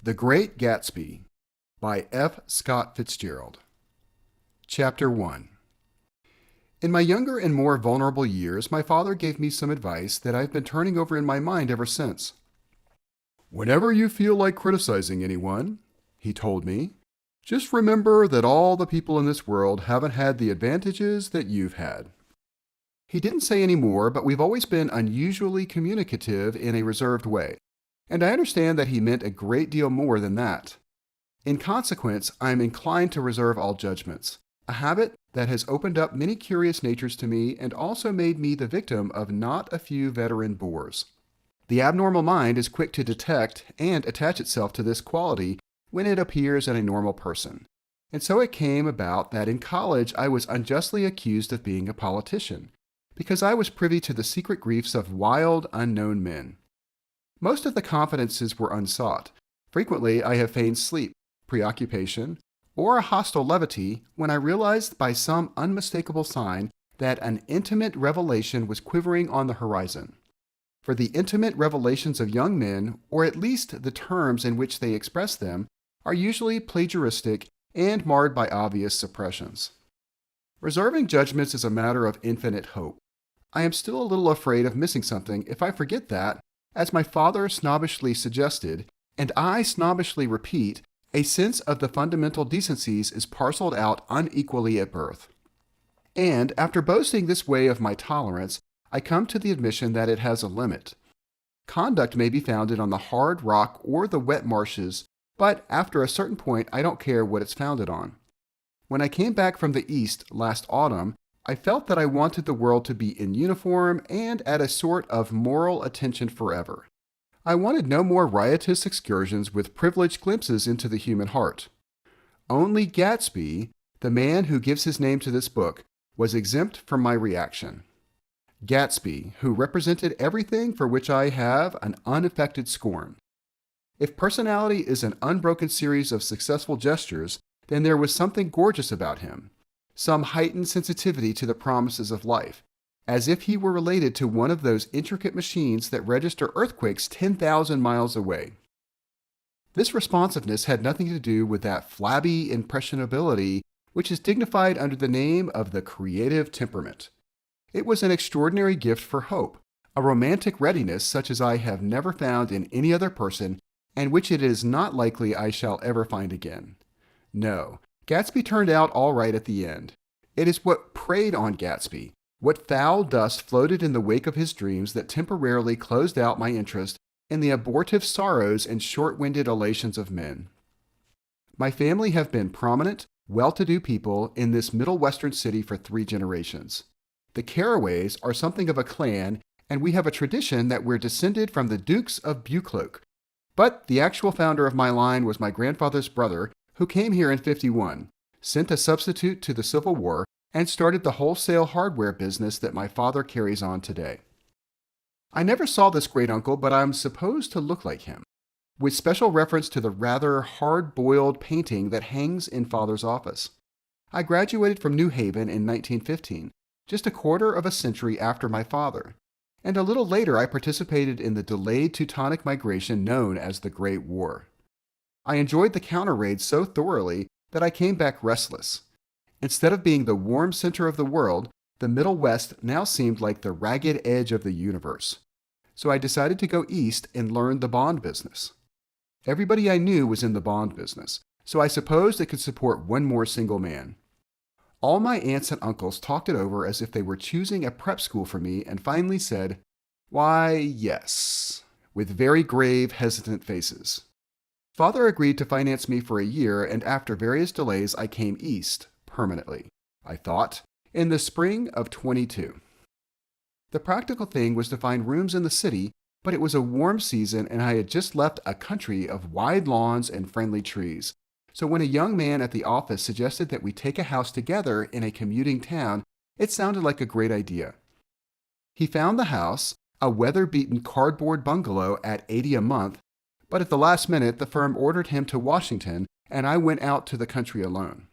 The Great Gatsby by F. Scott Fitzgerald. Chapter 1. In my younger and more vulnerable years, my father gave me some advice that I've been turning over in my mind ever since. "Whenever you feel like criticizing anyone," he told me, "just remember that all the people in this world haven't had the advantages that you've had." He didn't say any more, but we've always been unusually communicative in a reserved way, and I understand that he meant a great deal more than that. In consequence, I'm inclined to reserve all judgments, a habit that has opened up many curious natures to me and also made me the victim of not a few veteran bores. The abnormal mind is quick to detect and attach itself to this quality when it appears in a normal person. And so it came about that in college I was unjustly accused of being a politician, because I was privy to the secret griefs of wild, unknown men. Most of the confidences were unsought. Frequently I have feigned sleep, preoccupation, or a hostile levity when I realized by some unmistakable sign that an intimate revelation was quivering on the horizon. For the intimate revelations of young men, or at least the terms in which they express them, are usually plagiaristic and marred by obvious suppressions. Reserving judgments is a matter of infinite hope. I am still a little afraid of missing something if I forget that, as my father snobbishly suggested, and I snobbishly repeat, a sense of the fundamental decencies is parceled out unequally at birth. And after boasting this way of my tolerance, I come to the admission that it has a limit. Conduct may be founded on the hard rock or the wet marshes, but after a certain point I don't care what it's founded on. When I came back from the East last autumn, I felt that I wanted the world to be in uniform and at a sort of moral attention forever. I wanted no more riotous excursions with privileged glimpses into the human heart. Only Gatsby, the man who gives his name to this book, was exempt from my reaction. Gatsby, who represented everything for which I have an unaffected scorn. If personality is an unbroken series of successful gestures, then there was something gorgeous about him, some heightened sensitivity to the promises of life, as if he were related to one of those intricate machines that register earthquakes 10,000 miles away. This responsiveness had nothing to do with that flabby impressionability which is dignified under the name of the creative temperament. It was an extraordinary gift for hope, a romantic readiness such as I have never found in any other person, and which it is not likely I shall ever find again. No, Gatsby turned out all right at the end. It is what preyed on Gatsby, what foul dust floated in the wake of his dreams that temporarily closed out my interest in the abortive sorrows and short-winded elations of men. My family have been prominent, well-to-do people in this Middle Western city for 3 generations. The Carraways are something of a clan, and we have a tradition that we're descended from the Dukes of Buccleuch. But the actual founder of my line was my grandfather's brother, who came here in '51, sent a substitute to the Civil War, and started the wholesale hardware business that my father carries on today. I never saw this great-uncle, but I'm supposed to look like him, with special reference to the rather hard-boiled painting that hangs in Father's office. I graduated from New Haven in 1915, just a quarter of a century after my father, and a little later I participated in the delayed Teutonic migration known as the Great War. I enjoyed the counter-raid so thoroughly that I came back restless. Instead of being the warm center of the world, the Middle West now seemed like the ragged edge of the universe. So I decided to go east and learn the bond business. Everybody I knew was in the bond business, so I supposed it could support one more single man. All my aunts and uncles talked it over as if they were choosing a prep school for me and finally said, "Why, yes," with very grave, hesitant faces. Father agreed to finance me for a year, and after various delays I came east, permanently, I thought, in the spring of '22. The practical thing was to find rooms in the city, but it was a warm season and I had just left a country of wide lawns and friendly trees. So when a young man at the office suggested that we take a house together in a commuting town, it sounded like a great idea. He found the house, a weather-beaten cardboard bungalow at $80 a month, but at the last minute the firm ordered him to Washington and I went out to the country alone.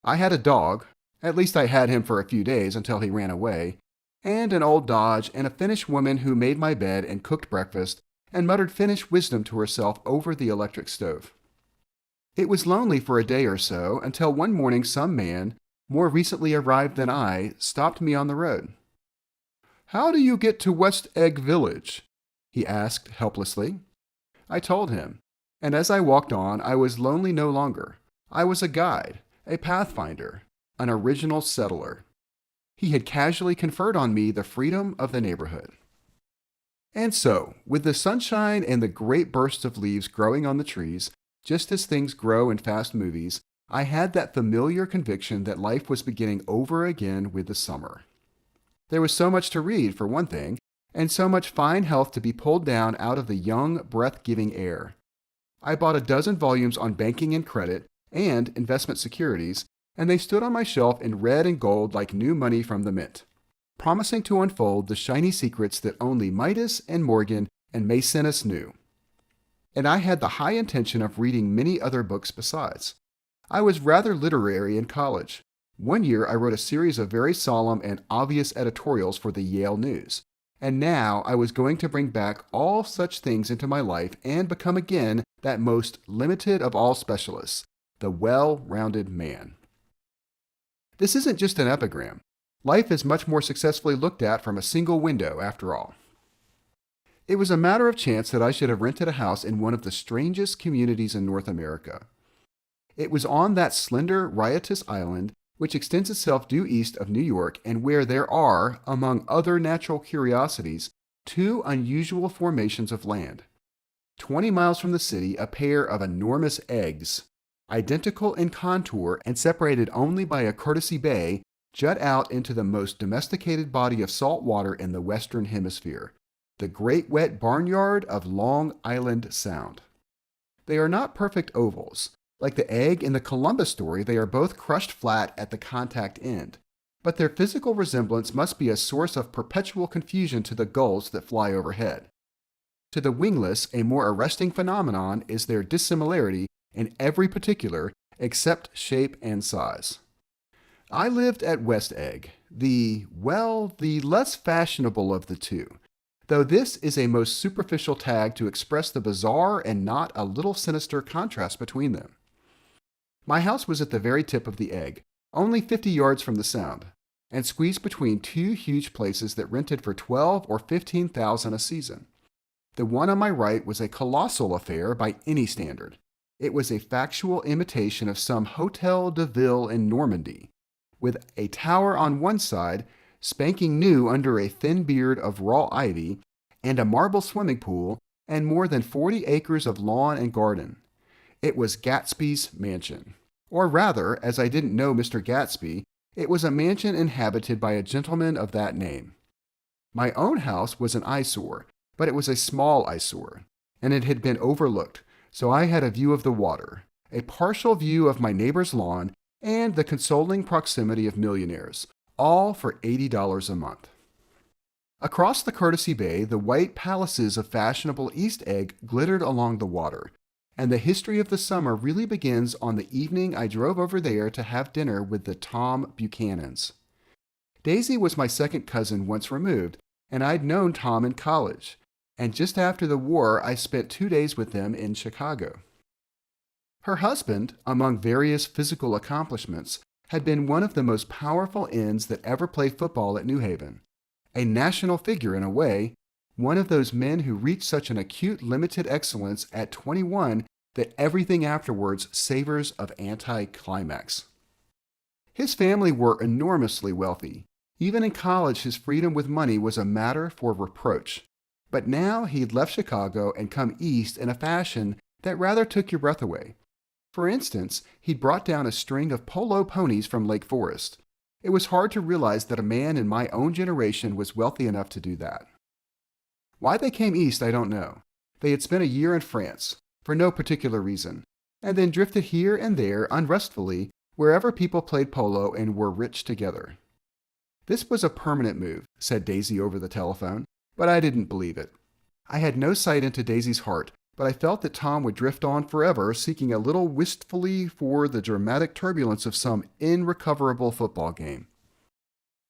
I had a dog, at least I had him for a few days until he ran away, and an old Dodge and a Finnish woman who made my bed and cooked breakfast and muttered Finnish wisdom to herself over the electric stove. It was lonely for a day or so until one morning some man, more recently arrived than I, stopped me on the road. "How do you get to West Egg Village?" he asked helplessly. I told him, and as I walked on, I was lonely no longer. I was a guide, a pathfinder, an original settler. He had casually conferred on me the freedom of the neighborhood. And so, with the sunshine and the great bursts of leaves growing on the trees, just as things grow in fast movies, I had that familiar conviction that life was beginning over again with the summer. There was so much to read, for one thing, and so much fine health to be pulled down out of the young, breath-giving air. I bought a dozen volumes on banking and credit and investment securities, and they stood on my shelf in red and gold like new money from the mint, promising to unfold the shiny secrets that only Midas and Morgan and Maecenas knew. And I had the high intention of reading many other books besides. I was rather literary in college. One year I wrote a series of very solemn and obvious editorials for the Yale News, and now I was going to bring back all such things into my life and become again that most limited of all specialists, the well-rounded man. This isn't just an epigram. Life is much more successfully looked at from a single window, after all. It was a matter of chance that I should have rented a house in one of the strangest communities in North America. It was on that slender, riotous island which extends itself due east of New York and where there are, among other natural curiosities, two unusual formations of land. 20 miles from the city, a pair of enormous eggs, identical in contour and separated only by a courtesy bay, jut out into the most domesticated body of salt water in the Western Hemisphere, the Great Wet Barnyard of Long Island Sound. They are not perfect ovals. Like the egg in the Columbus story, they are both crushed flat at the contact end, but their physical resemblance must be a source of perpetual confusion to the gulls that fly overhead. To the wingless, a more arresting phenomenon is their dissimilarity in every particular except shape and size. I lived at West Egg, the less fashionable of the two, though this is a most superficial tag to express the bizarre and not a little sinister contrast between them. My house was at the very tip of the egg, only 50 yards from the Sound, and squeezed between two huge places that rented for $12,000 or $15,000 a season. The one on my right was a colossal affair by any standard. It was a factual imitation of some Hotel de Ville in Normandy, with a tower on one side, spanking new under a thin beard of raw ivy, and a marble swimming pool, and more than 40 acres of lawn and garden. It was Gatsby's mansion. Or rather, as I didn't know Mr. Gatsby, it was a mansion inhabited by a gentleman of that name. My own house was an eyesore, but it was a small eyesore, and it had been overlooked, so I had a view of the water, a partial view of my neighbor's lawn, and the consoling proximity of millionaires, all for $80 a month. Across the courtesy bay, the white palaces of fashionable East Egg glittered along the water, and the history of the summer really begins on the evening I drove over there to have dinner with the Tom Buchanans. Daisy was my second cousin once removed, and I'd known Tom in college, and just after the war I spent 2 days with them in Chicago. Her husband, among various physical accomplishments, had been one of the most powerful ends that ever played football at New Haven. A national figure in a way, one of those men who reached such an acute limited excellence at 21 that everything afterwards savors of anticlimax. His family were enormously wealthy. Even in college, his freedom with money was a matter for reproach. But now he'd left Chicago and come east in a fashion that rather took your breath away. For instance, he'd brought down a string of polo ponies from Lake Forest. It was hard to realize that a man in my own generation was wealthy enough to do that. Why they came east, I don't know. They had spent a year in France, for no particular reason, and then drifted here and there unrestfully wherever people played polo and were rich together. This was a permanent move, said Daisy over the telephone, but I didn't believe it. I had no sight into Daisy's heart, but I felt that Tom would drift on forever, seeking a little wistfully for the dramatic turbulence of some irrecoverable football game.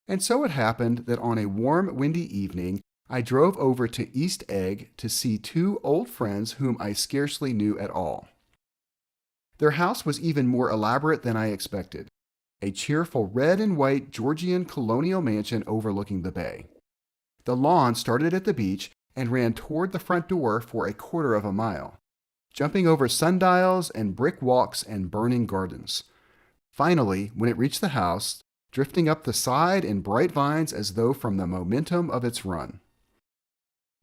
And so it happened that on a warm, windy evening, I drove over to East Egg to see two old friends whom I scarcely knew at all. Their house was even more elaborate than I expected, a cheerful red and white Georgian colonial mansion overlooking the bay. The lawn started at the beach and ran toward the front door for a quarter of a mile, jumping over sundials and brick walks and burning gardens. Finally, when it reached the house, drifting up the side in bright vines as though from the momentum of its run.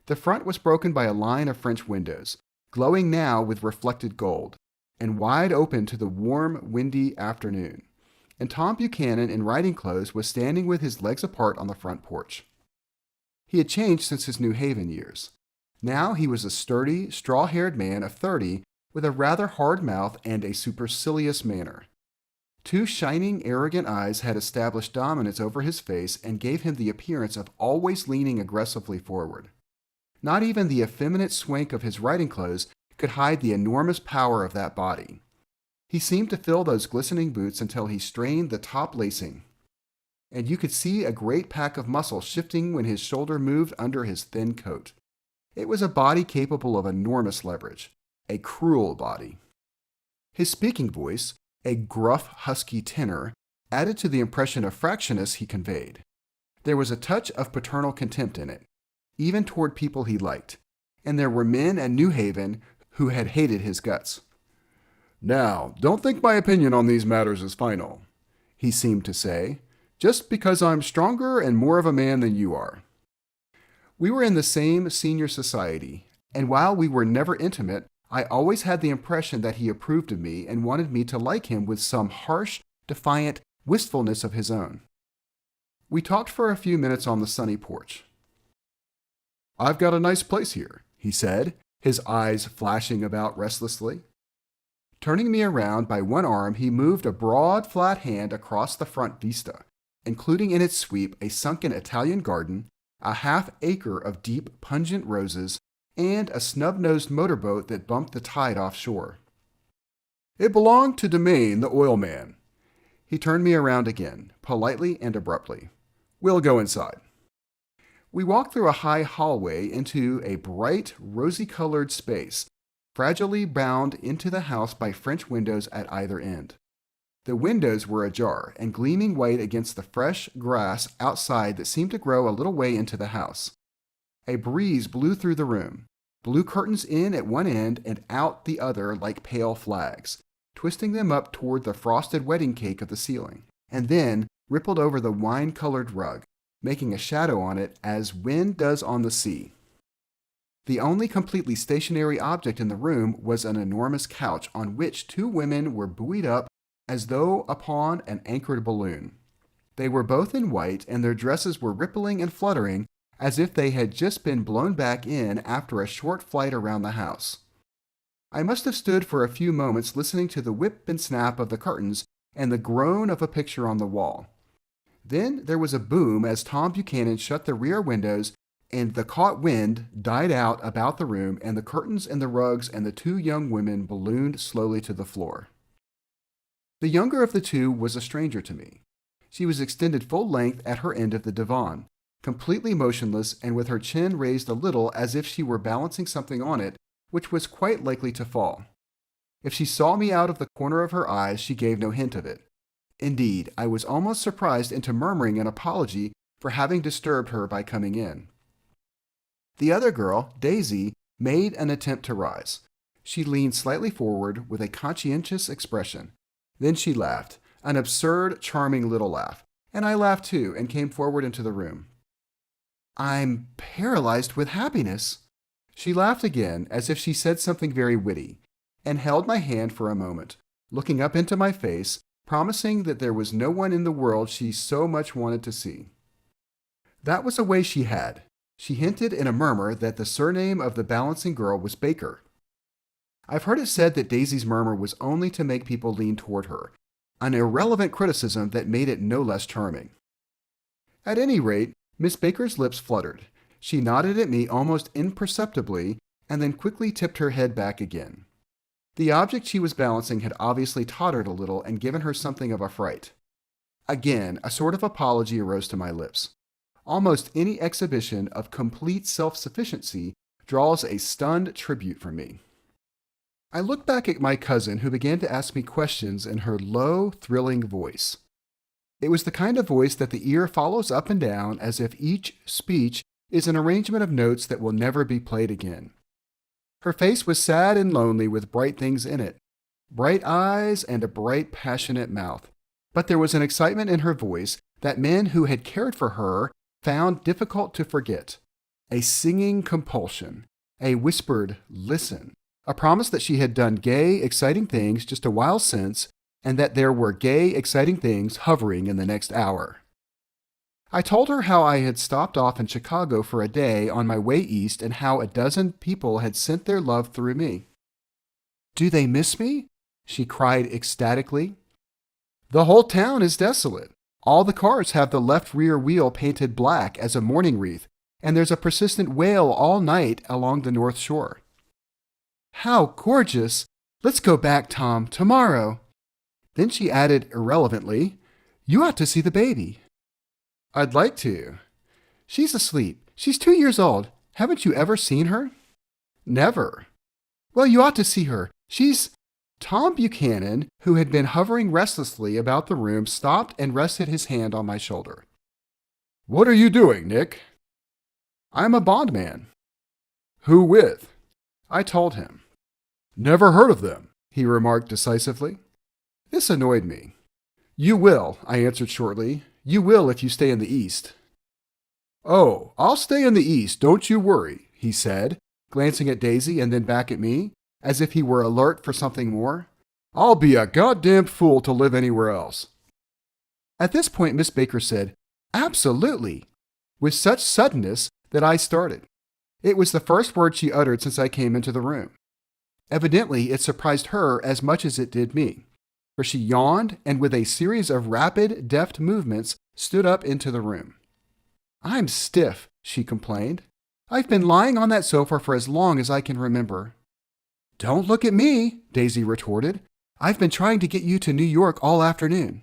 The front was broken by a line of French windows, glowing now with reflected gold, and wide open to the warm, windy afternoon. And Tom Buchanan, in riding clothes, was standing with his legs apart on the front porch. He had changed since his New Haven years. Now he was a sturdy, straw-haired man of 30 with a rather hard mouth and a supercilious manner. Two shining, arrogant eyes had established dominance over his face and gave him the appearance of always leaning aggressively forward. Not even the effeminate swank of his riding clothes could hide the enormous power of that body. He seemed to fill those glistening boots until he strained the top lacing, and you could see a great pack of muscle shifting when his shoulder moved under his thin coat. It was a body capable of enormous leverage, a cruel body. His speaking voice, a gruff, husky tenor, added to the impression of fractiousness he conveyed. There was a touch of paternal contempt in it, even toward people he liked, and there were men at New Haven who had hated his guts. "Now, don't think my opinion on these matters is final," he seemed to say, "just because I'm stronger and more of a man than you are." We were in the same senior society, and while we were never intimate, I always had the impression that he approved of me and wanted me to like him with some harsh, defiant wistfulness of his own. We talked for a few minutes on the sunny porch. "I've got a nice place here," he said, his eyes flashing about restlessly. Turning me around by one arm, he moved a broad, flat hand across the front vista, including in its sweep a sunken Italian garden, a half-acre of deep, pungent roses, and a snub-nosed motorboat that bumped the tide offshore. "It belonged to Domain, the oil man." He turned me around again, politely and abruptly. "We'll go inside." We walked through a high hallway into a bright, rosy-colored space, fragilely bound into the house by French windows at either end. The windows were ajar and gleaming white against the fresh grass outside that seemed to grow a little way into the house. A breeze blew through the room, blew curtains in at one end and out the other like pale flags, twisting them up toward the frosted wedding cake of the ceiling, and then rippled over the wine-colored rug, making a shadow on it as wind does on the sea. The only completely stationary object in the room was an enormous couch on which two women were buoyed up as though upon an anchored balloon. They were both in white, and their dresses were rippling and fluttering as if they had just been blown back in after a short flight around the house. I must have stood for a few moments listening to the whip and snap of the curtains and the groan of a picture on the wall. Then there was a boom as Tom Buchanan shut the rear windows, and the caught wind died out about the room, and the curtains and the rugs and the two young women ballooned slowly to the floor. The younger of the two was a stranger to me. She was extended full length at her end of the divan, completely motionless and with her chin raised a little as if she were balancing something on it, which was quite likely to fall. If she saw me out of the corner of her eyes, she gave no hint of it. Indeed, I was almost surprised into murmuring an apology for having disturbed her by coming in. The other girl, Daisy, made an attempt to rise. She leaned slightly forward with a conscientious expression. Then she laughed, an absurd, charming little laugh, and I laughed too and came forward into the room. "I'm paralyzed with happiness." She laughed again as if she said something very witty, and held my hand for a moment, looking up into my face, promising that there was no one in the world she so much wanted to see. That was a way she had. She hinted in a murmur that the surname of the balancing girl was Baker. I've heard it said that Daisy's murmur was only to make people lean toward her, an irrelevant criticism that made it no less charming. At any rate, Miss Baker's lips fluttered. She nodded at me almost imperceptibly and then quickly tipped her head back again. The object she was balancing had obviously tottered a little and given her something of a fright. Again, a sort of apology arose to my lips. Almost any exhibition of complete self-sufficiency draws a stunned tribute from me. I looked back at my cousin, who began to ask me questions in her low, thrilling voice. It was the kind of voice that the ear follows up and down as if each speech is an arrangement of notes that will never be played again. Her face was sad and lonely with bright things in it, bright eyes and a bright, passionate mouth. But there was an excitement in her voice that men who had cared for her found difficult to forget. A singing compulsion, a whispered listen, a promise that she had done gay, exciting things just a while since, and that there were gay, exciting things hovering in the next hour. I told her how I had stopped off in Chicago for a day on my way east and how a dozen people had sent their love through me. "Do they miss me?" she cried ecstatically. "The whole town is desolate. All the cars have the left rear wheel painted black as a mourning wreath, and there's a persistent wail all night along the North Shore." "How gorgeous! Let's go back, Tom, tomorrow." Then she added irrelevantly, "You ought to see the baby." "I'd like to." "She's asleep. She's 2 years old. Haven't you ever seen her?" "Never." "Well, you ought to see her. She's—" Tom Buchanan, who had been hovering restlessly about the room, stopped and rested his hand on my shoulder. "What are you doing, Nick?" "I'm a bondman." "Who with?" I told him. "Never heard of them," he remarked decisively. This annoyed me. "You will," I answered shortly. "You will if you stay in the East." "Oh, I'll stay in the East, don't you worry," he said, glancing at Daisy and then back at me, as if he were alert for something more. "I'll be a goddamned fool to live anywhere else." At this point, Miss Baker said, "Absolutely," with such suddenness that I started. It was the first word she uttered since I came into the room. Evidently, it surprised her as much as it did me, for she yawned and with a series of rapid, deft movements stood up into the room. "I'm stiff," she complained. "I've been lying on that sofa for as long as I can remember." "Don't look at me," Daisy retorted. "I've been trying to get you to New York all afternoon."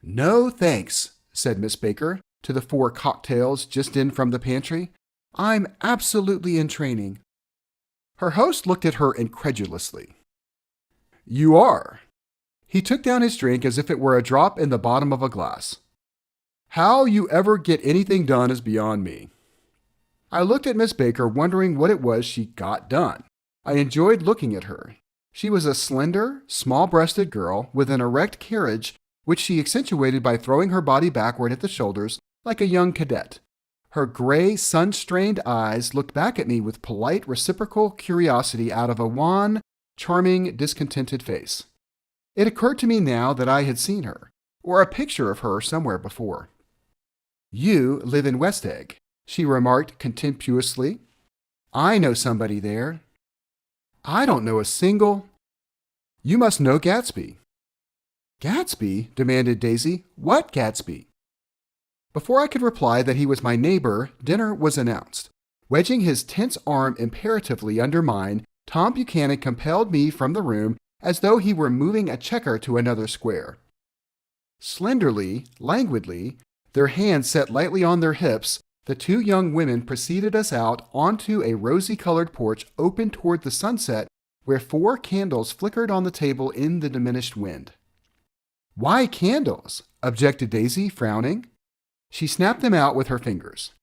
"No thanks," said Miss Baker to the 4 cocktails just in from the pantry. "I'm absolutely in training." Her host looked at her incredulously. "You are?" He took down his drink as if it were a drop in the bottom of a glass. "How you ever get anything done is beyond me." I looked at Miss Baker, wondering what it was she got done. I enjoyed looking at her. She was a slender, small-breasted girl with an erect carriage, which she accentuated by throwing her body backward at the shoulders like a young cadet. Her gray, sun-strained eyes looked back at me with polite, reciprocal curiosity out of a wan, charming, discontented face. It occurred to me now that I had seen her, or a picture of her somewhere before. "You live in West Egg," she remarked contemptuously. "I know somebody there." "I don't know a single—" "You must know Gatsby." "Gatsby?" demanded Daisy. "What Gatsby?" Before I could reply that he was my neighbor, dinner was announced. Wedging his tense arm imperatively under mine, Tom Buchanan compelled me from the room as though he were moving a checker to another square. Slenderly, languidly, their hands set lightly on their hips, the 2 young women preceded us out onto a rosy-colored porch open toward the sunset where 4 candles flickered on the table in the diminished wind. "Why candles?" objected Daisy, frowning. She snapped them out with her fingers.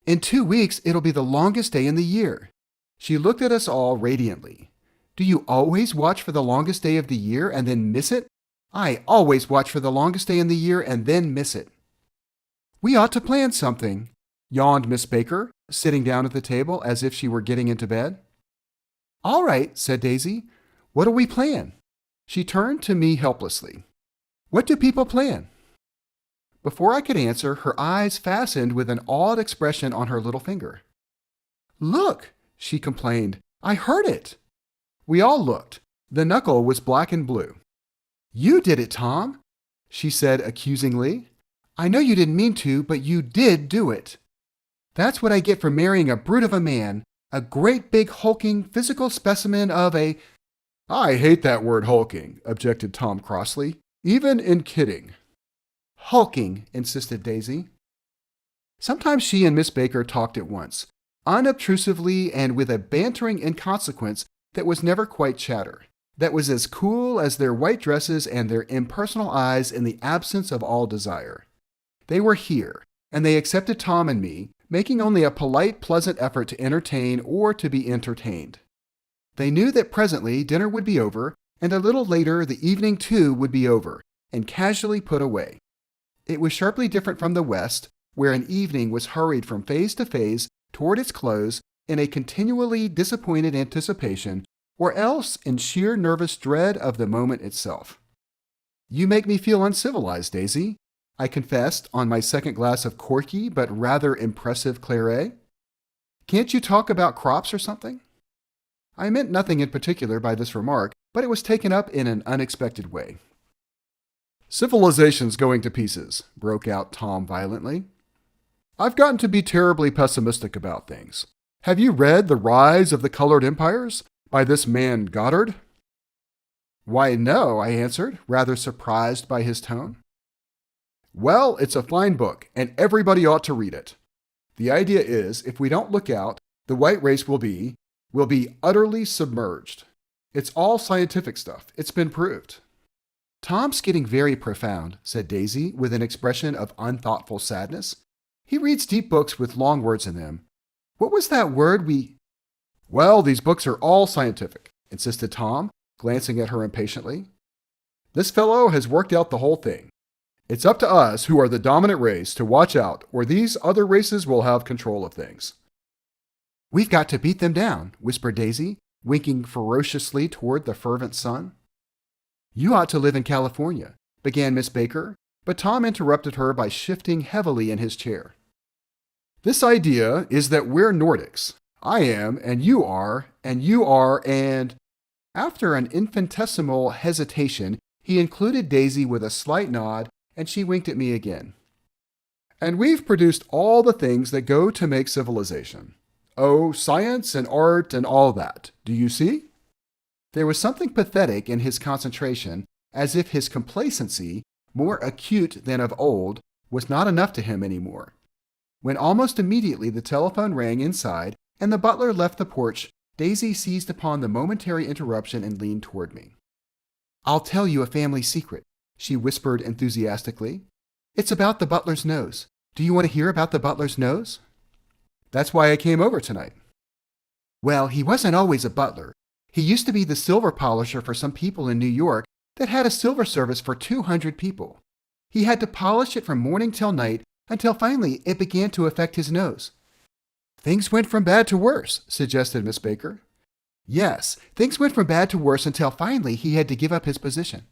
"In 2 weeks, it'll be the longest day in the year." She looked at us all radiantly. "Do you always watch for the longest day of the year and then miss it?" "I always watch for the longest day in the year and then miss it." "We ought to plan something," yawned Miss Baker, sitting down at the table as if she were getting into bed. "All right," said Daisy. "What'll we plan?" She turned to me helplessly. "What do people plan?" Before I could answer, her eyes fastened with an awed expression on her little finger. "Look," she complained. "I heard it." We all looked. The knuckle was black and blue. "You did it, Tom," she said accusingly. "I know you didn't mean to, but you did do it. That's what I get for marrying a brute of a man, a great big hulking physical specimen of a—" "I hate that word hulking," objected Tom crossly, "even in kidding." "Hulking," insisted Daisy. Sometimes she and Miss Baker talked at once, unobtrusively and with a bantering inconsequence that was never quite chatter, that was as cool as their white dresses and their impersonal eyes in the absence of all desire. They were here, and they accepted Tom and me, making only a polite, pleasant effort to entertain or to be entertained. They knew that presently dinner would be over, and a little later the evening too would be over, and casually put away. It was sharply different from the West, where an evening was hurried from phase to phase toward its close in a continually disappointed anticipation, or else in sheer nervous dread of the moment itself. "You make me feel uncivilized, Daisy," I confessed on my second glass of corky but rather impressive claret. "Can't you talk about crops or something?" I meant nothing in particular by this remark, but it was taken up in an unexpected way. "Civilization's going to pieces," broke out Tom violently. "I've gotten to be terribly pessimistic about things. Have you read The Rise of the Colored Empires by this man Goddard?" "Why, no," I answered, rather surprised by his tone. "Well, it's a fine book, and everybody ought to read it. The idea is, if we don't look out, the white race will be utterly submerged. It's all scientific stuff. It's been proved." "Tom's getting very profound," said Daisy, with an expression of unthoughtful sadness. "He reads deep books with long words in them. What was that word we—" "Well, these books are all scientific," insisted Tom, glancing at her impatiently. "This fellow has worked out the whole thing. It's up to us, who are the dominant race, to watch out, or these other races will have control of things." "We've got to beat them down," whispered Daisy, winking ferociously toward the fervent sun. "You ought to live in California," began Miss Baker, but Tom interrupted her by shifting heavily in his chair. "This idea is that we're Nordics. I am, and you are, and—" After an infinitesimal hesitation, he included Daisy with a slight nod, and she winked at me again. "And we've produced all the things that go to make civilization. Oh, science and art and all that. Do you see?" There was something pathetic in his concentration, as if his complacency, more acute than of old, was not enough to him any more. When almost immediately the telephone rang inside and the butler left the porch, Daisy seized upon the momentary interruption and leaned toward me. "I'll tell you a family secret," she whispered enthusiastically. "It's about the butler's nose. Do you want to hear about the butler's nose?" "That's why I came over tonight." "Well, he wasn't always a butler. He used to be the silver polisher for some people in New York that had a silver service for 200 people. He had to polish it from morning till night until finally it began to affect his nose." "Things went from bad to worse," suggested Miss Baker. "Yes, things went from bad to worse until finally he had to give up his position."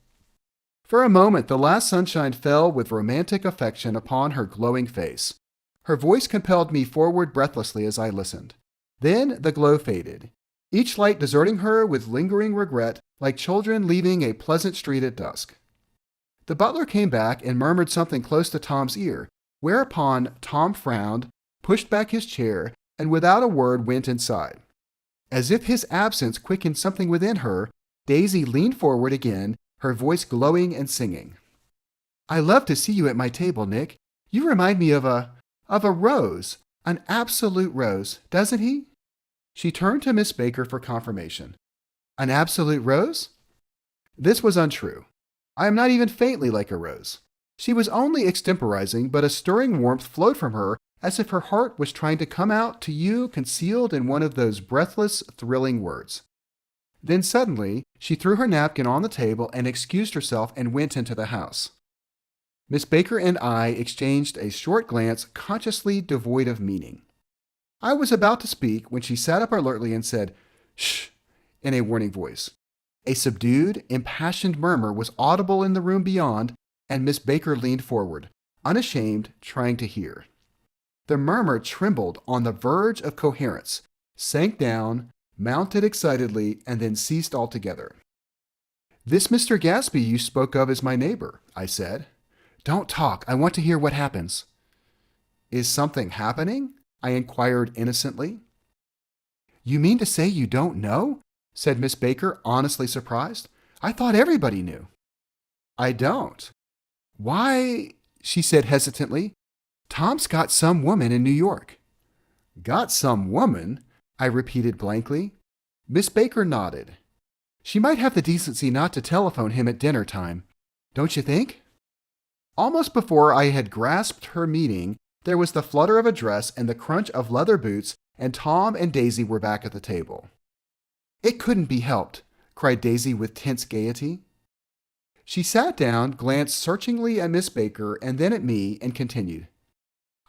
For a moment the last sunshine fell with romantic affection upon her glowing face. Her voice compelled me forward breathlessly as I listened. Then the glow faded, each light deserting her with lingering regret, like children leaving a pleasant street at dusk. The butler came back and murmured something close to Tom's ear, whereupon Tom frowned, pushed back his chair, and without a word went inside. As if his absence quickened something within her, Daisy leaned forward again, her voice glowing and singing. "I love to see you at my table, Nick. You remind me of a rose, an absolute rose, doesn't he?" She turned to Miss Baker for confirmation. "An absolute rose?" This was untrue. I am not even faintly like a rose. She was only extemporizing, but a stirring warmth flowed from her as if her heart was trying to come out to you concealed in one of those breathless, thrilling words. Then suddenly, she threw her napkin on the table and excused herself and went into the house. Miss Baker and I exchanged a short glance consciously devoid of meaning. I was about to speak when she sat up alertly and said, "Shh," in a warning voice. A subdued, impassioned murmur was audible in the room beyond, and Miss Baker leaned forward, unashamed, trying to hear. The murmur trembled on the verge of coherence, sank down, mounted excitedly, and then ceased altogether. "This Mr. Gatsby you spoke of is my neighbor," I said. "Don't talk. I want to hear what happens." "Is something happening?" I inquired innocently. "You mean to say you don't know?" said Miss Baker, honestly surprised. "I thought everybody knew." "I don't." "Why," she said hesitantly, Tom's got some woman in New York. Got some woman? I repeated blankly. Miss Baker nodded. She might have the decency not to telephone him at dinner time, don't you think? Almost before I had grasped her meaning, there was the flutter of a dress and the crunch of leather boots, and Tom and Daisy were back at the table. It couldn't be helped, cried Daisy with tense gaiety. She sat down, glanced searchingly at Miss Baker and then at me, and continued.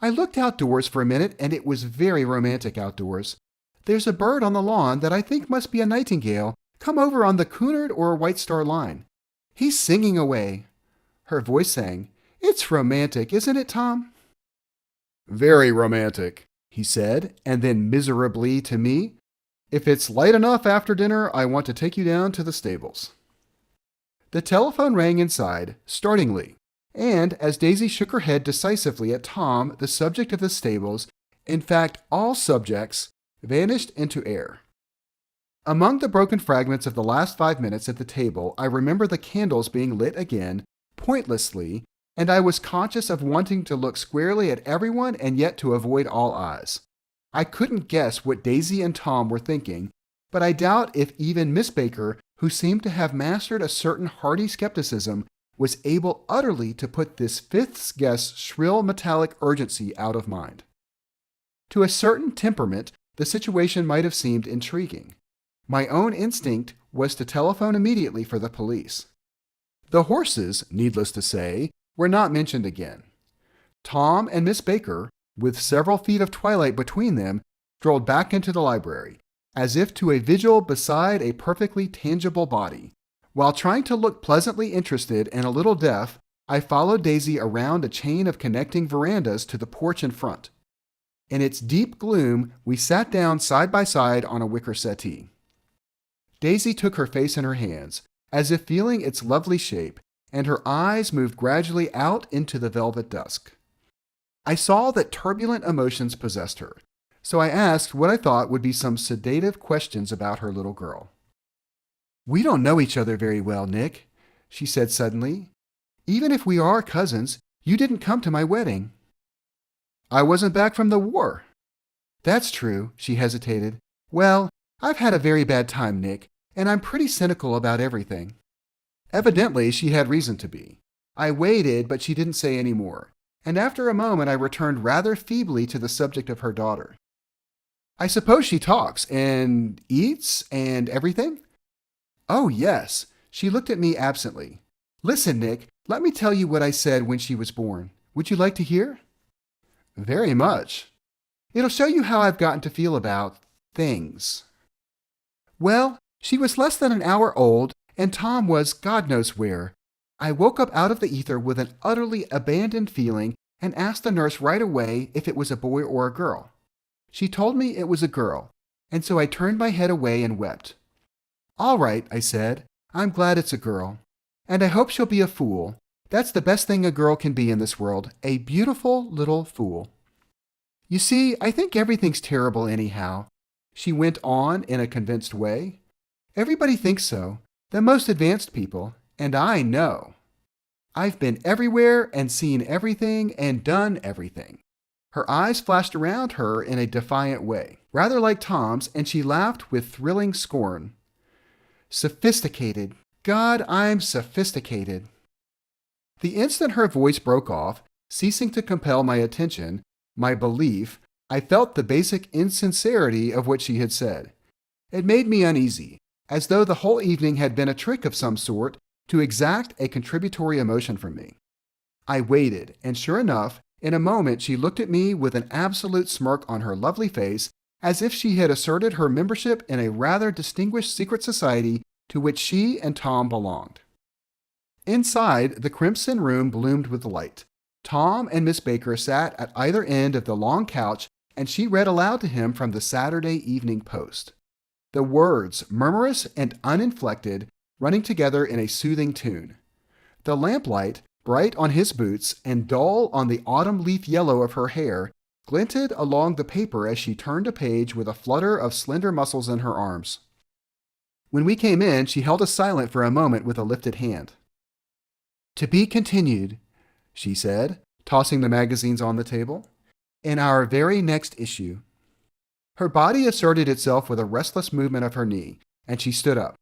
I looked outdoors for a minute, and it was very romantic outdoors. There's a bird on the lawn that I think must be a nightingale come over on the Cunard or White Star line. He's singing away. Her voice sang, It's romantic, isn't it, Tom? Very romantic, he said, and then miserably to me, If it's light enough after dinner, I want to take you down to the stables. The telephone rang inside, startlingly, and as Daisy shook her head decisively at Tom, the subject of the stables, in fact all subjects, vanished into air. Among the broken fragments of the last 5 minutes at the table, I remember the candles being lit again, pointlessly, and I was conscious of wanting to look squarely at everyone and yet to avoid all eyes. I couldn't guess what Daisy and Tom were thinking, but I doubt if even Miss Baker, who seemed to have mastered a certain hearty skepticism, was able utterly to put this fifth guest's shrill metallic urgency out of mind. To a certain temperament, the situation might have seemed intriguing. My own instinct was to telephone immediately for the police. The horses, needless to say, were not mentioned again. Tom and Miss Baker, with several feet of twilight between them, strolled back into the library, as if to a vigil beside a perfectly tangible body. While trying to look pleasantly interested and a little deaf, I followed Daisy around a chain of connecting verandas to the porch in front. In its deep gloom, we sat down side by side on a wicker settee. Daisy took her face in her hands, as if feeling its lovely shape, and her eyes moved gradually out into the velvet dusk. I saw that turbulent emotions possessed her, so I asked what I thought would be some sedative questions about her little girl. We don't know each other very well, Nick, she said suddenly. Even if we are cousins, you didn't come to my wedding. I wasn't back from the war. That's true, she hesitated. Well, I've had a very bad time, Nick, and I'm pretty cynical about everything. Evidently, she had reason to be. I waited, but she didn't say any more, and after a moment I returned rather feebly to the subject of her daughter. I suppose she talks and eats and everything? Oh, yes. She looked at me absently. Listen, Nick, let me tell you what I said when she was born. Would you like to hear? Very much. It'll show you how I've gotten to feel about things. Well, she was less than an hour old, and Tom was God knows where. I woke up out of the ether with an utterly abandoned feeling and asked the nurse right away if it was a boy or a girl. She told me it was a girl, and so I turned my head away and wept. All right, I said, I'm glad it's a girl, and I hope she'll be a fool. That's the best thing a girl can be in this world, a beautiful little fool. You see, I think everything's terrible anyhow, she went on in a convinced way. Everybody thinks so, the most advanced people, and I know. I've been everywhere and seen everything and done everything. Her eyes flashed around her in a defiant way, rather like Tom's, and she laughed with thrilling scorn. Sophisticated. God, I'm sophisticated. The instant her voice broke off, ceasing to compel my attention, my belief, I felt the basic insincerity of what she had said. It made me uneasy, as though the whole evening had been a trick of some sort to exact a contributory emotion from me. I waited, and sure enough, in a moment she looked at me with an absolute smirk on her lovely face, as if she had asserted her membership in a rather distinguished secret society to which she and Tom belonged. Inside, the crimson room bloomed with light. Tom and Miss Baker sat at either end of the long couch, and she read aloud to him from the Saturday Evening Post. The words, murmurous and uninflected, running together in a soothing tune. The lamplight, bright on his boots and dull on the autumn leaf yellow of her hair, glinted along the paper as she turned a page with a flutter of slender muscles in her arms. When we came in, she held us silent for a moment with a lifted hand. To be continued, she said, tossing the magazines on the table. "In our very next issue." Her body asserted itself with a restless movement of her knee, and she stood up.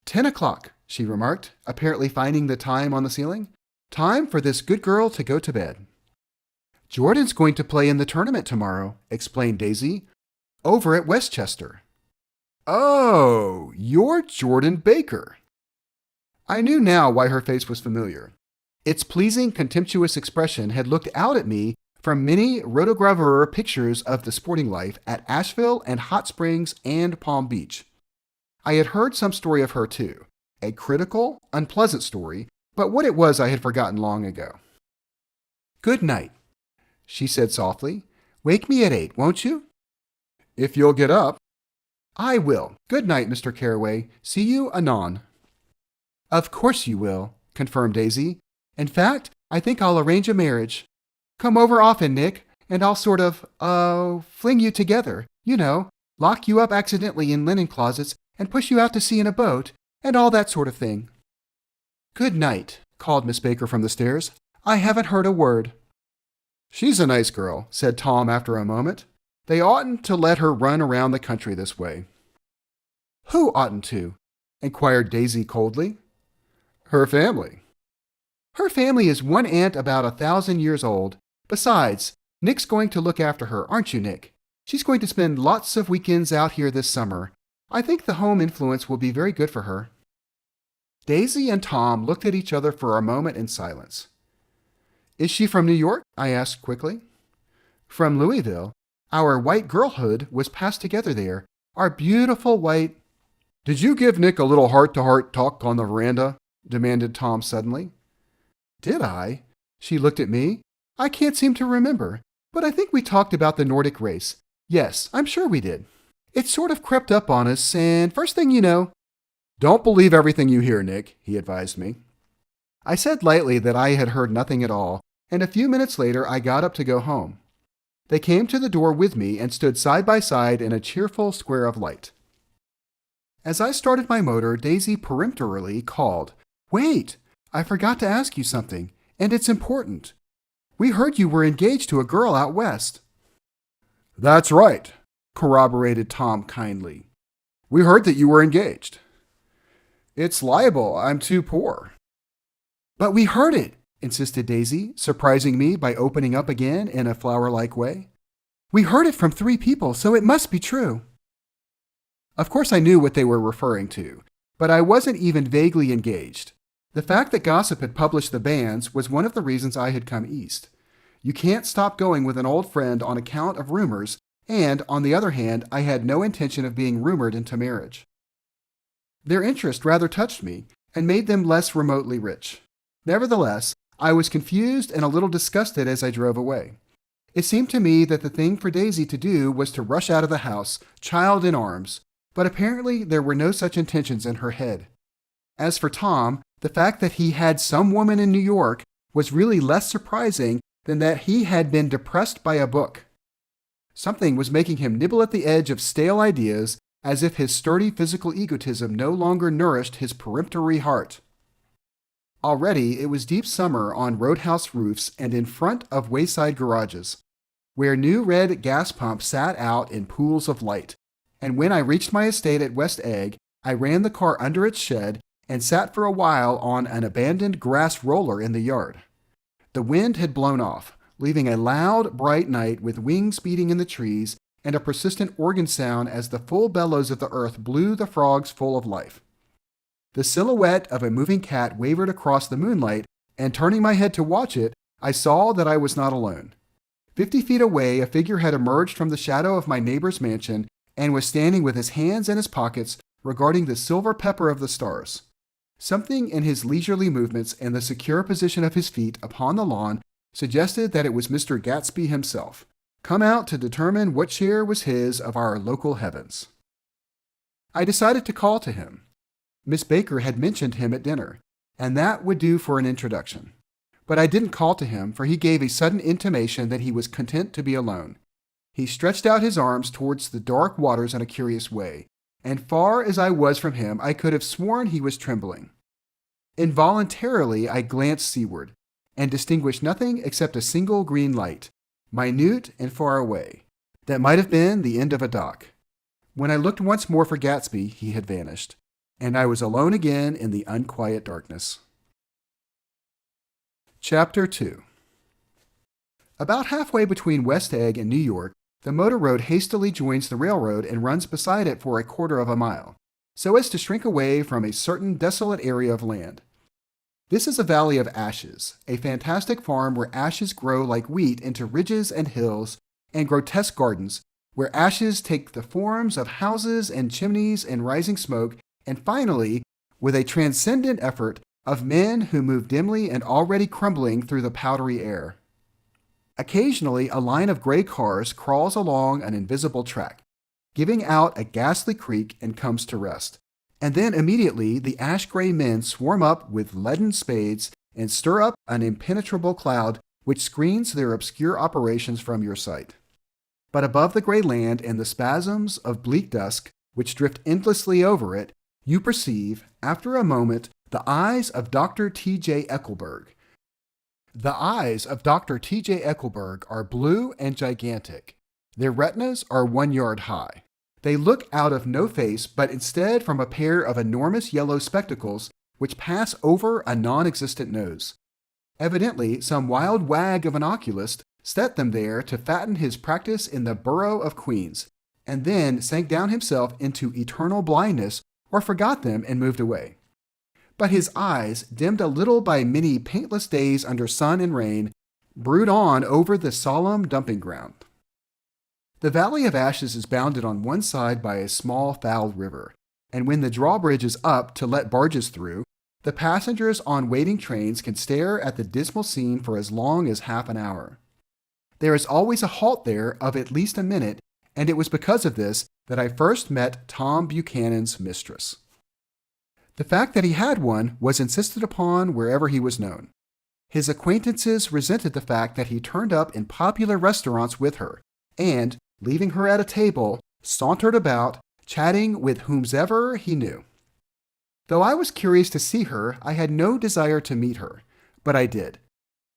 10 o'clock, she remarked, apparently finding the time on the ceiling. "Time for this good girl to go to bed." "Jordan's going to play in the tournament tomorrow," explained Daisy, "over at Westchester." "Oh, you're Jordan Baker." I knew now why her face was familiar. Its pleasing, contemptuous expression had looked out at me from many rotogravure pictures of the sporting life at Asheville and Hot Springs and Palm Beach. I had heard some story of her too, a critical, unpleasant story, but what it was I had forgotten long ago. "Good night," she said softly. "Wake me at 8, won't you?" "If you'll get up." "I will. Good night, Mr. Carraway. See you anon." "Of course you will," confirmed Daisy. "In fact, I think I'll arrange a marriage. Come over often, Nick, and I'll sort of, fling you together. You know, lock you up accidentally in linen closets and push you out to sea in a boat, and all that sort of thing." "Good night," called Miss Baker from the stairs. "I haven't heard a word." "She's a nice girl," said Tom after a moment. "They oughtn't to let her run around the country this way." "Who oughtn't to?" inquired Daisy coldly. "Her family." "Her family is one aunt about 1,000 years old. Besides, Nick's going to look after her, aren't you, Nick? She's going to spend lots of weekends out here this summer. I think the home influence will be very good for her." Daisy and Tom looked at each other for a moment in silence. "Is she from New York?" I asked quickly. "From Louisville. Our white girlhood was passed together there. Our beautiful white—" "Did you give Nick a little heart-to-heart talk on the veranda?" demanded Tom suddenly. "Did I?" She looked at me. "I can't seem to remember, but I think we talked about the Nordic race. Yes, I'm sure we did. It sort of crept up on us, and first thing you know—" "Don't believe everything you hear, Nick," he advised me. I said lightly that I had heard nothing at all, and a few minutes later I got up to go home. They came to the door with me and stood side by side in a cheerful square of light. As I started my motor, Daisy peremptorily called, "Wait! I forgot to ask you something, and it's important. We heard you were engaged to a girl out west." "That's right," corroborated Tom kindly. "We heard that you were engaged." "It's libel. I'm too poor." "But we heard it," insisted Daisy, surprising me by opening up again in a flower-like way. "We heard it from 3 people, so it must be true." Of course I knew what they were referring to, but I wasn't even vaguely engaged. The fact that gossip had published the bans was one of the reasons I had come east. You can't stop going with an old friend on account of rumors, and, on the other hand, I had no intention of being rumored into marriage. Their interest rather touched me, and made them less remotely rich. Nevertheless, I was confused and a little disgusted as I drove away. It seemed to me that the thing for Daisy to do was to rush out of the house, child in arms, but apparently there were no such intentions in her head. As for Tom, the fact that he had some woman in New York was really less surprising than that he had been depressed by a book. Something was making him nibble at the edge of stale ideas, as if his sturdy physical egotism no longer nourished his peremptory heart. Already it was deep summer on roadhouse roofs and in front of wayside garages, where new red gas pumps sat out in pools of light, and when I reached my estate at West Egg, I ran the car under its shed and sat for a while on an abandoned grass roller in the yard. The wind had blown off, leaving a loud, bright night with wings beating in the trees and a persistent organ sound as the full bellows of the earth blew the frogs full of life. The silhouette of a moving cat wavered across the moonlight, and turning my head to watch it, I saw that I was not alone. 50 feet away, a figure had emerged from the shadow of my neighbor's mansion and was standing with his hands in his pockets, regarding the silver pepper of the stars. Something in his leisurely movements and the secure position of his feet upon the lawn suggested that it was Mr. Gatsby himself, come out to determine what share was his of our local heavens. I decided to call to him. Miss Baker had mentioned him at dinner, and that would do for an introduction. But I didn't call to him, for he gave a sudden intimation that he was content to be alone. He stretched out his arms towards the dark waters in a curious way, and far as I was from him, I could have sworn he was trembling. Involuntarily, I glanced seaward. and distinguished nothing except a single green light, minute and far away, that might have been the end of a dock. When I looked once more for Gatsby, he had vanished, and I was alone again in the unquiet darkness. Chapter 2. About halfway between West Egg and New York, the motor road hastily joins the railroad and runs beside it for a quarter of a mile, so as to shrink away from a certain desolate area of land. This is a valley of ashes, a fantastic farm where ashes grow like wheat into ridges and hills, and grotesque gardens, where ashes take the forms of houses and chimneys and rising smoke, and finally, with a transcendent effort, of men who move dimly and already crumbling through the powdery air. Occasionally, a line of gray cars crawls along an invisible track, giving out a ghastly creak and comes to rest. And then immediately the ash-gray men swarm up with leaden spades and stir up an impenetrable cloud which screens their obscure operations from your sight. But above the gray land and the spasms of bleak dusk which drift endlessly over it, you perceive, after a moment, the eyes of Dr. T.J. Eckelberg. The eyes of Dr. T.J. Eckelberg are blue and gigantic. Their retinas are 1 yard high. They look out of no face, but instead from a pair of enormous yellow spectacles which pass over a non-existent nose. Evidently, some wild wag of an oculist set them there to fatten his practice in the borough of Queens, and then sank down himself into eternal blindness or forgot them and moved away. But his eyes, dimmed a little by many paintless days under sun and rain, brood on over the solemn dumping ground. The Valley of Ashes is bounded on one side by a small foul river, and when the drawbridge is up to let barges through, the passengers on waiting trains can stare at the dismal scene for as long as half an hour. There is always a halt there of at least a minute, and it was because of this that I first met Tom Buchanan's mistress. The fact that he had one was insisted upon wherever he was known. His acquaintances resented the fact that he turned up in popular restaurants with her, and, leaving her at a table, sauntered about, chatting with whomsoever he knew. Though I was curious to see her, I had no desire to meet her, but I did.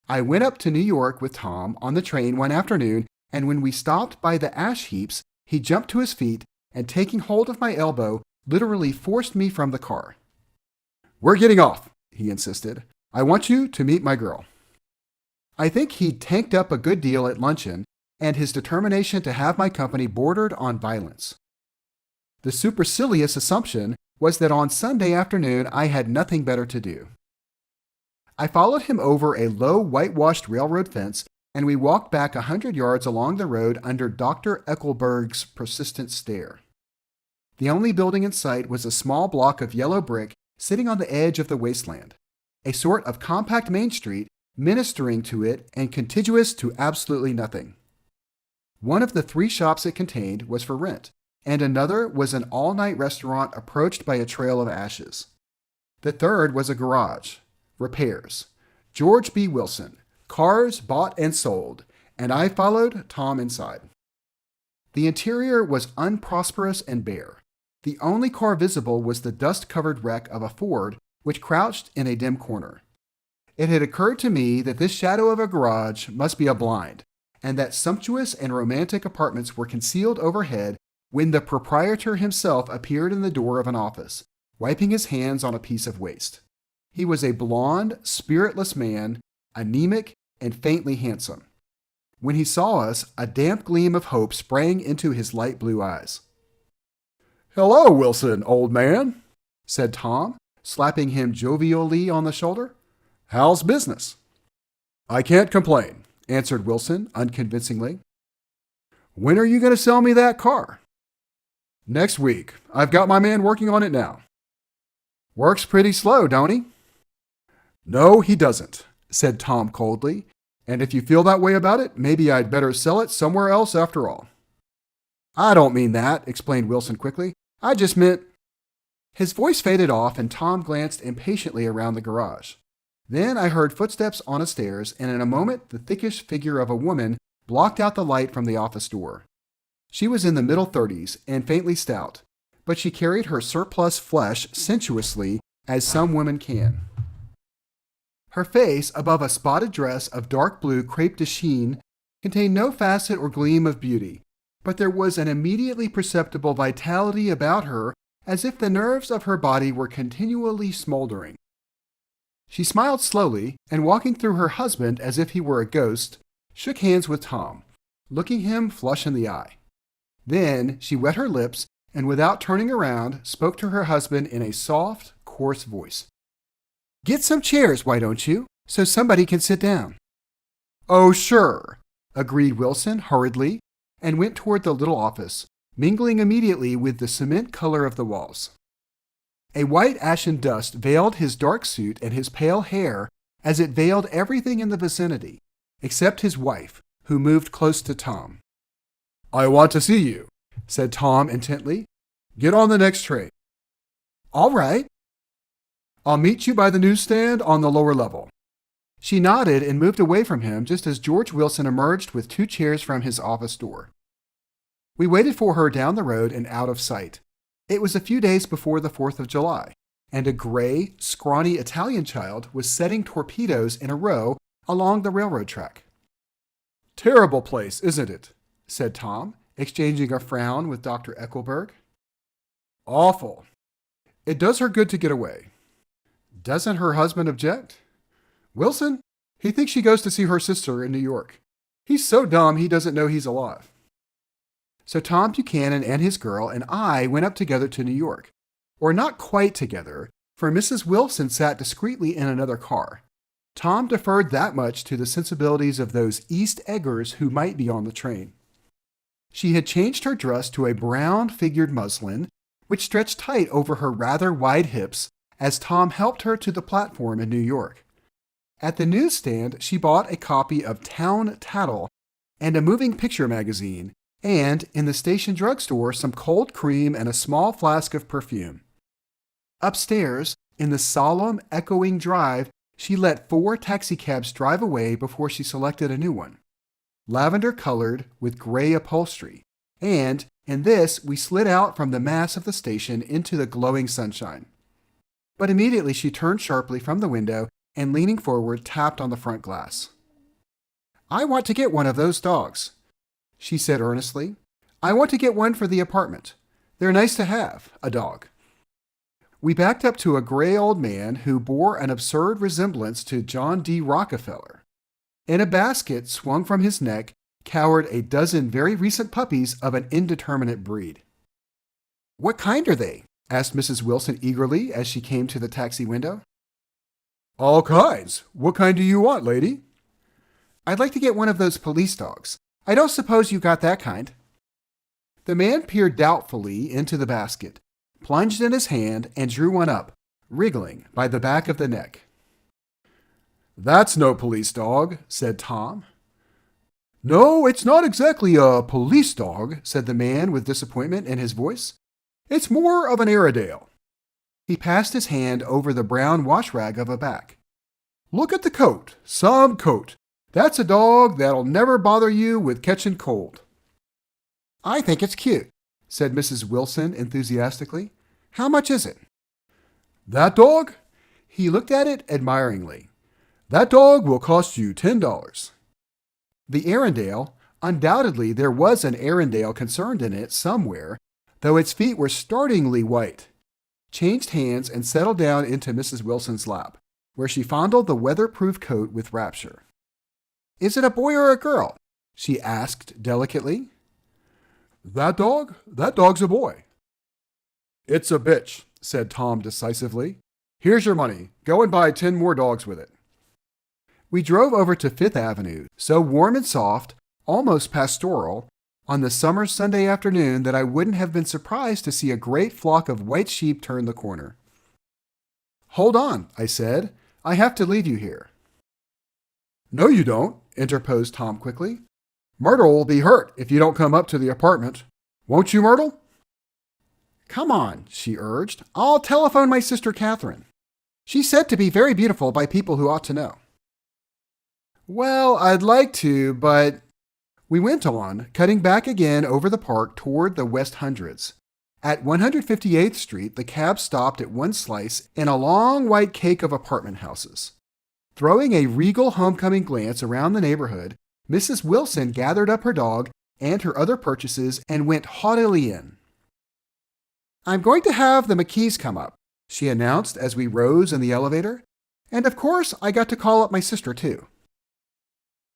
I went up to New York with Tom on the train one afternoon, and when we stopped by the ash heaps, he jumped to his feet and, taking hold of my elbow, literally forced me from the car. "We're getting off," he insisted. "I want you to meet my girl." I think he'd tanked up a good deal at luncheon, and his determination to have my company bordered on violence. The supercilious assumption was that on Sunday afternoon I had nothing better to do. I followed him over a low whitewashed railroad fence, and we walked back 100 yards along the road under Dr. Eckelberg's persistent stare. The only building in sight was a small block of yellow brick sitting on the edge of the wasteland, a sort of compact main street ministering to it and contiguous to absolutely nothing. One of the 3 shops it contained was for rent, and another was an all-night restaurant approached by a trail of ashes. The third was a garage, repairs, George B. Wilson, cars bought and sold, and I followed Tom inside. The interior was unprosperous and bare. The only car visible was the dust-covered wreck of a Ford, which crouched in a dim corner. It had occurred to me that this shadow of a garage must be a blind, and that sumptuous and romantic apartments were concealed overhead when the proprietor himself appeared in the door of an office, wiping his hands on a piece of waste. He was a blond, spiritless man, anemic and faintly handsome. When he saw us, a damp gleam of hope sprang into his light blue eyes. "Hello, Wilson, old man," said Tom, slapping him jovially on the shoulder. "How's business?" "I can't complain," answered Wilson unconvincingly. "When are you going to sell me that car?" "Next week. I've got my man working on it now." "Works pretty slow, don't he?" "No, he doesn't," said Tom coldly. "And if you feel that way about it, maybe I'd better sell it somewhere else after all." "I don't mean that," explained Wilson quickly. "I just meant—" His voice faded off, and Tom glanced impatiently around the garage. Then I heard footsteps on the stairs, and in a moment the thickish figure of a woman blocked out the light from the office door. She was in the middle 30s and faintly stout, but she carried her surplus flesh sensuously, as some women can. Her face, above a spotted dress of dark blue crepe de chine, contained no facet or gleam of beauty, but there was an immediately perceptible vitality about her, as if the nerves of her body were continually smoldering. She smiled slowly, and walking through her husband as if he were a ghost, shook hands with Tom, looking him flush in the eye. Then she wet her lips, and without turning around, spoke to her husband in a soft, coarse voice. "Get some chairs, why don't you, so somebody can sit down?" "Oh, sure," agreed Wilson hurriedly, and went toward the little office, mingling immediately with the cement color of the walls. A white ashen dust veiled his dark suit and his pale hair as it veiled everything in the vicinity, except his wife, who moved close to Tom. "I want to see you," said Tom intently. "Get on the next train." "All right." "I'll meet you by the newsstand on the lower level." She nodded and moved away from him just as George Wilson emerged with 2 chairs from his office door. We waited for her down the road and out of sight. It was a few days before the 4th of July, and a gray, scrawny Italian child was setting torpedoes in a row along the railroad track. "Terrible place, isn't it?" said Tom, exchanging a frown with Dr. Eckelberg. "Awful. It does her good to get away." "Doesn't her husband object?" "Wilson? He thinks she goes to see her sister in New York. He's so dumb he doesn't know he's alive." So Tom Buchanan and his girl and I went up together to New York. Or not quite together, for Mrs. Wilson sat discreetly in another car. Tom deferred that much to the sensibilities of those East Eggers who might be on the train. She had changed her dress to a brown figured muslin, which stretched tight over her rather wide hips as Tom helped her to the platform in New York. At the newsstand, she bought a copy of Town Tattle and a moving picture magazine, and in the station drugstore some cold cream and a small flask of perfume. Upstairs, in the solemn, echoing drive, she let 4 taxicabs drive away before she selected a new one, lavender-colored with gray upholstery, and in this we slid out from the mass of the station into the glowing sunshine. But immediately she turned sharply from the window and, leaning forward, tapped on the front glass. "I want to get one of those dogs," she said earnestly. "I want to get one for the apartment. They're nice to have, a dog." We backed up to a gray old man who bore an absurd resemblance to John D. Rockefeller. In a basket swung from his neck cowered a dozen very recent puppies of an indeterminate breed. "What kind are they?" asked Mrs. Wilson eagerly as she came to the taxi window. "All kinds. What kind do you want, lady?" "I'd like to get one of those police dogs. I don't suppose you got that kind." The man peered doubtfully into the basket, plunged in his hand, and drew one up, wriggling by the back of the neck. "That's no police dog," said Tom. "No, it's not exactly a police dog," said the man with disappointment in his voice. "It's more of an Airedale." He passed his hand over the brown wash rag of a back. "Look at the coat. Some coat. That's a dog that'll never bother you with catching cold." "I think it's cute," said Mrs. Wilson enthusiastically. "How much is it?" "That dog?" He looked at it admiringly. "That dog will cost you $10. The Arendelle, undoubtedly there was an Arendelle concerned in it somewhere, though its feet were startlingly white, changed hands and settled down into Mrs. Wilson's lap, where she fondled the weatherproof coat with rapture. "Is it a boy or a girl?" she asked delicately. That dog's a boy." "It's a bitch," said Tom decisively. "Here's your money. Go and buy 10 more dogs with it." We drove over to Fifth Avenue, so warm and soft, almost pastoral, on the summer Sunday afternoon that I wouldn't have been surprised to see a great flock of white sheep turn the corner. "Hold on," I said. "I have to leave you here." "No, you don't," interposed Tom quickly. "Myrtle will be hurt if you don't come up to the apartment. Won't you, Myrtle?" "Come on," she urged. "I'll telephone my sister Catherine. She's said to be very beautiful by people who ought to know." "Well, I'd like to, but—" We went on, cutting back again over the park toward the West Hundreds. At 158th Street, the cab stopped at one slice in a long white cake of apartment houses. Throwing a regal homecoming glance around the neighborhood, Mrs. Wilson gathered up her dog and her other purchases and went haughtily in. "I'm going to have the McKees come up," she announced as we rose in the elevator. "And of course, I got to call up my sister too."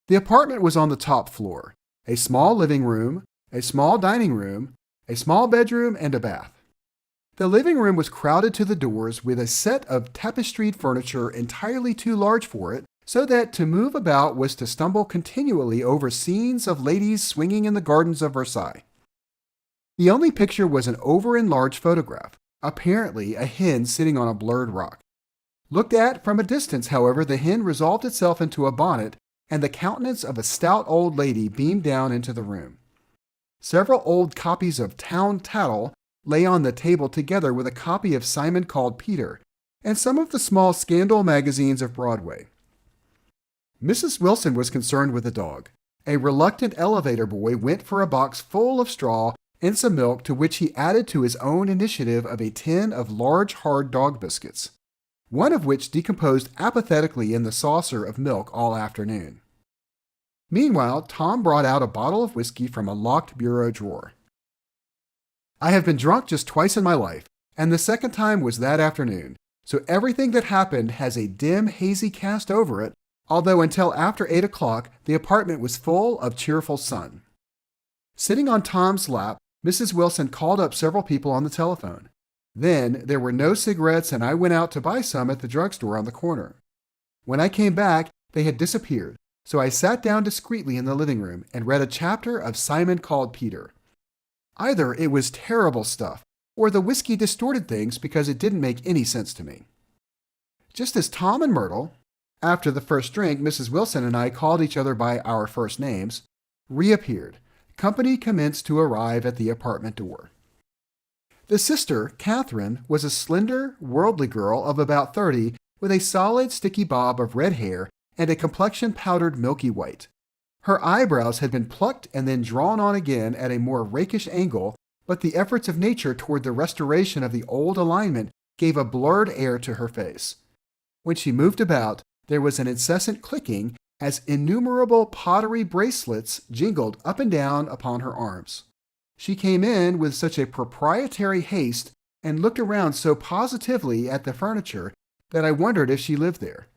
The apartment was on the top floor, a small living room, a small dining room, a small bedroom, and a bath. The living room was crowded to the doors with a set of tapestried furniture entirely too large for it, so that to move about was to stumble continually over scenes of ladies swinging in the gardens of Versailles. The only picture was an over-enlarged photograph, apparently a hen sitting on a blurred rock. Looked at from a distance, however, the hen resolved itself into a bonnet, and the countenance of a stout old lady beamed down into the room. Several old copies of Town Tattle lay on the table together with a copy of Simon Called Peter, and some of the small scandal magazines of Broadway. Mrs. Wilson was concerned with the dog. A reluctant elevator boy went for a box full of straw and some milk, to which he added to his own initiative of a tin of large hard dog biscuits, one of which decomposed apathetically in the saucer of milk all afternoon. Meanwhile, Tom brought out a bottle of whiskey from a locked bureau drawer. "I have been drunk just twice in my life, and the second time was that afternoon, so everything that happened has a dim, hazy cast over it, although until after 8 o'clock the apartment was full of cheerful sun." Sitting on Tom's lap, Mrs. Wilson called up several people on the telephone. Then there were no cigarettes, and I went out to buy some at the drugstore on the corner. When I came back, they had disappeared, so I sat down discreetly in the living room and read a chapter of Simon Called Peter. Either it was terrible stuff, or the whiskey distorted things because it didn't make any sense to me. Just as Tom and Myrtle, after the first drink, Mrs. Wilson and I called each other by our first names, reappeared, company commenced to arrive at the apartment door. The sister, Catherine, was a slender, worldly girl of about 30 with a solid, sticky bob of red hair and a complexion powdered milky white. Her eyebrows had been plucked and then drawn on again at a more rakish angle, but the efforts of nature toward the restoration of the old alignment gave a blurred air to her face. When she moved about, there was an incessant clicking as innumerable pottery bracelets jingled up and down upon her arms. She came in with such a proprietary haste and looked around so positively at the furniture that I wondered if she lived there.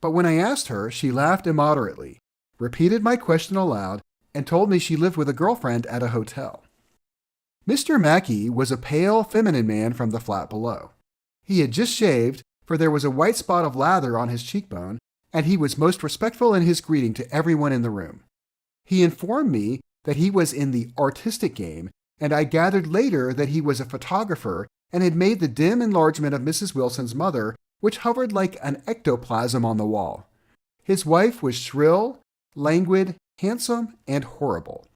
But when I asked her, she laughed immoderately, repeated my question aloud, and told me she lived with a girlfriend at a hotel. Mr. Mackey was a pale, feminine man from the flat below. He had just shaved, for there was a white spot of lather on his cheekbone, and he was most respectful in his greeting to everyone in the room. He informed me that he was in the artistic game, and I gathered later that he was a photographer and had made the dim enlargement of Mrs. Wilson's mother, which hovered like an ectoplasm on the wall. His wife was shrill, languid, handsome, and horrible.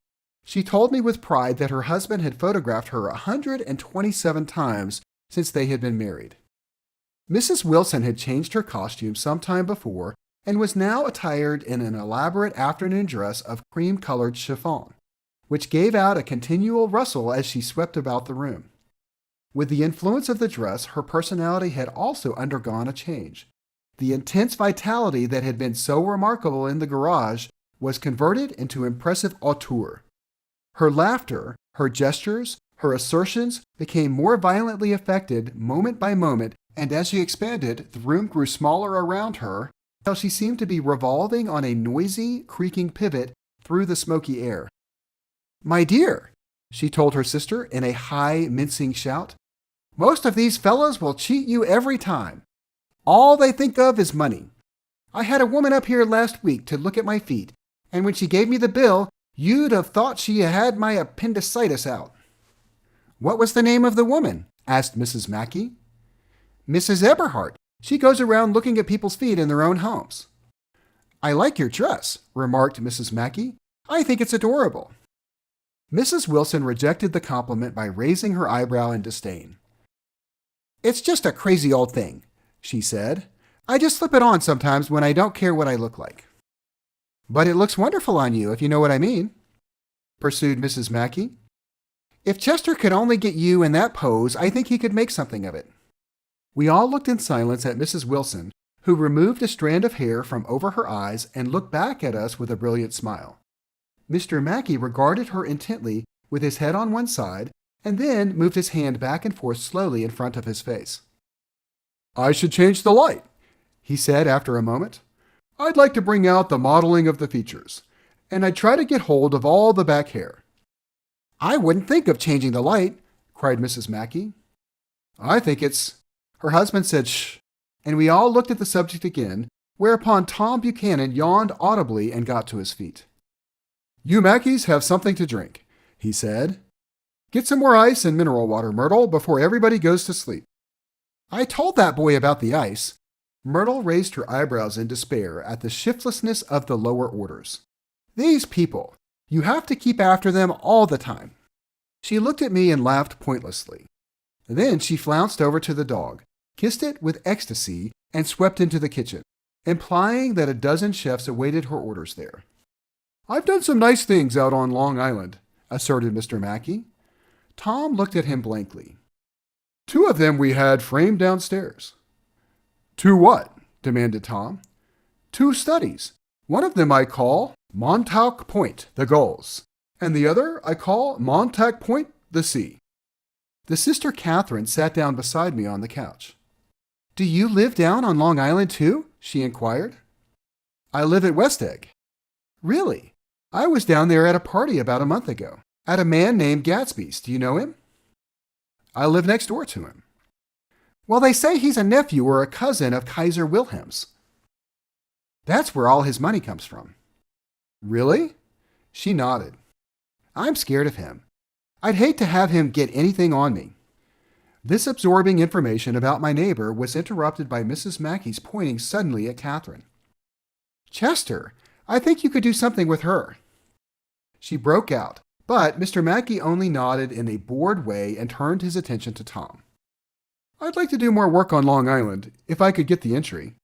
She told me with pride that her husband had photographed her 127 times since they had been married. Mrs. Wilson had changed her costume some time before and was now attired in an elaborate afternoon dress of cream-colored chiffon, which gave out a continual rustle as she swept about the room. With the influence of the dress, her personality had also undergone a change. The intense vitality that had been so remarkable in the garage was converted into impressive hauteur. Her laughter, her gestures, her assertions became more violently affected moment by moment, and as she expanded, the room grew smaller around her, till she seemed to be revolving on a noisy, creaking pivot through the smoky air. "My dear," she told her sister in a high, mincing shout, "most of these fellows will cheat you every time. All they think of is money. I had a woman up here last week to look at my feet, and when she gave me the bill, you'd have thought she had my appendicitis out." "What was the name of the woman?" asked Mrs. Mackey. "Mrs. Eberhardt. She goes around looking at people's feet in their own homes." "I like your dress," remarked Mrs. Mackey. "I think it's adorable." Mrs. Wilson rejected the compliment by raising her eyebrow in disdain. "It's just a crazy old thing," she said. "I just slip it on sometimes when I don't care what I look like." "But it looks wonderful on you, if you know what I mean," pursued Mrs. Mackey. "If Chester could only get you in that pose, I think he could make something of it." We all looked in silence at Mrs. Wilson, who removed a strand of hair from over her eyes and looked back at us with a brilliant smile. Mr. Mackey regarded her intently with his head on one side and then moved his hand back and forth slowly in front of his face. "I should change the light," he said after a moment. "I'd like to bring out the modeling of the features, and I'd try to get hold of all the back hair." "I wouldn't think of changing the light," cried Mrs. Mackey. "I think it's—" Her husband said shh, and we all looked at the subject again, whereupon Tom Buchanan yawned audibly and got to his feet. "You Mackeys have something to drink," he said. "Get some more ice and mineral water, Myrtle, before everybody goes to sleep." "I told that boy about the ice." Myrtle raised her eyebrows in despair at the shiftlessness of the lower orders. "These people, you have to keep after them all the time." She looked at me and laughed pointlessly. Then she flounced over to the dog, kissed it with ecstasy, and swept into the kitchen, implying that a dozen chefs awaited her orders there. "I've done some nice things out on Long Island," asserted Mr. Mackey. Tom looked at him blankly. "Two of them we had framed downstairs." "Two what?" demanded Tom. "Two studies. One of them I call Montauk Point, the Gulls, and the other I call Montauk Point, the Sea." The sister Catherine sat down beside me on the couch. "Do you live down on Long Island too?" she inquired. "I live at West Egg." "Really? I was down there at a party about a month ago, at a man named Gatsby's. Do you know him?" "I live next door to him." "Well, they say he's a nephew or a cousin of Kaiser Wilhelm's. That's where all his money comes from." "Really?" She nodded. "I'm scared of him. I'd hate to have him get anything on me." This absorbing information about my neighbor was interrupted by Mrs. Mackey's pointing suddenly at Catherine. "Chester, I think you could do something with her." She broke out, but Mr. Mackey only nodded in a bored way and turned his attention to Tom. "I'd like to do more work on Long Island, if I could get the entry.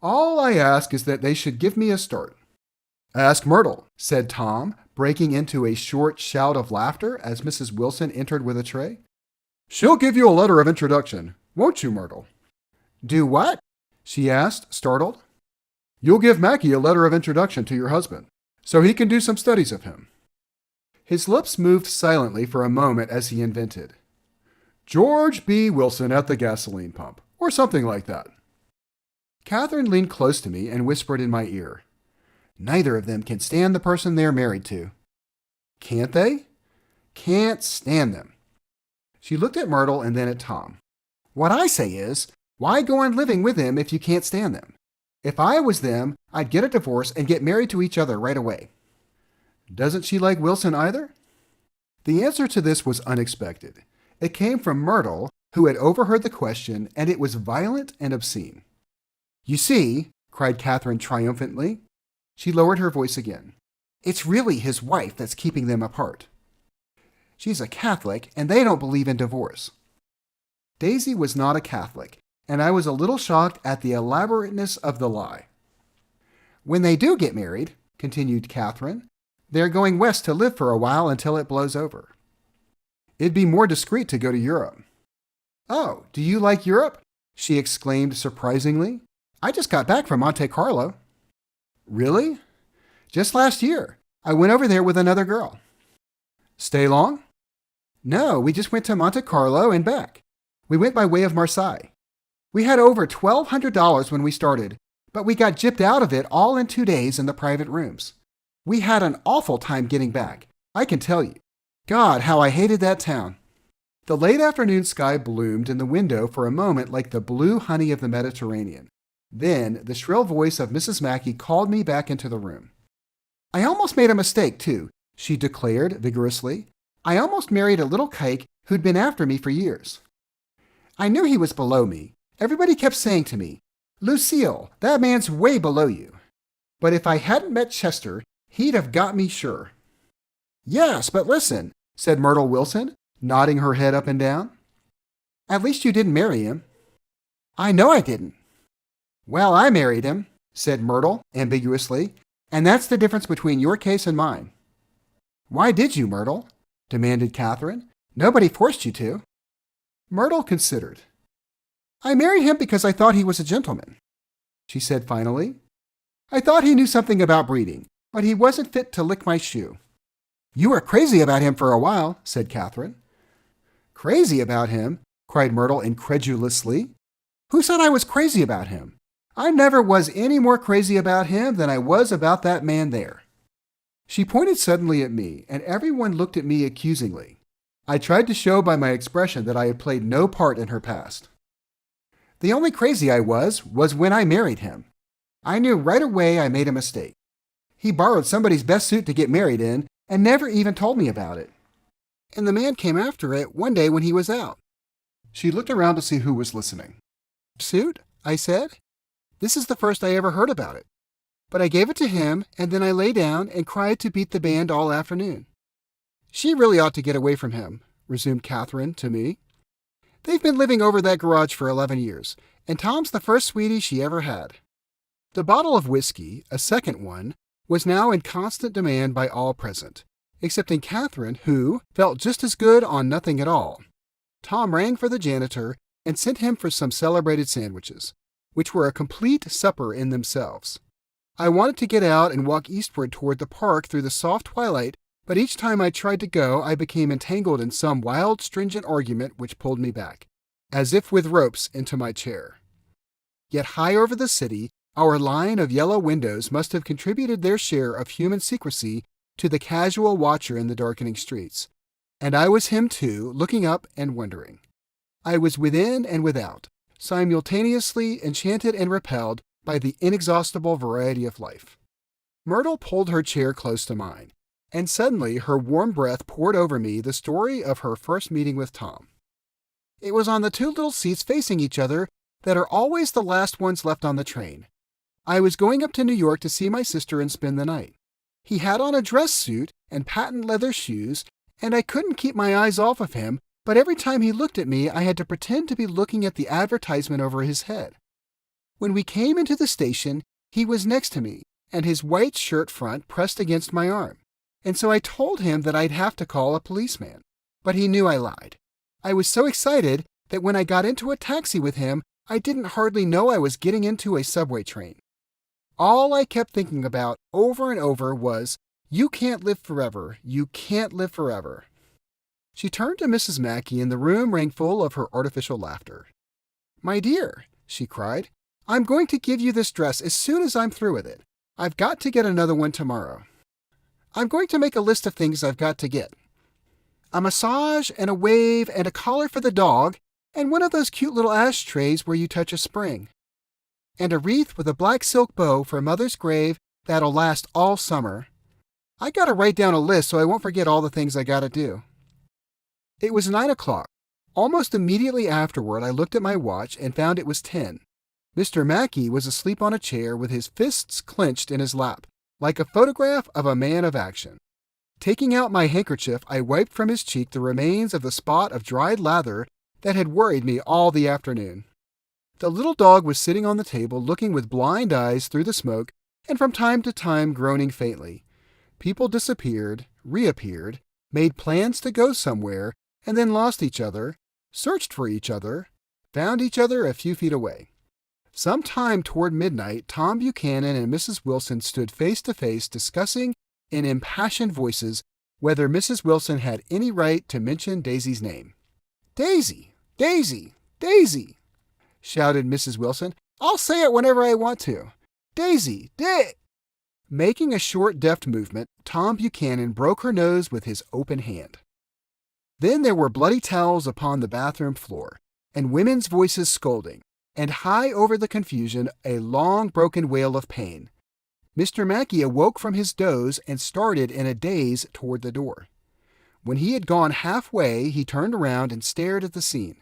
All I ask is that they should give me a start." "Ask Myrtle," said Tom, breaking into a short shout of laughter as Mrs. Wilson entered with a tray. "She'll give you a letter of introduction, won't you, Myrtle?" "Do what?" she asked, startled. "You'll give Mackey a letter of introduction to your husband, so he can do some studies of him." His lips moved silently for a moment as he invented, "George B. Wilson at the gasoline pump," or something like that. Catherine leaned close to me and whispered in my ear, "Neither of them can stand the person they're married to." "Can't they?" "Can't stand them." She looked at Myrtle and then at Tom. "What I say is, why go on living with them if you can't stand them? If I was them, I'd get a divorce and get married to each other right away." "Doesn't she like Wilson either?" The answer to this was unexpected. It came from Myrtle, who had overheard the question, and it was violent and obscene. "You see," cried Catherine triumphantly. She lowered her voice again. "It's really his wife that's keeping them apart. She's a Catholic, and they don't believe in divorce." Daisy was not a Catholic, and I was a little shocked at the elaborateness of the lie. "When they do get married," continued Catherine, "they're going west to live for a while until it blows over. It'd be more discreet to go to Europe." "Oh, do you like Europe?" she exclaimed surprisingly. "I just got back from Monte Carlo." "Really?" "Just last year. I went over there with another girl." "Stay long?" "No, we just went to Monte Carlo and back. We went by way of Marseille. We had over $1,200 when we started, but we got gypped out of it all in 2 days in the private rooms. We had an awful time getting back, I can tell you. God, how I hated that town." The late afternoon sky bloomed in the window for a moment like the blue honey of the Mediterranean. Then the shrill voice of Mrs. Mackey called me back into the room. "I almost made a mistake, too," she declared vigorously. "I almost married a little kike who'd been after me for years. I knew he was below me. Everybody kept saying to me, 'Lucille, that man's way below you.' But if I hadn't met Chester, he'd have got me sure." "Yes, but listen," said Myrtle Wilson, nodding her head up and down. "At least you didn't marry him." "I know I didn't." "Well, I married him," said Myrtle ambiguously, "and that's the difference between your case and mine." "Why did you, Myrtle?" demanded Catherine. "Nobody forced you to." Myrtle considered. "I married him because I thought he was a gentleman." she said finally. I thought he knew something about breeding, but he wasn't fit to lick my shoe. You were crazy about him for a while, said Catherine. Crazy about him? Cried Myrtle incredulously. Who said I was crazy about him? I never was any more crazy about him than I was about that man there. She pointed suddenly at me, and everyone looked at me accusingly. I tried to show by my expression that I had played no part in her past. The only crazy I was when I married him. I knew right away I made a mistake. He borrowed somebody's best suit to get married in and never even told me about it. And the man came after it one day when he was out. She looked around to see who was listening. Suit? I said. This is the first I ever heard about it. But I gave it to him, and then I lay down and cried to beat the band all afternoon. She really ought to get away from him, resumed Catherine to me. They've been living over that garage for 11 years, and Tom's the first sweetie she ever had. The bottle of whiskey, a second one, was now in constant demand by all present, excepting Catherine, who felt just as good on nothing at all. Tom rang for the janitor and sent him for some celebrated sandwiches, which were a complete supper in themselves. I wanted to get out and walk eastward toward the park through the soft twilight, but each time I tried to go, I became entangled in some wild, stringent argument which pulled me back, as if with ropes, into my chair. Yet high over the city, our line of yellow windows must have contributed their share of human secrecy to the casual watcher in the darkening streets, and I was him too, looking up and wondering. I was within and without, simultaneously enchanted and repelled by the inexhaustible variety of life. Myrtle pulled her chair close to mine, and suddenly her warm breath poured over me the story of her first meeting with Tom. It was on the two little seats facing each other that are always the last ones left on the train. I was going up to New York to see my sister and spend the night. He had on a dress suit and patent leather shoes, and I couldn't keep my eyes off of him, but every time he looked at me, I had to pretend to be looking at the advertisement over his head. When we came into the station, he was next to me, and his white shirt front pressed against my arm, and so I told him that I'd have to call a policeman, but he knew I lied. I was so excited that when I got into a taxi with him, I didn't hardly know I was getting into a subway train. All I kept thinking about over and over was, "You can't live forever, you can't live forever." She turned to Mrs. Mackey, and the room rang full of her artificial laughter. "My dear," she cried, "I'm going to give you this dress as soon as I'm through with it. I've got to get another one tomorrow. I'm going to make a list of things I've got to get. A massage and a wave and a collar for the dog and one of those cute little ashtrays where you touch a spring. And a wreath with a black silk bow for Mother's grave that'll last all summer. I got to write down a list so I won't forget all the things I got to do." It was 9 o'clock. Almost immediately afterward, I looked at my watch and found it was 10. Mr. Mackey was asleep on a chair with his fists clenched in his lap, like a photograph of a man of action. Taking out my handkerchief, I wiped from his cheek the remains of the spot of dried lather that had worried me all the afternoon. The little dog was sitting on the table, looking with blind eyes through the smoke, and from time to time groaning faintly. People disappeared, reappeared, made plans to go somewhere, and then lost each other, searched for each other, found each other a few feet away. Some time toward midnight, Tom Buchanan and Mrs. Wilson stood face to face, discussing in impassioned voices whether Mrs. Wilson had any right to mention Daisy's name. "Daisy! Daisy! Daisy!" shouted Mrs. Wilson. "I'll say it whenever I want to. Daisy! Making a short, deft movement, Tom Buchanan broke her nose with his open hand. Then there were bloody towels upon the bathroom floor, and women's voices scolding, and high over the confusion a long broken wail of pain. Mr. Mackey awoke from his doze and started in a daze toward the door. When he had gone halfway, he turned around and stared at the scene.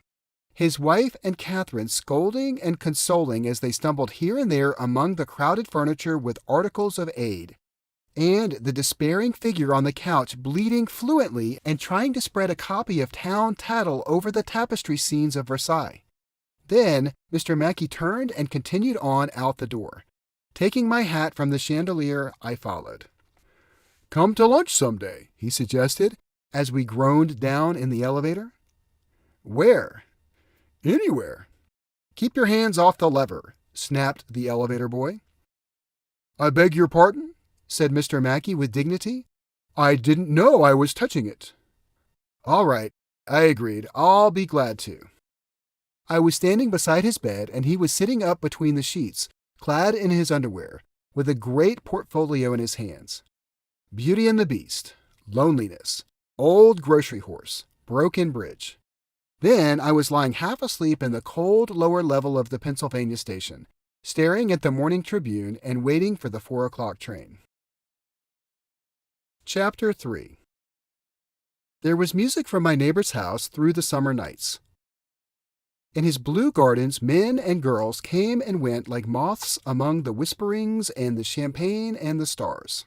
His wife and Catherine scolding and consoling as they stumbled here and there among the crowded furniture with articles of aid, and the despairing figure on the couch bleating fluently and trying to spread a copy of Town Tattle over the tapestry scenes of Versailles. Then Mr. Mackey turned and continued on out the door. Taking my hat from the chandelier, I followed. "Come to lunch some day," he suggested, as we groaned down in the elevator. "Where?" "Anywhere." "Keep your hands off the lever," snapped the elevator boy. "I beg your pardon?" said Mr. Mackey with dignity. "I didn't know I was touching it." "All right," I agreed. "I'll be glad to." I was standing beside his bed, and he was sitting up between the sheets, clad in his underwear, with a great portfolio in his hands. Beauty and the Beast, Loneliness, Old Grocery Horse, Broken Bridge. Then I was lying half asleep in the cold lower level of the Pennsylvania station, staring at the Morning Tribune and waiting for the 4 o'clock train. Chapter 3. There was music from my neighbor's house through the summer nights. In his blue gardens, men and girls came and went like moths among the whisperings and the champagne and the stars.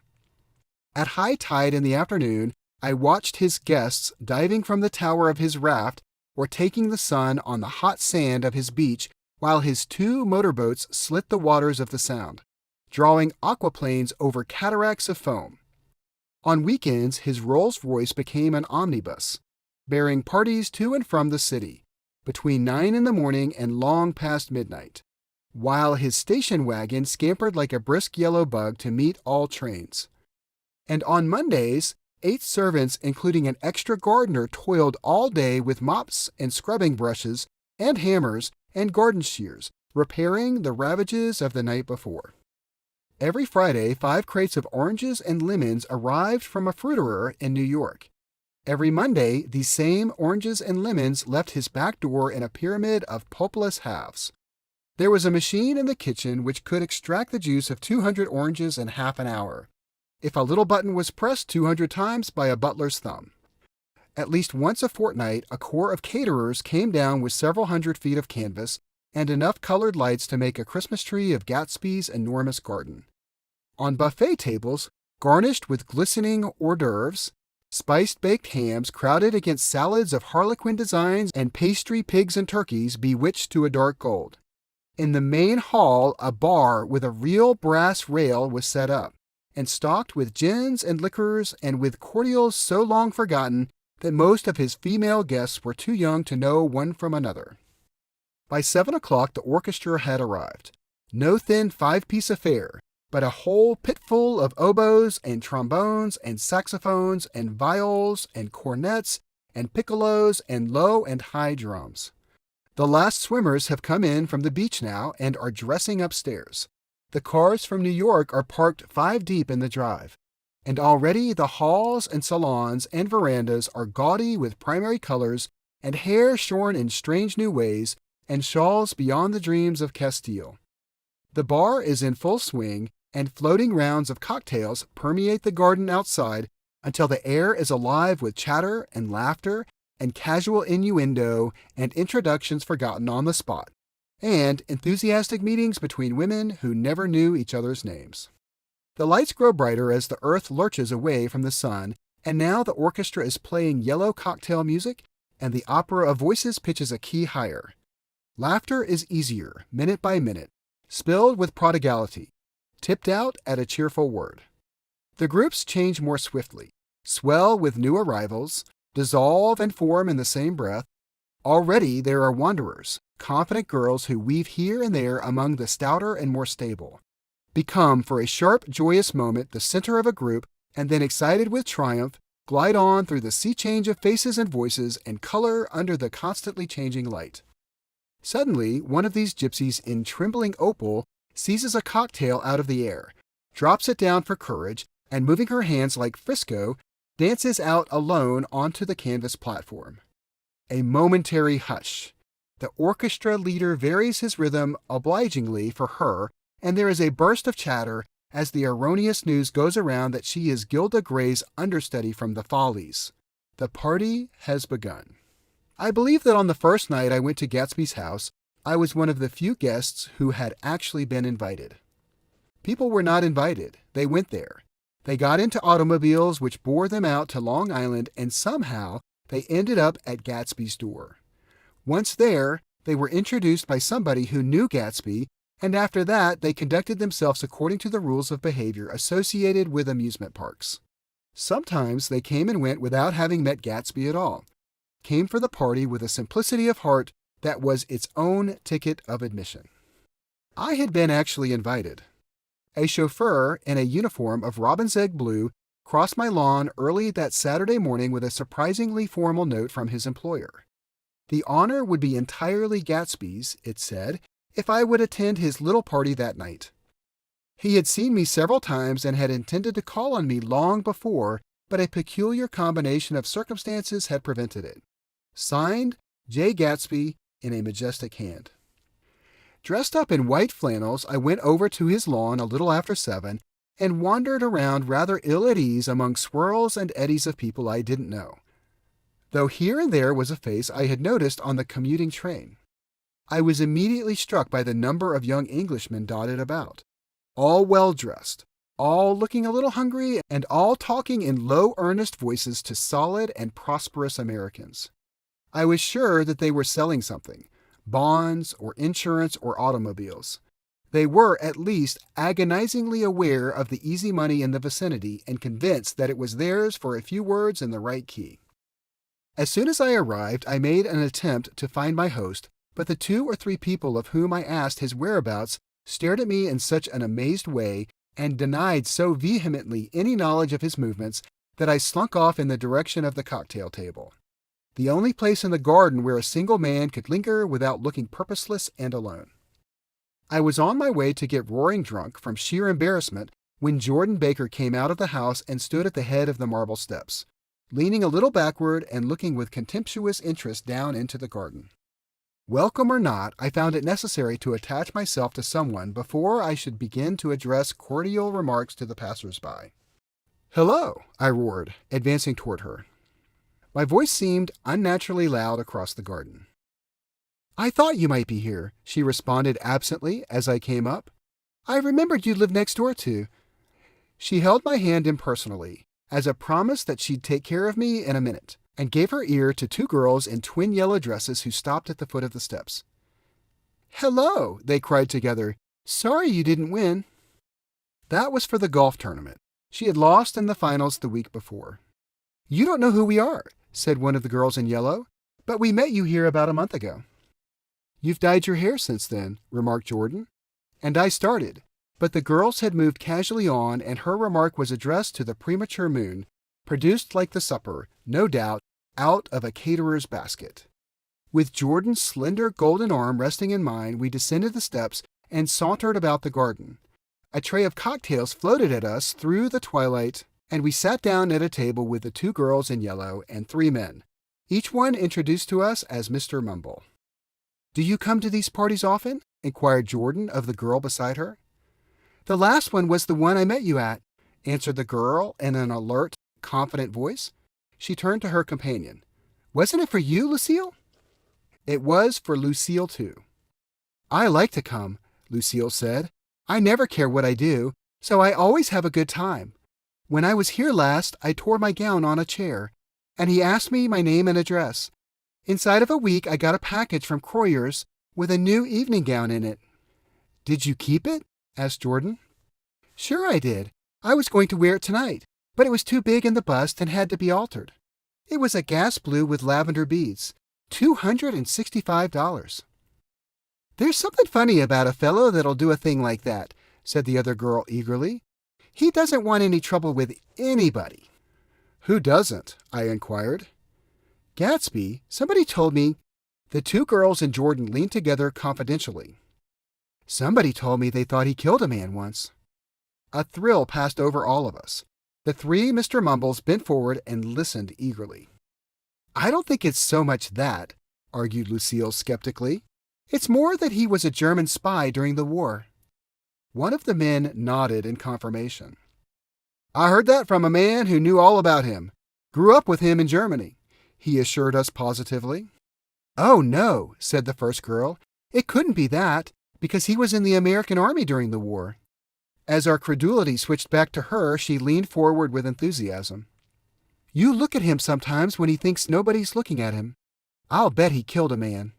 At high tide in the afternoon, I watched his guests diving from the tower of his raft or taking the sun on the hot sand of his beach while his 2 motorboats slit the waters of the Sound, drawing aquaplanes over cataracts of foam. On weekends, his Rolls-Royce became an omnibus, bearing parties to and from the city, between 9 in the morning and long past midnight, while his station wagon scampered like a brisk yellow bug to meet all trains. And on Mondays, 8 servants, including an extra gardener, toiled all day with mops and scrubbing brushes and hammers and garden shears, repairing the ravages of the night before. Every Friday, 5 crates of oranges and lemons arrived from a fruiterer in New York. Every Monday, these same oranges and lemons left his back door in a pyramid of pulpless halves. There was a machine in the kitchen which could extract the juice of 200 oranges in half an hour, if a little button was pressed 200 times by a butler's thumb. At least once a fortnight, a corps of caterers came down with several hundred feet of canvas and enough colored lights to make a Christmas tree of Gatsby's enormous garden. On buffet tables, garnished with glistening hors d'oeuvres, spiced baked hams crowded against salads of harlequin designs and pastry pigs and turkeys bewitched to a dark gold. In the main hall, a bar with a real brass rail was set up, and stocked with gins and liquors and with cordials so long forgotten that most of his female guests were too young to know one from another. By 7 o'clock the orchestra had arrived. No thin 5-piece affair, but a whole pitful of oboes and trombones and saxophones and viols and cornets and piccolos and low and high drums. The last swimmers have come in from the beach now and are dressing upstairs. The cars from New York are parked 5 deep in the drive, and already the halls and salons and verandas are gaudy with primary colors and hair shorn in strange new ways and shawls beyond the dreams of Castile. The bar is in full swing, and floating rounds of cocktails permeate the garden outside until the air is alive with chatter and laughter and casual innuendo and introductions forgotten on the spot, and enthusiastic meetings between women who never knew each other's names. The lights grow brighter as the earth lurches away from the sun, and now the orchestra is playing yellow cocktail music, and the opera of voices pitches a key higher. Laughter is easier, minute by minute, spilled with prodigality, tipped out at a cheerful word. The groups change more swiftly, swell with new arrivals, dissolve and form in the same breath. Already there are wanderers, confident girls who weave here and there among the stouter and more stable, become for a sharp, joyous moment the center of a group, and then, excited with triumph, glide on through the sea change of faces and voices and color under the constantly changing light. Suddenly, one of these gypsies in trembling opal seizes a cocktail out of the air, drops it down for courage, and moving her hands like Frisco, dances out alone onto the canvas platform. A momentary hush. The orchestra leader varies his rhythm obligingly for her, and there is a burst of chatter as the erroneous news goes around that she is Gilda Gray's understudy from the Follies. The party has begun. I believe that on the first night I went to Gatsby's house, I was one of the few guests who had actually been invited. People were not invited. They went there. They got into automobiles which bore them out to Long Island, and somehow they ended up at Gatsby's door. Once there, they were introduced by somebody who knew Gatsby, and after that they conducted themselves according to the rules of behavior associated with amusement parks. Sometimes they came and went without having met Gatsby at all, came for the party with a simplicity of heart that was its own ticket of admission. I had been actually invited. A chauffeur in a uniform of robin's egg blue crossed my lawn early that Saturday morning with a surprisingly formal note from his employer. The honor would be entirely Gatsby's, it said, if I would attend his little party that night. He had seen me several times and had intended to call on me long before, but a peculiar combination of circumstances had prevented it. Signed, J. Gatsby, in a majestic hand. Dressed up in white flannels, I went over to his lawn a little after 7 and wandered around rather ill at ease among swirls and eddies of people I didn't know, though here and there was a face I had noticed on the commuting train. I was immediately struck by the number of young Englishmen dotted about, all well-dressed, all looking a little hungry, and all talking in low, earnest voices to solid and prosperous Americans. I was sure that they were selling something, bonds or insurance or automobiles. They were, at least, agonizingly aware of the easy money in the vicinity and convinced that it was theirs for a few words in the right key. As soon as I arrived, I made an attempt to find my host, but the 2 or 3 people of whom I asked his whereabouts stared at me in such an amazed way and denied so vehemently any knowledge of his movements that I slunk off in the direction of the cocktail table, the only place in the garden where a single man could linger without looking purposeless and alone. I was on my way to get roaring drunk from sheer embarrassment when Jordan Baker came out of the house and stood at the head of the marble steps, leaning a little backward and looking with contemptuous interest down into the garden. Welcome or not, I found it necessary to attach myself to someone before I should begin to address cordial remarks to the passers-by. "Hello," I roared, advancing toward her. My voice seemed unnaturally loud across the garden. "I thought you might be here," she responded absently as I came up. "I remembered you lived next door to." She held my hand impersonally, as a promise that she'd take care of me in a minute, and gave her ear to 2 girls in twin yellow dresses who stopped at the foot of the steps. "Hello," they cried together. "Sorry you didn't win." That was for the golf tournament. She had lost in the finals the week before. "You don't know who we are," said one of the girls in yellow, "but we met you here about a month ago." "You've dyed your hair since then," remarked Jordan. And I started, but the girls had moved casually on, and her remark was addressed to the premature moon, produced like the supper, no doubt, out of a caterer's basket. With Jordan's slender golden arm resting in mine, we descended the steps and sauntered about the garden. A tray of cocktails floated at us through the twilight, and we sat down at a table with the 2 girls in yellow and 3 men, each one introduced to us as Mr. Mumble. "Do you come to these parties often?" inquired Jordan of the girl beside her. "The last one was the one I met you at," answered the girl in an alert, confident voice. She turned to her companion. "Wasn't it for you, Lucille?" It was for Lucille, too. "I like to come," Lucille said. "I never care what I do, so I always have a good time. When I was here last, I tore my gown on a chair, and he asked me my name and address. Inside of a week, I got a package from Croyer's with a new evening gown in it." "Did you keep it?" asked Jordan. "Sure I did. I was going to wear it tonight, but it was too big in the bust and had to be altered. It was a gas blue with lavender beads. $265. "There's something funny about a fellow that'll do a thing like that," said the other girl eagerly. "He doesn't want any trouble with anybody." "Who doesn't?" I inquired. "Gatsby, somebody told me." The 2 girls and Jordan leaned together confidentially. "Somebody told me they thought he killed a man once." A thrill passed over all of us. The 3 Mr. Mumbles bent forward and listened eagerly. "I don't think it's so much that," argued Lucille skeptically. "It's more that he was a German spy during the war." One of the men nodded in confirmation. "I heard that from a man who knew all about him. Grew up with him in Germany," he assured us positively. "Oh, no," said the first girl. "It couldn't be that, because he was in the American Army during the war." As our credulity switched back to her, she leaned forward with enthusiasm. "You look at him sometimes when he thinks nobody's looking at him. I'll bet he killed a man."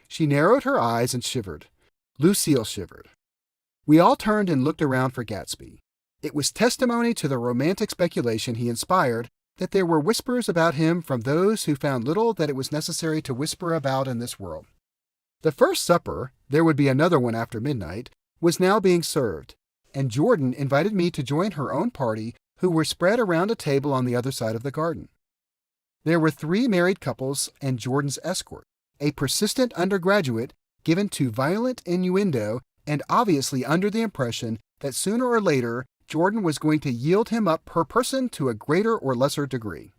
She narrowed her eyes and shivered. Lucille shivered. We all turned and looked around for Gatsby. It was testimony to the romantic speculation he inspired that there were whispers about him from those who found little that it was necessary to whisper about in this world. The first supper, there would be another one after midnight, was now being served, and Jordan invited me to join her own party, who were spread around a table on the other side of the garden. There were 3 married couples and Jordan's escort, a persistent undergraduate given to violent innuendo and obviously under the impression that sooner or later Jordan was going to yield him up per person to a greater or lesser degree.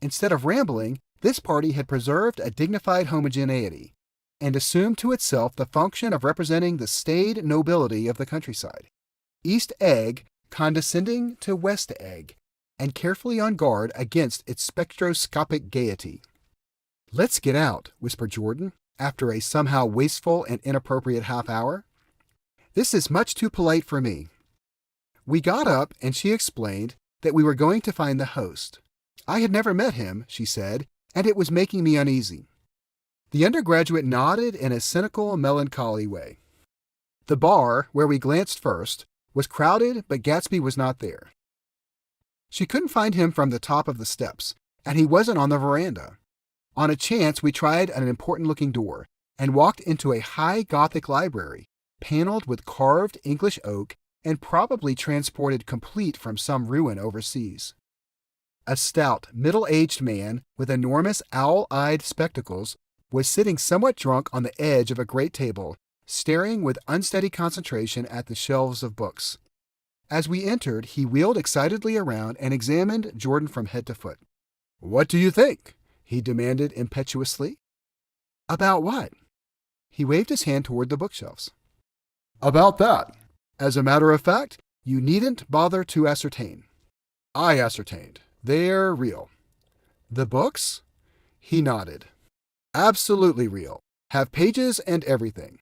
Instead of rambling, this party had preserved a dignified homogeneity and assumed to itself the function of representing the staid nobility of the countryside. East Egg condescending to West Egg, and carefully on guard against its spectroscopic gaiety. "Let's get out," whispered Jordan, after a somehow wasteful and inappropriate half-hour. "This is much too polite for me." We got up, and she explained that we were going to find the host. I had never met him, she said, and it was making me uneasy. The undergraduate nodded in a cynical, melancholy way. The bar, where we glanced first, was crowded, but Gatsby was not there. She couldn't find him from the top of the steps, and he wasn't on the veranda. On a chance, we tried an important-looking door and walked into a high Gothic library, paneled with carved English oak and probably transported complete from some ruin overseas. A stout, middle-aged man with enormous owl-eyed spectacles was sitting somewhat drunk on the edge of a great table, staring with unsteady concentration at the shelves of books. As we entered, he wheeled excitedly around and examined Jordan from head to foot. "What do you think?" he demanded impetuously. "About what?" He waved his hand toward the bookshelves. "About that. As a matter of fact, you needn't bother to ascertain." I ascertained. They're real. "The books?" He nodded. "Absolutely real. Have pages and everything.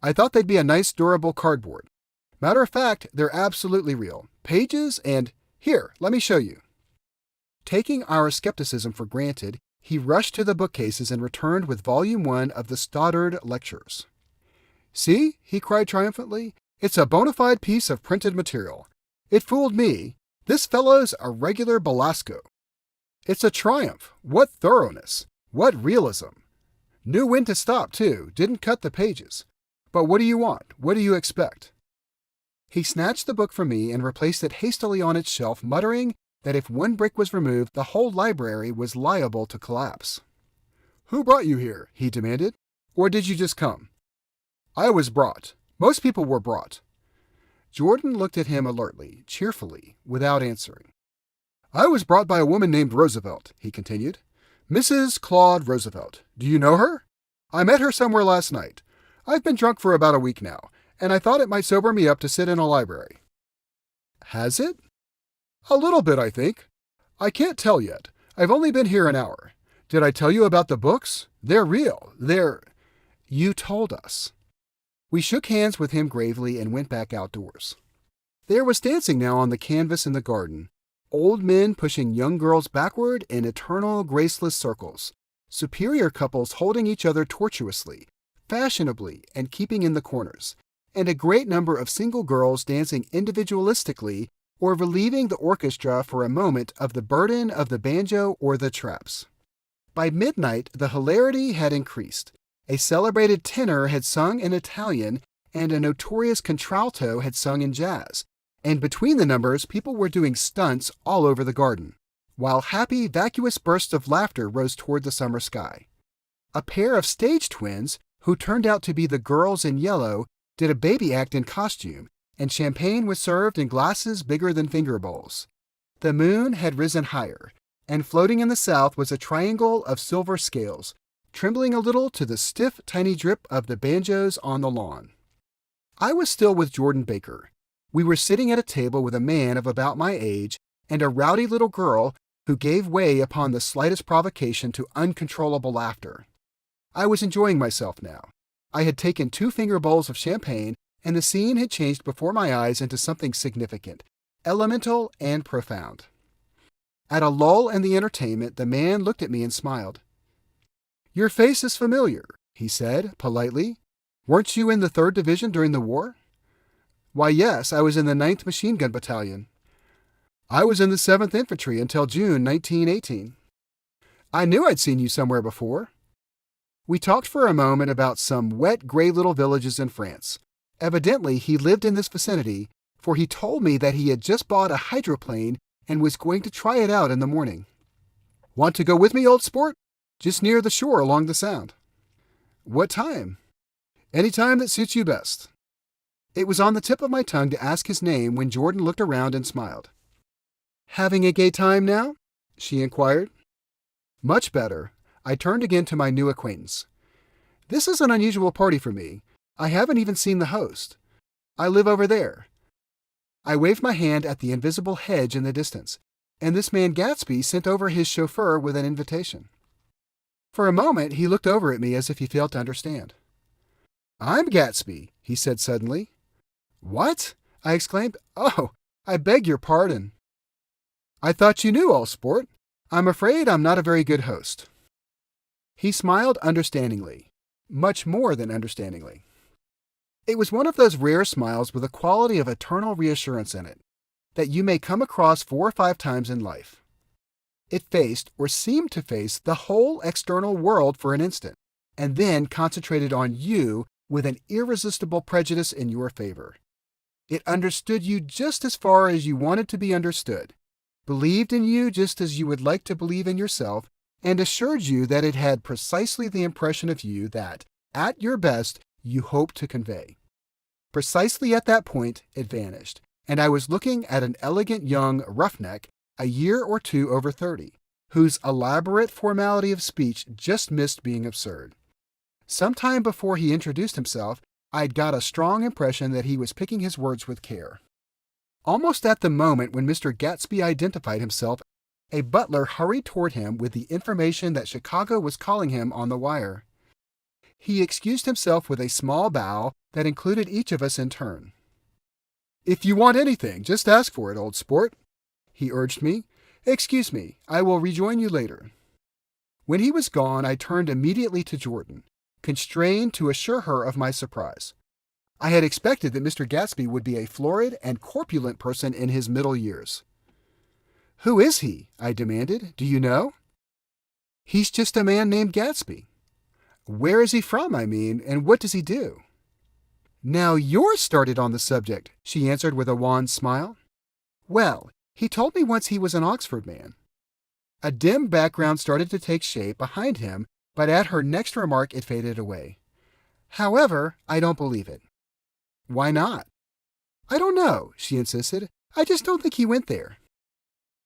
I thought they'd be a nice durable cardboard. Matter of fact, they're absolutely real. Pages and... Here, let me show you." Taking our skepticism for granted, he rushed to the bookcases and returned with Volume 1 of the Stoddard Lectures. "See," he cried triumphantly, "it's a bona fide piece of printed material. It fooled me. This fellow's a regular Belasco. It's a triumph. What thoroughness! What realism! Knew when to stop, too. Didn't cut the pages. But what do you want? What do you expect?" He snatched the book from me and replaced it hastily on its shelf, muttering that if one brick was removed, the whole library was liable to collapse. "Who brought you here?" he demanded. "Or did you just come?" "I was brought. Most people were brought." Jordan looked at him alertly, cheerfully, without answering. "I was brought by a woman named Roosevelt," he continued. "Mrs. Claude Roosevelt. Do you know her? I met her somewhere last night. I've been drunk for about a week now, and I thought it might sober me up to sit in a library." "Has it?" "A little bit, I think. I can't tell yet. I've only been here an hour. Did I tell you about the books? They're real. They're—" "You told us." We shook hands with him gravely and went back outdoors. There was dancing now on the canvas in the garden. Old men pushing young girls backward in eternal graceless circles. Superior couples holding each other tortuously, fashionably, and keeping in the corners. And a great number of single girls dancing individualistically or relieving the orchestra for a moment of the burden of the banjo or the traps. By midnight, the hilarity had increased. A celebrated tenor had sung in Italian, and a notorious contralto had sung in jazz. And between the numbers, people were doing stunts all over the garden, while happy, vacuous bursts of laughter rose toward the summer sky. A pair of stage twins, who turned out to be the girls in yellow, did a baby act in costume, and champagne was served in glasses bigger than finger bowls. The moon had risen higher, and floating in the south was a triangle of silver scales, trembling a little to the stiff, tiny drip of the banjos on the lawn. I was still with Jordan Baker. We were sitting at a table with a man of about my age and a rowdy little girl who gave way upon the slightest provocation to uncontrollable laughter. I was enjoying myself now. I had taken 2 finger bowls of champagne, and the scene had changed before my eyes into something significant, elemental, and profound. At a lull in the entertainment, the man looked at me and smiled. "Your face is familiar," he said, politely. "Weren't you in the 3rd Division during the war?" "Why, yes, I was in the 9th Machine Gun Battalion." "I was in the 7th Infantry until June 1918. "I knew I'd seen you somewhere before." We talked for a moment about some wet, gray little villages in France. Evidently, he lived in this vicinity, for he told me that he had just bought a hydroplane and was going to try it out in the morning. Want to go with me, old sport? Just near the shore along the Sound. What time? Any time that suits you best. It was on the tip of my tongue to ask his name when Jordan looked around and smiled. Having a gay time now? She inquired. Much better. I turned again to my new acquaintance. This is an unusual party for me. I haven't even seen the host. I live over there. I waved my hand at the invisible hedge in the distance, and this man Gatsby sent over his chauffeur with an invitation. For a moment, he looked over at me as if he failed to understand. I'm Gatsby, he said suddenly. What? I exclaimed. Oh, I beg your pardon. I thought you knew, old sport. I'm afraid I'm not a very good host. He smiled understandingly, much more than understandingly. It was one of those rare smiles with a quality of eternal reassurance in it, that you may come across 4 or 5 times in life. It faced, or seemed to face, the whole external world for an instant, and then concentrated on you with an irresistible prejudice in your favor. It understood you just as far as you wanted to be understood, believed in you just as you would like to believe in yourself, and assured you that it had precisely the impression of you that, at your best, you hoped to convey. Precisely at that point, it vanished, and I was looking at an elegant young roughneck, a year or 2 over 30, whose elaborate formality of speech just missed being absurd. Some time before he introduced himself, I'd got a strong impression that he was picking his words with care. Almost at the moment when Mr. Gatsby identified himself, a butler hurried toward him with the information that Chicago was calling him on the wire. He excused himself with a small bow that included each of us in turn. If you want anything, just ask for it, old sport, he urged me. Excuse me, I will rejoin you later. When he was gone, I turned immediately to Jordan, constrained to assure her of my surprise. I had expected that Mr. Gatsby would be a florid and corpulent person in his middle years. Who is he? I demanded. Do you know? He's just a man named Gatsby. Where is he from, I mean, and what does he do? Now you're started on the subject, she answered with a wan smile. Well, he told me once he was an Oxford man. A dim background started to take shape behind him, but at her next remark it faded away. However, I don't believe it. Why not? I don't know, she insisted. I just don't think he went there.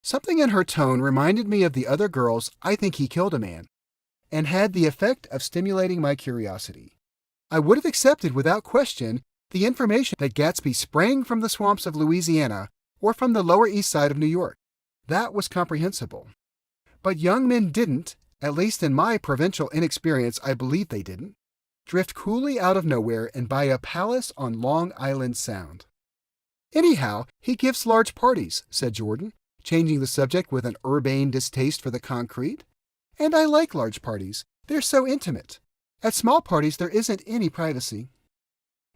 Something in her tone reminded me of the other girls' I think he killed a man, and had the effect of stimulating my curiosity. I would have accepted without question the information that Gatsby sprang from the swamps of Louisiana or from the Lower East Side of New York. That was comprehensible. But young men didn't, at least in my provincial inexperience I believe they didn't, drift coolly out of nowhere and buy a palace on Long Island Sound. Anyhow, he gives large parties, said Jordan, changing the subject with an urbane distaste for the concrete. And I like large parties. They're so intimate. At small parties, there isn't any privacy.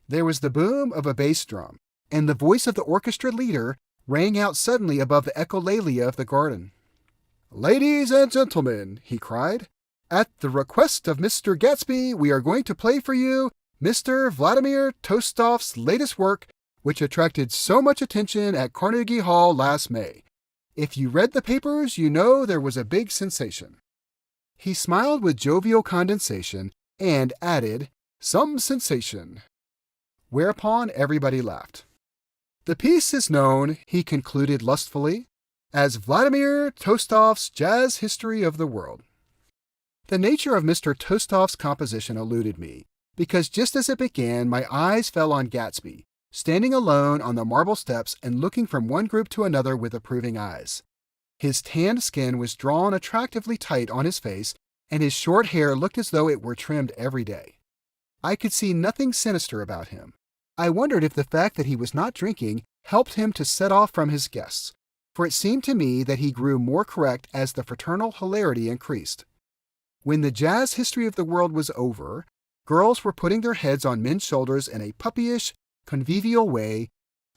There was the boom of a bass drum, and the voice of the orchestra leader rang out suddenly above the echolalia of the garden. Ladies and gentlemen, he cried, at the request of Mr. Gatsby, we are going to play for you Mr. Vladimir Tolstoy's latest work, which attracted so much attention at Carnegie Hall last May. If you read the papers, you know there was a big sensation. He smiled with jovial condescension and added, some sensation. Whereupon everybody laughed. The piece is known, he concluded lustfully, as Vladimir Tolstoy's Jazz History of the World. The nature of Mr. Tolstoy's composition eluded me, because just as it began, my eyes fell on Gatsby, standing alone on the marble steps and looking from one group to another with approving eyes. His tanned skin was drawn attractively tight on his face, and his short hair looked as though it were trimmed every day. I could see nothing sinister about him. I wondered if the fact that he was not drinking helped him to set off from his guests, for it seemed to me that he grew more correct as the fraternal hilarity increased. When the Jazz History of the World was over, girls were putting their heads on men's shoulders in a puppyish, convivial way.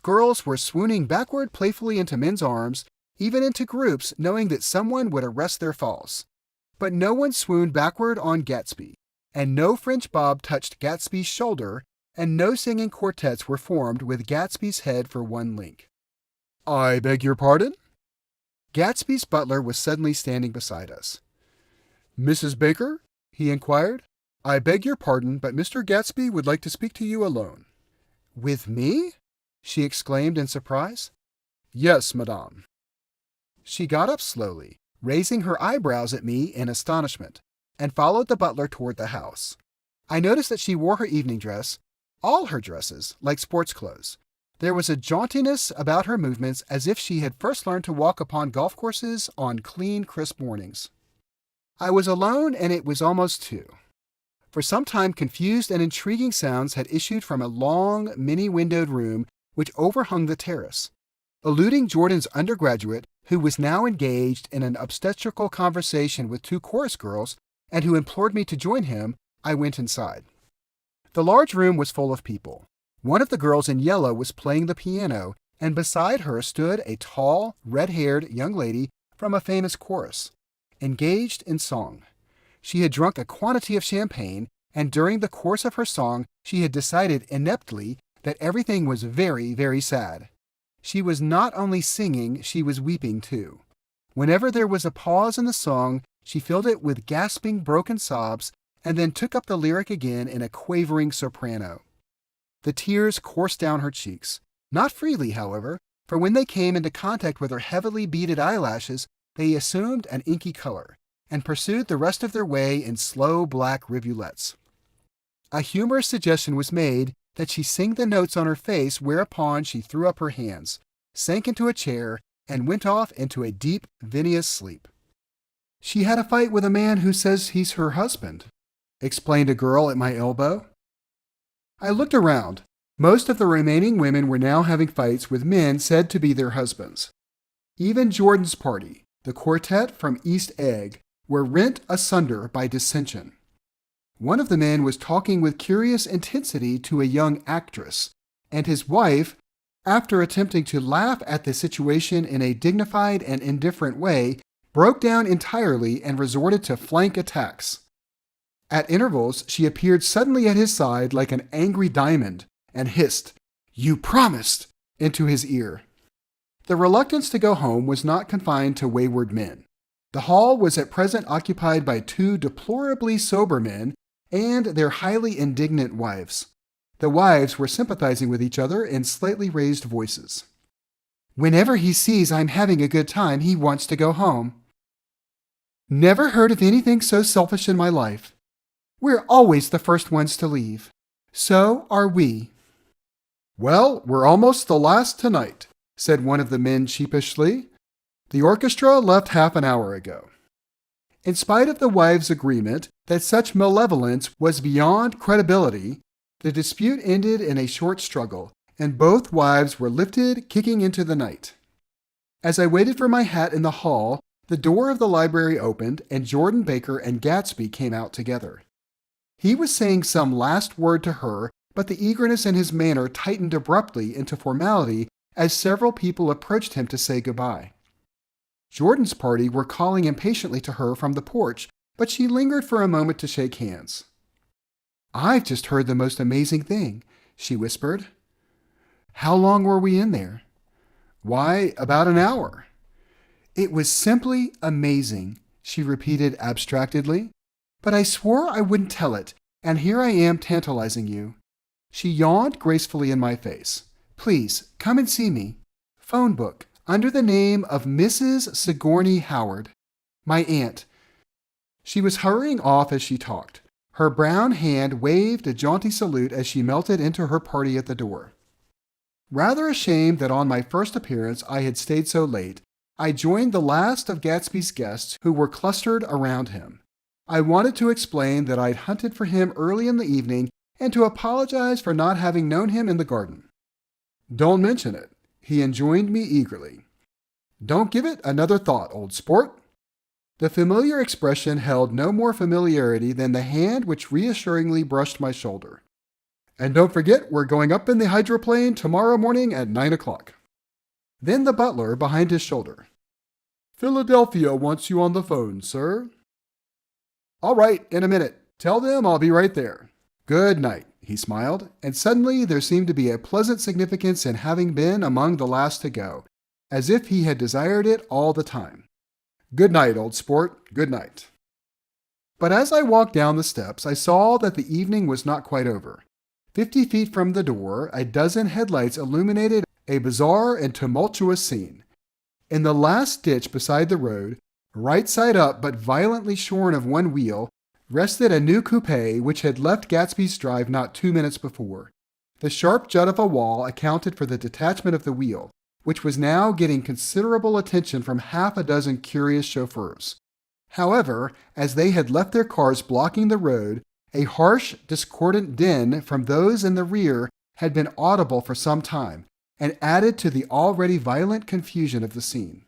Girls were swooning backward playfully into men's arms, even into groups, knowing that someone would arrest their falls. But no one swooned backward on Gatsby. and no French bob touched Gatsby's shoulder, and no singing quartets were formed with Gatsby's head for one link. "I beg your pardon?" Gatsby's butler was suddenly standing beside us. "Mrs. Baker?" he inquired. "I beg your pardon, but Mr. Gatsby would like to speak to you alone." "With me?" she exclaimed in surprise. "Yes, madame." She got up slowly, raising her eyebrows at me in astonishment, and followed the butler toward the house. I noticed that she wore her evening dress, all her dresses, like sports clothes. There was a jauntiness about her movements as if she had first learned to walk upon golf courses on clean, crisp mornings. I was alone, and it was almost 2. For some time confused and intriguing sounds had issued from a long, many-windowed room which overhung the terrace. Eluding Jordan's undergraduate, who was now engaged in an obstetrical conversation with 2 chorus girls, and who implored me to join him, I went inside. The large room was full of people. One of the girls in yellow was playing the piano, and beside her stood a tall, red-haired young lady from a famous chorus, engaged in song. She had drunk a quantity of champagne, and during the course of her song she had decided ineptly that everything was very, very sad. She was not only singing, she was weeping too. Whenever there was a pause in the song, she filled it with gasping, broken sobs, and then took up the lyric again in a quavering soprano. The tears coursed down her cheeks, not freely, however, for when they came into contact with her heavily beaded eyelashes, they assumed an inky color, and pursued the rest of their way in slow black rivulets. A humorous suggestion was made that she sing the notes on her face, whereupon she threw up her hands, sank into a chair, and went off into a deep, vinous sleep. "She had a fight with a man who says he's her husband," explained a girl at my elbow. I looked around. Most of the remaining women were now having fights with men said to be their husbands. Even Jordan's party, the quartet from East Egg, were rent asunder by dissension. One of the men was talking with curious intensity to a young actress, and his wife, after attempting to laugh at the situation in a dignified and indifferent way, broke down entirely and resorted to flank attacks. At intervals, she appeared suddenly at his side like an angry diamond and hissed, "You promised!" into his ear. The reluctance to go home was not confined to wayward men. The hall was at present occupied by 2 deplorably sober men and their highly indignant wives. The wives were sympathizing with each other in slightly raised voices. "Whenever he sees I'm having a good time, he wants to go home." "Never heard of anything so selfish in my life. We're always the first ones to leave. So are we." "Well, we're almost the last tonight," said one of the men sheepishly. "The orchestra left half an hour ago." In spite of the wives' agreement that such malevolence was beyond credibility, the dispute ended in a short struggle, and both wives were lifted, kicking into the night. As I waited for my hat in the hall, the door of the library opened, and Jordan Baker and Gatsby came out together. He was saying some last word to her, but the eagerness in his manner tightened abruptly into formality as several people approached him to say goodbye. Jordan's party were calling impatiently to her from the porch, but she lingered for a moment to shake hands. "I've just heard the most amazing thing," she whispered. "How long were we in there?" "Why, about an hour." "It was simply amazing," she repeated abstractedly. "But I swore I wouldn't tell it, and here I am tantalizing you." She yawned gracefully in my face. "Please, come and see me. Phone book, under the name of Mrs. Sigourney Howard. My aunt." She was hurrying off as she talked. Her brown hand waved a jaunty salute as she melted into her party at the door. Rather ashamed that on my first appearance I had stayed so late, I joined the last of Gatsby's guests who were clustered around him. I wanted to explain that I'd hunted for him early in the evening and to apologize for not having known him in the garden. "Don't mention it," he enjoined me eagerly. "Don't give it another thought, old sport." The familiar expression held no more familiarity than the hand which reassuringly brushed my shoulder. "And don't forget, we're going up in the hydroplane tomorrow morning at 9 o'clock. Then the butler behind his shoulder. "Philadelphia wants you on the phone, sir." "All right, in a minute. Tell them I'll be right there. Good night, he smiled, and suddenly there seemed to be a pleasant significance in having been among the last to go, as if he had desired it all the time. Good night, old sport, good night. But as I walked down the steps, I saw that the evening was not quite over. 50 feet from the door, a dozen headlights illuminated a bizarre and tumultuous scene. In the last ditch beside the road, right side up but violently shorn of one wheel, rested a new coupe which had left Gatsby's drive not 2 minutes before. The sharp jut of a wall accounted for the detachment of the wheel, which was now getting considerable attention from half a dozen curious chauffeurs. However, as they had left their cars blocking the road, a harsh, discordant din from those in the rear had been audible for some time, and added to the already violent confusion of the scene.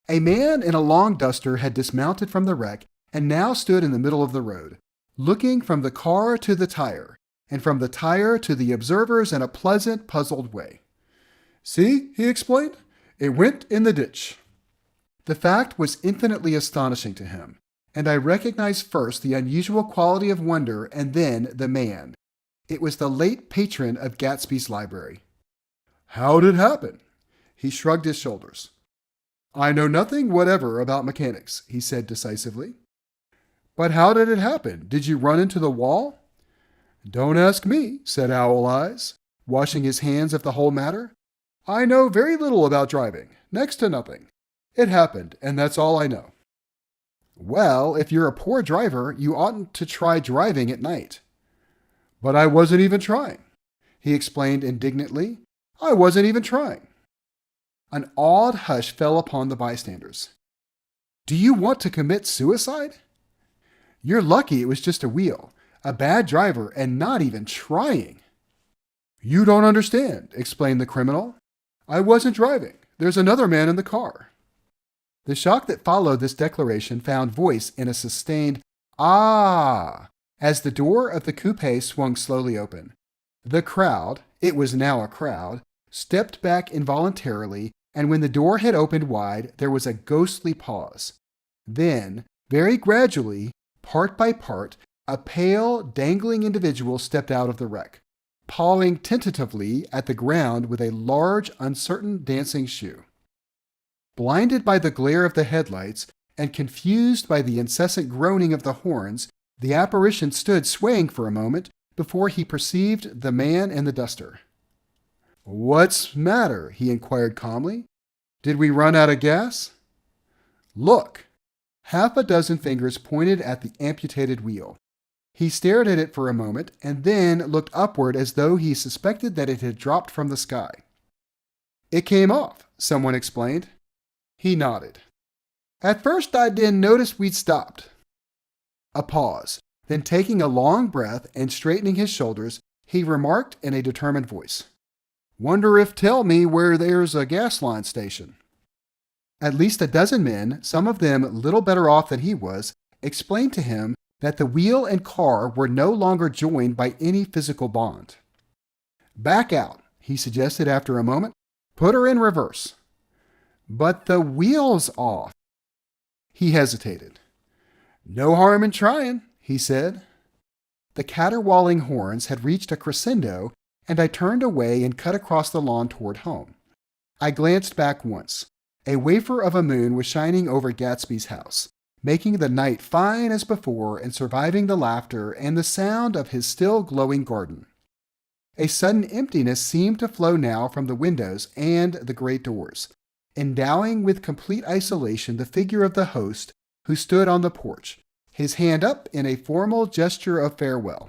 A man in a long duster had dismounted from the wreck and now stood in the middle of the road, looking from the car to the tire, and from the tire to the observers in a pleasant, puzzled way. See, he explained, it went in the ditch. The fact was infinitely astonishing to him, and I recognized first the unusual quality of wonder and then the man. It was the late patron of Gatsby's library. How did it happen? He shrugged his shoulders. I know nothing whatever about mechanics, he said decisively. But how did it happen? Did you run into the wall? Don't ask me, said Owl Eyes, washing his hands of the whole matter. I know very little about driving, next to nothing. It happened, and that's all I know. Well, if you're a poor driver, you oughtn't to try driving at night. But I wasn't even trying, he explained indignantly. I wasn't even trying. An awed hush fell upon the bystanders. Do you want to commit suicide? You're lucky it was just a wheel, a bad driver, and not even trying. You don't understand, explained the criminal. I wasn't driving. There's another man in the car. The shock that followed this declaration found voice in a sustained "Ah!" as the door of the coupe swung slowly open. The crowd, it was now a crowd, stepped back involuntarily, and when the door had opened wide, there was a ghostly pause. Then, very gradually, part by part, a pale, dangling individual stepped out of the wreck, pawing tentatively at the ground with a large, uncertain dancing shoe. Blinded by the glare of the headlights and confused by the incessant groaning of the horns, the apparition stood swaying for a moment before he perceived the man in the duster. What's matter? He inquired calmly. Did we run out of gas? Look! Half a dozen fingers pointed at the amputated wheel. He stared at it for a moment and then looked upward as though he suspected that it had dropped from the sky. It came off, someone explained. He nodded. At first I didn't notice we'd stopped. A pause. Then taking a long breath and straightening his shoulders, he remarked in a determined voice, Wonder if tell me where there's a gas line station. At least a dozen men, some of them little better off than he was, explained to him that the wheel and car were no longer joined by any physical bond. Back out, he suggested after a moment. Put her in reverse. But the wheel's off. He hesitated. No harm in trying, he said. The caterwauling horns had reached a crescendo, and I turned away and cut across the lawn toward home. I glanced back once. A wafer of a moon was shining over Gatsby's house, making the night fine as before and surviving the laughter and the sound of his still glowing garden. A sudden emptiness seemed to flow now from the windows and the great doors, endowing with complete isolation the figure of the host who stood on the porch, his hand up in a formal gesture of farewell.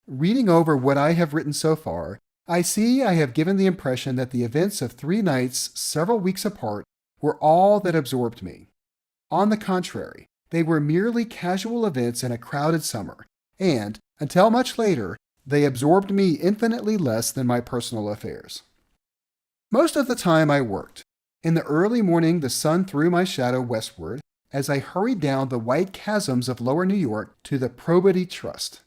Reading over what I have written so far, I see I have given the impression that the events of 3 nights several weeks apart were all that absorbed me. On the contrary, they were merely casual events in a crowded summer, and, until much later, they absorbed me infinitely less than my personal affairs. Most of the time I worked. In the early morning the sun threw my shadow westward as I hurried down the white chasms of lower New York to the Probity Trust.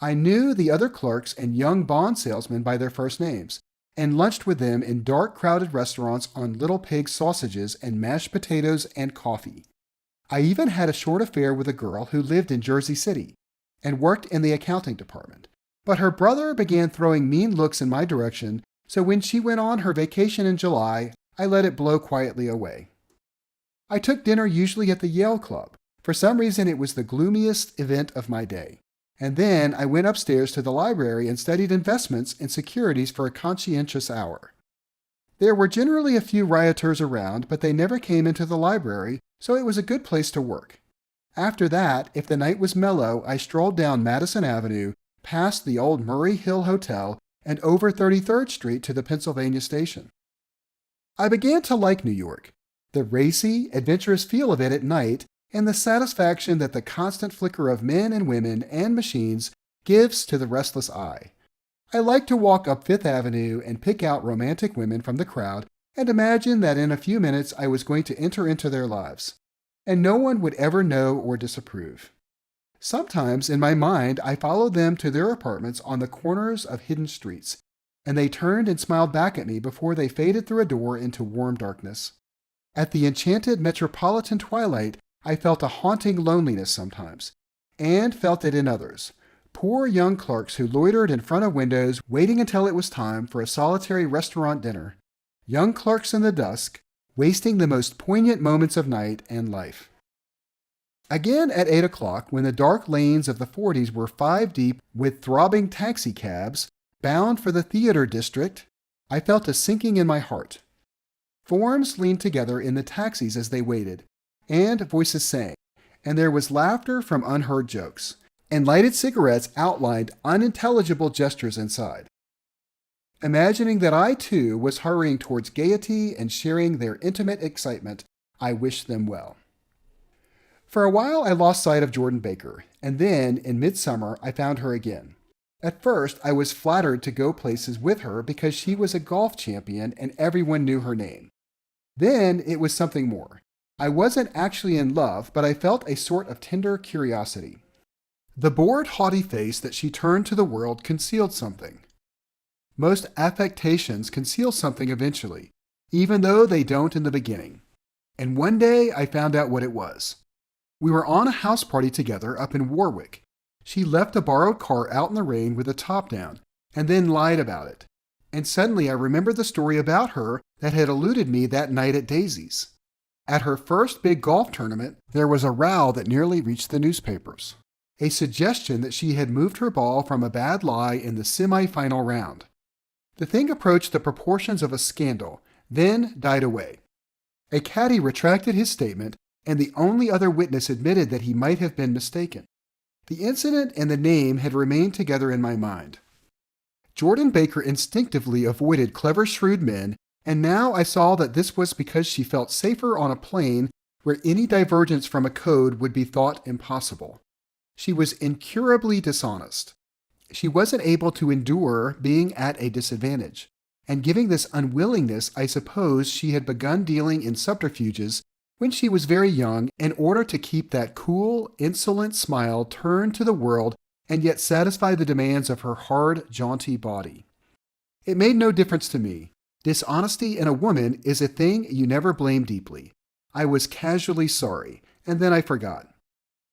I knew the other clerks and young bond salesmen by their first names, and lunched with them in dark, crowded restaurants on little pig sausages and mashed potatoes and coffee. I even had a short affair with a girl who lived in Jersey City and worked in the accounting department. But her brother began throwing mean looks in my direction, so when she went on her vacation in July, I let it blow quietly away. I took dinner usually at the Yale Club. For some reason, it was the gloomiest event of my day. And then I went upstairs to the library and studied investments and securities for a conscientious hour. There were generally a few rioters around, but they never came into the library, so it was a good place to work. After that, if the night was mellow, I strolled down Madison Avenue, past the old Murray Hill Hotel, and over 33rd Street to the Pennsylvania Station. I began to like New York. The racy, adventurous feel of it at night, and the satisfaction that the constant flicker of men and women and machines gives to the restless eye. I like to walk up Fifth Avenue and pick out romantic women from the crowd and imagine that in a few minutes I was going to enter into their lives, and no one would ever know or disapprove. Sometimes, in my mind, I followed them to their apartments on the corners of hidden streets, and they turned and smiled back at me before they faded through a door into warm darkness. At the enchanted metropolitan twilight, I felt a haunting loneliness sometimes, and felt it in others. Poor young clerks who loitered in front of windows waiting until it was time for a solitary restaurant dinner. Young clerks in the dusk, wasting the most poignant moments of night and life. Again at 8 o'clock, when the dark lanes of the 40s were 5 deep with throbbing taxicabs bound for the theater district, I felt a sinking in my heart. Forms leaned together in the taxis as they waited, and voices sang, and there was laughter from unheard jokes, and lighted cigarettes outlined unintelligible gestures inside. Imagining that I too was hurrying towards gaiety and sharing their intimate excitement, I wished them well. For a while I lost sight of Jordan Baker, and then, in midsummer, I found her again. At first, I was flattered to go places with her because she was a golf champion and everyone knew her name. Then it was something more. I wasn't actually in love, but I felt a sort of tender curiosity. The bored, haughty face that she turned to the world concealed something. Most affectations conceal something eventually, even though they don't in the beginning. And one day I found out what it was. We were on a house party together up in Warwick. She left a borrowed car out in the rain with the top down, and then lied about it. And suddenly I remembered the story about her that had eluded me that night at Daisy's. At her first big golf tournament, there was a row that nearly reached the newspapers. A suggestion that she had moved her ball from a bad lie in the semi-final round. The thing approached the proportions of a scandal, then died away. A caddy retracted his statement, and the only other witness admitted that he might have been mistaken. The incident and the name had remained together in my mind. Jordan Baker instinctively avoided clever, shrewd men, and now I saw that this was because she felt safer on a plane where any divergence from a code would be thought impossible. She was incurably dishonest. She wasn't able to endure being at a disadvantage, and given this unwillingness, I suppose she had begun dealing in subterfuges when she was very young in order to keep that cool, insolent smile turned to the world and yet satisfy the demands of her hard, jaunty body. It made no difference to me. Dishonesty in a woman is a thing you never blame deeply. I was casually sorry, and then I forgot.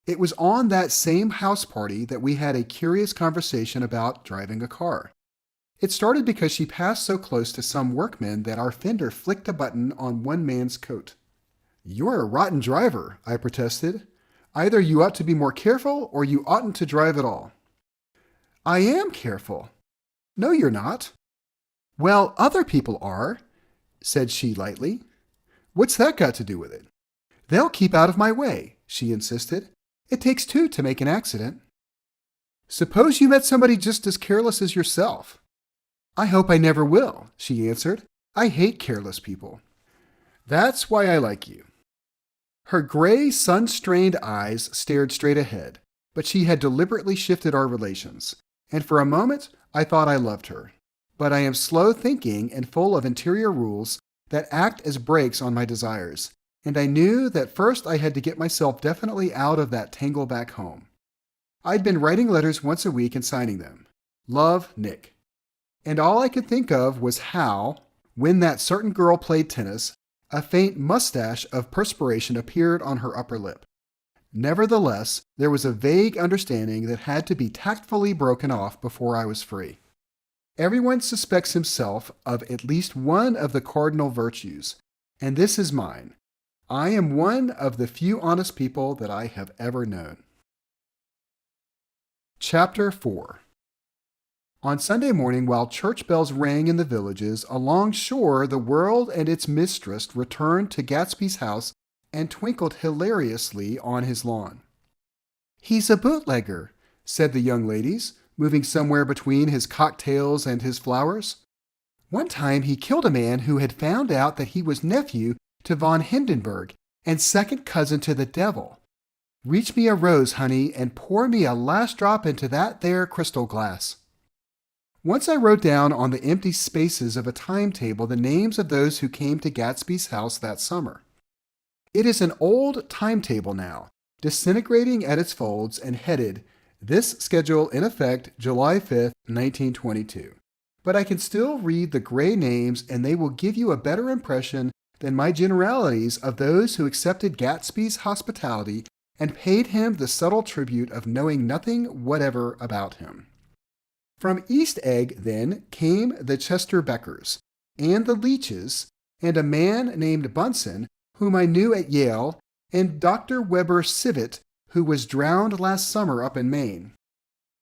It was on that same house party that we had a curious conversation about driving a car. It started because she passed so close to some workmen that our fender flicked a button on one man's coat. "You're a rotten driver," I protested. "Either you ought to be more careful or you oughtn't to drive at all." "I am careful." "No, you're not." "Well, other people are," said she lightly. "What's that got to do with it?" "They'll keep out of my way," she insisted. "It takes two to make an accident." "Suppose you met somebody just as careless as yourself." "I hope I never will," she answered. "I hate careless people." "That's why I like you." Her gray, sun-strained eyes stared straight ahead, but she had deliberately shifted our relations, and for a moment I thought I loved her. But I am slow-thinking and full of interior rules that act as brakes on my desires, and I knew that first I had to get myself definitely out of that tangle back home. I'd been writing letters once a week and signing them. "Love, Nick." And all I could think of was how, when that certain girl played tennis, A faint mustache of perspiration appeared on her upper lip. Nevertheless, there was a vague understanding that had to be tactfully broken off before I was free. Everyone suspects himself of at least one of the cardinal virtues, and this is mine. I am one of the few honest people that I have ever known. Chapter 4. On Sunday morning, while church bells rang in the villages, along shore the world and its mistress returned to Gatsby's house and twinkled hilariously on his lawn. "He's a bootlegger," said the young ladies, moving somewhere between his cocktails and his flowers. "One time he killed a man who had found out that he was nephew to von Hindenburg and second cousin to the devil. Reach me a rose, honey, and pour me a last drop into that there crystal glass." Once I wrote down on the empty spaces of a timetable the names of those who came to Gatsby's house that summer. It is an old timetable now, disintegrating at its folds and headed, "This schedule in effect July 5th, 1922. But I can still read the gray names, and they will give you a better impression than my generalities of those who accepted Gatsby's hospitality and paid him the subtle tribute of knowing nothing whatever about him. From East Egg, then, came the Chester Beckers, and the Leaches, and a man named Bunsen, whom I knew at Yale, and Dr. Weber Civet, who was drowned last summer up in Maine,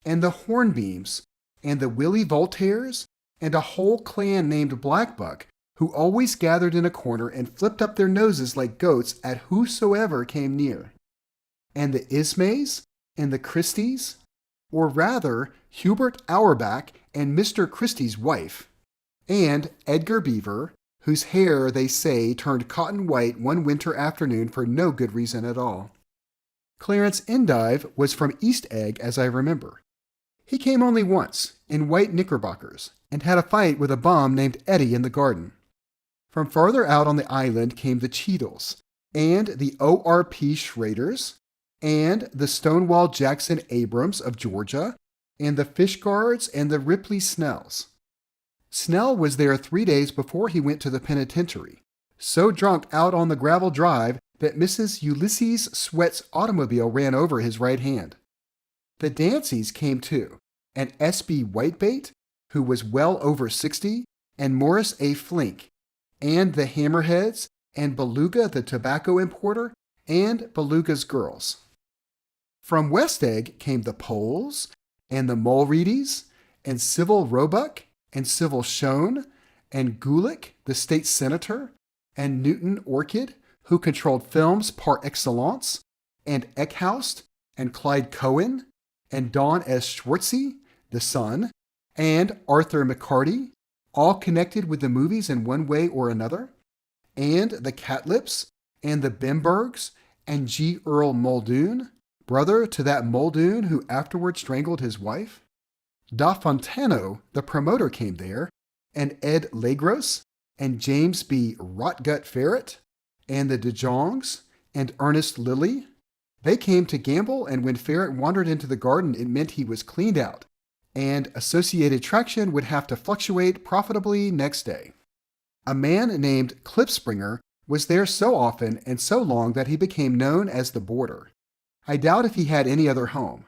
and the Hornbeams, and the Willie Voltaires, and a whole clan named Blackbuck, who always gathered in a corner and flipped up their noses like goats at whosoever came near, and the Ismays, and the Christies, or rather Hubert Auerbach and Mr. Christie's wife, and Edgar Beaver, whose hair, they say, turned cotton white one winter afternoon for no good reason at all. Clarence Endive was from East Egg, as I remember. He came only once, in white knickerbockers, and had a fight with a bum named Eddie in the garden. From farther out on the island came the Cheadles, and the O.R.P. Schraders, and the Stonewall Jackson Abrams of Georgia, and the Fishguards and the Ripley Snells. Snell was there 3 days before he went to the penitentiary, so drunk out on the gravel drive that Mrs. Ulysses Sweat's automobile ran over his right hand. The Danceys came too, and S.B. Whitebait, who was well over 60, and Morris A. Flink, and the Hammerheads, and Beluga the tobacco importer, and Beluga's girls. From West Egg came the Poles, and the Mulreadys, and Civil Roebuck, and Civil Schoen, and Gulick, the state senator, and Newton Orchid, who controlled films par excellence, and Eckhoust, and Clyde Cohen, and Don S. Schwartzy, the son, and Arthur McCarty, all connected with the movies in one way or another, and the Catlips, and the Bimbergs, and G. Earl Muldoon, brother to that Muldoon who afterward strangled his wife. Da Fontano, the promoter, came there, and Ed Legros, and James B. Rotgut Ferret, and the De Jongs, and Ernest Lilly. They came to gamble, and when Ferret wandered into the garden, it meant he was cleaned out, and Associated Traction would have to fluctuate profitably next day. A man named Klipspringer was there so often and so long that he became known as the Boarder. I doubt if he had any other home.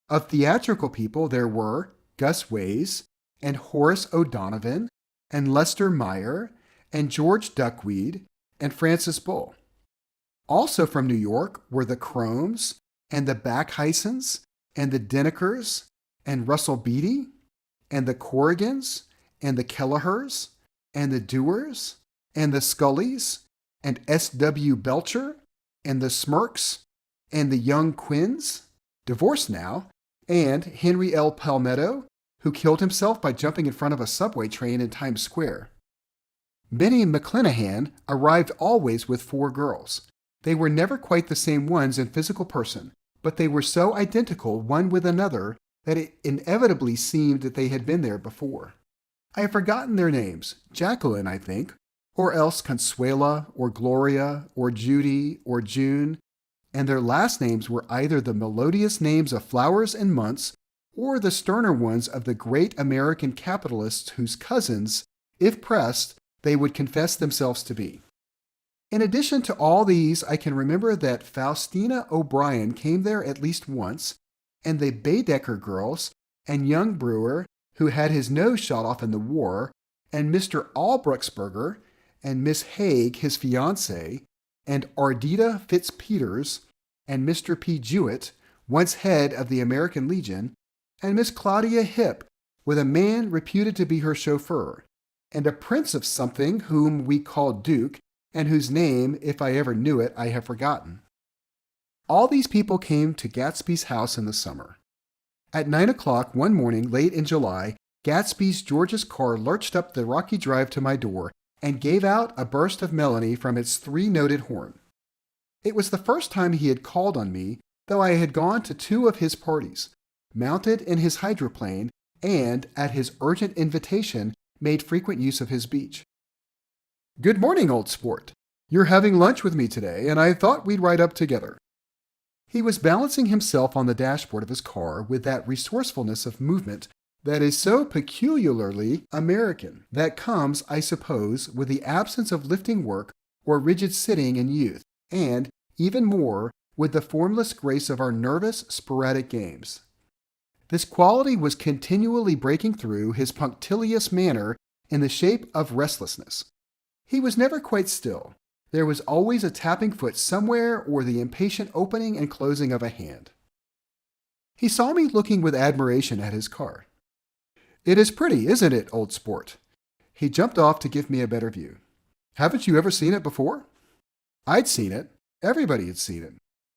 Of theatrical people there were Gus Ways, and Horace O'Donovan, and Lester Meyer, and George Duckweed, and Francis Bull. Also from New York were the Cromes, and the Backhysons, and the Denekers, and Russell Beatty, and the Corrigans, and the Kelleher's, and the Dewars, and the Scullys, and S.W. Belcher, and the Smirks, and the Young Quinns, divorced now, and Henry L. Palmetto, who killed himself by jumping in front of a subway train in Times Square. Benny McClanahan arrived always with 4 girls. They were never quite the same ones in physical person, but they were so identical one with another that it inevitably seemed that they had been there before. I have forgotten their names, Jacqueline, I think, or else Consuela, or Gloria, or Judy, or June, and their last names were either the melodious names of flowers and months, or the sterner ones of the great American capitalists whose cousins, if pressed, they would confess themselves to be. In addition to all these, I can remember that Faustina O'Brien came there at least once, and the Baedeker girls, and young Brewer, who had his nose shot off in the war, and Mr. Albrucksberger, and Miss Haig, his fiancée, and Ardita Fitzpeters, and Mr. P. Jewett, once head of the American Legion, and Miss Claudia Hipp, with a man reputed to be her chauffeur, and a prince of something whom we called Duke, and whose name, if I ever knew it, I have forgotten. All these people came to Gatsby's house in the summer. At 9 o'clock one morning late in July, Gatsby's George's car lurched up the rocky drive to my door and gave out a burst of melody from its three-noted horn. It was the first time he had called on me, though I had gone to 2 of his parties, mounted in his hydroplane, and, at his urgent invitation, made frequent use of his beach. "Good morning, old sport. You're having lunch with me today, and I thought we'd ride up together." He was balancing himself on the dashboard of his car with that resourcefulness of movement that is so peculiarly American, that comes, I suppose, with the absence of lifting work or rigid sitting in youth, and, even more, with the formless grace of our nervous, sporadic games. This quality was continually breaking through his punctilious manner in the shape of restlessness. He was never quite still. There was always a tapping foot somewhere or the impatient opening and closing of a hand. He saw me looking with admiration at his car. "It is pretty, isn't it, old sport?" He jumped off to give me a better view. "Haven't you ever seen it before?" I'd seen it. Everybody had seen it.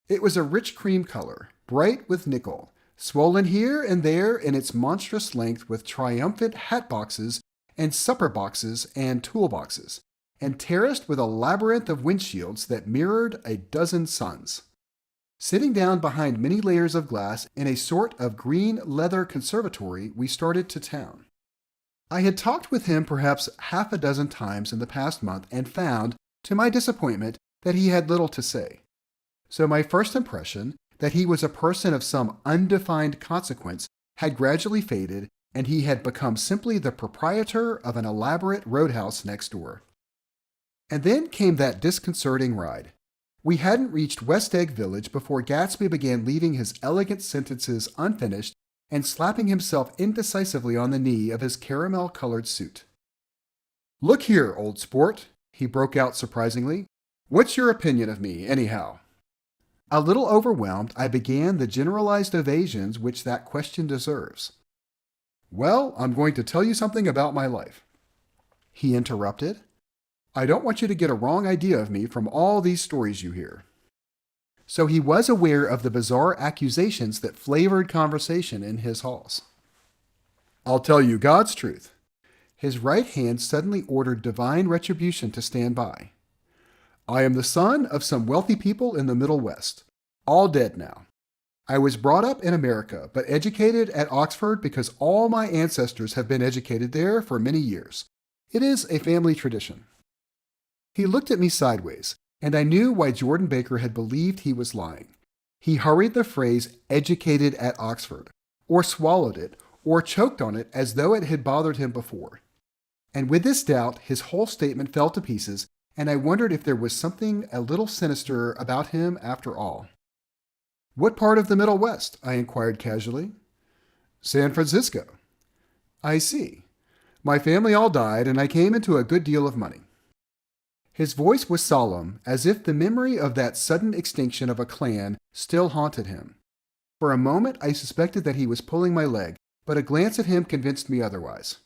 It was a rich cream color, bright with nickel, swollen here and there in its monstrous length with triumphant hat boxes and supper boxes and toolboxes, and terraced with a labyrinth of windshields that mirrored a dozen suns. Sitting down behind many layers of glass in a sort of green leather conservatory, we started to town. I had talked with him perhaps half a dozen times in the past month and found, to my disappointment, that he had little to say. So my first impression, that he was a person of some undefined consequence, had gradually faded, and he had become simply the proprietor of an elaborate roadhouse next door. And then came that disconcerting ride. We hadn't reached West Egg Village before Gatsby began leaving his elegant sentences unfinished and slapping himself indecisively on the knee of his caramel-colored suit. "Look here, old sport," he broke out surprisingly. "What's your opinion of me, anyhow?" A little overwhelmed, I began the generalized evasions which that question deserves. "Well, I'm going to tell you something about my life." He interrupted. "I don't want you to get a wrong idea of me from all these stories you hear." So he was aware of the bizarre accusations that flavored conversation in his halls. "I'll tell you God's truth." His right hand suddenly ordered divine retribution to stand by. "I am the son of some wealthy people in the Middle West, all dead now. I was brought up in America, but educated at Oxford because all my ancestors have been educated there for many years. It is a family tradition." He looked at me sideways, and I knew why Jordan Baker had believed he was lying. He hurried the phrase "educated at Oxford," or swallowed it, or choked on it as though it had bothered him before. And with this doubt, his whole statement fell to pieces, and I wondered if there was something a little sinister about him after all. "What part of the Middle West?" I inquired casually. "San Francisco." "I see. My family all died, and I came into a good deal of money." His voice was solemn, as if the memory of that sudden extinction of a clan still haunted him. For a moment I suspected that he was pulling my leg, but a glance at him convinced me otherwise.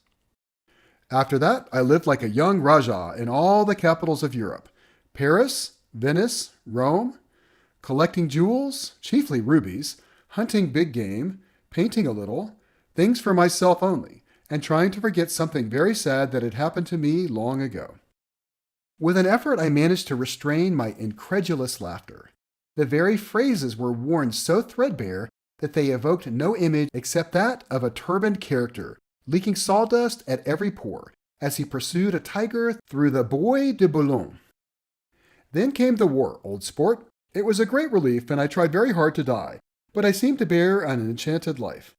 "After that, I lived like a young Rajah in all the capitals of Europe, Paris, Venice, Rome, collecting jewels, chiefly rubies, hunting big game, painting a little, things for myself only, and trying to forget something very sad that had happened to me long ago." With an effort, I managed to restrain my incredulous laughter. The very phrases were worn so threadbare that they evoked no image except that of a turbaned character, leaking sawdust at every pore, as he pursued a tiger through the Bois de Boulogne. "Then came the war, old sport. It was a great relief, and I tried very hard to die, but I seemed to bear an enchanted life.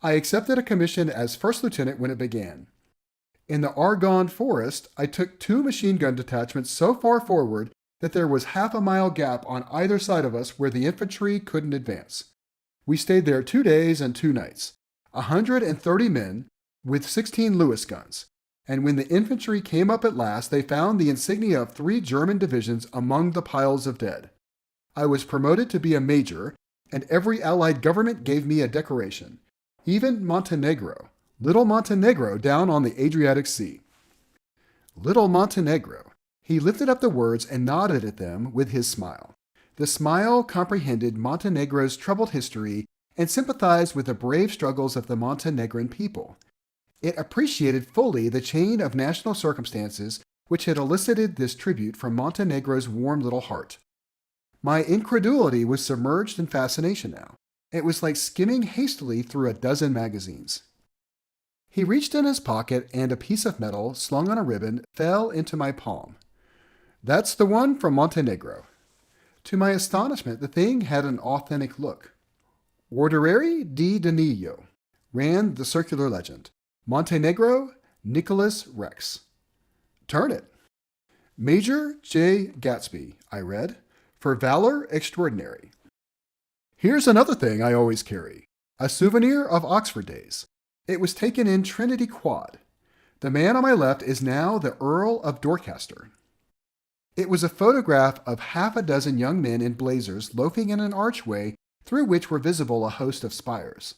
I accepted a commission as first lieutenant when it began. In the Argonne Forest, I took 2 machine gun detachments so far forward that there was half a mile gap on either side of us where the infantry couldn't advance. We stayed there 2 days and 2 nights, 130 men with 16 Lewis guns. And when the infantry came up at last, they found the insignia of 3 German divisions among the piles of dead. I was promoted to be a major, and every Allied government gave me a decoration. Even Montenegro, little Montenegro down on the Adriatic Sea. Little Montenegro. He lifted up the words and nodded at them with his smile. The smile comprehended Montenegro's troubled history and sympathized with the brave struggles of the Montenegrin people. It appreciated fully the chain of national circumstances which had elicited this tribute from Montenegro's warm little heart. My incredulity was submerged in fascination now. It was like skimming hastily through a dozen magazines. He reached in his pocket, and a piece of metal, slung on a ribbon, fell into my palm. "That's the one from Montenegro." To my astonishment, the thing had an authentic look. "Ordinary di Danilo," ran the circular legend. "Montenegro, Nicholas Rex." "Turn it." "Major J. Gatsby," I read, "for valor extraordinary." Here's another thing I always carry, a souvenir of Oxford days. It was taken in Trinity Quad. The man on my left is now the Earl of Dorchester. It was a photograph of half a dozen young men in blazers loafing in an archway through which were visible a host of spires.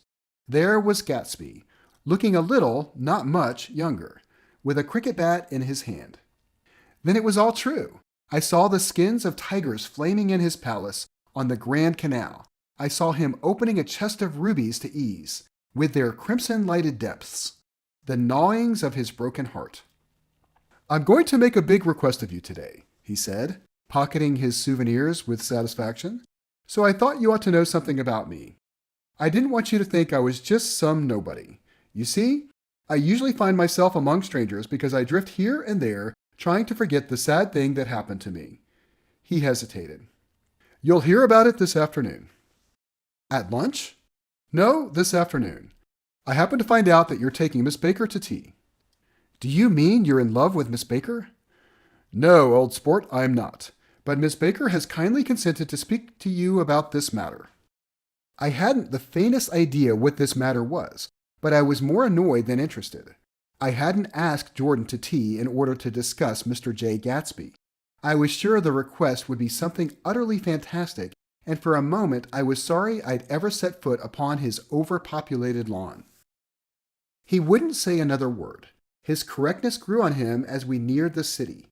There was Gatsby, looking a little, not much, younger, with a cricket bat in his hand. Then it was all true. I saw the skins of tigers flaming in his palace on the Grand Canal. I saw him opening a chest of rubies to ease, with their crimson-lighted depths, the gnawings of his broken heart. "I'm going to make a big request of you today," he said, pocketing his souvenirs with satisfaction. "So I thought you ought to know something about me. I didn't want you to think I was just some nobody. You see, I usually find myself among strangers because I drift here and there trying to forget the sad thing that happened to me." He hesitated. "You'll hear about it this afternoon." "At lunch?" "No, this afternoon. I happened to find out that you're taking Miss Baker to tea." "Do you mean you're in love with Miss Baker?" "No, old sport, I'm not. But Miss Baker has kindly consented to speak to you about this matter." I hadn't the faintest idea what this matter was, but I was more annoyed than interested. I hadn't asked Jordan to tea in order to discuss Mr. J. Gatsby. I was sure the request would be something utterly fantastic, and for a moment I was sorry I'd ever set foot upon his overpopulated lawn. He wouldn't say another word. His correctness grew on him as we neared the city.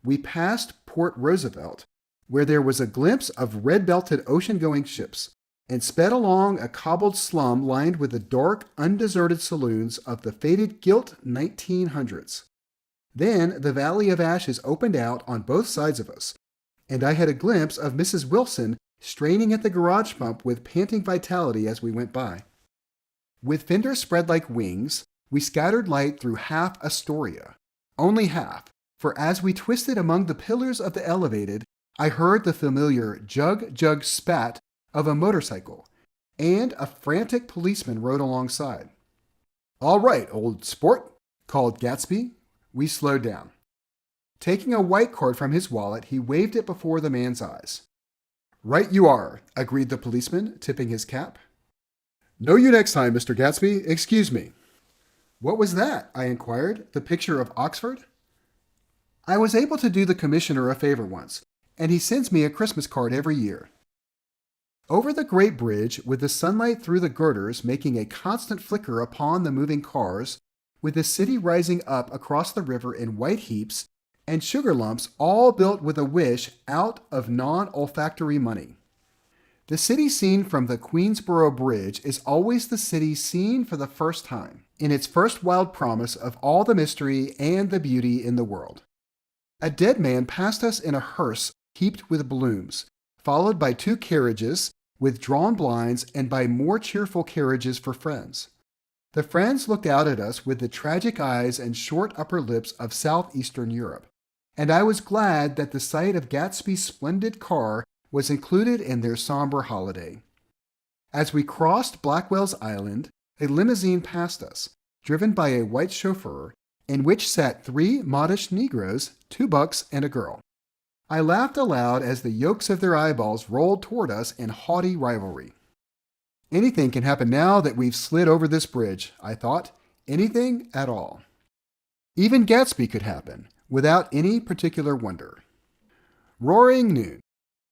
We passed Port Roosevelt, where there was a glimpse of red-belted ocean-going ships, and sped along a cobbled slum lined with the dark, undeserted saloons of the faded gilt 1900s. Then the Valley of Ashes opened out on both sides of us, and I had a glimpse of Mrs. Wilson straining at the garage pump with panting vitality as we went by. With fenders spread like wings, we scattered light through half Astoria. Only half, for as we twisted among the pillars of the elevated, I heard the familiar jug-jug spat of a motorcycle, and a frantic policeman rode alongside. "All right, old sport," called Gatsby. We slowed down. Taking a white card from his wallet, he waved it before the man's eyes. "Right you are," agreed the policeman, tipping his cap. "Know you next time, Mr. Gatsby. Excuse me." "What was that?" I inquired. "The picture of Oxford?" "I was able to do the commissioner a favor once, and he sends me a Christmas card every year." Over the great bridge, with the sunlight through the girders making a constant flicker upon the moving cars, with the city rising up across the river in white heaps, and sugar lumps all built with a wish out of non-olfactory money. The city seen from the Queensboro Bridge is always the city seen for the first time, in its first wild promise of all the mystery and the beauty in the world. A dead man passed us in a hearse heaped with blooms, followed by 2 carriages with drawn blinds and by more cheerful carriages for friends. The friends looked out at us with the tragic eyes and short upper lips of southeastern Europe, and I was glad that the sight of Gatsby's splendid car was included in their somber holiday. As we crossed Blackwell's Island, a limousine passed us, driven by a white chauffeur, in which sat 3 modish Negroes, 2 bucks, and a girl. I laughed aloud as the yolks of their eyeballs rolled toward us in haughty rivalry. Anything can happen now that we've slid over this bridge, I thought. Anything at all. Even Gatsby could happen, without any particular wonder. Roaring noon.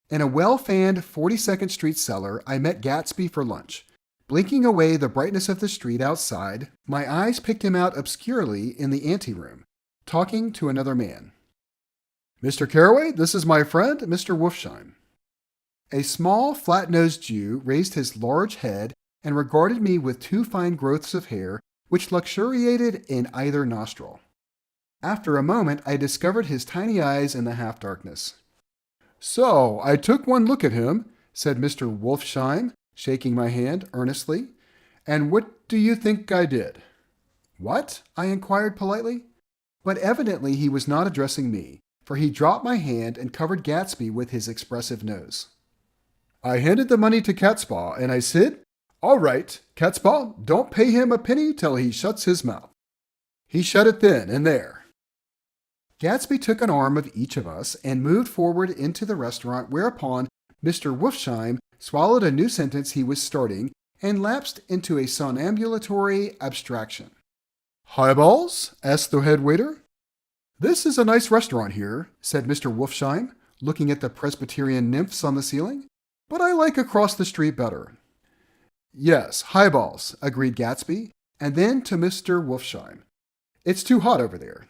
In a well-fanned 42nd Street cellar, I met Gatsby for lunch. Blinking away the brightness of the street outside, my eyes picked him out obscurely in the anteroom, talking to another man. "Mr. Carraway, this is my friend, Mr. Wolfsheim." A small, flat-nosed Jew raised his large head and regarded me with two fine growths of hair which luxuriated in either nostril. After a moment, I discovered his tiny eyes in the half-darkness. "So, I took one look at him," said Mr. Wolfsheim, shaking my hand earnestly. "And what do you think I did?" "What?" I inquired politely. But evidently he was not addressing me, for he dropped my hand and covered Gatsby with his expressive nose. "I handed the money to Catspaw, and I said, 'All right, Catspaw, don't pay him a penny till he shuts his mouth.' He shut it then and there." Gatsby took an arm of each of us and moved forward into the restaurant, whereupon Mr. Wolfsheim swallowed a new sentence he was starting and lapsed into a somnambulatory abstraction. "Highballs?" asked the head waiter. "This is a nice restaurant here," said Mr. Wolfsheim, looking at the Presbyterian nymphs on the ceiling, "but I like across the street better." "Yes, highballs," agreed Gatsby, and then to Mr. Wolfsheim, "It's too hot over there."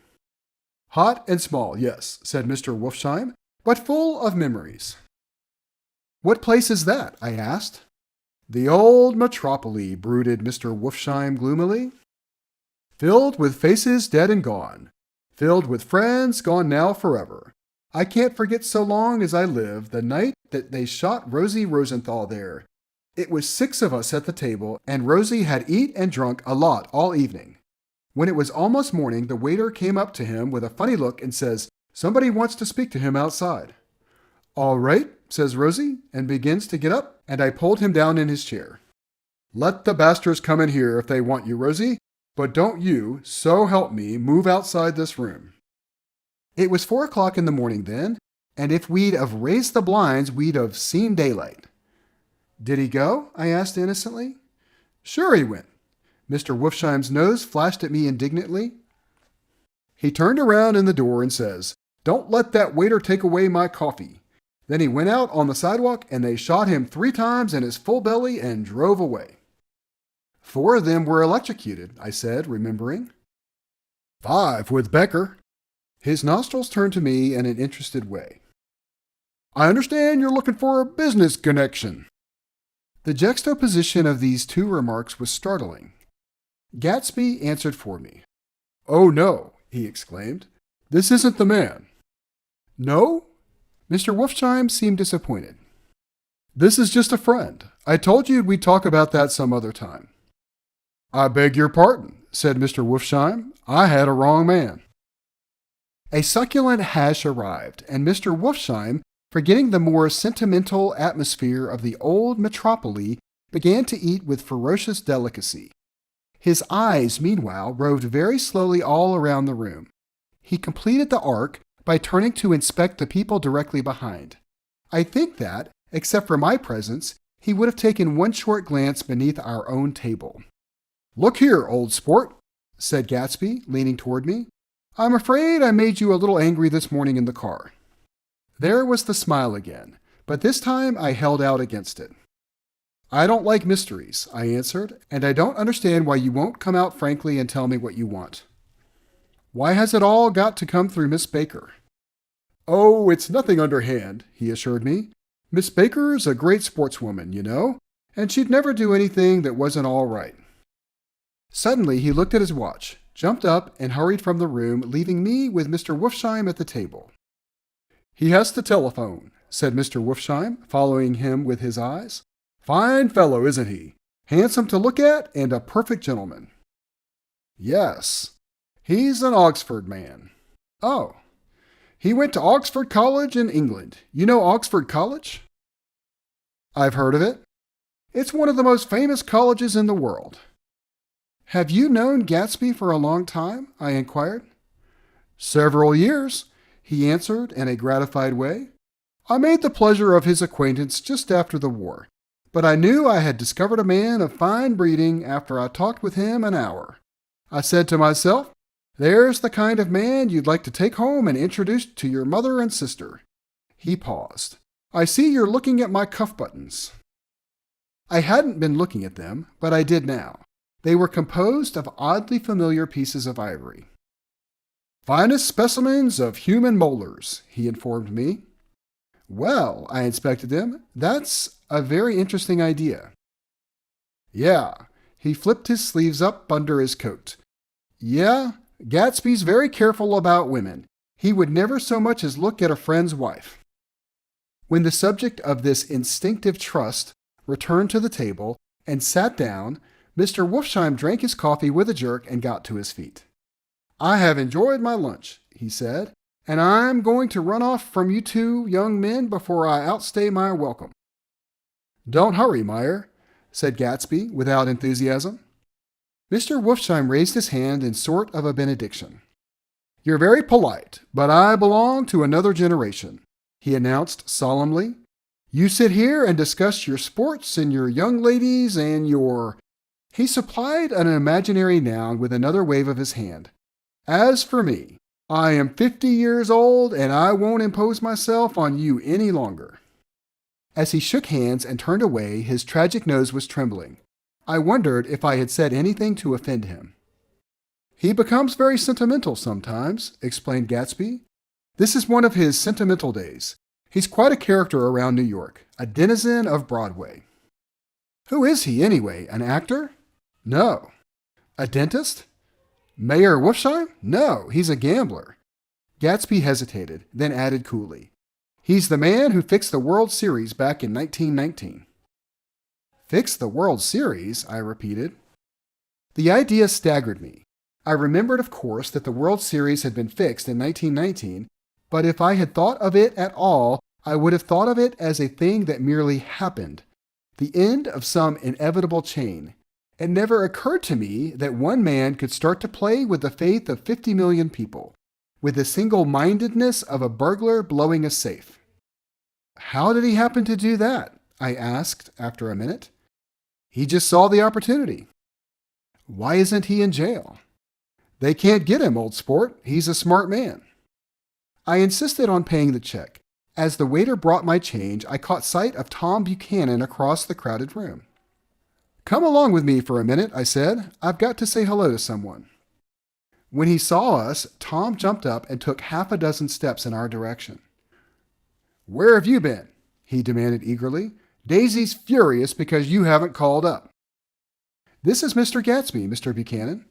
"Hot and small, yes," said Mr. Wolfsheim, "but full of memories." "What place is that?" I asked. "The old metropole," brooded Mr. Wolfsheim gloomily. "Filled with faces dead and gone. Filled with friends gone now forever. I can't forget so long as I live the night that they shot Rosie Rosenthal there. It was 6 of us at the table, and Rosie had eat and drunk a lot all evening. When it was almost morning, the waiter came up to him with a funny look and says, 'Somebody wants to speak to him outside.' 'All right,' says Rosie, and begins to get up, and I pulled him down in his chair. 'Let the bastards come in here if they want you, Rosie, but don't you, so help me, move outside this room.' It was 4 o'clock in the morning then, and if we'd have raised the blinds, we'd have seen daylight." "Did he go?" I asked innocently. "Sure he went." Mr. Wolfsheim's nose flashed at me indignantly. "He turned around in the door and says, 'Don't let that waiter take away my coffee.' Then he went out on the sidewalk and they shot him 3 times in his full belly and drove away." "4 of them were electrocuted," I said, remembering. "5 with Becker." His nostrils turned to me in an interested way. "I understand you're looking for a business connection." The juxtaposition of these 2 remarks was startling. Gatsby answered for me. "Oh no," he exclaimed. "This isn't the man." "No?" Mr. Wolfsheim seemed disappointed. "This is just a friend. I told you we'd talk about that some other time." "I beg your pardon," said Mr. Wolfsheim. "I had a wrong man." A succulent hash arrived, and Mr. Wolfsheim, forgetting the more sentimental atmosphere of the old metropole, began to eat with ferocious delicacy. His eyes, meanwhile, roved very slowly all around the room. He completed the arc by turning to inspect the people directly behind. I think that, except for my presence, he would have taken one short glance beneath our own table. "Look here, old sport," said Gatsby, leaning toward me. "I'm afraid I made you a little angry this morning in the car." There was the smile again, but this time I held out against it. "I don't like mysteries," I answered, "and I don't understand why you won't come out frankly and tell me what you want." "Why has it all got to come through Miss Baker?" "Oh, it's nothing underhand," he assured me. "Miss Baker's a great sportswoman, you know, and she'd never do anything that wasn't all right." Suddenly he looked at his watch, jumped up, and hurried from the room, leaving me with Mr. Wolfsheim at the table. "He has to telephone," said Mr. Wolfsheim, following him with his eyes. "Fine fellow, isn't he? Handsome to look at, and a perfect gentleman." "Yes. He's an Oxford man." "Oh. He went to Oxford College in England. You know Oxford College?" "I've heard of it." "It's one of the most famous colleges in the world." "Have you known Gatsby for a long time?" I inquired. "Several years. he answered in a gratified way. I made the pleasure of his acquaintance just after the war, but I knew I had discovered a man of fine breeding after I talked with him an hour. I said to myself, there's the kind of man you'd like to take home and introduce to your mother and sister. He paused. I see you're looking at my cuff buttons. I hadn't been looking at them, but I did now. They were composed of oddly familiar pieces of ivory. Finest specimens of human molars, he informed me. Well, I inspected them. That's a very interesting idea. Yeah, he flipped his sleeves up under his coat. Yeah, Gatsby's very careful about women. He would never so much as look at a friend's wife. When the subject of this instinctive trust returned to the table and sat down, Mr. Wolfsheim drank his coffee with a jerk and got to his feet. I have enjoyed my lunch, he said, and I'm going to run off from you two young men before I outstay my welcome. Don't hurry, Meyer, said Gatsby without enthusiasm. Mr. Wolfsheim raised his hand in sort of a benediction. You're very polite, but I belong to another generation, he announced solemnly. You sit here and discuss your sports and your young ladies and your... He supplied an imaginary noun with another wave of his hand. As for me, I am 50 years old and I won't impose myself on you any longer. As he shook hands and turned away, his tragic nose was trembling. I wondered if I had said anything to offend him. He becomes very sentimental sometimes, explained Gatsby. This is one of his sentimental days. He's quite a character around New York, a denizen of Broadway. Who is he anyway, an actor? No. A dentist? Mayor Wolfsheim? No, he's a gambler. Gatsby hesitated, then added coolly. He's the man who fixed the World Series back in 1919. Fixed the World Series? I repeated. The idea staggered me. I remembered, of course, that the World Series had been fixed in 1919, but if I had thought of it at all, I would have thought of it as a thing that merely happened, the end of some inevitable chain. It never occurred to me that one man could start to play with the faith of 50 million people, with the single-mindedness of a burglar blowing a safe. How did he happen to do that? I asked after a minute. He just saw the opportunity. Why isn't he in jail? They can't get him, old sport. He's a smart man. I insisted on paying the check. As the waiter brought my change, I caught sight of Tom Buchanan across the crowded room. Come along with me for a minute, I said. I've got to say hello to someone. When he saw us, Tom jumped up and took half a dozen steps in our direction. Where have you been? He demanded eagerly. Daisy's furious because you haven't called up. This is Mr. Gatsby, Mr. Buchanan.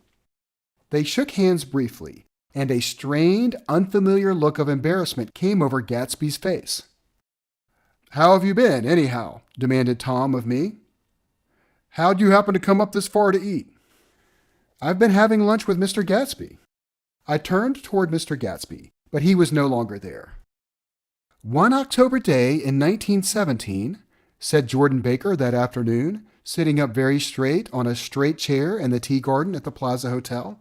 They shook hands briefly, and a strained, unfamiliar look of embarrassment came over Gatsby's face. How have you been, anyhow? Demanded Tom of me. How'd you happen to come up this far to eat? I've been having lunch with Mr. Gatsby. I turned toward Mr. Gatsby, but he was no longer there. One October day in 1917, said Jordan Baker that afternoon, sitting up very straight on a straight chair in the tea garden at the Plaza Hotel.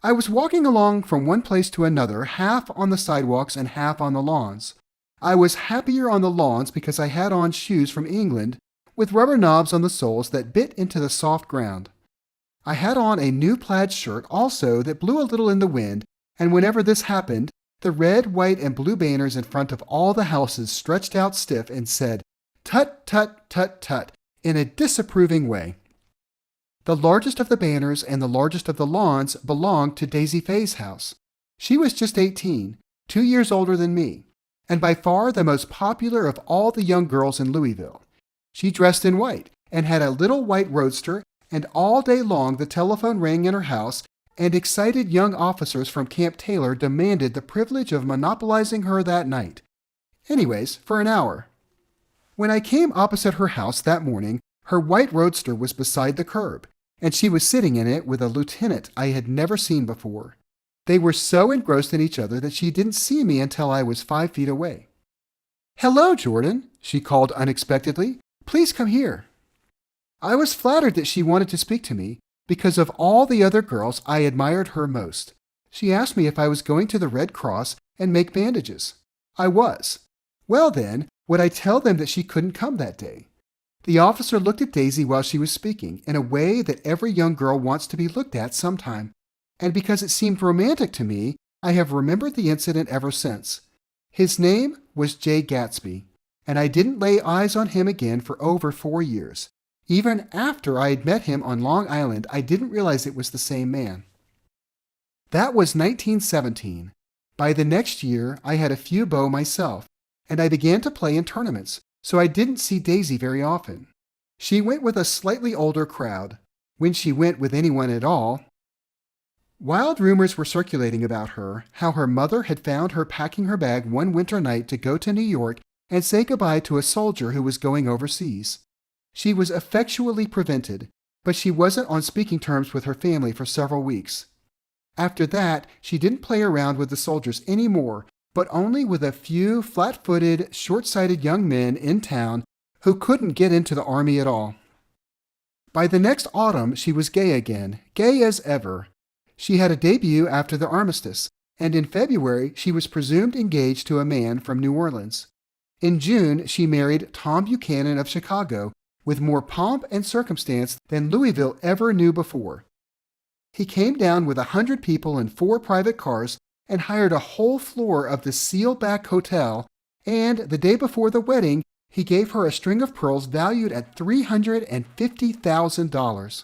I was walking along from one place to another, half on the sidewalks and half on the lawns. I was happier on the lawns because I had on shoes from England with rubber knobs on the soles that bit into the soft ground. I had on a new plaid shirt also that blew a little in the wind, and whenever this happened, the red, white, and blue banners in front of all the houses stretched out stiff and said, "Tut, tut, tut, tut," in a disapproving way. The largest of the banners and the largest of the lawns belonged to Daisy Fay's house. She was just 18, 2 years older than me, and by far the most popular of all the young girls in Louisville. She dressed in white and had a little white roadster, and all day long the telephone rang in her house, and excited young officers from Camp Taylor demanded the privilege of monopolizing her that night. Anyways, for an hour. When I came opposite her house that morning, her white roadster was beside the curb, and she was sitting in it with a lieutenant I had never seen before. They were so engrossed in each other that she didn't see me until I was 5 feet away. "Hello, Jordan," she called unexpectedly. "Please come here." I was flattered that she wanted to speak to me. Because of all the other girls, I admired her most. She asked me if I was going to the Red Cross and make bandages. I was. Well then, would I tell them that she couldn't come that day? The officer looked at Daisy while she was speaking in a way that every young girl wants to be looked at sometime, and because it seemed romantic to me, I have remembered the incident ever since. His name was Great Gatsby, and I didn't lay eyes on him again for over 4 years. Even after I had met him on Long Island, I didn't realize it was the same man. That was 1917. By the next year, I had a few beaux myself, and I began to play in tournaments, so I didn't see Daisy very often. She went with a slightly older crowd, when she went with anyone at all. Wild rumors were circulating about her, how her mother had found her packing her bag one winter night to go to New York and say goodbye to a soldier who was going overseas. She was effectually prevented, but she wasn't on speaking terms with her family for several weeks. After that, she didn't play around with the soldiers anymore, but only with a few flat-footed, short-sighted young men in town who couldn't get into the army at all. By the next autumn, she was gay again, gay as ever. She had a debut after the armistice, and in February she was presumed engaged to a man from New Orleans. In June, she married Tom Buchanan of Chicago with more pomp and circumstance than Louisville ever knew before. He came down with 100 people in 4 private cars and hired a whole floor of the Sealback Hotel, and the day before the wedding, he gave her a string of pearls valued at $350,000.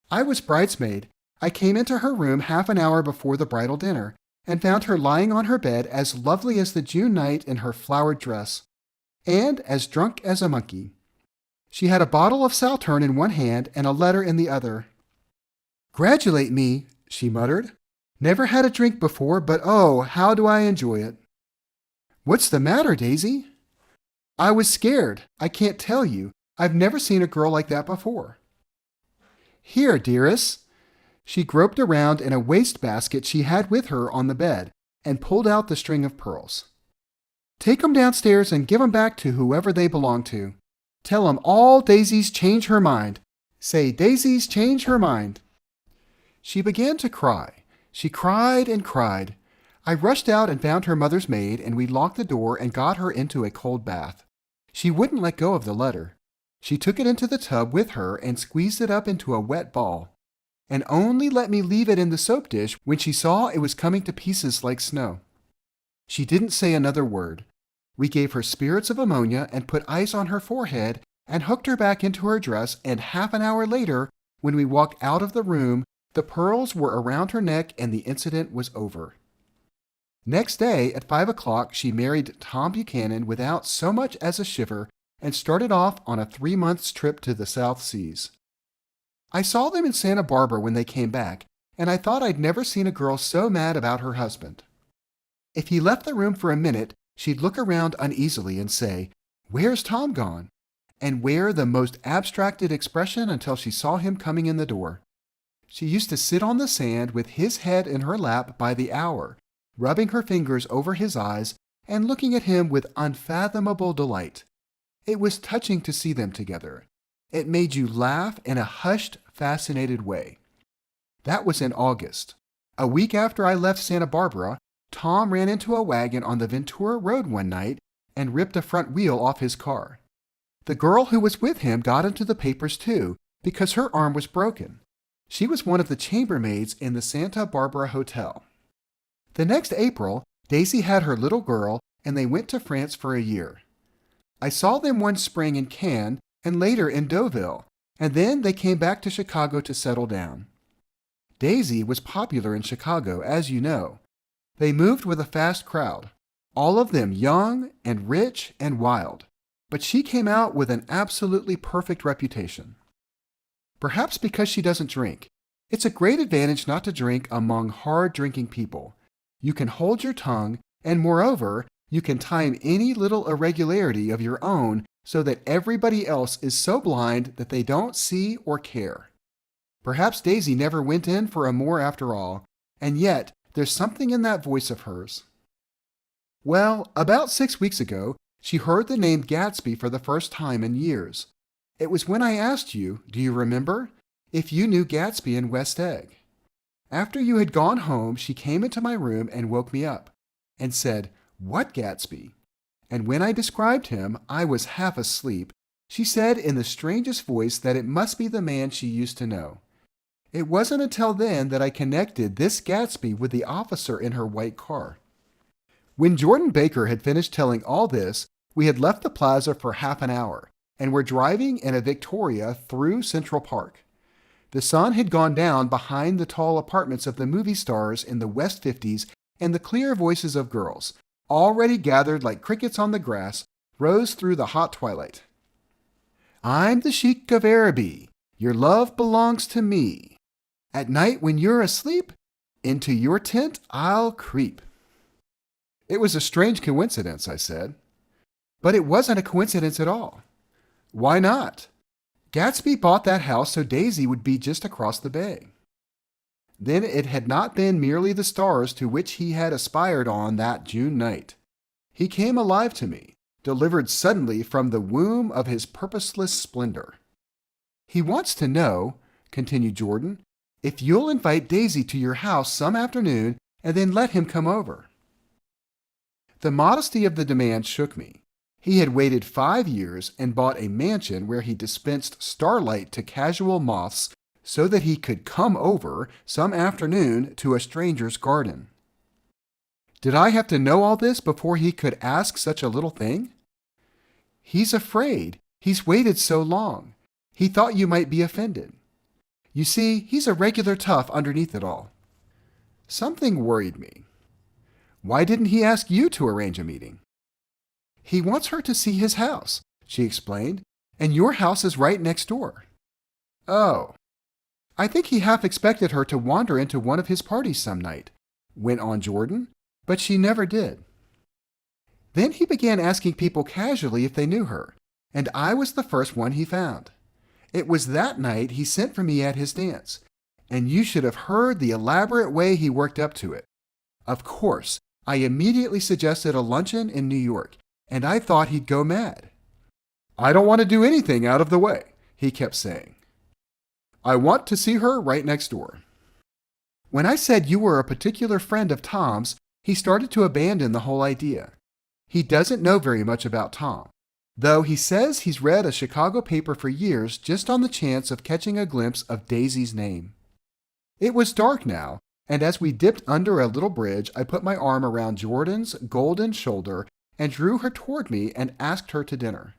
I was bridesmaid. I came into her room half an hour before the bridal dinner and found her lying on her bed as lovely as the June night in her flowered dress, and as drunk as a monkey. She had a bottle of Sauterne in one hand and a letter in the other. "Gratulate me," she muttered. "Never had a drink before, but oh, how do I enjoy it." "What's the matter, Daisy?" "I was scared. I can't tell you. I've never seen a girl like that before." "Here, dearest." She groped around in a wastebasket she had with her on the bed and pulled out the string of pearls. "Take 'em downstairs and give 'em back to whoever they belong to. Tell 'em all Daisy's changed her mind. Say, Daisy's changed her mind." She began to cry. She cried and cried. I rushed out and found her mother's maid, and we locked the door and got her into a cold bath. She wouldn't let go of the letter. She took it into the tub with her and squeezed it up into a wet ball, and only let me leave it in the soap dish when she saw it was coming to pieces like snow. She didn't say another word. We gave her spirits of ammonia and put ice on her forehead and hooked her back into her dress, and half an hour later, when we walked out of the room, the pearls were around her neck and the incident was over. Next day, at 5 o'clock, she married Tom Buchanan without so much as a shiver and started off on a 3-month trip to the South Seas. I saw them in Santa Barbara when they came back, and I thought I'd never seen a girl so mad about her husband. If he left the room for a minute, she'd look around uneasily and say, "Where's Tom gone?" and wear the most abstracted expression until she saw him coming in the door. She used to sit on the sand with his head in her lap by the hour, rubbing her fingers over his eyes and looking at him with unfathomable delight. It was touching to see them together. It made you laugh in a hushed, fascinated way. That was in August. A week after I left Santa Barbara, Tom ran into a wagon on the Ventura Road one night and ripped a front wheel off his car. The girl who was with him got into the papers too, because her arm was broken. She was one of the chambermaids in the Santa Barbara Hotel. The next April, Daisy had her little girl, and they went to France for a year. I saw them one spring in Cannes and later in Deauville, and then they came back to Chicago to settle down. Daisy was popular in Chicago, as you know. They moved with a fast crowd, all of them young and rich and wild, but she came out with an absolutely perfect reputation. Perhaps because she doesn't drink. It's a great advantage not to drink among hard-drinking people. You can hold your tongue, and moreover, you can time any little irregularity of your own so that everybody else is so blind that they don't see or care. Perhaps Daisy never went in for a more after all, and yet there's something in that voice of hers. Well, about 6 weeks ago, she heard the name Gatsby for the first time in years. It was when I asked you, do you remember, if you knew Gatsby in West Egg. After you had gone home, she came into my room and woke me up. and said, "What Gatsby?" And when I described him, I was half asleep. She said in the strangest voice that it must be the man she used to know. It wasn't until then that I connected this Gatsby with the officer in her white car. When Jordan Baker had finished telling all this, we had left the plaza for half an hour and were driving in a Victoria through Central Park. The sun had gone down behind the tall apartments of the movie stars in the West 50s, and the clear voices of girls, already gathered like crickets on the grass, rose through the hot twilight. "I'm the Sheik of Araby. Your love belongs to me. At night when you're asleep, into your tent I'll creep." It was a strange coincidence, I said. But it wasn't a coincidence at all. Why not? Gatsby bought that house so Daisy would be just across the bay. Then it had not been merely the stars to which he had aspired on that June night. He came alive to me, delivered suddenly from the womb of his purposeless splendor. "He wants to know," continued Jordan, "if you'll invite Daisy to your house some afternoon and then let him come over." The modesty of the demand shook me. He had waited 5 years and bought a mansion where he dispensed starlight to casual moths so that he could come over some afternoon to a stranger's garden. Did I have to know all this before he could ask such a little thing? "He's afraid. He's waited so long. He thought you might be offended. You see, he's a regular tough underneath it all." Something worried me. Why didn't he ask you to arrange a meeting? "He wants her to see his house," she explained, "and your house is right next door." "Oh." "I think he half expected her to wander into one of his parties some night," went on Jordan, "but she never did. Then he began asking people casually if they knew her, and I was the first one he found. It was that night he sent for me at his dance, and you should have heard the elaborate way he worked up to it. Of course, I immediately suggested a luncheon in New York, and I thought he'd go mad. "I don't want to do anything out of the way," he kept saying. "I want to see her right next door." When I said you were a particular friend of Tom's, he started to abandon the whole idea. He doesn't know very much about Tom, though he says he's read a Chicago paper for years just on the chance of catching a glimpse of Daisy's name. It was dark now, and as we dipped under a little bridge, I put my arm around Jordan's golden shoulder and drew her toward me and asked her to dinner.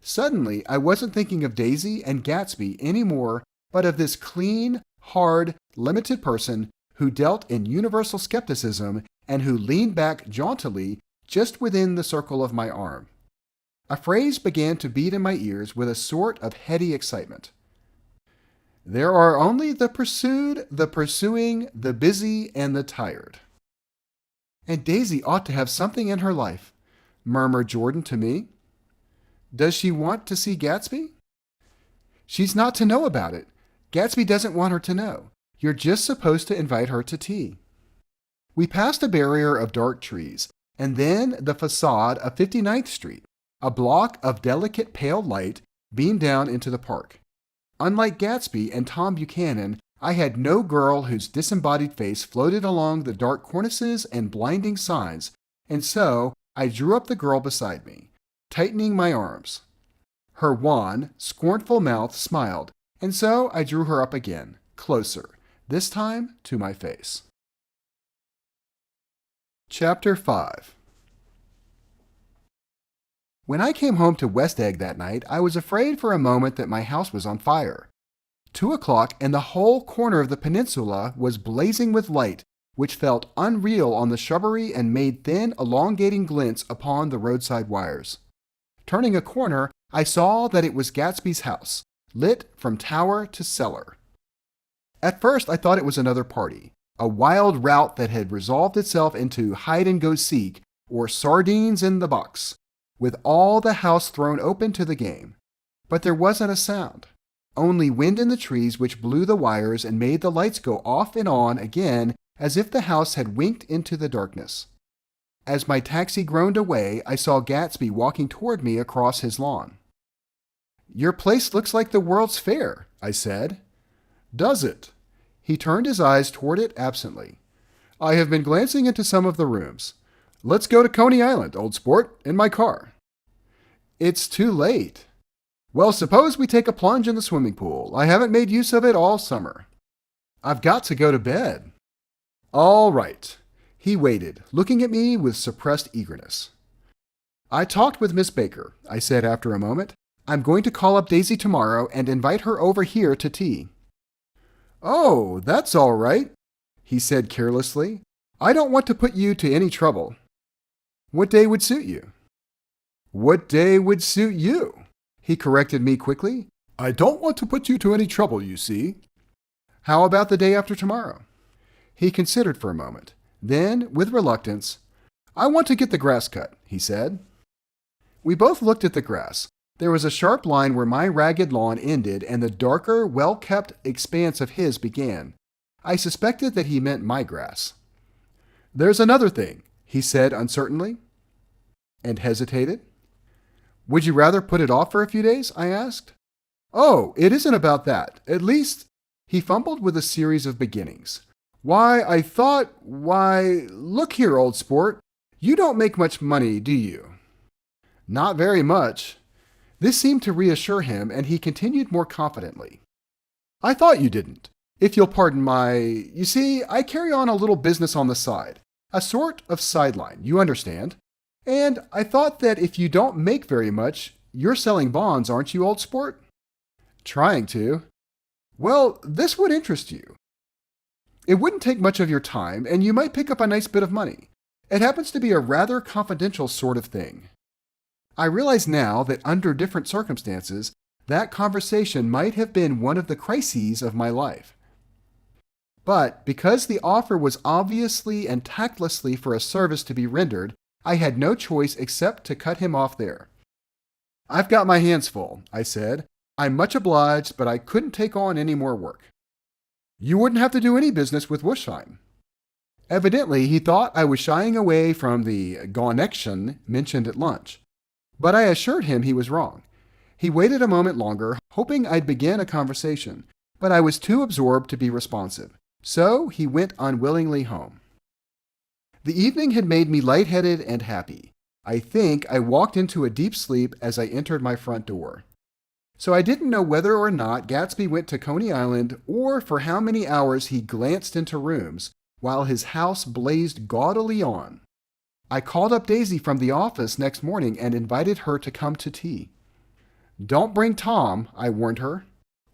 Suddenly, I wasn't thinking of Daisy and Gatsby any more, but of this clean, hard, limited person who dealt in universal skepticism and who leaned back jauntily just within the circle of my arm. A phrase began to beat in my ears with a sort of heady excitement. "There are only the pursued, the pursuing, the busy, and the tired." "And Daisy ought to have something in her life," murmured Jordan to me. "Does she want to see Gatsby?" "She's not to know about it. Gatsby doesn't want her to know. You're just supposed to invite her to tea." We passed a barrier of dark trees, and then the facade of 59th Street. A block of delicate pale light beamed down into the park. Unlike Gatsby and Tom Buchanan, I had no girl whose disembodied face floated along the dark cornices and blinding signs, and so I drew up the girl beside me, tightening my arms. Her wan, scornful mouth smiled, and so I drew her up again, closer, this time to my face. Chapter 5. When I came home to West Egg that night, I was afraid for a moment that my house was on fire. 2 o'clock, and the whole corner of the peninsula was blazing with light, which felt unreal on the shrubbery and made thin, elongating glints upon the roadside wires. Turning a corner, I saw that it was Gatsby's house, lit from tower to cellar. At first, I thought it was another party, a wild rout that had resolved itself into hide-and-go-seek or sardines in the box, with all the house thrown open to the game. But there wasn't a sound, only wind in the trees which blew the wires and made the lights go off and on again as if the house had winked into the darkness. As my taxi groaned away, I saw Gatsby walking toward me across his lawn. "Your place looks like the World's Fair," I said. "Does it?" He turned his eyes toward it absently. "I have been glancing into some of the rooms. Let's go to Coney Island, old sport, in my car. It's too late. Well, suppose we take a plunge in the swimming pool. I haven't made use of it all summer. I've got to go to bed. All right. He waited, looking at me with suppressed eagerness. I talked with Miss Baker, I said after a moment. I'm going to call up Daisy tomorrow and invite her over here to tea. Oh, that's all right, he said carelessly. I don't want to put you to any trouble. What day would suit you? What day would suit you? He corrected me quickly. I don't want to put you to any trouble, you see. How about the day after tomorrow? He considered for a moment. Then, with reluctance, I want to get the grass cut, he said. We both looked at the grass. There was a sharp line where my ragged lawn ended and the darker, well-kept expanse of his began. I suspected that he meant my grass. There's another thing, he said uncertainly, and hesitated. Would you rather put it off for a few days? I asked. Oh, it isn't about that. At least, he fumbled with a series of beginnings. Look here, old sport. You don't make much money, do you? Not very much. This seemed to reassure him, and he continued more confidently. I thought you didn't. If you'll pardon you see, I carry on a little business on the side. A sort of sideline, you understand. And I thought that if you don't make very much, you're selling bonds, aren't you, old sport? Trying to. Well, this would interest you. It wouldn't take much of your time, and you might pick up a nice bit of money. It happens to be a rather confidential sort of thing. I realize now that under different circumstances, that conversation might have been one of the crises of my life. But because the offer was obviously and tactlessly for a service to be rendered, I had no choice except to cut him off there. I've got my hands full, I said. I'm much obliged, but I couldn't take on any more work. You wouldn't have to do any business with Wushheim. Evidently, he thought I was shying away from the connection mentioned at lunch. But I assured him he was wrong. He waited a moment longer, hoping I'd begin a conversation, but I was too absorbed to be responsive. So he went unwillingly home. The evening had made me lightheaded and happy. I think I walked into a deep sleep as I entered my front door. So I didn't know whether or not Gatsby went to Coney Island or for how many hours he glanced into rooms while his house blazed gaudily on. I called up Daisy from the office next morning and invited her to come to tea. Don't bring Tom, I warned her.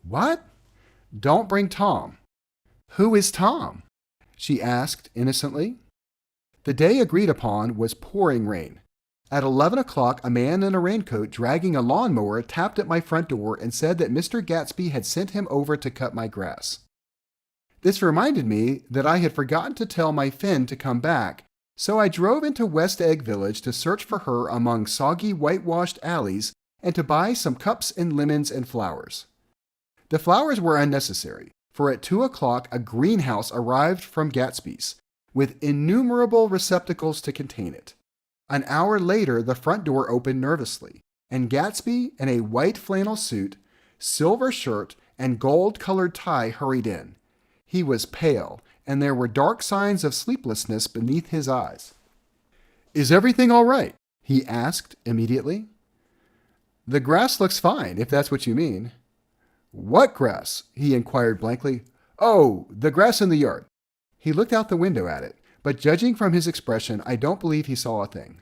What? Don't bring Tom. Who is Tom? She asked innocently. The day agreed upon was pouring rain. At 11 o'clock, a man in a raincoat dragging a lawnmower tapped at my front door and said that Mr. Gatsby had sent him over to cut my grass. This reminded me that I had forgotten to tell my Finn to come back, so I drove into West Egg Village to search for her among soggy whitewashed alleys and to buy some cups and lemons and flowers. The flowers were unnecessary, for at 2 o'clock a greenhouse arrived from Gatsby's, with innumerable receptacles to contain it. An hour later, the front door opened nervously, and Gatsby, in a white flannel suit, silver shirt, and gold-colored tie, hurried in. He was pale, and there were dark signs of sleeplessness beneath his eyes. Is everything all right? He asked immediately. The grass looks fine, if that's what you mean. What grass? He inquired blankly. Oh, the grass in the yard. He looked out the window at it, but judging from his expression, I don't believe he saw a thing.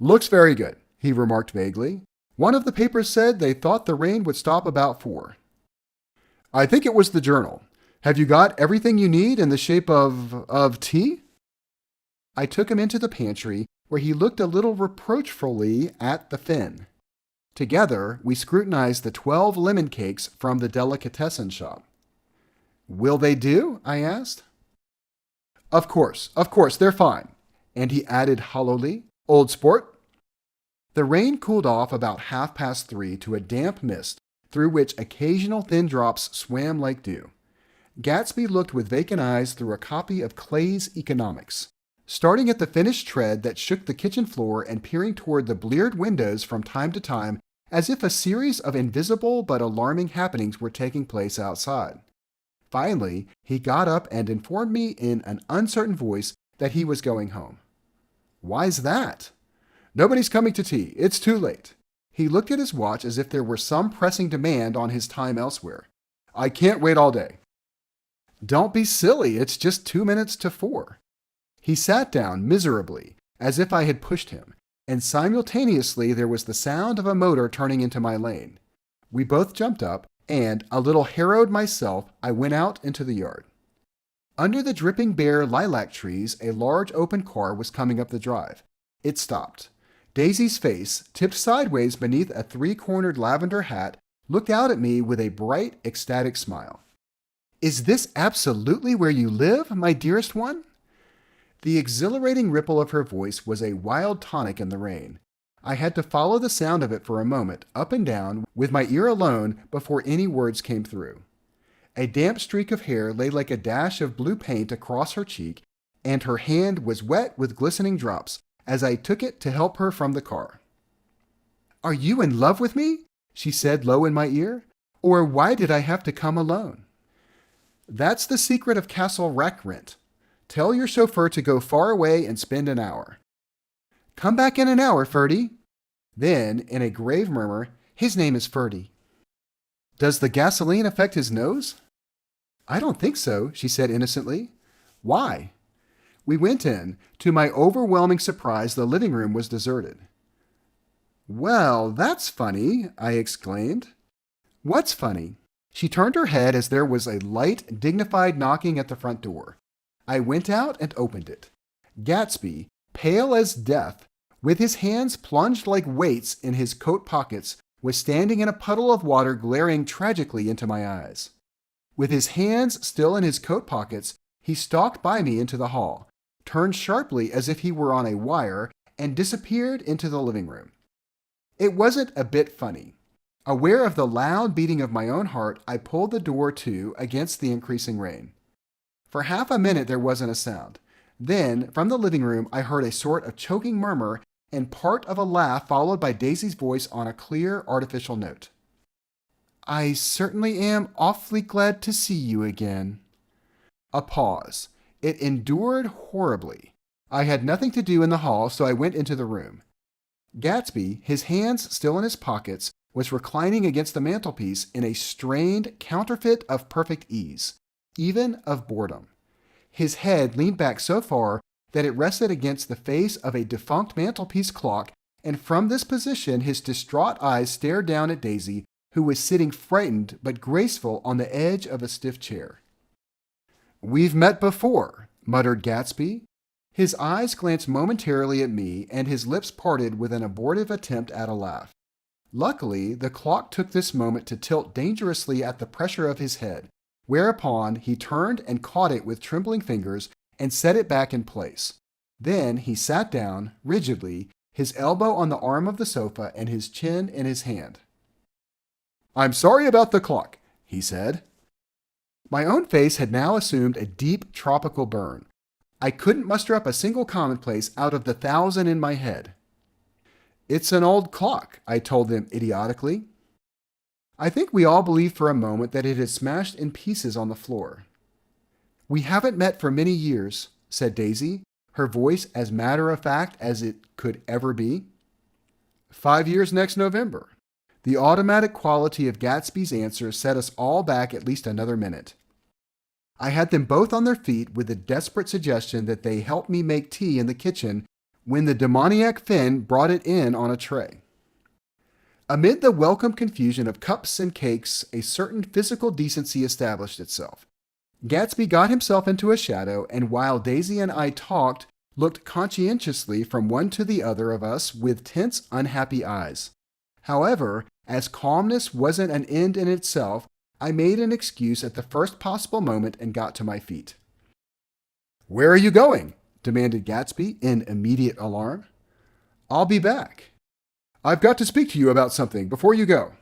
Looks very good, he remarked vaguely. One of the papers said they thought the rain would stop about 4. I think it was the Journal. Have you got everything you need in the shape of tea? I took him into the pantry, where he looked a little reproachfully at the Finn. Together, we scrutinized the 12 lemon cakes from the delicatessen shop. Will they do? I asked. Of course, they're fine. And he added hollowly, Old sport. The rain cooled off about 3:30 to a damp mist through which occasional thin drops swam like dew. Gatsby looked with vacant eyes through a copy of Clay's Economics, starting at the finished tread that shook the kitchen floor and peering toward the bleared windows from time to time as if a series of invisible but alarming happenings were taking place outside. Finally, he got up and informed me in an uncertain voice that he was going home. Why's that? Nobody's coming to tea. It's too late. He looked at his watch as if there were some pressing demand on his time elsewhere. I can't wait all day. Don't be silly. It's just 2 minutes to 4. He sat down miserably, as if I had pushed him, and simultaneously there was the sound of a motor turning into my lane. We both jumped up, and, a little harrowed myself, I went out into the yard. Under the dripping bare lilac trees, a large open car was coming up the drive. It stopped. Daisy's face, tipped sideways beneath a 3-cornered lavender hat, looked out at me with a bright, ecstatic smile. Is this absolutely where you live, my dearest one? The exhilarating ripple of her voice was a wild tonic in the rain. I had to follow the sound of it for a moment, up and down, with my ear alone, before any words came through. A damp streak of hair lay like a dash of blue paint across her cheek, and her hand was wet with glistening drops as I took it to help her from the car. Are you in love with me? She said low in my ear. Or why did I have to come alone? That's the secret of Castle Rackrent. Tell your chauffeur to go far away and spend an hour. Come back in an hour, Ferdy. Then, in a grave murmur, his name is Ferdy. Does the gasoline affect his nose? I don't think so, she said innocently. Why? We went in. To my overwhelming surprise, the living room was deserted. Well, that's funny, I exclaimed. What's funny? She turned her head as there was a light, dignified knocking at the front door. I went out and opened it. Gatsby, pale as death, with his hands plunged like weights in his coat pockets, was standing in a puddle of water glaring tragically into my eyes. With his hands still in his coat pockets, he stalked by me into the hall, turned sharply as if he were on a wire, and disappeared into the living room. It wasn't a bit funny. Aware of the loud beating of my own heart, I pulled the door to against the increasing rain. For half a minute there wasn't a sound. Then, from the living room, I heard a sort of choking murmur and part of a laugh followed by Daisy's voice on a clear, artificial note. I certainly am awfully glad to see you again. A pause. It endured horribly. I had nothing to do in the hall, so I went into the room. Gatsby, his hands still in his pockets, was reclining against the mantelpiece in a strained counterfeit of perfect ease, even of boredom. His head leaned back so far that it rested against the face of a defunct mantelpiece clock, and from this position his distraught eyes stared down at Daisy, who was sitting frightened but graceful on the edge of a stiff chair. We've met before, muttered Gatsby. His eyes glanced momentarily at me, and his lips parted with an abortive attempt at a laugh. Luckily, the clock took this moment to tilt dangerously at the pressure of his head, whereupon he turned and caught it with trembling fingers and set it back in place. Then he sat down, rigidly, his elbow on the arm of the sofa and his chin in his hand. I'm sorry about the clock, he said. My own face had now assumed a deep tropical burn. I couldn't muster up a single commonplace out of the 1,000 in my head. It's an old clock, I told them idiotically. I think we all believed for a moment that it had smashed in pieces on the floor. We haven't met for many years, said Daisy, her voice as matter-of-fact as it could ever be. 5 years next November. The automatic quality of Gatsby's answer set us all back at least another minute. I had them both on their feet with the desperate suggestion that they help me make tea in the kitchen when the demoniac Finn brought it in on a tray. Amid the welcome confusion of cups and cakes, a certain physical decency established itself. Gatsby got himself into a shadow, and while Daisy and I talked, looked conscientiously from one to the other of us with tense, unhappy eyes. However, as calmness wasn't an end in itself, I made an excuse at the first possible moment and got to my feet. Where are you going? Demanded Gatsby in immediate alarm. I'll be back. I've got to speak to you about something before you go.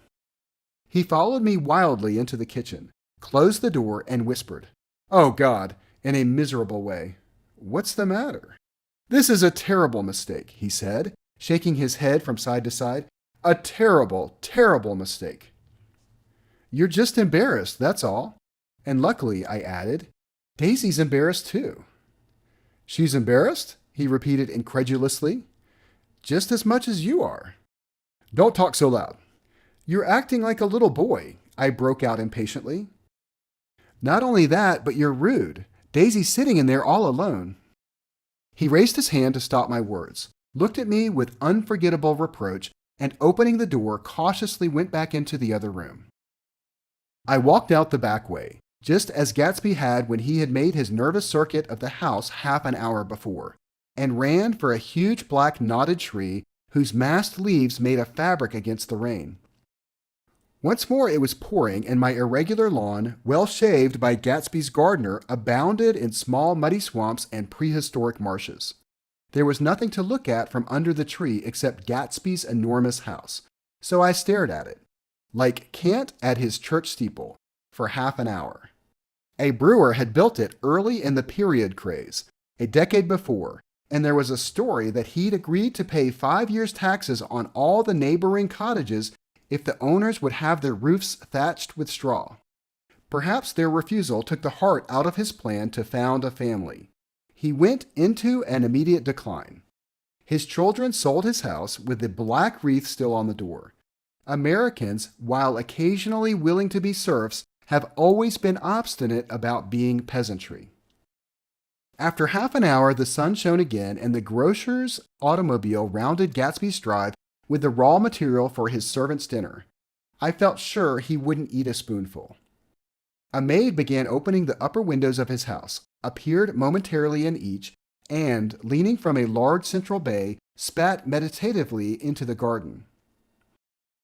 He followed me wildly into the kitchen, closed the door, and whispered, Oh, God, in a miserable way. What's the matter? This is a terrible mistake, he said, shaking his head from side to side. A terrible, terrible mistake. You're just embarrassed, that's all. And luckily, I added, Daisy's embarrassed too. She's embarrassed? he repeated incredulously. Just as much as you are. Don't talk so loud. You're acting like a little boy, I broke out impatiently. Not only that, but you're rude. Daisy's sitting in there all alone. He raised his hand to stop my words, looked at me with unforgettable reproach, and opening the door, cautiously went back into the other room. I walked out the back way, just as Gatsby had when he had made his nervous circuit of the house half an hour before, and ran for a huge black knotted tree whose massed leaves made a fabric against the rain. Once more it was pouring, and my irregular lawn, well shaved by Gatsby's gardener, abounded in small muddy swamps and prehistoric marshes. There was nothing to look at from under the tree except Gatsby's enormous house, so I stared at it, like Kant at his church steeple, for half an hour. A brewer had built it early in the period craze, a decade before, and there was a story that he'd agreed to pay 5 years' taxes on all the neighboring cottages if the owners would have their roofs thatched with straw. Perhaps their refusal took the heart out of his plan to found a family. He went into an immediate decline. His children sold his house with the black wreath still on the door. Americans, while occasionally willing to be serfs, have always been obstinate about being peasantry. After half an hour, the sun shone again, and the grocer's automobile rounded Gatsby's drive with the raw material for his servant's dinner. I felt sure he wouldn't eat a spoonful. A maid began opening the upper windows of his house, appeared momentarily in each, and, leaning from a large central bay, spat meditatively into the garden.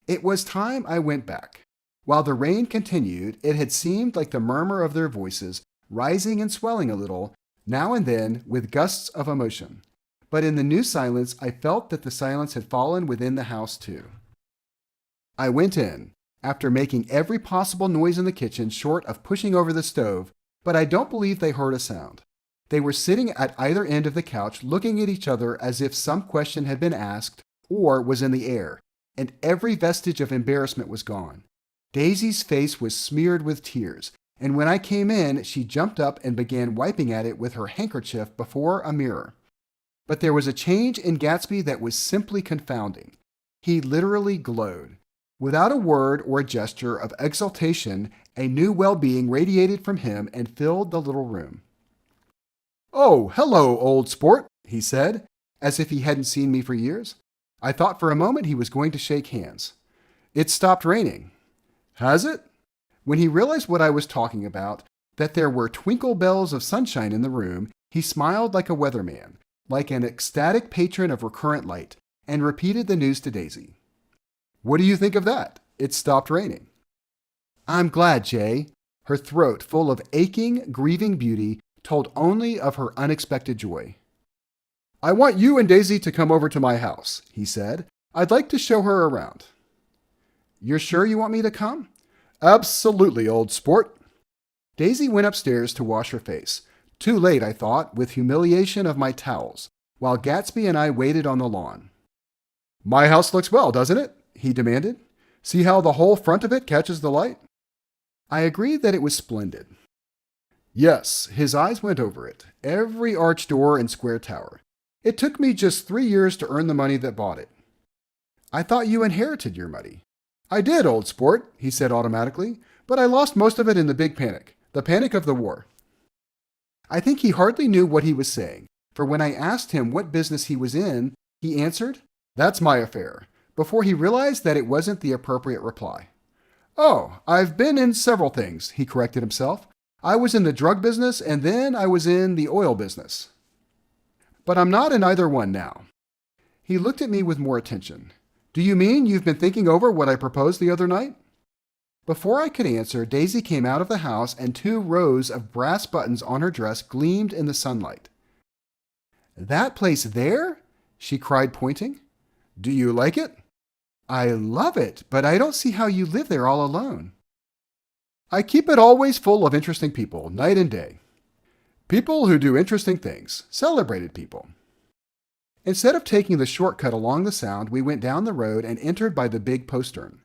It was time I went back. While the rain continued, it had seemed like the murmur of their voices, rising and swelling a little, now and then with gusts of emotion. But in the new silence, I felt that the silence had fallen within the house too. I went in, after making every possible noise in the kitchen short of pushing over the stove, but I don't believe they heard a sound. They were sitting at either end of the couch looking at each other as if some question had been asked or was in the air, and every vestige of embarrassment was gone. Daisy's face was smeared with tears, and when I came in, she jumped up and began wiping at it with her handkerchief before a mirror. But there was a change in Gatsby that was simply confounding. He literally glowed. Without a word or a gesture of exultation, a new well-being radiated from him and filled the little room. "Oh, hello, old sport," he said, as if he hadn't seen me for years. I thought for a moment he was going to shake hands. "It stopped raining." "Has it?" When he realized what I was talking about, that there were twinkle bells of sunshine in the room, he smiled like a weatherman, like an ecstatic patron of recurrent light, and repeated the news to Daisy. "What do you think of that? It stopped raining." "I'm glad, Jay." Her throat, full of aching, grieving beauty, told only of her unexpected joy. "I want you and Daisy to come over to my house," he said. "I'd like to show her around." "You're sure you want me to come?" "Absolutely, old sport." Daisy went upstairs to wash her face. Too late, I thought, with humiliation of my towels, while Gatsby and I waited on the lawn. "My house looks well, doesn't it?" he demanded. "See how the whole front of it catches the light?" I agreed that it was splendid. Yes, his eyes went over it, every arched door and square tower. "It took me just 3 years to earn the money that bought it." "I thought you inherited your money." "I did, old sport," he said automatically, "but I lost most of it in the big panic, the panic of the war." I think he hardly knew what he was saying, for when I asked him what business he was in, he answered, "That's my affair," before he realized that it wasn't the appropriate reply. "Oh, I've been in several things," he corrected himself. "I was in the drug business, and then I was in the oil business. But I'm not in either one now." He looked at me with more attention. "Do you mean you've been thinking over what I proposed the other night?" Before I could answer, Daisy came out of the house and 2 rows of brass buttons on her dress gleamed in the sunlight. "That place there?" she cried, pointing. "Do you like it?" "I love it, but I don't see how you live there all alone." "I keep it always full of interesting people, night and day. People who do interesting things, celebrated people." Instead of taking the shortcut along the Sound, we went down the road and entered by the big postern.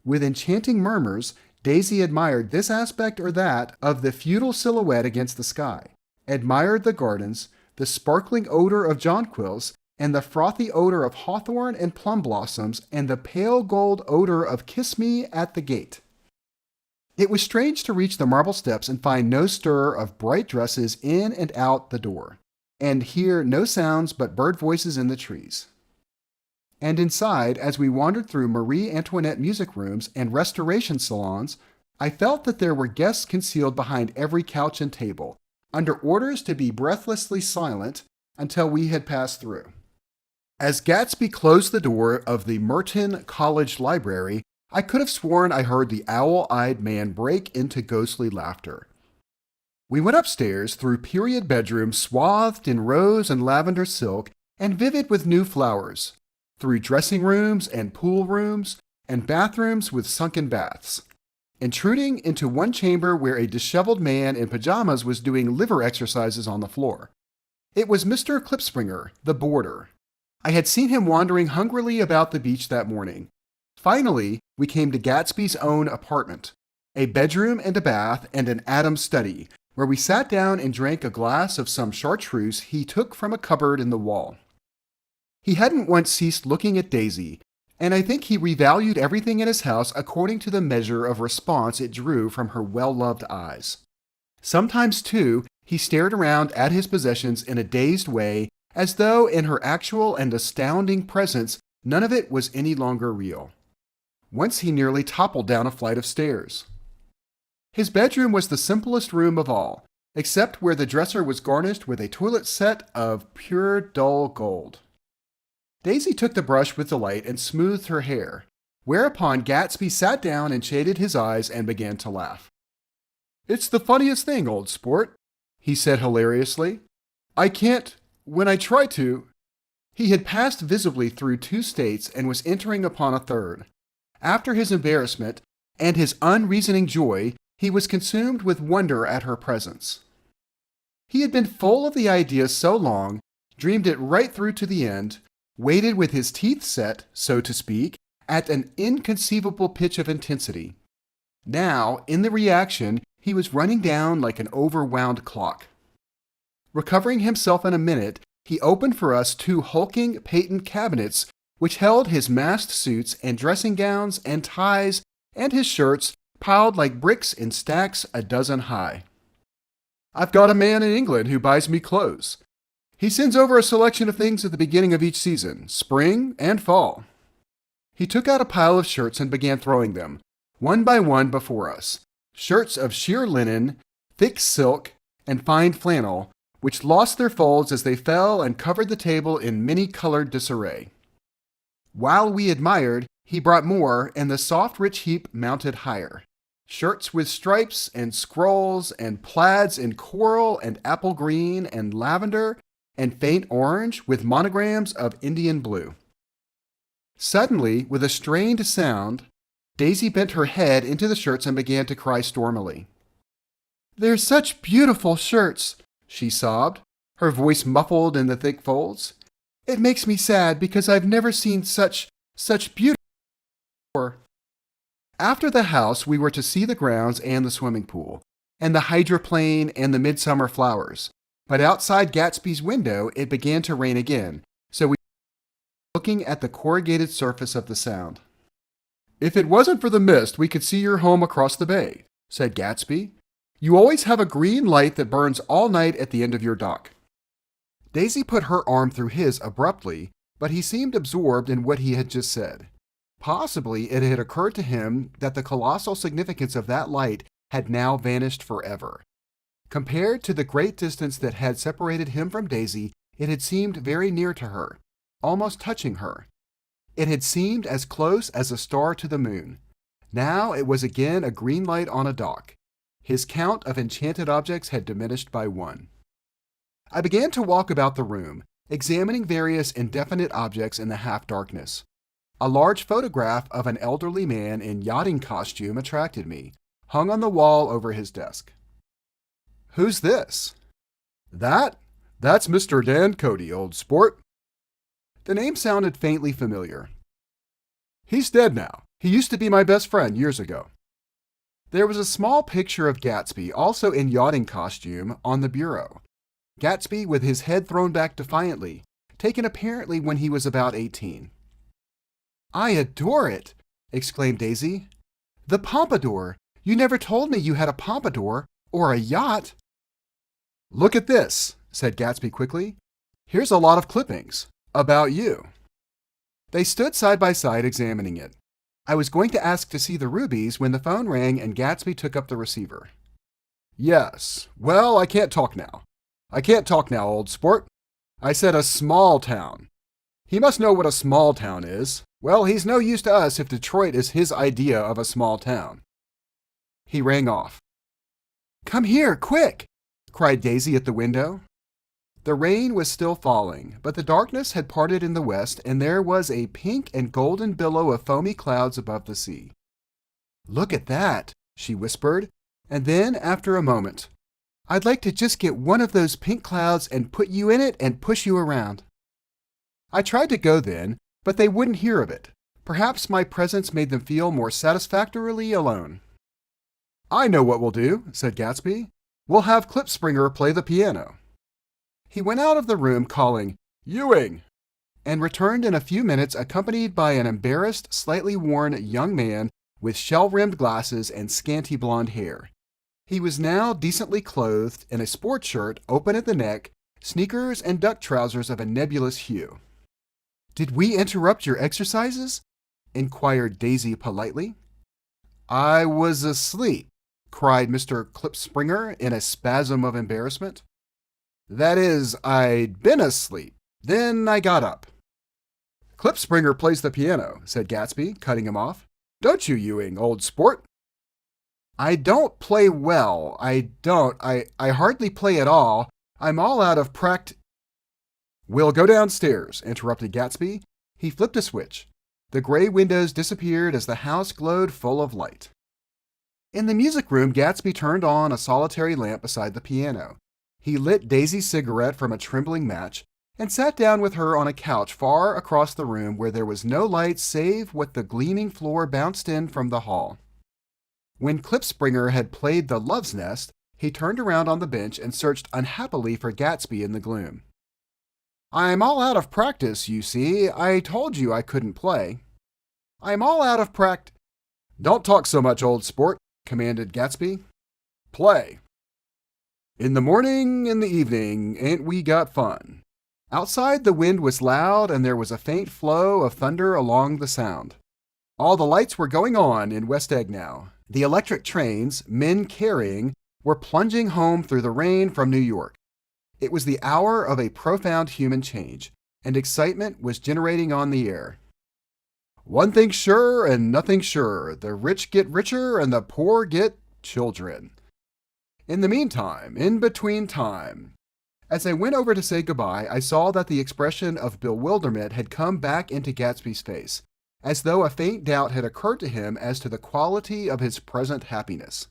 With enchanting murmurs, Daisy admired this aspect or that of the feudal silhouette against the sky, admired the gardens, the sparkling odor of jonquils, and the frothy odor of hawthorn and plum blossoms, and the pale gold odor of kiss me at the gate. It was strange to reach the marble steps and find no stir of bright dresses in and out the door, and hear no sounds but bird voices in the trees. And inside, as we wandered through Marie Antoinette music rooms and restoration salons, I felt that there were guests concealed behind every couch and table, under orders to be breathlessly silent until we had passed through. As Gatsby closed the door of the Merton College Library, I could have sworn I heard the owl-eyed man break into ghostly laughter. We went upstairs through period bedrooms swathed in rose and lavender silk and vivid with new flowers, through dressing rooms and pool rooms and bathrooms with sunken baths, intruding into one chamber where a disheveled man in pajamas was doing liver exercises on the floor. It was Mr. Klipspringer, the boarder. I had seen him wandering hungrily about the beach that morning. Finally, we came to Gatsby's own apartment, a bedroom and a bath and an Adam's study, where we sat down and drank a glass of some chartreuse he took from a cupboard in the wall. He hadn't once ceased looking at Daisy, and I think he revalued everything in his house according to the measure of response it drew from her well-loved eyes. Sometimes, too, he stared around at his possessions in a dazed way, as though in her actual and astounding presence none of it was any longer real. Once he nearly toppled down a flight of stairs. His bedroom was the simplest room of all, except where the dresser was garnished with a toilet set of pure dull gold. Daisy took the brush with delight and smoothed her hair, whereupon Gatsby sat down and shaded his eyes and began to laugh. "It's the funniest thing, old sport," he said hilariously. "I can't, when I try to—" He had passed visibly through 2 states and was entering upon a third. After his embarrassment and his unreasoning joy, he was consumed with wonder at her presence. He had been full of the idea so long, dreamed it right through to the end, waited with his teeth set, so to speak, at an inconceivable pitch of intensity. Now, in the reaction, he was running down like an overwound clock. Recovering himself in a minute, he opened for us 2 hulking patent cabinets which held his masked suits and dressing gowns and ties and his shirts piled like bricks in stacks a dozen high. "I've got a man in England who buys me clothes. He sends over a selection of things at the beginning of each season, spring and fall." He took out a pile of shirts and began throwing them, one by one, before us. Shirts of sheer linen, thick silk, and fine flannel, which lost their folds as they fell and covered the table in many-colored disarray. While we admired, he brought more, and the soft, rich heap mounted higher. Shirts with stripes and scrolls and plaids in coral and apple green and lavender and faint orange with monograms of Indian blue. Suddenly, with a strained sound, Daisy bent her head into the shirts and began to cry stormily. "They're such beautiful shirts," she sobbed, her voice muffled in the thick folds. "It makes me sad because I've never seen such beauty before." After the house, we were to see the grounds and the swimming pool, and the hydroplane and the midsummer flowers. But outside Gatsby's window, it began to rain again, so we were looking at the corrugated surface of the Sound. "If it wasn't for the mist, we could see your home across the bay," said Gatsby. "You always have a green light that burns all night at the end of your dock." Daisy put her arm through his abruptly, but he seemed absorbed in what he had just said. Possibly it had occurred to him that the colossal significance of that light had now vanished forever. Compared to the great distance that had separated him from Daisy, it had seemed very near to her, almost touching her. It had seemed as close as a star to the moon. Now it was again a green light on a dock. His count of enchanted objects had diminished by 1. I began to walk about the room, examining various indefinite objects in the half-darkness. A large photograph of an elderly man in yachting costume attracted me, hung on the wall over his desk. "Who's this?" That's Mr. Dan Cody, old sport." The name sounded faintly familiar. "He's dead now. He used to be my best friend years ago." There was a small picture of Gatsby, also in yachting costume, on the bureau. Gatsby with his head thrown back defiantly, taken apparently when he was about 18. "I adore it!" exclaimed Daisy. "The pompadour! You never told me you had a pompadour or a yacht." "Look at this," said Gatsby quickly. "Here's a lot of clippings about you." They stood side by side examining it. I was going to ask to see the rubies when the phone rang and Gatsby took up the receiver. "Yes. Well, I can't talk now. I can't talk now, old sport. I said a small town. He must know what a small town is. Well, he's no use to us if Detroit is his idea of a small town." He rang off. "Come here, quick!" cried Daisy at the window. The rain was still falling, but the darkness had parted in the west, and there was a pink and golden billow of foamy clouds above the sea. "Look at that," she whispered, and then, after a moment, "I'd like to just get one of those pink clouds and put you in it and push you around." I tried to go then, but they wouldn't hear of it. Perhaps my presence made them feel more satisfactorily alone. "I know what we'll do," said Gatsby. "We'll have Klipspringer play the piano." He went out of the room calling, "Ewing!" and returned in a few minutes accompanied by an embarrassed, slightly worn young man with shell-rimmed glasses and scanty blonde hair. He was now decently clothed in a sport shirt open at the neck, sneakers, and duck trousers of a nebulous hue. "Did we interrupt your exercises?" inquired Daisy politely. "I was asleep," cried Mr. Klipspringer in a spasm of embarrassment. "That is, I'd been asleep. Then I got up." "Klipspringer plays the piano," said Gatsby, cutting him off. "Don't you, Ewing, old sport?" "I don't play well. I hardly play at all. I'm all out of "We'll go downstairs," interrupted Gatsby. He flipped a switch. The gray windows disappeared as the house glowed full of light. In the music room, Gatsby turned on a solitary lamp beside the piano. He lit Daisy's cigarette from a trembling match and sat down with her on a couch far across the room where there was no light save what the gleaming floor bounced in from the hall. When Klipspringer had played the Love's Nest, he turned around on the bench and searched unhappily for Gatsby in the gloom. "I'm all out of practice, you see. I told you I couldn't play." "I'm all out of "Don't talk so much, old sport," commanded Gatsby. "Play." "In the morning, in the evening, ain't we got fun?" Outside the wind was loud and there was a faint flow of thunder along the sound. All the lights were going on in West Egg now. The electric trains, men carrying, were plunging home through the rain from New York. It was the hour of a profound human change, and excitement was generating on the air. "One thing's sure and nothing sure. The rich get richer and the poor get children. In the meantime, in between time." As I went over to say goodbye, I saw that the expression of bewilderment had come back into Gatsby's face, as though a faint doubt had occurred to him as to the quality of his present happiness.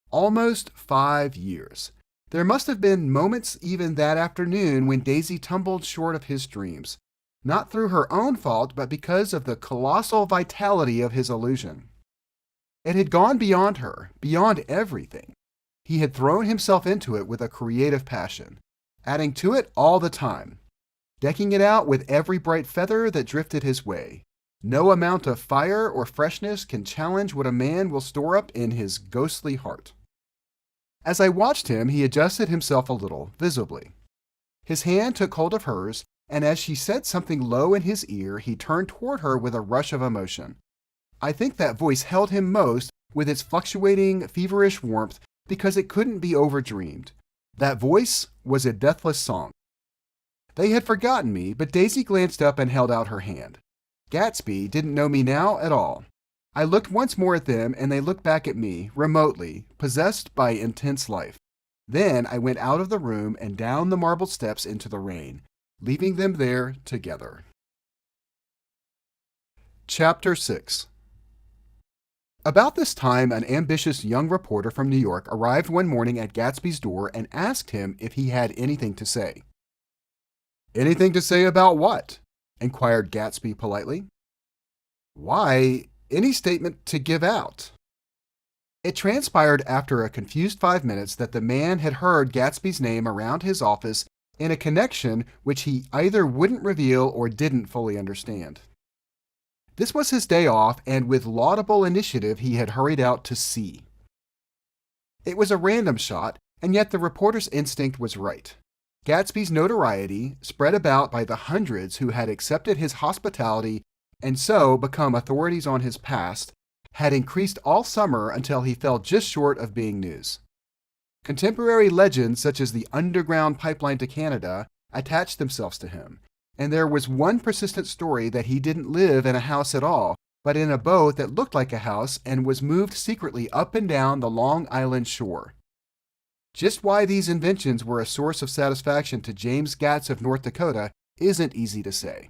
Almost 5 years. There must have been moments even that afternoon when Daisy tumbled short of his dreams, not through her own fault, but because of the colossal vitality of his illusion. It had gone beyond her, beyond everything. He had thrown himself into it with a creative passion, adding to it all the time, decking it out with every bright feather that drifted his way. No amount of fire or freshness can challenge what a man will store up in his ghostly heart. As I watched him, he adjusted himself a little, visibly. His hand took hold of hers, and as she said something low in his ear, he turned toward her with a rush of emotion. I think that voice held him most with its fluctuating, feverish warmth because it couldn't be overdreamed. That voice was a deathless song. They had forgotten me, but Daisy glanced up and held out her hand. Gatsby didn't know me now at all. I looked once more at them, and they looked back at me, remotely, possessed by intense life. Then I went out of the room and down the marble steps into the rain, leaving them there together. Chapter 6. About this time, an ambitious young reporter from New York arrived one morning at Gatsby's door and asked him if he had anything to say. "Anything to say about what?" inquired Gatsby politely. "Why, any statement to give out." It transpired after a confused 5 minutes that the man had heard Gatsby's name around his office in a connection which he either wouldn't reveal or didn't fully understand. This was his day off, and with laudable initiative he had hurried out to see. It was a random shot, and yet the reporter's instinct was right. Gatsby's notoriety, spread about by the hundreds who had accepted his hospitality and so become authorities on his past, had increased all summer until he fell just short of being news. Contemporary legends such as the underground pipeline to Canada attached themselves to him, and there was one persistent story that he didn't live in a house at all, but in a boat that looked like a house and was moved secretly up and down the Long Island shore. Just why these inventions were a source of satisfaction to James Gatz of North Dakota isn't easy to say.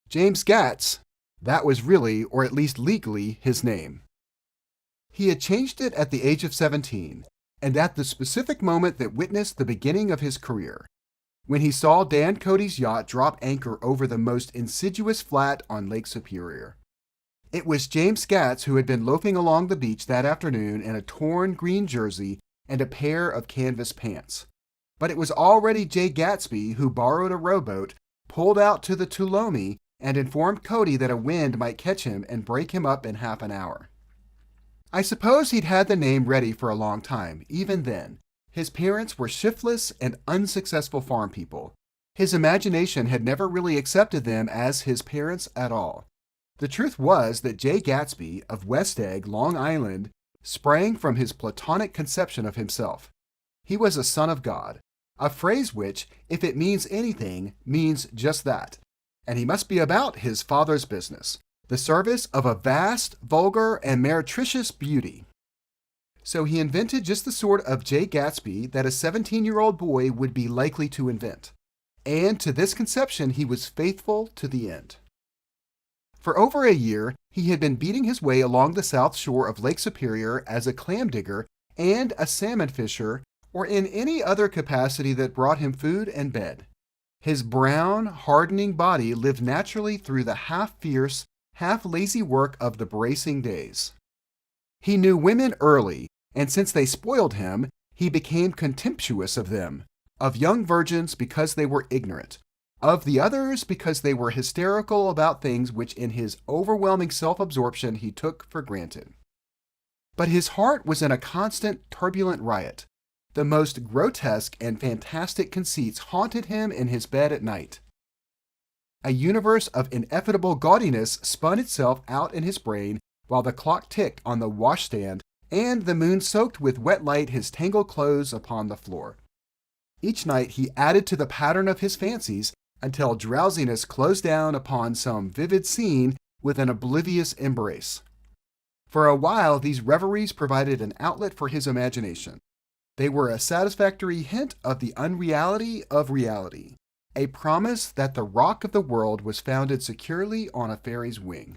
James Gatz, that was really, or at least legally, his name. He had changed it at the age of 17, and at the specific moment that witnessed the beginning of his career, when he saw Dan Cody's yacht drop anchor over the most insidious flat on Lake Superior. It was James Gatz who had been loafing along the beach that afternoon in a torn green jersey and a pair of canvas pants. But it was already Jay Gatsby who borrowed a rowboat, pulled out to the Tuolumne, and informed Cody that a wind might catch him and break him up in half an hour. I suppose he'd had the name ready for a long time, even then. His parents were shiftless and unsuccessful farm people. His imagination had never really accepted them as his parents at all. The truth was that Jay Gatsby of West Egg, Long Island, sprang from his platonic conception of himself. He was a son of God, a phrase which, if it means anything, means just that. And he must be about his father's business, the service of a vast, vulgar, and meretricious beauty. So he invented just the sort of Jay Gatsby that a 17-year-old boy would be likely to invent. And to this conception he was faithful to the end. For over a year, he had been beating his way along the south shore of Lake Superior as a clam digger and a salmon fisher, or in any other capacity that brought him food and bed. His brown, hardening body lived naturally through the half-fierce, half-lazy work of the bracing days. He knew women early, and since they spoiled him, he became contemptuous of them, of young virgins because they were ignorant, of the others because they were hysterical about things which in his overwhelming self-absorption he took for granted. But his heart was in a constant, turbulent riot. The most grotesque and fantastic conceits haunted him in his bed at night. A universe of ineffable gaudiness spun itself out in his brain while the clock ticked on the washstand and the moon soaked with wet light his tangled clothes upon the floor. Each night he added to the pattern of his fancies until drowsiness closed down upon some vivid scene with an oblivious embrace. For a while these reveries provided an outlet for his imagination. They were a satisfactory hint of the unreality of reality, a promise that the rock of the world was founded securely on a fairy's wing.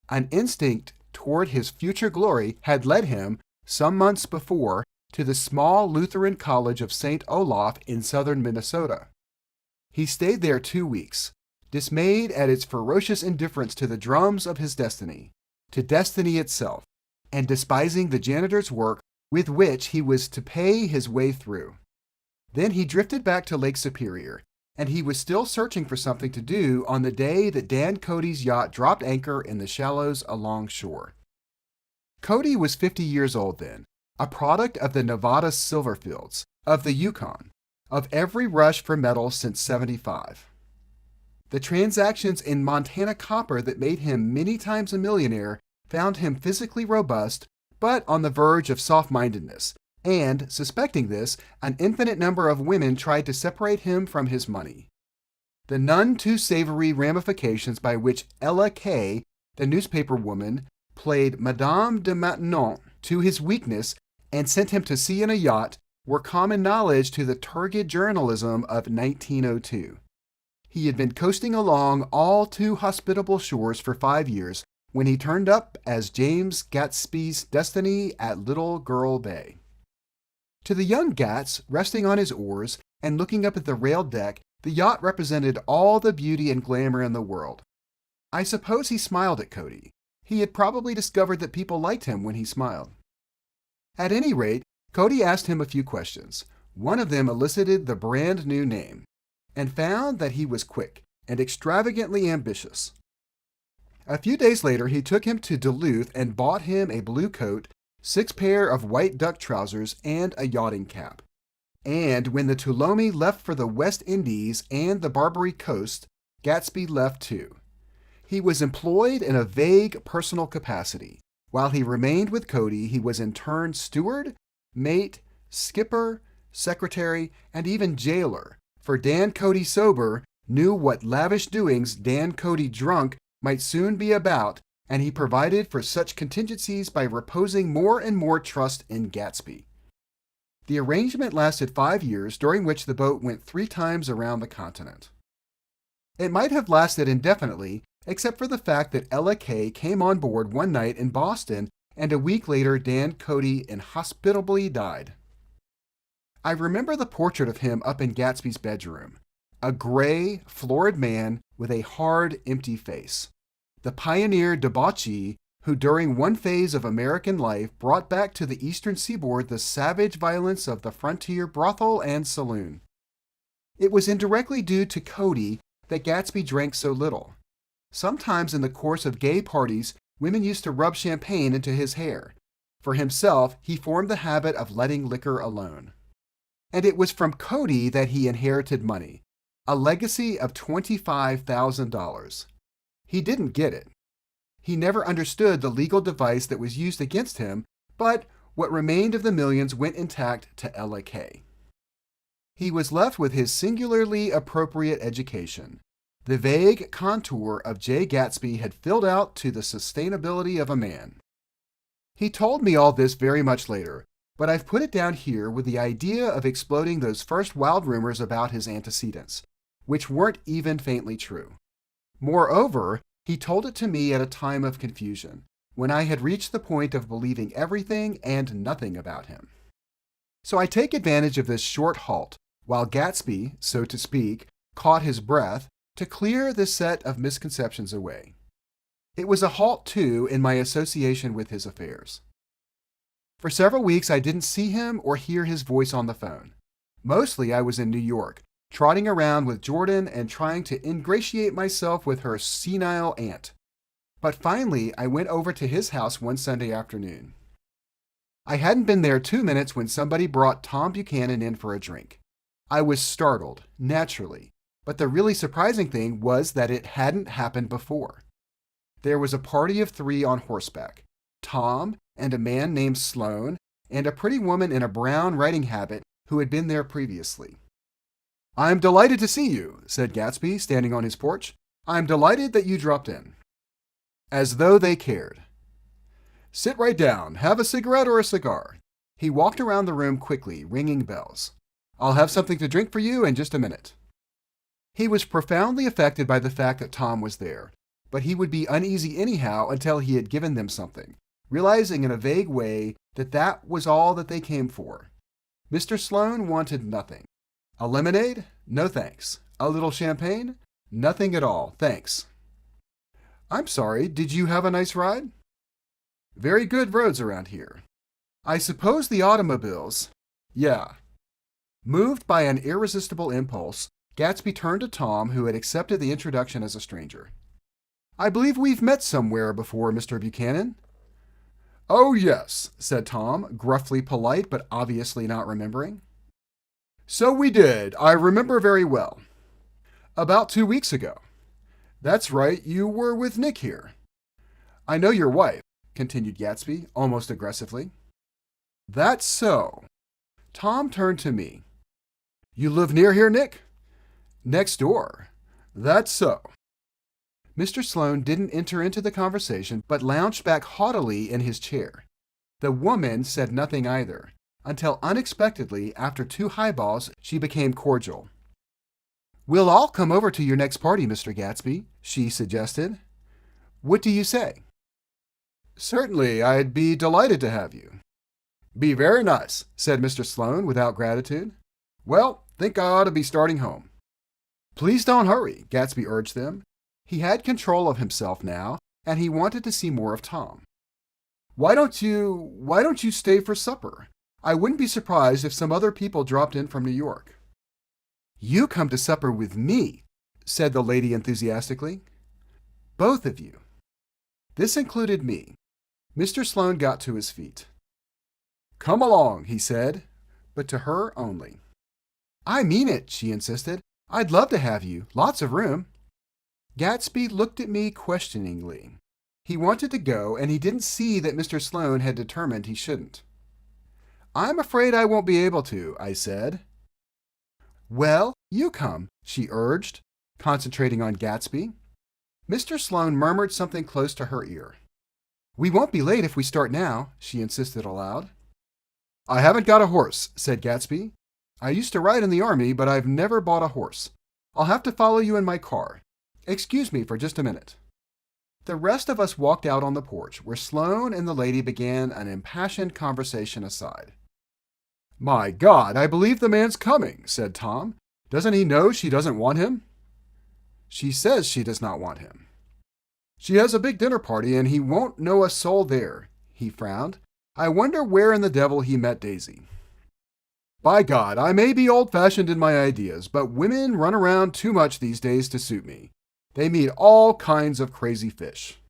An instinct toward his future glory had led him, some months before, to the small Lutheran College of St. Olaf in southern Minnesota. He stayed there 2 weeks, dismayed at its ferocious indifference to the drums of his destiny, to destiny itself, and despising the janitor's work with which he was to pay his way through. Then he drifted back to Lake Superior, and he was still searching for something to do on the day that Dan Cody's yacht dropped anchor in the shallows alongshore. Cody was 50 years old then, a product of the Nevada silver fields, of the Yukon, of every rush for metal since '75. The transactions in Montana copper that made him many times a millionaire found him physically robust, but on the verge of soft-mindedness, and, suspecting this, an infinite number of women tried to separate him from his money. The none too savory ramifications by which Ella Kay, the newspaper woman, played Madame de Maintenon to his weakness and sent him to sea in a yacht were common knowledge to the turgid journalism of 1902. He had been coasting along all too hospitable shores for 5 years when he turned up as James Gatsby's destiny at Little Girl Bay. To the young Gatz, resting on his oars and looking up at the railed deck, the yacht represented all the beauty and glamour in the world. I suppose he smiled at Cody. He had probably discovered that people liked him when he smiled. At any rate, Cody asked him a few questions. One of them elicited the brand new name, and found that he was quick and extravagantly ambitious. A few days later, he took him to Duluth and bought him a blue coat, 6 pair of white duck trousers, and a yachting cap. And when the Tuolumne left for the West Indies and the Barbary Coast, Gatsby left too. He was employed in a vague personal capacity. While he remained with Cody, he was in turn steward, mate, skipper, secretary, and even jailer, for Dan Cody sober knew what lavish doings Dan Cody drunk might soon be about, and he provided for such contingencies by reposing more and more trust in Gatsby. The arrangement lasted 5 years, during which the boat went 3 times around the continent. It might have lasted indefinitely, except for the fact that Ella Kay came on board one night in Boston, and a week later Dan Cody inhospitably died. I remember the portrait of him up in Gatsby's bedroom, a gray, florid man with a hard, empty face. The pioneer debauchee who during one phase of American life brought back to the eastern seaboard the savage violence of the frontier brothel and saloon. It was indirectly due to Cody that Gatsby drank so little. Sometimes in the course of gay parties, women used to rub champagne into his hair. For himself, he formed the habit of letting liquor alone. And it was from Cody that he inherited money, a legacy of $25,000. He didn't get it. He never understood the legal device that was used against him, but what remained of the millions went intact to Ella Kay. He was left with his singularly appropriate education. The vague contour of J. Gatsby had filled out to the sustainability of a man. He told me all this very much later, but I've put it down here with the idea of exploding those first wild rumors about his antecedents, which weren't even faintly true. Moreover, he told it to me at a time of confusion, when I had reached the point of believing everything and nothing about him. So I take advantage of this short halt, while Gatsby, so to speak, caught his breath, to clear this set of misconceptions away. It was a halt, too, in my association with his affairs. For several weeks I didn't see him or hear his voice on the phone. Mostly I was in New York, trotting around with Jordan and trying to ingratiate myself with her senile aunt. But finally I went over to his house one Sunday afternoon. I hadn't been there 2 minutes when somebody brought Tom Buchanan in for a drink. I was startled, naturally, but the really surprising thing was that it hadn't happened before. There was a party of 3 on horseback, Tom and a man named Sloane, and a pretty woman in a brown riding habit who had been there previously. "I'm delighted to see you," said Gatsby, standing on his porch. "I'm delighted that you dropped in." As though they cared. "Sit right down. Have a cigarette or a cigar." He walked around the room quickly, ringing bells. "I'll have something to drink for you in just a minute." He was profoundly affected by the fact that Tom was there, but he would be uneasy anyhow until he had given them something, realizing in a vague way that that was all that they came for. Mr. Sloane wanted nothing. A lemonade? No thanks. A little champagne? Nothing at all, thanks. "I'm sorry, did you have a nice ride?" "Very good roads around here." "I suppose the automobiles—" "Yeah." Moved by an irresistible impulse, Gatsby turned to Tom, who had accepted the introduction as a stranger. "I believe we've met somewhere before, Mr. Buchanan." "Oh, yes," said Tom, gruffly polite but obviously not remembering. "So we did. I remember very well." "About 2 weeks ago." "That's right. You were with Nick here." "I know your wife," continued Gatsby, almost aggressively. "That's so." Tom turned to me. "You live near here, Nick?" "Next door." "That's so." Mr. Sloane didn't enter into the conversation, but lounged back haughtily in his chair. The woman said nothing either, until unexpectedly, after 2 highballs, she became cordial. "We'll all come over to your next party, Mr. Gatsby," she suggested. "What do you say?" "Certainly, I'd be delighted to have you." "Be very nice," said Mr. Sloane without gratitude. "Well, think I ought to be starting home." "Please don't hurry," Gatsby urged them. He had control of himself now, and he wanted to see more of Tom. Why don't you stay for supper? I wouldn't be surprised if some other people dropped in from New York." "You come to supper with me," said the lady enthusiastically. "Both of you." This included me. Mr. Sloane got to his feet. "Come along," he said, but to her only. "I mean it," she insisted. "I'd love to have you. Lots of room." Gatsby looked at me questioningly. He wanted to go, and he didn't see that Mr. Sloane had determined he shouldn't. "I'm afraid I won't be able to," I said. "Well, you come," she urged, concentrating on Gatsby. Mr. Sloane murmured something close to her ear. "We won't be late if we start now," she insisted aloud. "I haven't got a horse," said Gatsby. "I used to ride in the army, but I've never bought a horse. I'll have to follow you in my car. Excuse me for just a minute." The rest of us walked out on the porch, where Sloane and the lady began an impassioned conversation aside. "My God, I believe the man's coming," said Tom. "Doesn't he know she doesn't want him?" "She says she does not want him." "She has a big dinner party, and he won't know a soul there." He frowned. "I wonder where in the devil he met Daisy." "By God, I may be old-fashioned in my ideas, but women run around too much these days to suit me. They meet all kinds of crazy fish."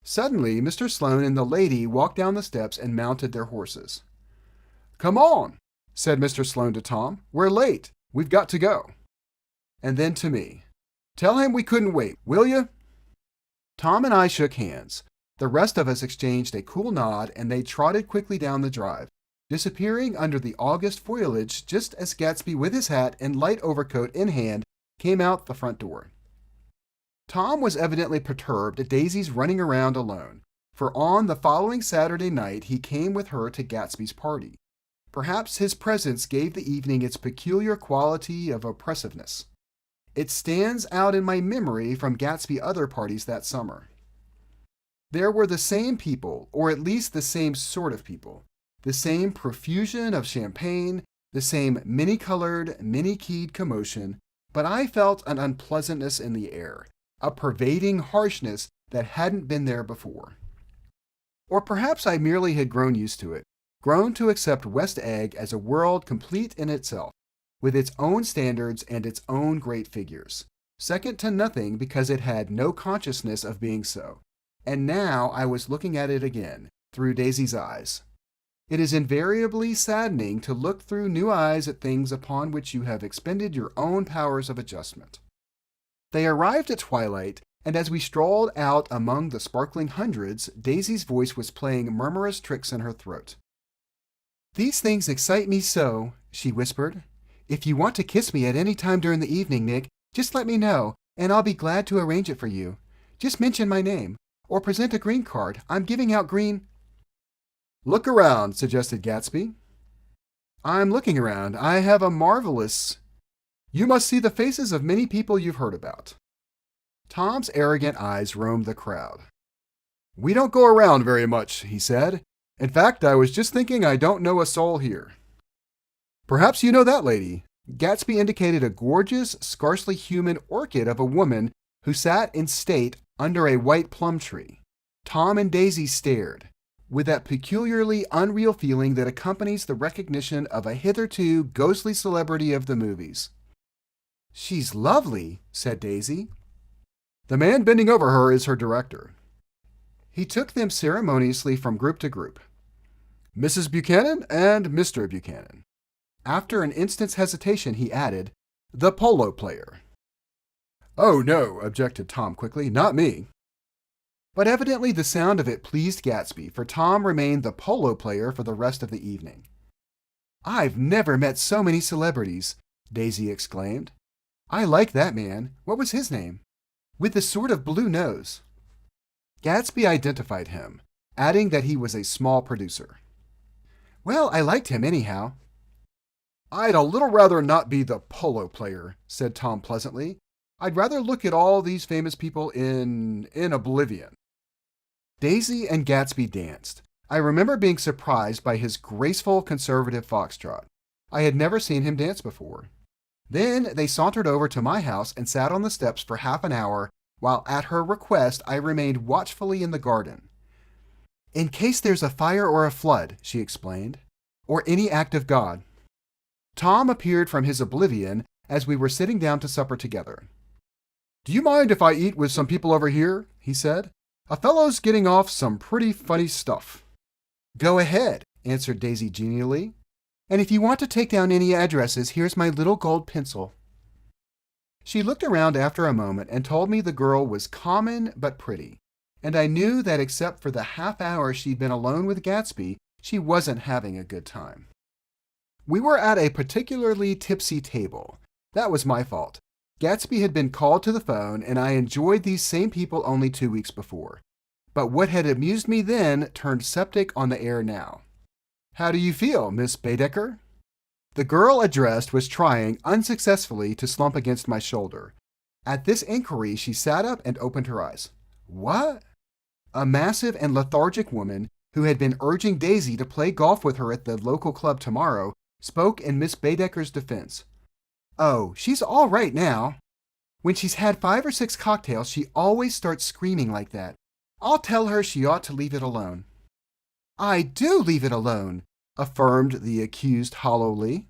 Suddenly, Mr. Sloane and the lady walked down the steps and mounted their horses. "Come on," said Mr. Sloane to Tom. "We're late. We've got to go." And then to me, "Tell him we couldn't wait, will you?" Tom and I shook hands. The rest of us exchanged a cool nod, and they trotted quickly down the drive, disappearing under the August foliage just as Gatsby, with his hat and light overcoat in hand, came out the front door. Tom was evidently perturbed at Daisy's running around alone, for on the following Saturday night he came with her to Gatsby's party. Perhaps his presence gave the evening its peculiar quality of oppressiveness. It stands out in my memory from Gatsby's other parties that summer. There were the same people, or at least the same sort of people, the same profusion of champagne, the same many-colored, many-keyed commotion, but I felt an unpleasantness in the air, a pervading harshness that hadn't been there before. Or perhaps I merely had grown used to it, grown to accept West Egg as a world complete in itself, with its own standards and its own great figures, second to nothing because it had no consciousness of being so. And now I was looking at it again, through Daisy's eyes. It is invariably saddening to look through new eyes at things upon which you have expended your own powers of adjustment. They arrived at twilight, and as we strolled out among the sparkling hundreds, Daisy's voice was playing murmurous tricks in her throat. "These things excite me so," she whispered. "If you want to kiss me at any time during the evening, Nick, just let me know, and I'll be glad to arrange it for you. Just mention my name, or present a green card. I'm giving out green—" "Look around," suggested Gatsby. "I'm looking around. I have a marvelous—" "You must see the faces of many people you've heard about." Tom's arrogant eyes roamed the crowd. "We don't go around very much," he said. "In fact, I was just thinking I don't know a soul here." "Perhaps you know that lady." Gatsby indicated a gorgeous, scarcely human orchid of a woman who sat in state under a white plum tree. Tom and Daisy stared, with that peculiarly unreal feeling that accompanies the recognition of a hitherto ghostly celebrity of the movies. "She's lovely," said Daisy. "The man bending over her is her director." He took them ceremoniously from group to group. "Mrs. Buchanan and Mr. Buchanan." After an instant's hesitation, he added, "The polo player." "Oh, no," objected Tom quickly, "not me." But evidently the sound of it pleased Gatsby, for Tom remained the polo player for the rest of the evening. "I've never met so many celebrities," Daisy exclaimed. "I like that man. What was his name? With the sort of blue nose." Gatsby identified him, adding that he was a small producer. "Well, I liked him anyhow." "I'd a little rather not be the polo player," said Tom pleasantly. "I'd rather look at all these famous people in oblivion." Daisy and Gatsby danced. I remember being surprised by his graceful conservative foxtrot. I had never seen him dance before. Then they sauntered over to my house and sat on the steps for half an hour, while at her request I remained watchfully in the garden. In case there's a fire or a flood, she explained, or any act of God. Tom appeared from his oblivion as we were sitting down to supper together. Do you mind if I eat with some people over here? He said. A fellow's getting off some pretty funny stuff. Go ahead, answered Daisy genially. And if you want to take down any addresses, here's my little gold pencil. She looked around after a moment and told me the girl was common but pretty, and I knew that except for the half hour she'd been alone with Gatsby, she wasn't having a good time. We were at a particularly tipsy table. That was my fault. Gatsby had been called to the phone, and I enjoyed these same people only 2 weeks before. But what had amused me then turned septic on the air now. How do you feel, Miss Baedeker? The girl addressed was trying, unsuccessfully, to slump against my shoulder. At this inquiry, she sat up and opened her eyes. What? A massive and lethargic woman, who had been urging Daisy to play golf with her at the local club tomorrow, spoke in Miss Baedeker's defense. Oh, she's all right now. When she's had 5 or 6 cocktails, she always starts screaming like that. I'll tell her she ought to leave it alone. I do leave it alone, affirmed the accused hollowly.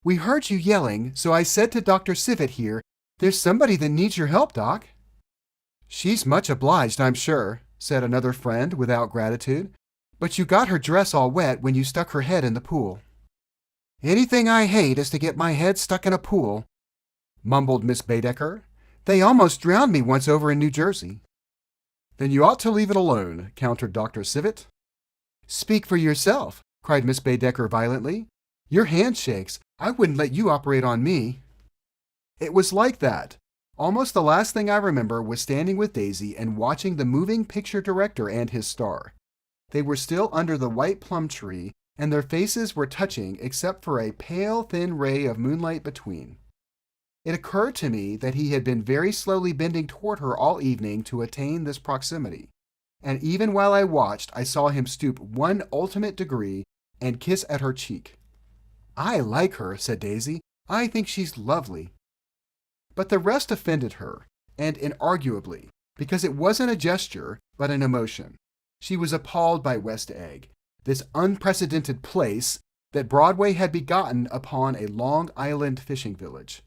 We heard you yelling, so I said to Dr. Civet here, there's somebody that needs your help, Doc. She's much obliged, I'm sure, said another friend without gratitude, but you got her dress all wet when you stuck her head in the pool. Anything I hate is to get my head stuck in a pool, mumbled Miss Baedeker. They almost drowned me once over in New Jersey. Then you ought to leave it alone, countered Dr. Civet. Speak for yourself, cried Miss Baedeker violently. Your hand shakes. I wouldn't let you operate on me. It was like that. Almost the last thing I remember was standing with Daisy and watching the moving picture director and his star. They were still under the white plum tree, and their faces were touching except for a pale, thin ray of moonlight between. It occurred to me that he had been very slowly bending toward her all evening to attain this proximity, and even while I watched, I saw him stoop one ultimate degree and kiss at her cheek. I like her, said Daisy. I think she's lovely. But the rest offended her, and inarguably, because it wasn't a gesture, but an emotion. She was appalled by West Egg, this unprecedented place that Broadway had begotten upon a Long Island fishing village.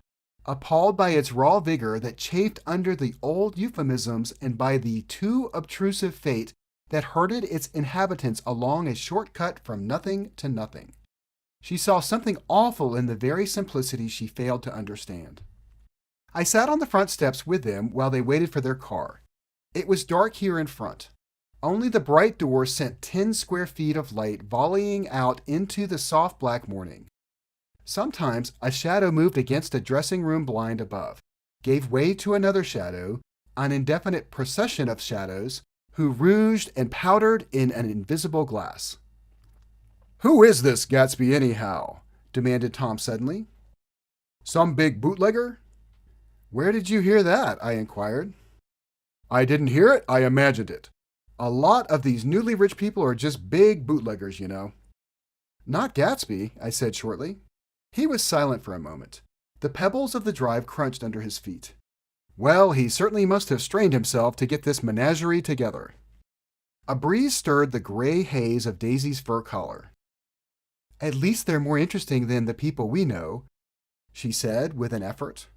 Appalled by its raw vigor that chafed under the old euphemisms and by the too obtrusive fate that herded its inhabitants along a short cut from nothing to nothing. She saw something awful in the very simplicity she failed to understand. I sat on the front steps with them while they waited for their car. It was dark here in front. Only the bright door sent 10 square feet of light volleying out into the soft black morning. Sometimes a shadow moved against a dressing room blind above, gave way to another shadow, an indefinite procession of shadows, who rouged and powdered in an invisible glass. Who is this Gatsby anyhow? Demanded Tom suddenly. Some big bootlegger? Where did you hear that? I inquired. I didn't hear it, I imagined it. A lot of these newly rich people are just big bootleggers, you know. Not Gatsby, I said shortly. He was silent for a moment. The pebbles of the drive crunched under his feet. Well, he certainly must have strained himself to get this menagerie together. A breeze stirred the gray haze of Daisy's fur collar. At least they're more interesting than the people we know, she said with an effort.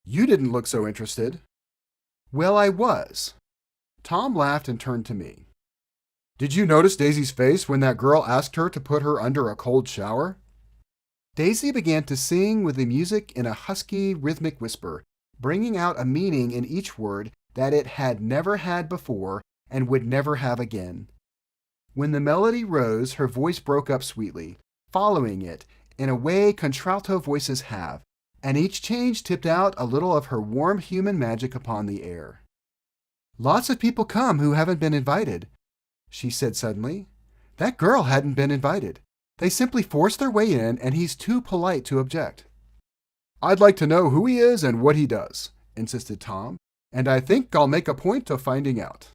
You didn't look so interested. Well, I was. Tom laughed and turned to me. Did you notice Daisy's face when that girl asked her to put her under a cold shower? Daisy began to sing with the music in a husky, rhythmic whisper, bringing out a meaning in each word that it had never had before and would never have again. When the melody rose, her voice broke up sweetly, following it in a way contralto voices have, and each change tipped out a little of her warm human magic upon the air. Lots of people come who haven't been invited, she said suddenly. That girl hadn't been invited. They simply forced their way in, and he's too polite to object. I'd like to know who he is and what he does, insisted Tom, and I think I'll make a point of finding out.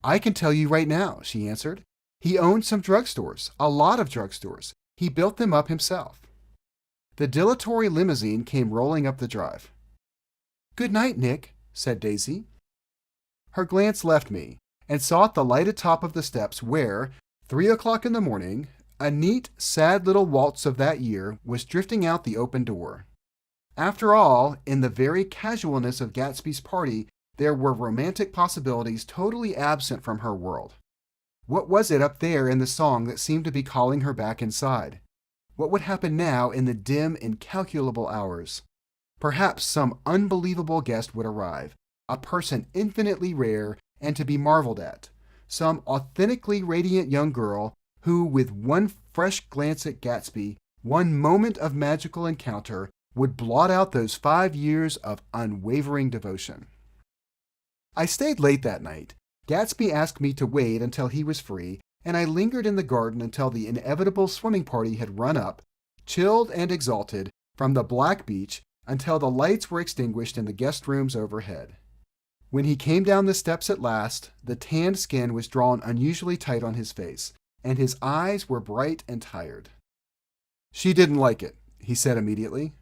I can tell you right now, she answered. He owned some drugstores, a lot of drugstores. He built them up himself. The dilatory limousine came rolling up the drive. Good night, Nick, said Daisy. Her glance left me and sought the lighted top of the steps where, 3 o'clock in the morning, a neat, sad little waltz of that year was drifting out the open door. After all, in the very casualness of Gatsby's party, there were romantic possibilities totally absent from her world. What was it up there in the song that seemed to be calling her back inside? What would happen now in the dim, incalculable hours? Perhaps some unbelievable guest would arrive, a person infinitely rare and to be marveled at, some authentically radiant young girl who, with one fresh glance at Gatsby, one moment of magical encounter, would blot out those 5 years of unwavering devotion. I stayed late that night. Gatsby asked me to wait until he was free, and I lingered in the garden until the inevitable swimming party had run up, chilled and exalted, from the black beach until the lights were extinguished in the guest rooms overhead. When he came down the steps at last, the tanned skin was drawn unusually tight on his face, and his eyes were bright and tired. "She didn't like it," he said immediately.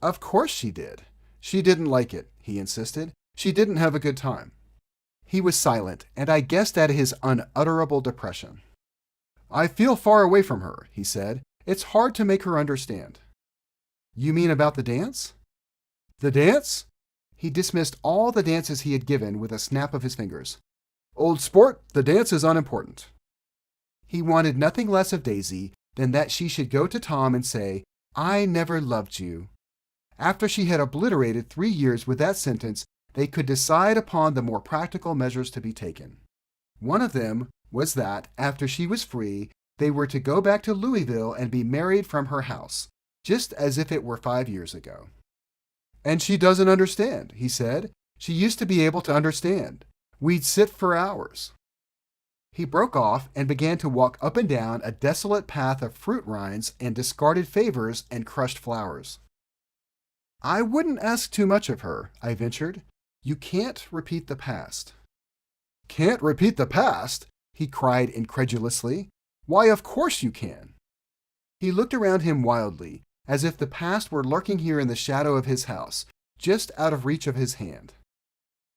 "Of course she did. She didn't like it," he insisted. "She didn't have a good time." He was silent, and I guessed at his unutterable depression. "I feel far away from her," he said. "It's hard to make her understand." "You mean about the dance?" "The dance?" He dismissed all the dances he had given with a snap of his fingers. "Old sport, the dance is unimportant." He wanted nothing less of Daisy than that she should go to Tom and say, "I never loved you." After she had obliterated 3 years with that sentence, they could decide upon the more practical measures to be taken. One of them was that, after she was free, they were to go back to Louisville and be married from her house, just as if it were 5 years ago. "And she doesn't understand," he said. "She used to be able to understand. We'd sit for hours." He broke off and began to walk up and down a desolate path of fruit rinds and discarded favors and crushed flowers. "I wouldn't ask too much of her," I ventured. "You can't repeat the past." "Can't repeat the past?" he cried incredulously. "Why, of course you can." He looked around him wildly, as if the past were lurking here in the shadow of his house, just out of reach of his hand.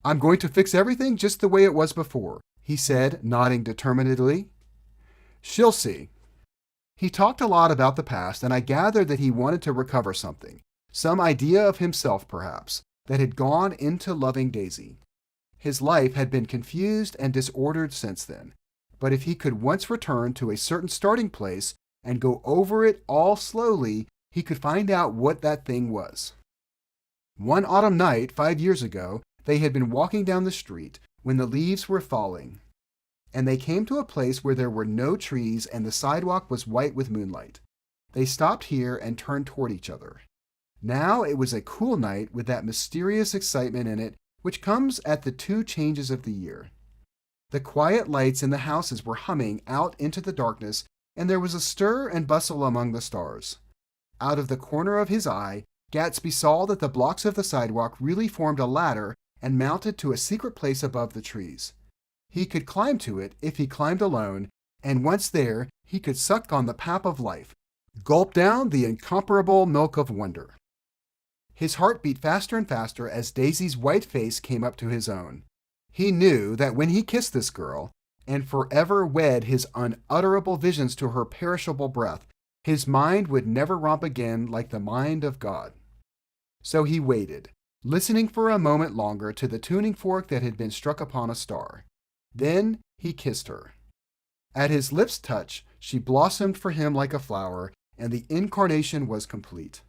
"I'm going to fix everything just the way it was before," he said, nodding determinedly. "She'll see." He talked a lot about the past, and I gathered that he wanted to recover something, some idea of himself perhaps, that had gone into loving Daisy. His life had been confused and disordered since then, but if he could once return to a certain starting place and go over it all slowly, he could find out what that thing was. One autumn night, 5 years ago, they had been walking down the street when the leaves were falling, and they came to a place where there were no trees and the sidewalk was white with moonlight. They stopped here and turned toward each other. Now it was a cool night with that mysterious excitement in it which comes at the 2 changes of the year. The quiet lights in the houses were humming out into the darkness, and there was a stir and bustle among the stars. Out of the corner of his eye, Gatsby saw that the blocks of the sidewalk really formed a ladder and mounted to a secret place above the trees. He could climb to it if he climbed alone, and once there, he could suck on the pap of life, gulp down the incomparable milk of wonder. His heart beat faster and faster as Daisy's white face came up to his own. He knew that when he kissed this girl, and forever wed his unutterable visions to her perishable breath, his mind would never romp again like the mind of God. So he waited, listening for a moment longer to the tuning fork that had been struck upon a star. Then he kissed her. At his lips' touch, she blossomed for him like a flower, and the incarnation was complete.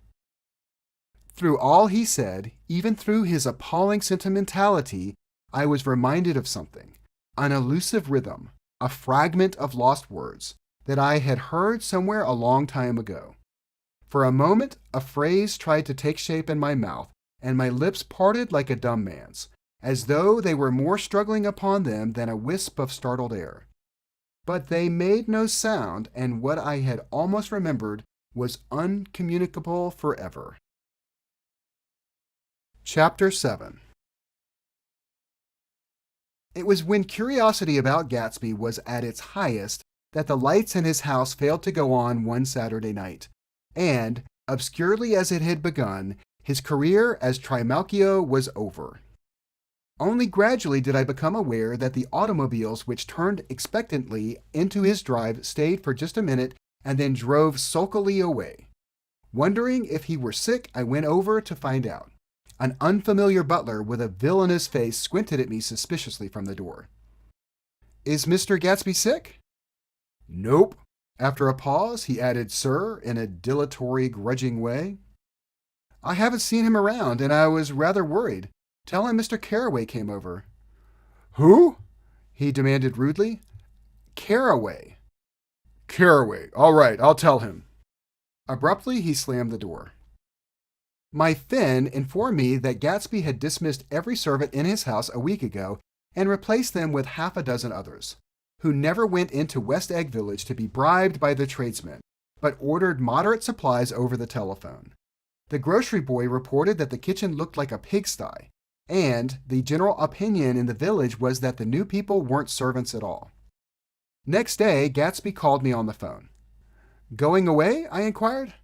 Through all he said, even through his appalling sentimentality, I was reminded of something, an elusive rhythm, a fragment of lost words, that I had heard somewhere a long time ago. For a moment, a phrase tried to take shape in my mouth, and my lips parted like a dumb man's, as though they were more struggling upon them than a wisp of startled air. But they made no sound, and what I had almost remembered was uncommunicable forever. Chapter 7. It was when curiosity about Gatsby was at its highest that the lights in his house failed to go on one Saturday night, and, obscurely as it had begun, his career as Trimalchio was over. Only gradually did I become aware that the automobiles which turned expectantly into his drive stayed for just a minute and then drove sulkily away. Wondering if he were sick, I went over to find out. An unfamiliar butler with a villainous face squinted at me suspiciously from the door. "Is Mr. Gatsby sick?" "Nope." After a pause, he added, "Sir," in a dilatory, grudging way. "I haven't seen him around, and I was rather worried. Tell him Mr. Carraway came over." "Who?" he demanded rudely. "Carraway." "Carraway. All right, I'll tell him." Abruptly, he slammed the door. My Finn informed me that Gatsby had dismissed every servant in his house a week ago and replaced them with half a dozen others, who never went into West Egg Village to be bribed by the tradesmen, but ordered moderate supplies over the telephone. The grocery boy reported that the kitchen looked like a pigsty, and the general opinion in the village was that the new people weren't servants at all. Next day, Gatsby called me on the phone. "Going away?" I inquired.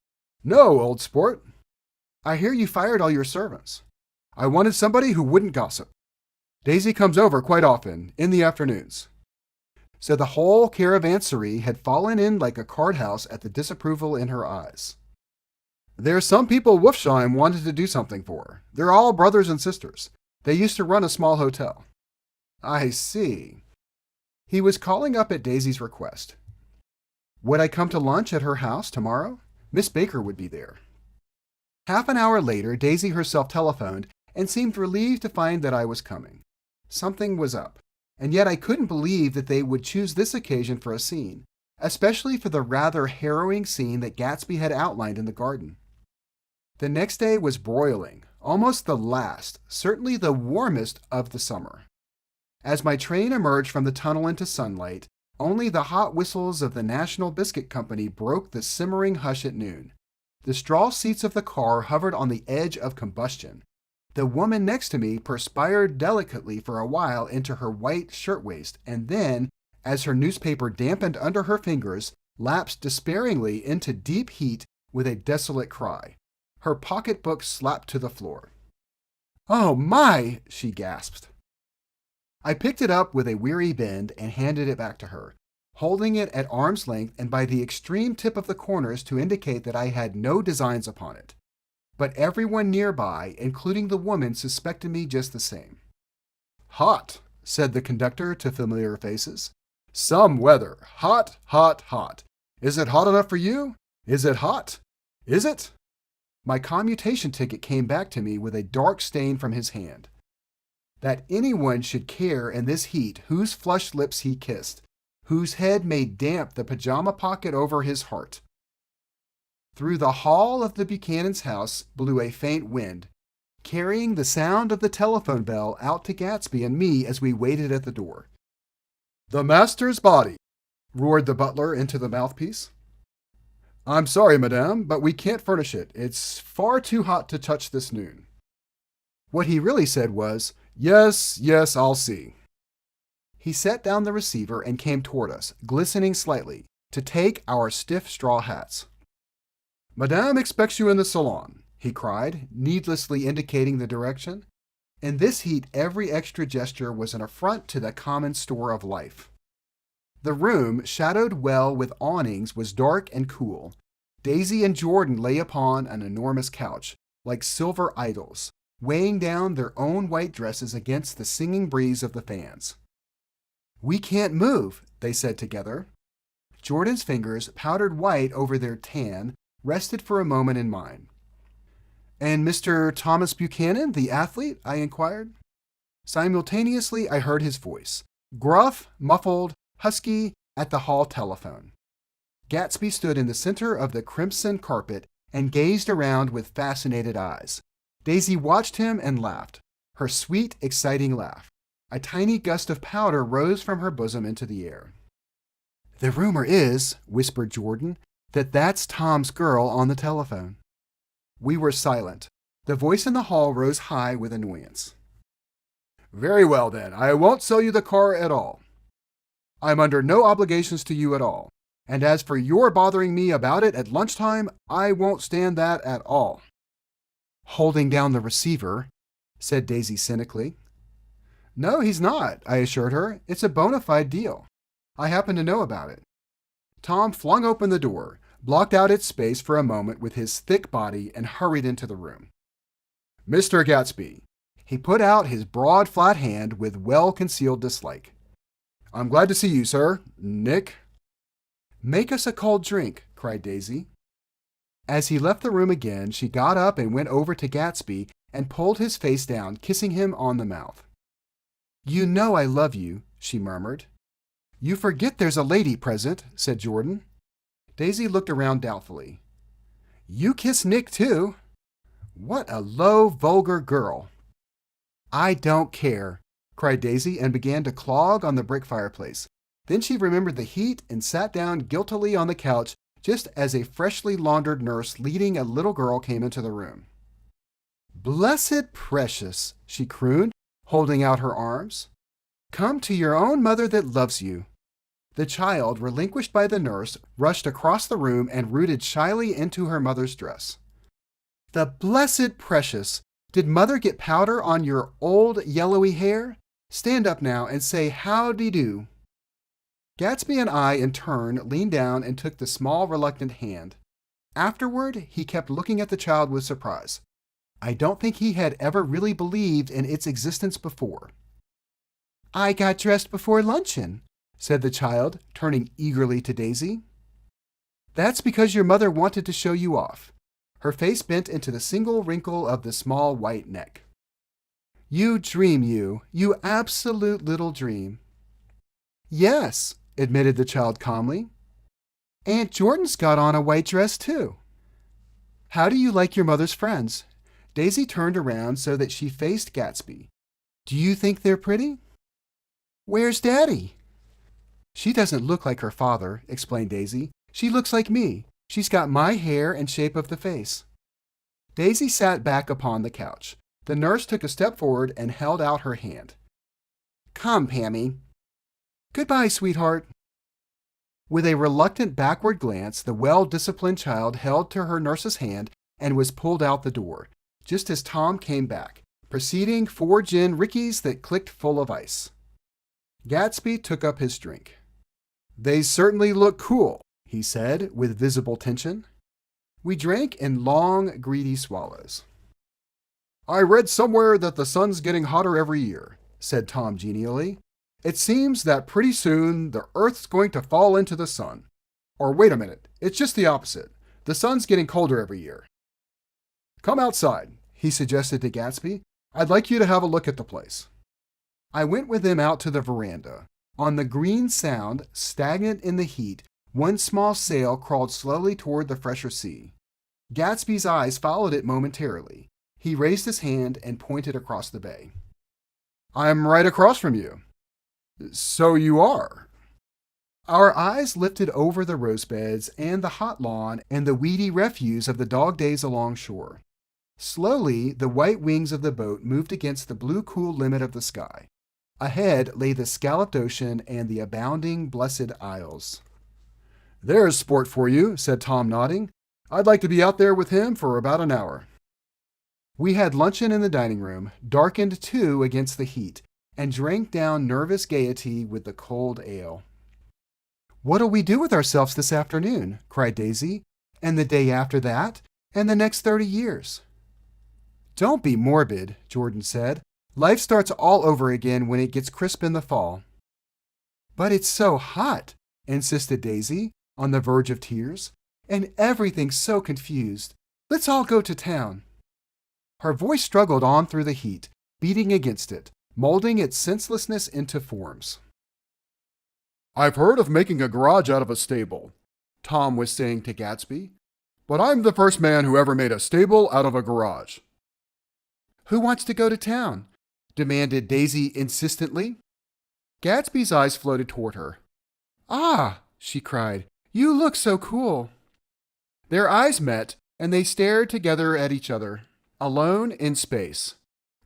"No, old sport." "I hear you fired all your servants." "I wanted somebody who wouldn't gossip. Daisy comes over quite often, in the afternoons." So the whole caravanserai had fallen in like a card house at the disapproval in her eyes. "There's some people Wolfsheim wanted to do something for. They're all brothers and sisters. They used to run a small hotel." "I see." He was calling up at Daisy's request. Would I come to lunch at her house tomorrow? Miss Baker would be there. Half an hour later, Daisy herself telephoned and seemed relieved to find that I was coming. Something was up, and yet I couldn't believe that they would choose this occasion for a scene, especially for the rather harrowing scene that Gatsby had outlined in the garden. The next day was broiling, almost the last, certainly the warmest of the summer. As my train emerged from the tunnel into sunlight, only the hot whistles of the National Biscuit Company broke the simmering hush at noon. The straw seats of the car hovered on the edge of combustion. The woman next to me perspired delicately for a while into her white shirtwaist, and then, as her newspaper dampened under her fingers, lapsed despairingly into deep heat with a desolate cry. Her pocketbook slapped to the floor. "Oh my!" she gasped. I picked it up with a weary bend and handed it back to her, holding it at arm's length and by the extreme tip of the corners to indicate that I had no designs upon it. But everyone nearby, including the woman, suspected me just the same. "Hot," said the conductor to familiar faces. "Some weather. Hot, hot, hot. Is it hot enough for you? Is it hot? Is it?" My commutation ticket came back to me with a dark stain from his hand. That anyone should care in this heat whose flushed lips he kissed, whose head made damp the pajama pocket over his heart. Through the hall of the Buchanan's house blew a faint wind, carrying the sound of the telephone bell out to Gatsby and me as we waited at the door. "The master's body," roared the butler into the mouthpiece. "I'm sorry, madame, but we can't furnish it. It's far too hot to touch this noon." What he really said was, "Yes, yes, I'll see." He set down the receiver and came toward us, glistening slightly, to take our stiff straw hats. "Madame expects you in the salon," he cried, needlessly indicating the direction. In this heat, every extra gesture was an affront to the common store of life. The room, shadowed well with awnings, was dark and cool. Daisy and Jordan lay upon an enormous couch, like silver idols, weighing down their own white dresses against the singing breeze of the fans. "We can't move," they said together. Jordan's fingers, powdered white over their tan, rested for a moment in mine. "And Mr. Thomas Buchanan, the athlete?" I inquired. Simultaneously, I heard his voice, gruff, muffled, husky, at the hall telephone. Gatsby stood in the center of the crimson carpet and gazed around with fascinated eyes. Daisy watched him and laughed, her sweet, exciting laugh. A tiny gust of powder rose from her bosom into the air. "The rumor is," whispered Jordan, "that that's Tom's girl on the telephone." We were silent. The voice in the hall rose high with annoyance. "Very well, then. I won't sell you the car at all. I'm under no obligations to you at all. And as for your bothering me about it at lunchtime, I won't stand that at all." "Holding down the receiver," said Daisy cynically. No, he's not, I assured her. It's a bona fide deal. I happen to know about it. Tom flung open the door, blocked out its space for a moment with his thick body, and hurried into the room. Mr. Gatsby. He put out his broad, flat hand with well-concealed dislike. I'm glad to see you, sir. Nick? Make us a cold drink, cried Daisy. As he left the room again, she got up and went over to Gatsby and pulled his face down, kissing him on the mouth. You know I love you, she murmured. You forget there's a lady present, said Jordan. Daisy looked around doubtfully. You kiss Nick, too. What a low, vulgar girl. I don't care, cried Daisy and began to clog on the brick fireplace. Then she remembered the heat and sat down guiltily on the couch just as a freshly laundered nurse leading a little girl came into the room. Blessed precious, she crooned, holding out her arms. Come to your own mother that loves you. The child, relinquished by the nurse, rushed across the room and rooted shyly into her mother's dress. The blessed precious! Did mother get powder on your old yellowy hair? Stand up now and say howdy-do. Gatsby and I, in turn, leaned down and took the small, reluctant hand. Afterward, he kept looking at the child with surprise. I don't think he had ever really believed in its existence before. I got dressed before luncheon, said the child, turning eagerly to Daisy. That's because your mother wanted to show you off. Her face bent into the single wrinkle of the small white neck. You dream, you absolute little dream. Yes, admitted the child calmly. Aunt Jordan's got on a white dress, too. How do you like your mother's friends? Daisy turned around so that she faced Gatsby. Do you think they're pretty? Where's Daddy? She doesn't look like her father, explained Daisy. She looks like me. She's got my hair and shape of the face. Daisy sat back upon the couch. The nurse took a step forward and held out her hand. Come, Pammy. Goodbye, sweetheart. With a reluctant backward glance, the well-disciplined child held to her nurse's hand and was pulled out the door, just as Tom came back, preceding 4 gin rickeys that clicked full of ice. Gatsby took up his drink. They certainly look cool, he said, with visible tension. We drank in long, greedy swallows. I read somewhere that the sun's getting hotter every year, said Tom genially. It seems that pretty soon the Earth's going to fall into the sun. Or wait a minute, it's just the opposite. The sun's getting colder every year. Come outside, he suggested to Gatsby. I'd like you to have a look at the place. I went with him out to the veranda. On the green sound, stagnant in the heat, one small sail crawled slowly toward the fresher sea. Gatsby's eyes followed it momentarily. He raised his hand and pointed across the bay. I'm right across from you. So you are. Our eyes lifted over the rose beds and the hot lawn and the weedy refuse of the dog days along shore. Slowly, the white wings of the boat moved against the blue cool limit of the sky. Ahead lay the scalloped ocean and the abounding blessed isles. There's sport for you, said Tom, nodding. I'd like to be out there with him for about an hour. We had luncheon in the dining room, darkened too against the heat, and drank down nervous gaiety with the cold ale. What'll we do with ourselves this afternoon? Cried Daisy. And the day after that? And the next 30 years? Don't be morbid, Jordan said. Life starts all over again when it gets crisp in the fall. But it's so hot, insisted Daisy, on the verge of tears, and everything's so confused. Let's all go to town. Her voice struggled on through the heat, beating against it, molding its senselessness into forms. I've heard of making a garage out of a stable, Tom was saying to Gatsby, but I'm the first man who ever made a stable out of a garage. Who wants to go to town? Demanded Daisy insistently. Gatsby's eyes floated toward her. Ah, she cried, you look so cool. Their eyes met, and they stared together at each other, alone in space.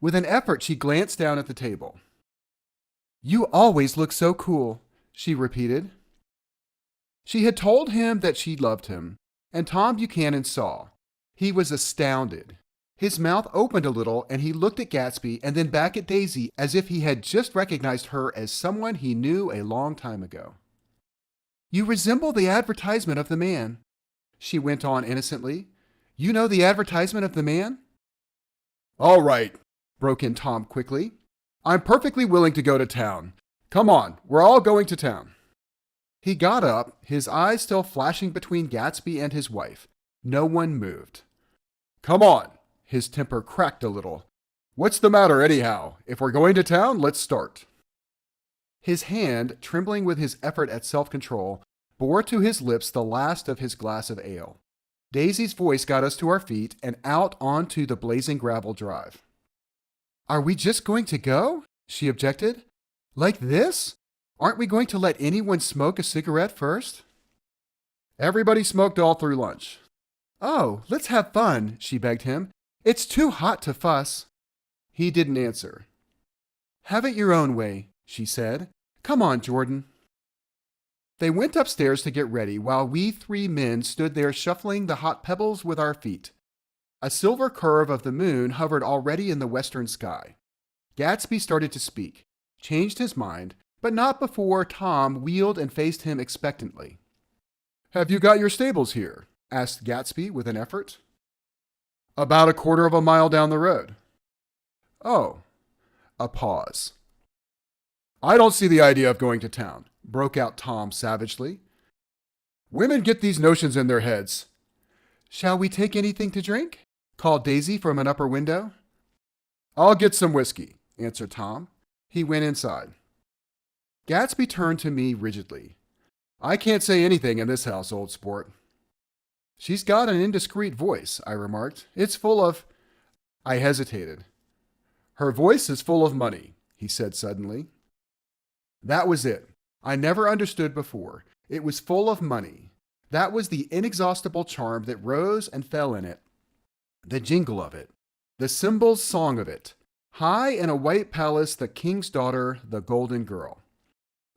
With an effort, she glanced down at the table. You always look so cool, she repeated. She had told him that she loved him, and Tom Buchanan saw. He was astounded. His mouth opened a little, and he looked at Gatsby and then back at Daisy as if he had just recognized her as someone he knew a long time ago. "You resemble the advertisement of the man," she went on innocently. "You know the advertisement of the man?" "All right," broke in Tom quickly. "I'm perfectly willing to go to town. Come on, we're all going to town." He got up, his eyes still flashing between Gatsby and his wife. No one moved. "Come on." His temper cracked a little. "What's the matter anyhow? If we're going to town, let's start." His hand, trembling with his effort at self-control, bore to his lips the last of his glass of ale. Daisy's voice got us to our feet and out onto the blazing gravel drive. "Are we just going to go?" she objected. "Like this? Aren't we going to let anyone smoke a cigarette first?" "Everybody smoked all through lunch." "Oh, let's have fun," she begged him. "It's too hot to fuss." He didn't answer. "Have it your own way," she said. "Come on, Jordan." They went upstairs to get ready while we three men stood there shuffling the hot pebbles with our feet. A silver curve of the moon hovered already in the western sky. Gatsby started to speak, changed his mind, but not before Tom wheeled and faced him expectantly. "Have you got your stables here?" asked Gatsby with an effort. "About a quarter of a mile down the road." "Oh." A pause. "I don't see the idea of going to town," broke out Tom savagely. "Women get these notions in their heads." "Shall we take anything to drink?" called Daisy from an upper window. "I'll get some whiskey," answered Tom. He went inside. Gatsby turned to me rigidly. "I can't say anything in this house, old sport." "She's got an indiscreet voice," I remarked. "It's full of—" I hesitated. "Her voice is full of money," he said suddenly. That was it. I never understood before. It was full of money. That was the inexhaustible charm that rose and fell in it. The jingle of it. The cymbal's song of it. High in a white palace, the king's daughter, the golden girl.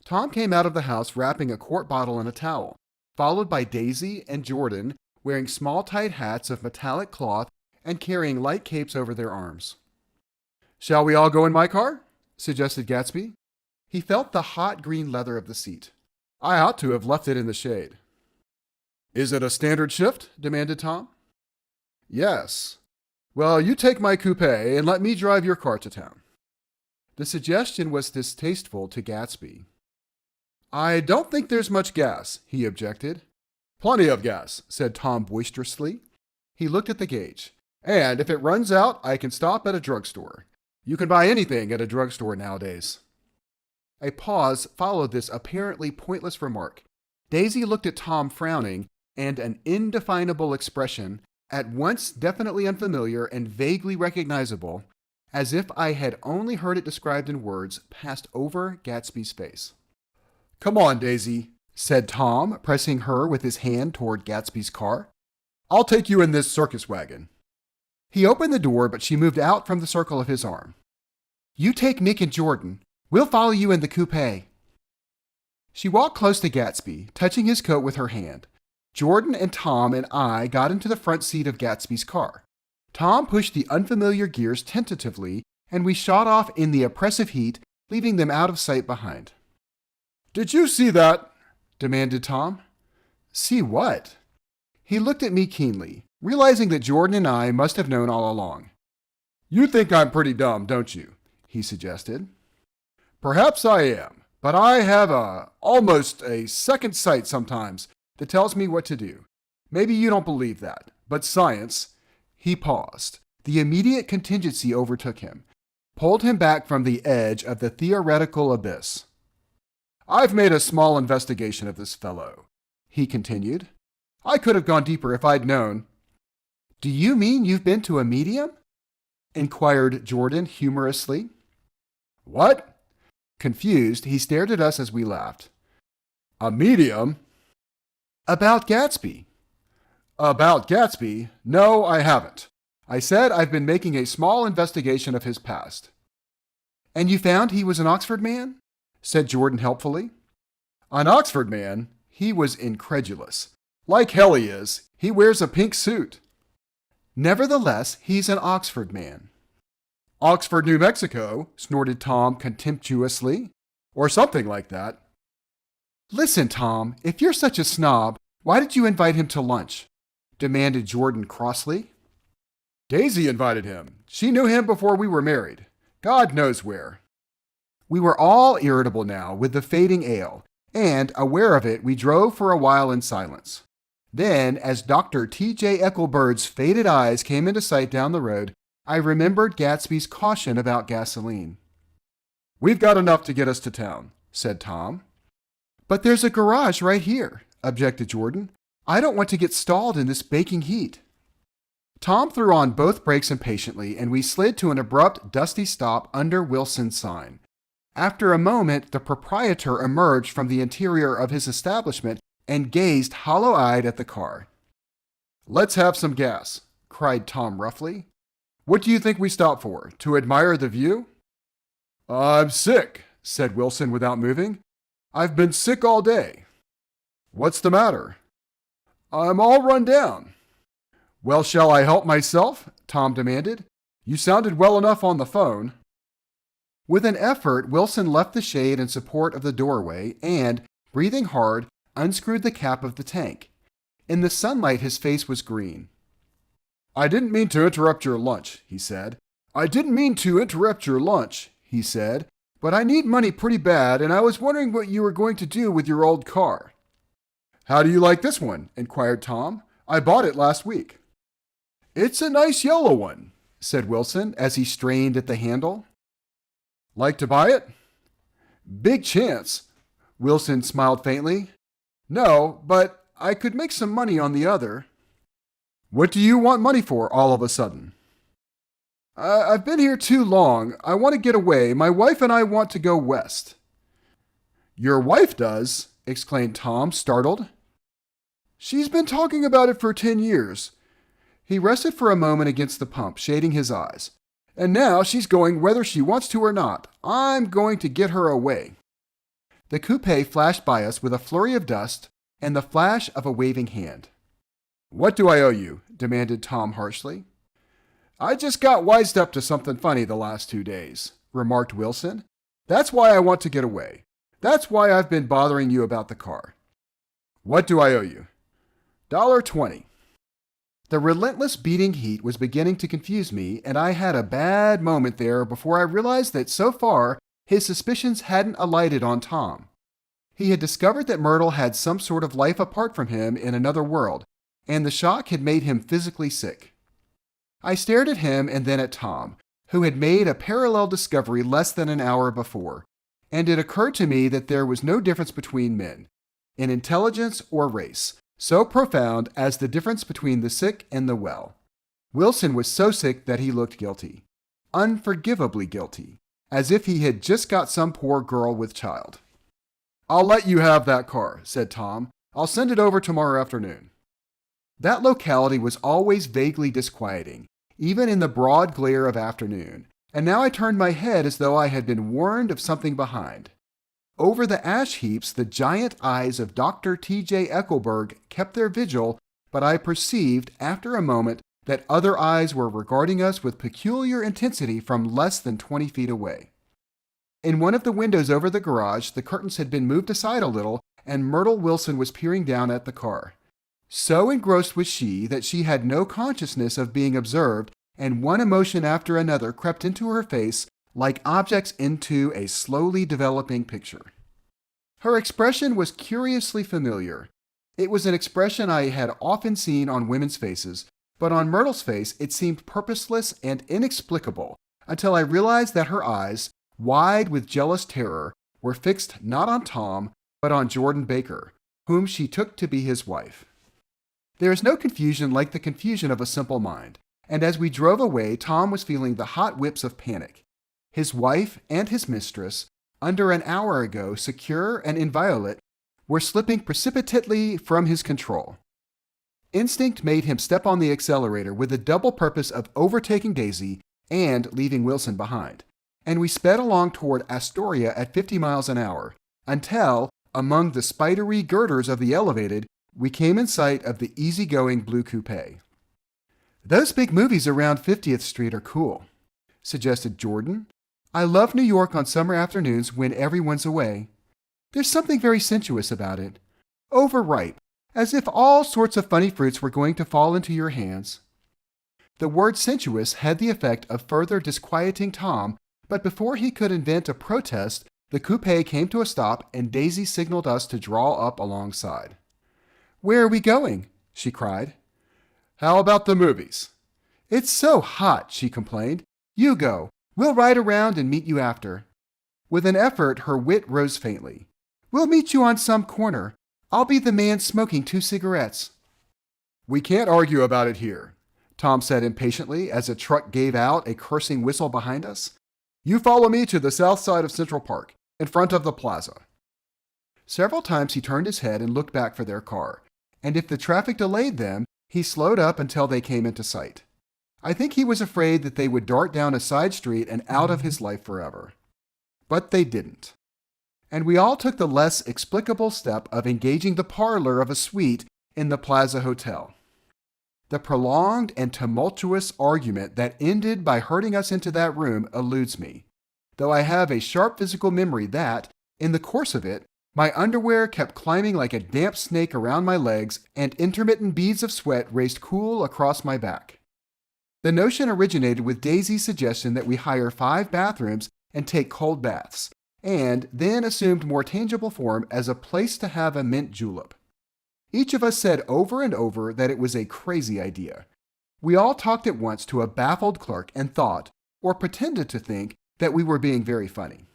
Tom came out of the house wrapping a quart bottle in a towel, followed by Daisy and Jordan, wearing small tight hats of metallic cloth and carrying light capes over their arms. "Shall we all go in my car?" suggested Gatsby. He felt the hot green leather of the seat. "I ought to have left it in the shade." "Is it a standard shift?" demanded Tom. "Yes." "Well, you take my coupe and let me drive your car to town." The suggestion was distasteful to Gatsby. "I don't think there's much gas," he objected. "Plenty of gas," said Tom boisterously. He looked at the gauge. "And if it runs out, I can stop at a drugstore. You can buy anything at a drugstore nowadays." A pause followed this apparently pointless remark. Daisy looked at Tom frowning, and an indefinable expression, at once definitely unfamiliar and vaguely recognizable, as if I had only heard it described in words, passed over Gatsby's face. "Come on, Daisy," said Tom, pressing her with his hand toward Gatsby's car. "I'll take you in this circus wagon." He opened the door, but she moved out from the circle of his arm. "You take Mick and Jordan. We'll follow you in the coupe." She walked close to Gatsby, touching his coat with her hand. Jordan and Tom and I got into the front seat of Gatsby's car. Tom pushed the unfamiliar gears tentatively, and we shot off in the oppressive heat, leaving them out of sight behind. "Did you see that?" demanded Tom. "See what?" He looked at me keenly, realizing that Jordan and I must have known all along. "You think I'm pretty dumb, don't you?" he suggested. "Perhaps I am, but I have almost a second sight sometimes that tells me what to do. Maybe you don't believe that, but science—" He paused. The immediate contingency overtook him, pulled him back from the edge of the theoretical abyss. "I've made a small investigation of this fellow," he continued. "I could have gone deeper if I'd known." "Do you mean you've been to a medium?" inquired Jordan humorously. "What?" Confused, he stared at us as we laughed. "A medium?" "About Gatsby." "About Gatsby? No, I haven't. I said I've been making a small investigation of his past." "And you found he was an Oxford man?" said Jordan helpfully. "An Oxford man?" He was incredulous. "Like hell he is. He wears a pink suit." Nevertheless, he's an Oxford man. Oxford, New Mexico, snorted Tom contemptuously. Or something like that. Listen, Tom, if you're such a snob, why did you invite him to lunch? Demanded Jordan crossly. Daisy invited him. She knew him before we were married. God knows where. We were all irritable now with the fading ale, and, aware of it, we drove for a while in silence. Then, as Dr. T.J. Eckelbird's faded eyes came into sight down the road, I remembered Gatsby's caution about gasoline. We've got enough to get us to town, said Tom. But there's a garage right here, objected Jordan. I don't want to get stalled in this baking heat. Tom threw on both brakes impatiently, and we slid to an abrupt, dusty stop under Wilson's sign. After a moment, the proprietor emerged from the interior of his establishment and gazed hollow-eyed at the car. Let's have some gas, cried Tom roughly. What do you think we stop for? To admire the view? I'm sick, said Wilson without moving. I've been sick all day. What's the matter? I'm all run down. Well, shall I help myself? Tom demanded. You sounded well enough on the phone. With an effort, Wilson left the shade in support of the doorway and, breathing hard, unscrewed the cap of the tank. In the sunlight, his face was green. I didn't mean to interrupt your lunch, he said. But I need money pretty bad, and I was wondering what you were going to do with your old car. How do you like this one? Inquired Tom. I bought it last week. It's a nice yellow one, said Wilson as he strained at the handle. Like to buy it? Big chance. Wilson smiled faintly. No, but I could make some money on the other. What do you want money for all of a sudden? I've been here too long. I want to get away. My wife and I want to go west. Your wife does? Exclaimed Tom, startled. She's been talking about it for 10 years. He rested for a moment against the pump, shading his eyes. And now she's going whether she wants to or not. I'm going to get her away. The coupe flashed by us with a flurry of dust and the flash of a waving hand. What do I owe you? Demanded Tom harshly. I just got wised up to something funny the last 2 days, remarked Wilson. That's why I want to get away. That's why I've been bothering you about the car. What do I owe you? $1.20. The relentless beating heat was beginning to confuse me, and I had a bad moment there before I realized that so far his suspicions hadn't alighted on Tom. He had discovered that Myrtle had some sort of life apart from him in another world, and the shock had made him physically sick. I stared at him and then at Tom, who had made a parallel discovery less than an hour before, and it occurred to me that there was no difference between men, in intelligence or race, so profound as the difference between the sick and the well. Wilson was so sick that he looked guilty, unforgivably guilty, as if he had just got some poor girl with child. I'll let you have that car, said Tom. I'll send it over tomorrow afternoon. That locality was always vaguely disquieting, even in the broad glare of afternoon, and now I turned my head as though I had been warned of something behind. Over the ash heaps, the giant eyes of Dr. T.J. Eckelberg kept their vigil, but I perceived, after a moment, that other eyes were regarding us with peculiar intensity from less than 20 feet away. In one of the windows over the garage, the curtains had been moved aside a little, and Myrtle Wilson was peering down at the car. So engrossed was she that she had no consciousness of being observed, and one emotion after another crept into her face like objects into a slowly developing picture. Her expression was curiously familiar. It was an expression I had often seen on women's faces, but on Myrtle's face it seemed purposeless and inexplicable until I realized that her eyes, wide with jealous terror, were fixed not on Tom, but on Jordan Baker, whom she took to be his wife. There is no confusion like the confusion of a simple mind, and as we drove away, Tom was feeling the hot whips of panic. His wife and his mistress, under an hour ago secure and inviolate, were slipping precipitately from his control. Instinct made him step on the accelerator with the double purpose of overtaking Daisy and leaving Wilson behind, and we sped along toward Astoria at 50 miles an hour, until, among the spidery girders of the elevated, we came in sight of the easygoing blue coupe. Those big movies around 50th Street are cool, suggested Jordan. I love New York on summer afternoons when everyone's away. There's something very sensuous about it. Overripe, as if all sorts of funny fruits were going to fall into your hands. The word sensuous had the effect of further disquieting Tom, but before he could invent a protest, the coupe came to a stop and Daisy signaled us to draw up alongside. Where are we going? She cried. How about the movies? It's so hot, she complained. You go. We'll ride around and meet you after. With an effort, her wit rose faintly. We'll meet you on some corner. I'll be the man smoking 2 cigarettes. We can't argue about it here, Tom said impatiently as a truck gave out a cursing whistle behind us. You follow me to the south side of Central Park, in front of the plaza. Several times he turned his head and looked back for their car, and if the traffic delayed them, he slowed up until they came into sight. I think he was afraid that they would dart down a side street and out of his life forever. But they didn't. And we all took the less explicable step of engaging the parlor of a suite in the Plaza Hotel. The prolonged and tumultuous argument that ended by herding us into that room eludes me, though I have a sharp physical memory that, in the course of it, my underwear kept climbing like a damp snake around my legs and intermittent beads of sweat raced cool across my back. The notion originated with Daisy's suggestion that we hire 5 bathrooms and take cold baths, and then assumed more tangible form as a place to have a mint julep. Each of us said over and over that it was a crazy idea. We all talked at once to a baffled clerk and thought, or pretended to think, that we were being very funny.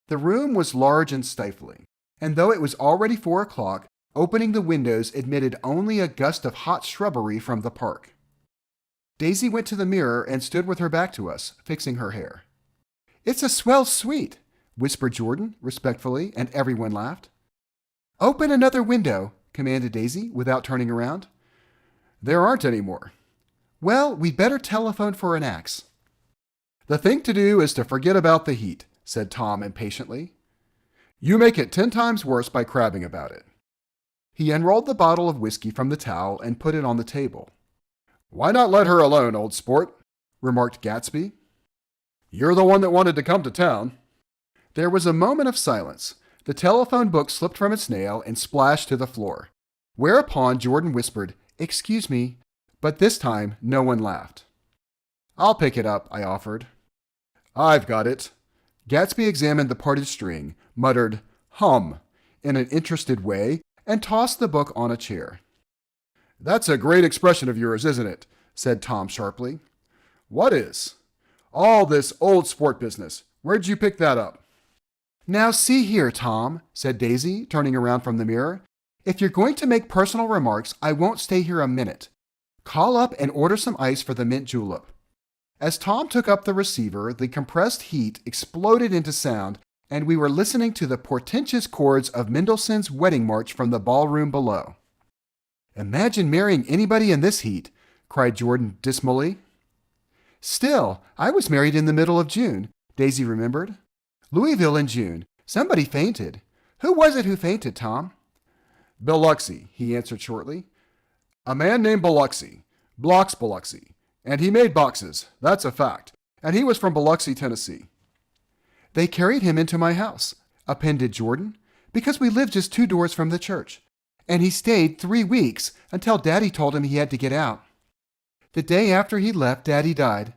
The room was large and stifling, and though it was already 4 o'clock, opening the windows admitted only a gust of hot shrubbery from the park. Daisy went to the mirror and stood with her back to us, fixing her hair. It's a swell suite, whispered Jordan respectfully, and everyone laughed. Open another window, commanded Daisy without turning around. There aren't any more. Well, we'd better telephone for an axe. The thing to do is to forget about the heat, said Tom impatiently. You make it 10 times worse by crabbing about it. He unrolled the bottle of whiskey from the towel and put it on the table. Why not let her alone, old sport? Remarked Gatsby. You're the one that wanted to come to town. There was a moment of silence. The telephone book slipped from its nail and splashed to the floor, whereupon Jordan whispered, Excuse me, but this time no one laughed. I'll pick it up, I offered. I've got it. Gatsby examined the parted string, muttered, hum, in an interested way, and tossed the book on a chair. That's a great expression of yours, isn't it? Said Tom sharply. What is? All this old sport business. Where'd you pick that up? Now see here, Tom, said Daisy, turning around from the mirror. If you're going to make personal remarks, I won't stay here a minute. Call up and order some ice for the mint julep. As Tom took up the receiver, the compressed heat exploded into sound, and we were listening to the portentous chords of Mendelssohn's Wedding March from the ballroom below. Imagine marrying anybody in this heat, cried Jordan dismally. Still, I was married in the middle of June, Daisy remembered. Louisville in June. Somebody fainted. Who was it who fainted, Tom? Biloxi, he answered shortly. A man named Biloxi. Blocks Biloxi. And he made boxes. That's a fact. And he was from Biloxi, Tennessee. They carried him into my house, appended Jordan, because we lived just 2 doors from the church. And he stayed 3 weeks until Daddy told him he had to get out. The day after he left, Daddy died.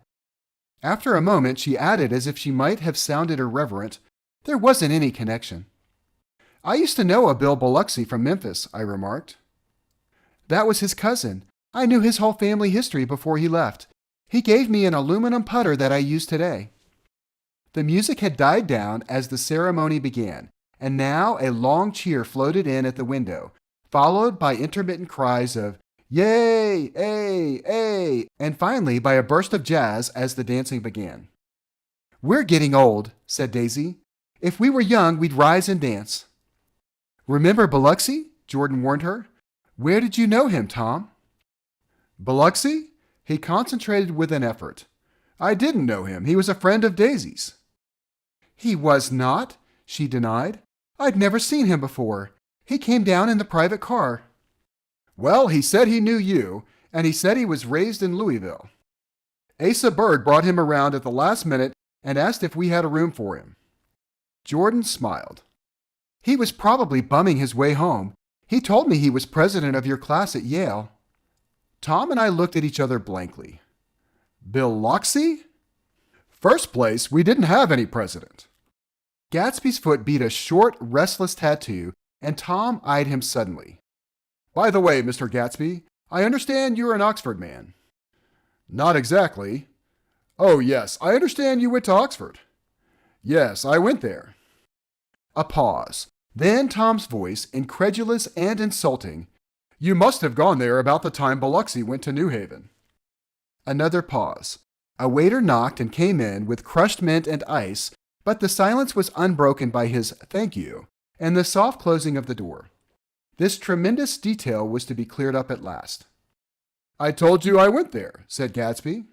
After a moment, she added as if she might have sounded irreverent, there wasn't any connection. I used to know a Bill Biloxi from Memphis, I remarked. That was his cousin. I knew his whole family history before he left. He gave me an aluminum putter that I use today. The music had died down as the ceremony began, and now a long cheer floated in at the window, followed by intermittent cries of Yay! Ay! Ay! And finally by a burst of jazz as the dancing began. We're getting old, said Daisy. If we were young, we'd rise and dance. Remember Biloxi? Jordan warned her. Where did you know him, Tom? Biloxi? He concentrated with an effort. I didn't know him. He was a friend of Daisy's. He was not, she denied. I'd never seen him before. He came down in the private car. Well, he said he knew you, and he said he was raised in Louisville. Asa Berg brought him around at the last minute and asked if we had a room for him. Jordan smiled. He was probably bumming his way home. He told me he was president of your class at Yale. Tom and I looked at each other blankly. Bill Loxley? First place, we didn't have any president. Gatsby's foot beat a short, restless tattoo, and Tom eyed him suddenly. By the way, Mr. Gatsby, I understand you're an Oxford man. Not exactly. Oh, yes, I understand you went to Oxford. Yes, I went there. A pause. Then Tom's voice, incredulous and insulting. You must have gone there about the time Biloxi went to New Haven. Another pause. A waiter knocked and came in with crushed mint and ice, but the silence was unbroken by his thank you and the soft closing of the door. This tremendous detail was to be cleared up at last. I told you I went there, said Gatsby.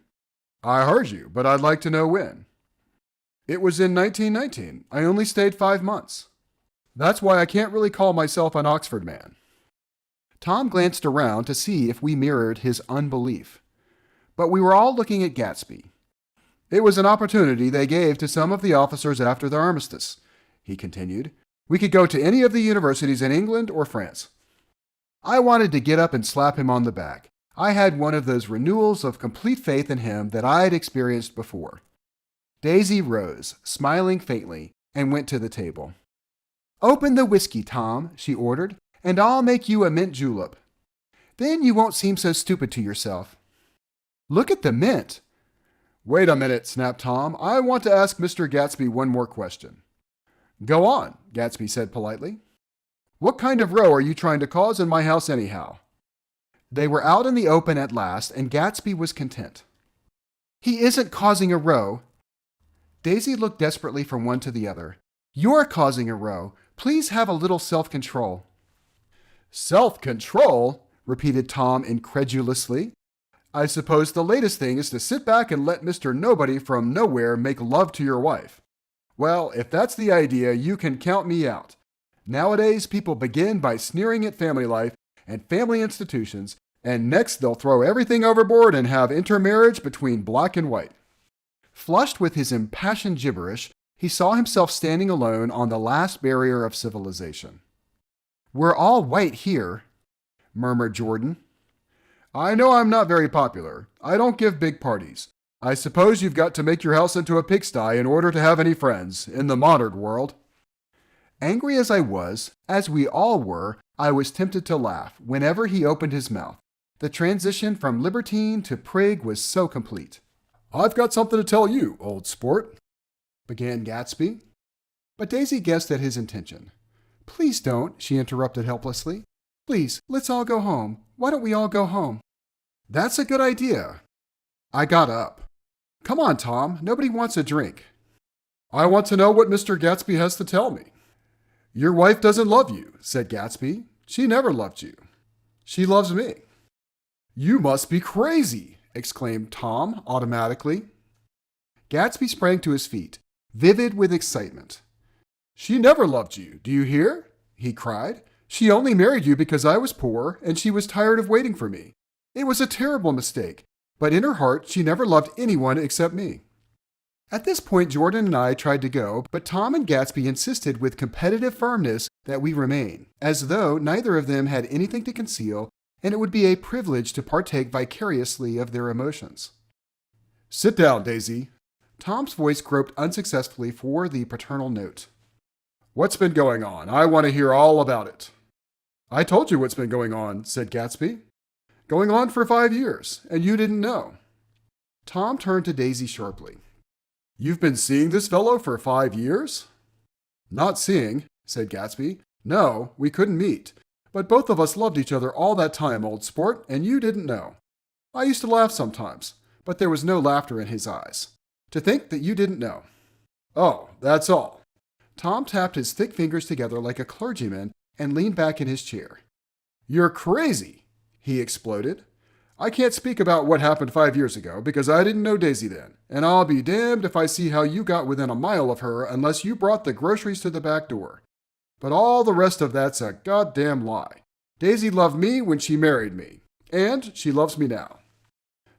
I heard you, but I'd like to know when. It was in 1919. I only stayed 5 months. That's why I can't really call myself an Oxford man. Tom glanced around to see if we mirrored his unbelief. But we were all looking at Gatsby. It was an opportunity they gave to some of the officers after the armistice, he continued. We could go to any of the universities in England or France. I wanted to get up and slap him on the back. I had one of those renewals of complete faith in him that I had experienced before. Daisy rose, smiling faintly, and went to the table. Open the whiskey, Tom, she ordered, and I'll make you a mint julep. Then you won't seem so stupid to yourself. Look at the mint. Wait a minute, snapped Tom. I want to ask Mr. Gatsby one more question. Go on, Gatsby said politely. What kind of row are you trying to cause in my house anyhow? They were out in the open at last, and Gatsby was content. He isn't causing a row. Daisy looked desperately from one to the other. You're causing a row. Please have a little self-control. Self-control? Repeated Tom incredulously. I suppose the latest thing is to sit back and let Mr. Nobody from nowhere make love to your wife. Well, if that's the idea, you can count me out. Nowadays, people begin by sneering at family life and family institutions, and next they'll throw everything overboard and have intermarriage between black and white. Flushed with his impassioned gibberish, he saw himself standing alone on the last barrier of civilization. We're all white here, murmured Jordan. I know I'm not very popular. I don't give big parties. I suppose you've got to make your house into a pigsty in order to have any friends in the modern world. Angry as I was, as we all were, I was tempted to laugh whenever he opened his mouth. The transition from libertine to prig was so complete. I've got something to tell you, old sport, began Gatsby. But Daisy guessed at his intention. Please don't, she interrupted helplessly. Please, let's all go home. Why don't we all go home? That's a good idea. I got up. Come on, Tom. Nobody wants a drink. I want to know what Mr. Gatsby has to tell me. Your wife doesn't love you, said Gatsby. She never loved you. She loves me. You must be crazy, exclaimed Tom automatically. Gatsby sprang to his feet, vivid with excitement. She never loved you, do you hear? He cried. She only married you because I was poor and she was tired of waiting for me. It was a terrible mistake, but in her heart she never loved anyone except me. At this point, Jordan and I tried to go, but Tom and Gatsby insisted with competitive firmness that we remain, as though neither of them had anything to conceal and it would be a privilege to partake vicariously of their emotions. Sit down, Daisy. Tom's voice groped unsuccessfully for the paternal note. What's been going on? I want to hear all about it. I told you what's been going on, said Gatsby. Going on for 5 years, and you didn't know. Tom turned to Daisy sharply. You've been seeing this fellow for 5 years? Not seeing, said Gatsby. No, we couldn't meet. But both of us loved each other all that time, old sport, and you didn't know. I used to laugh sometimes, but there was no laughter in his eyes. To think that you didn't know. Oh, that's all. Tom tapped his thick fingers together like a clergyman and leaned back in his chair. You're crazy, he exploded. I can't speak about what happened 5 years ago because I didn't know Daisy then, and I'll be damned if I see how you got within a mile of her unless you brought the groceries to the back door. But all the rest of that's a goddamn lie. Daisy loved me when she married me, And she loves me now."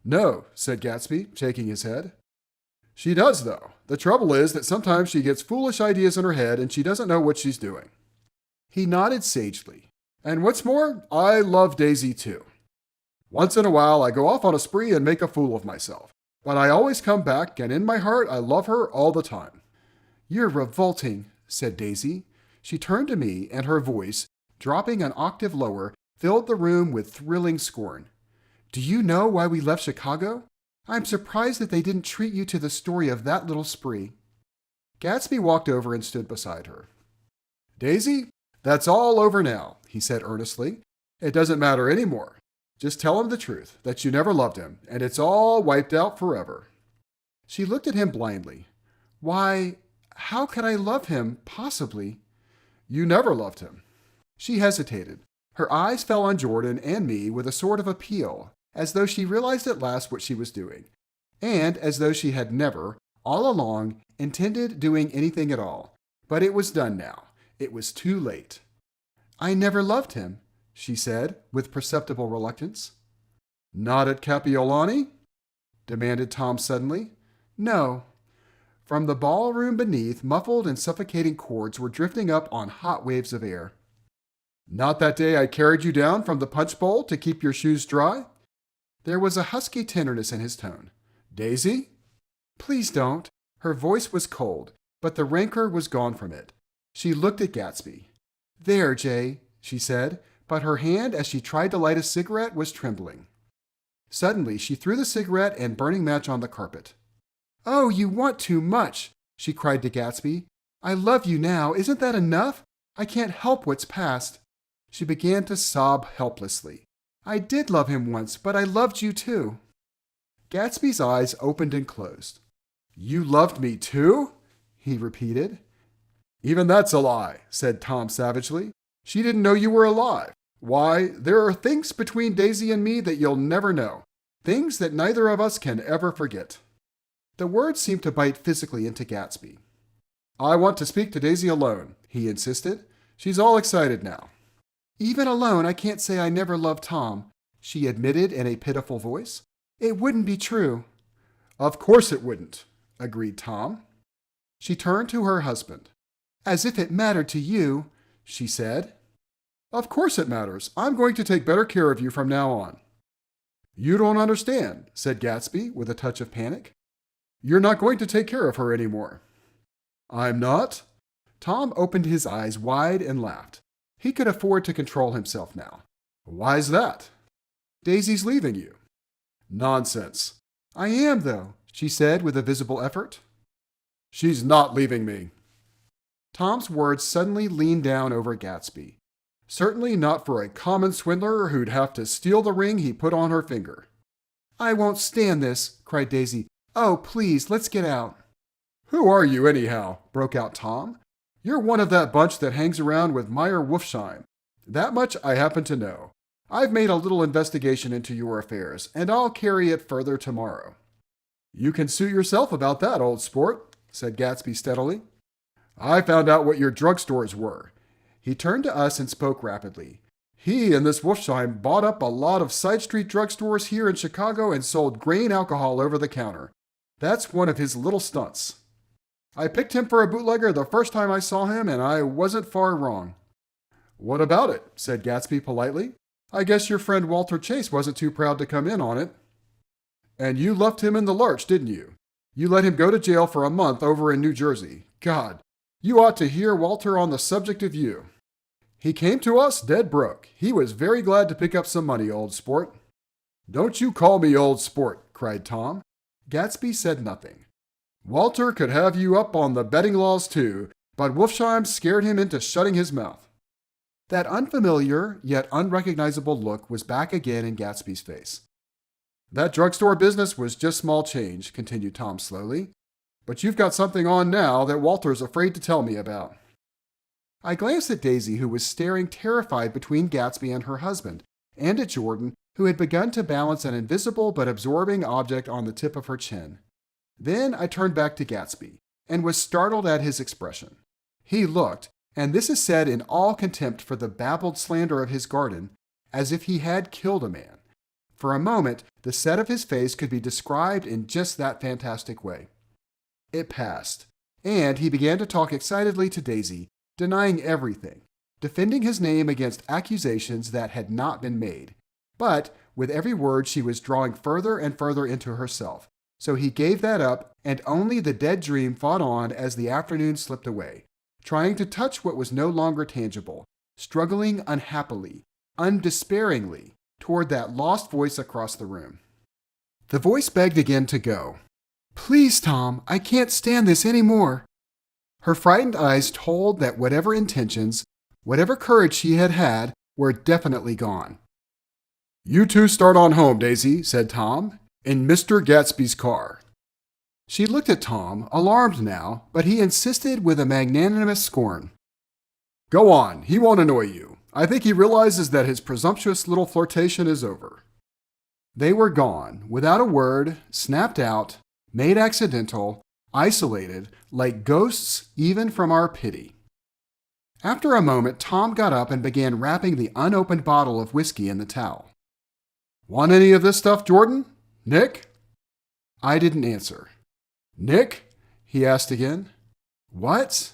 "No," said Gatsby, shaking his head. "She does, though. The trouble is that sometimes she gets foolish ideas in her head and she doesn't know what she's doing." He nodded sagely. "And what's more, I love Daisy too. Once in a while, I go off on a spree and make a fool of myself. But I always come back, and in my heart, I love her all the time." "You're revolting," said Daisy. She turned to me, and her voice, dropping an octave lower, filled the room with thrilling scorn. "Do you know why we left Chicago? I'm surprised that they didn't treat you to the story of that little spree." Gatsby walked over and stood beside her. "Daisy, that's all over now," he said earnestly. "It doesn't matter anymore. Just tell him the truth, that you never loved him, and it's all wiped out forever." She looked at him blindly. "Why, how could I love him, possibly?" "You never loved him." She hesitated. Her eyes fell on Jordan and me with a sort of appeal, as though she realized at last what she was doing, and as though she had never, all along, intended doing anything at all. But it was done now. It was too late. "I never loved him," she said, with perceptible reluctance. "Not at Kapiolani?" demanded Tom suddenly. "No." From the ballroom beneath, muffled and suffocating chords were drifting up on hot waves of air. "Not that day I carried you down from the punch bowl to keep your shoes dry?" There was a husky tenderness in his tone. "Daisy?" "Please don't." Her voice was cold, but the rancor was gone from it. She looked at Gatsby. "There, Jay," she said, but her hand, as she tried to light a cigarette, was trembling. Suddenly, she threw the cigarette and burning match on the carpet. "Oh, you want too much," she cried to Gatsby. "I love you now. Isn't that enough? I can't help what's past." She began to sob helplessly. "I did love him once, but I loved you too." Gatsby's eyes opened and closed. "You loved me too?" he repeated. "Even that's a lie," said Tom savagely. "She didn't know you were alive. Why, there are things between Daisy and me that you'll never know. Things that neither of us can ever forget." The words seemed to bite physically into Gatsby. "I want to speak to Daisy alone," he insisted. "She's all excited now." "Even alone, I can't say I never loved Tom," she admitted in a pitiful voice. "It wouldn't be true." "Of course it wouldn't," agreed Tom. She turned to her husband. "As if it mattered to you," she said. "Of course it matters. I'm going to take better care of you from now on." "You don't understand," said Gatsby with a touch of panic. "You're not going to take care of her anymore." "I'm not?" Tom opened his eyes wide and laughed. He could afford to control himself now. "Why's that?" "Daisy's leaving you." "Nonsense." "I am, though," she said with a visible effort. "She's not leaving me." Tom's words suddenly leaned down over Gatsby. "Certainly not for a common swindler who'd have to steal the ring he put on her finger." "I won't stand this," cried Daisy. "Oh, please, let's get out." "Who are you, anyhow?" broke out Tom. "You're one of that bunch that hangs around with Meyer Wolfsheim. That much I happen to know. I've made a little investigation into your affairs, and I'll carry it further tomorrow." "You can suit yourself about that, old sport," said Gatsby steadily. "I found out what your drugstores were." He turned to us and spoke rapidly. "He and this Wolfsheim bought up a lot of side street drugstores here in Chicago and sold grain alcohol over the counter. That's one of his little stunts. I picked him for a bootlegger the first time I saw him, and I wasn't far wrong." "What about it?" said Gatsby politely. "I guess your friend Walter Chase wasn't too proud to come in on it." "And you left him in the lurch, didn't you? You let him go to jail for a month over in New Jersey. God, you ought to hear Walter on the subject of you. He came to us dead broke. He was very glad to pick up some money, old sport." "Don't you call me old sport," cried Tom. Gatsby said nothing. "Walter could have you up on the betting laws too, but Wolfsheim scared him into shutting his mouth." That unfamiliar yet unrecognizable look was back again in Gatsby's face. "That drugstore business was just small change," continued Tom slowly. "But you've got something on now that Walter's afraid to tell me about." I glanced at Daisy, who was staring terrified between Gatsby and her husband, and at Jordan, who had begun to balance an invisible but absorbing object on the tip of her chin. Then I turned back to Gatsby, and was startled at his expression. He looked, and this is said in all contempt for the babbled slander of his garden, as if he had killed a man. For a moment, the set of his face could be described in just that fantastic way. It passed, and he began to talk excitedly to Daisy, denying everything, defending his name against accusations that had not been made. But with every word, she was drawing further and further into herself. So he gave that up, and only the dead dream fought on as the afternoon slipped away, trying to touch what was no longer tangible, struggling unhappily, undespairingly, toward that lost voice across the room. The voice begged again to go. "Please, Tom, I can't stand this anymore." Her frightened eyes told that whatever intentions, whatever courage she had had, were definitely gone. "You two start on home, Daisy," said Tom, "in Mr. Gatsby's car." She looked at Tom, alarmed now, but he insisted with a magnanimous scorn. "Go on, he won't annoy you. I think he realizes that his presumptuous little flirtation is over." They were gone, without a word, snapped out, made accidental, isolated, like ghosts even from our pity. After a moment, Tom got up and began wrapping the unopened bottle of whiskey in the towel. "Want any of this stuff, Jordan? Nick?" I didn't answer. "Nick?" he asked again. "What?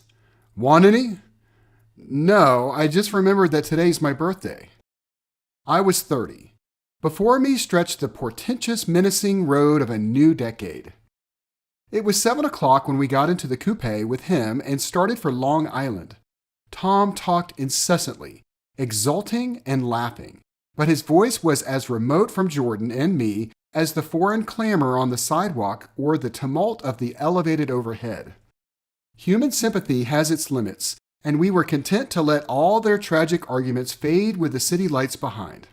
Want any?" "No, I just remembered that today's my birthday." I was 30. Before me stretched the portentous, menacing road of a new decade. It was 7 o'clock when we got into the coupe with him and started for Long Island. Tom talked incessantly, exulting and laughing, but his voice was as remote from Jordan and me as the foreign clamor on the sidewalk or the tumult of the elevated overhead. Human sympathy has its limits, and we were content to let all their tragic arguments fade with the city lights behind.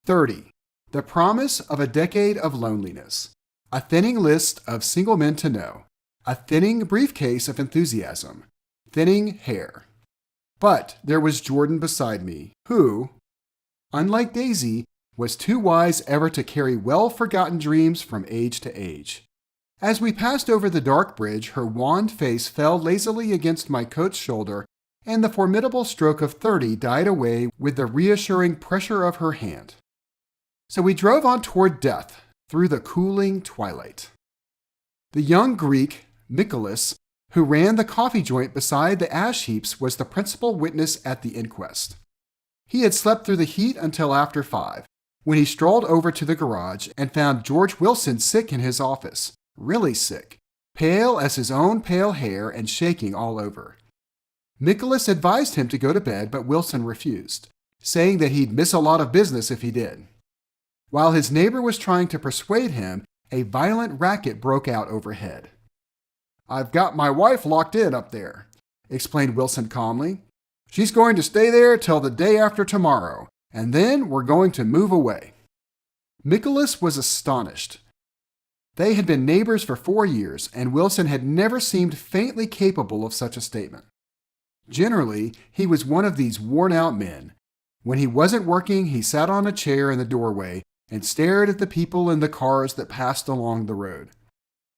30. The promise of a decade of loneliness. A thinning list of single men to know. A thinning briefcase of enthusiasm. Thinning hair. But there was Jordan beside me, who, unlike Daisy, was too wise ever to carry well-forgotten dreams from age to age. As we passed over the dark bridge, her wan face fell lazily against my coat's shoulder, and the formidable stroke of 30 died away with the reassuring pressure of her hand. So we drove on toward death through the cooling twilight. The young Greek, Nicholas, who ran the coffee joint beside the ash heaps, was the principal witness at the inquest. He had slept through the heat until after 5, when he strolled over to the garage and found George Wilson sick in his office, really sick, pale as his own pale hair and shaking all over. Nicholas advised him to go to bed, but Wilson refused, saying that he'd miss a lot of business if he did. While his neighbor was trying to persuade him, a violent racket broke out overhead. "I've got my wife locked in up there," explained Wilson calmly. "She's going to stay there till the day after tomorrow, and then we're going to move away." Nicholas was astonished. They had been neighbors for 4 years, and Wilson had never seemed faintly capable of such a statement. Generally, he was one of these worn-out men. When he wasn't working, he sat on a chair in the doorway and stared at the people in the cars that passed along the road.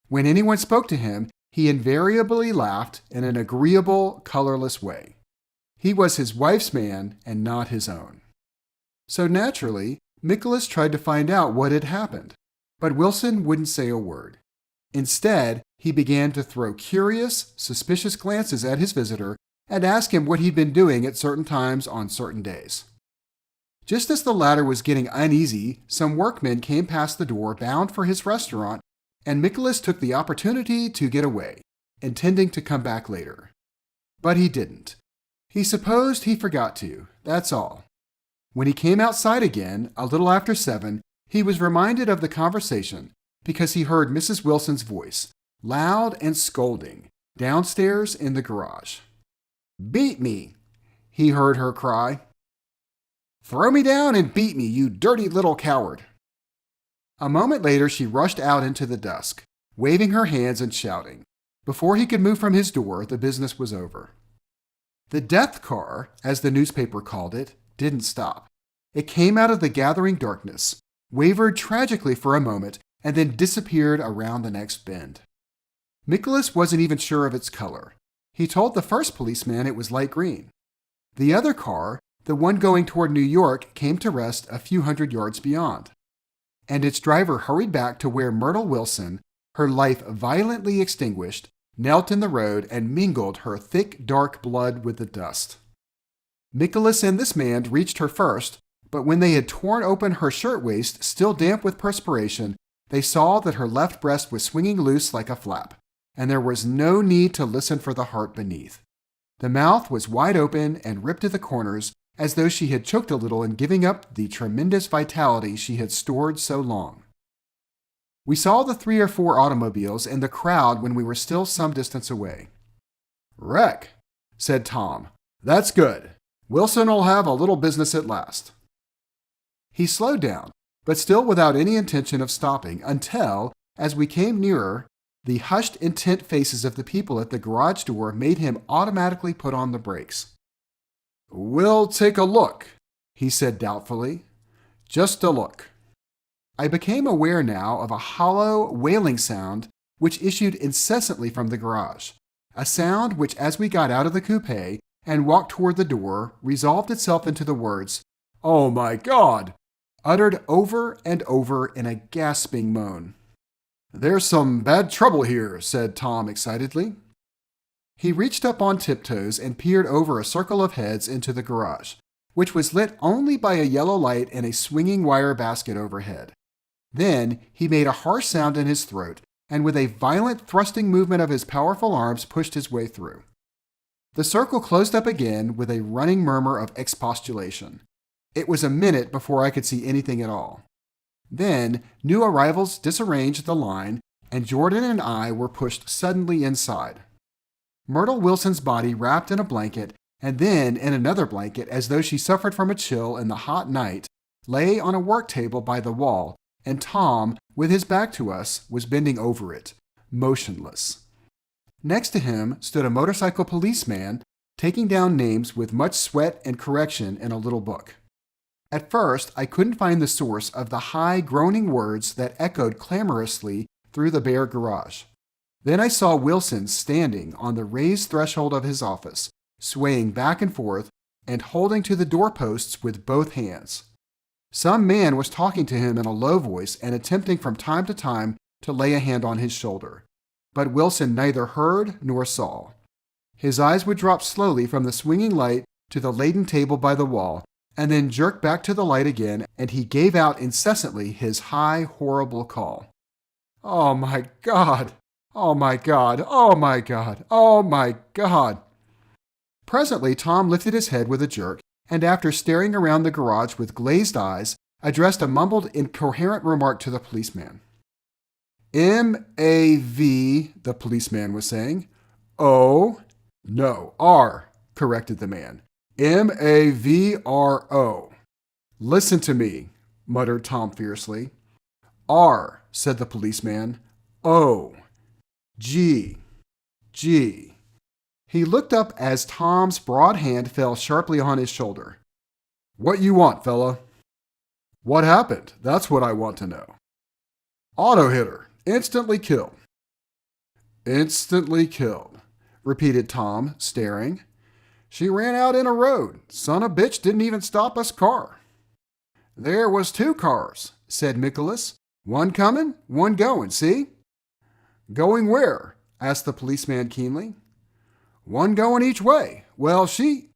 When anyone spoke to him, he invariably laughed in an agreeable, colorless way. He was his wife's man and not his own. So naturally, Nicholas tried to find out what had happened, but Wilson wouldn't say a word. Instead, he began to throw curious, suspicious glances at his visitor and ask him what he'd been doing at certain times on certain days. Just as the latter was getting uneasy, some workmen came past the door bound for his restaurant, and Nicholas took the opportunity to get away, intending to come back later. But he didn't. He supposed he forgot to, that's all. When he came outside again, a little after 7, he was reminded of the conversation because he heard Mrs. Wilson's voice, loud and scolding, downstairs in the garage. "Beat me," he heard her cry. "Throw me down and beat me, you dirty little coward." A moment later, she rushed out into the dusk, waving her hands and shouting. Before he could move from his door, the business was over. The death car, as the newspaper called it, didn't stop. It came out of the gathering darkness, wavered tragically for a moment, and then disappeared around the next bend. Nicholas wasn't even sure of its color. He told the first policeman it was light green. The other car, the one going toward New York, came to rest a few hundred yards beyond. and its driver hurried back to where Myrtle Wilson, her life violently extinguished, knelt in the road and mingled her thick, dark blood with the dust. Nicholas and this man reached her first, but when they had torn open her shirtwaist, still damp with perspiration, they saw that her left breast was swinging loose like a flap, and there was no need to listen for the heart beneath. The mouth was wide open and ripped at the corners, as though she had choked a little in giving up the tremendous vitality she had stored so long. We saw the 3 or 4 automobiles and the crowd when we were still some distance away. "Wreck," said Tom. "That's good. Wilson'll have a little business at last." He slowed down, but still without any intention of stopping until, as we came nearer, the hushed, intent faces of the people at the garage door made him automatically put on the brakes. "We'll take a look," he said doubtfully. "Just a look." I became aware now of a hollow, wailing sound which issued incessantly from the garage, a sound which, as we got out of the coupe and walked toward the door, resolved itself into the words, "Oh my God!" uttered over and over in a gasping moan. "There's some bad trouble here," said Tom excitedly. He reached up on tiptoes and peered over a circle of heads into the garage, which was lit only by a yellow light and a swinging wire basket overhead. Then he made a harsh sound in his throat and with a violent thrusting movement of his powerful arms pushed his way through. The circle closed up again with a running murmur of expostulation. It was a minute before I could see anything at all. Then new arrivals disarranged the line, and Jordan and I were pushed suddenly inside. Myrtle Wilson's body wrapped in a blanket, and then in another blanket as though she suffered from a chill in the hot night, lay on a work table by the wall, and Tom, with his back to us, was bending over it, motionless. Next to him stood a motorcycle policeman, taking down names with much sweat and correction in a little book. At first, I couldn't find the source of the high, groaning words that echoed clamorously through the bare garage. Then I saw Wilson standing on the raised threshold of his office, swaying back and forth and holding to the doorposts with both hands. Some man was talking to him in a low voice and attempting from time to time to lay a hand on his shoulder. But Wilson neither heard nor saw. His eyes would drop slowly from the swinging light to the laden table by the wall, and then jerk back to the light again, and he gave out incessantly his high, horrible call. "Oh my God! Oh my God! Oh my God! Oh my God!" Presently Tom lifted his head with a jerk, and after staring around the garage with glazed eyes, addressed a mumbled, incoherent remark to the policeman. "M-A-V, the policeman was saying. "O, no, R, corrected the man. M-A-V-R-O. "Listen to me," muttered Tom fiercely. "R," said the policeman. "O. G. G." He looked up as Tom's broad hand fell sharply on his shoulder. "What you want, fella?" "What happened? That's what I want to know." "Auto hit her. Instantly killed." "Instantly killed," repeated Tom, staring. "She ran out in a road. Son of a bitch didn't even stop us car." "There was 2 cars," said Nicholas. "One coming, one going, see?" "Going where?" asked the policeman keenly. "One going each way. Well, she—"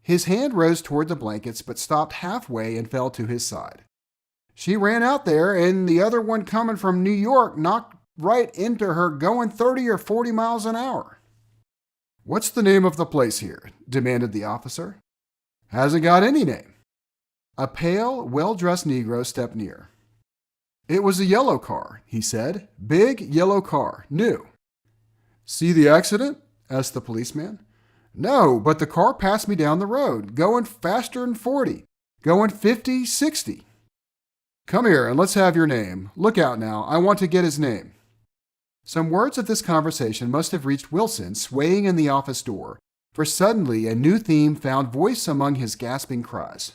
His hand rose toward the blankets but stopped halfway and fell to his side. "She ran out there, and the other one coming from New York knocked right into her going 30 or 40 miles an hour." "What's the name of the place here?" demanded the officer. "Hasn't got any name." A pale, well-dressed Negro stepped near. "It was a yellow car," he said. "Big yellow car, new." "See the accident?" asked the policeman. "No, but the car passed me down the road, going faster than 40, going 50, 60. "Come here and let's have your name. Look out now, I want to get his name." Some words of this conversation must have reached Wilson, swaying in the office door, for suddenly a new theme found voice among his gasping cries.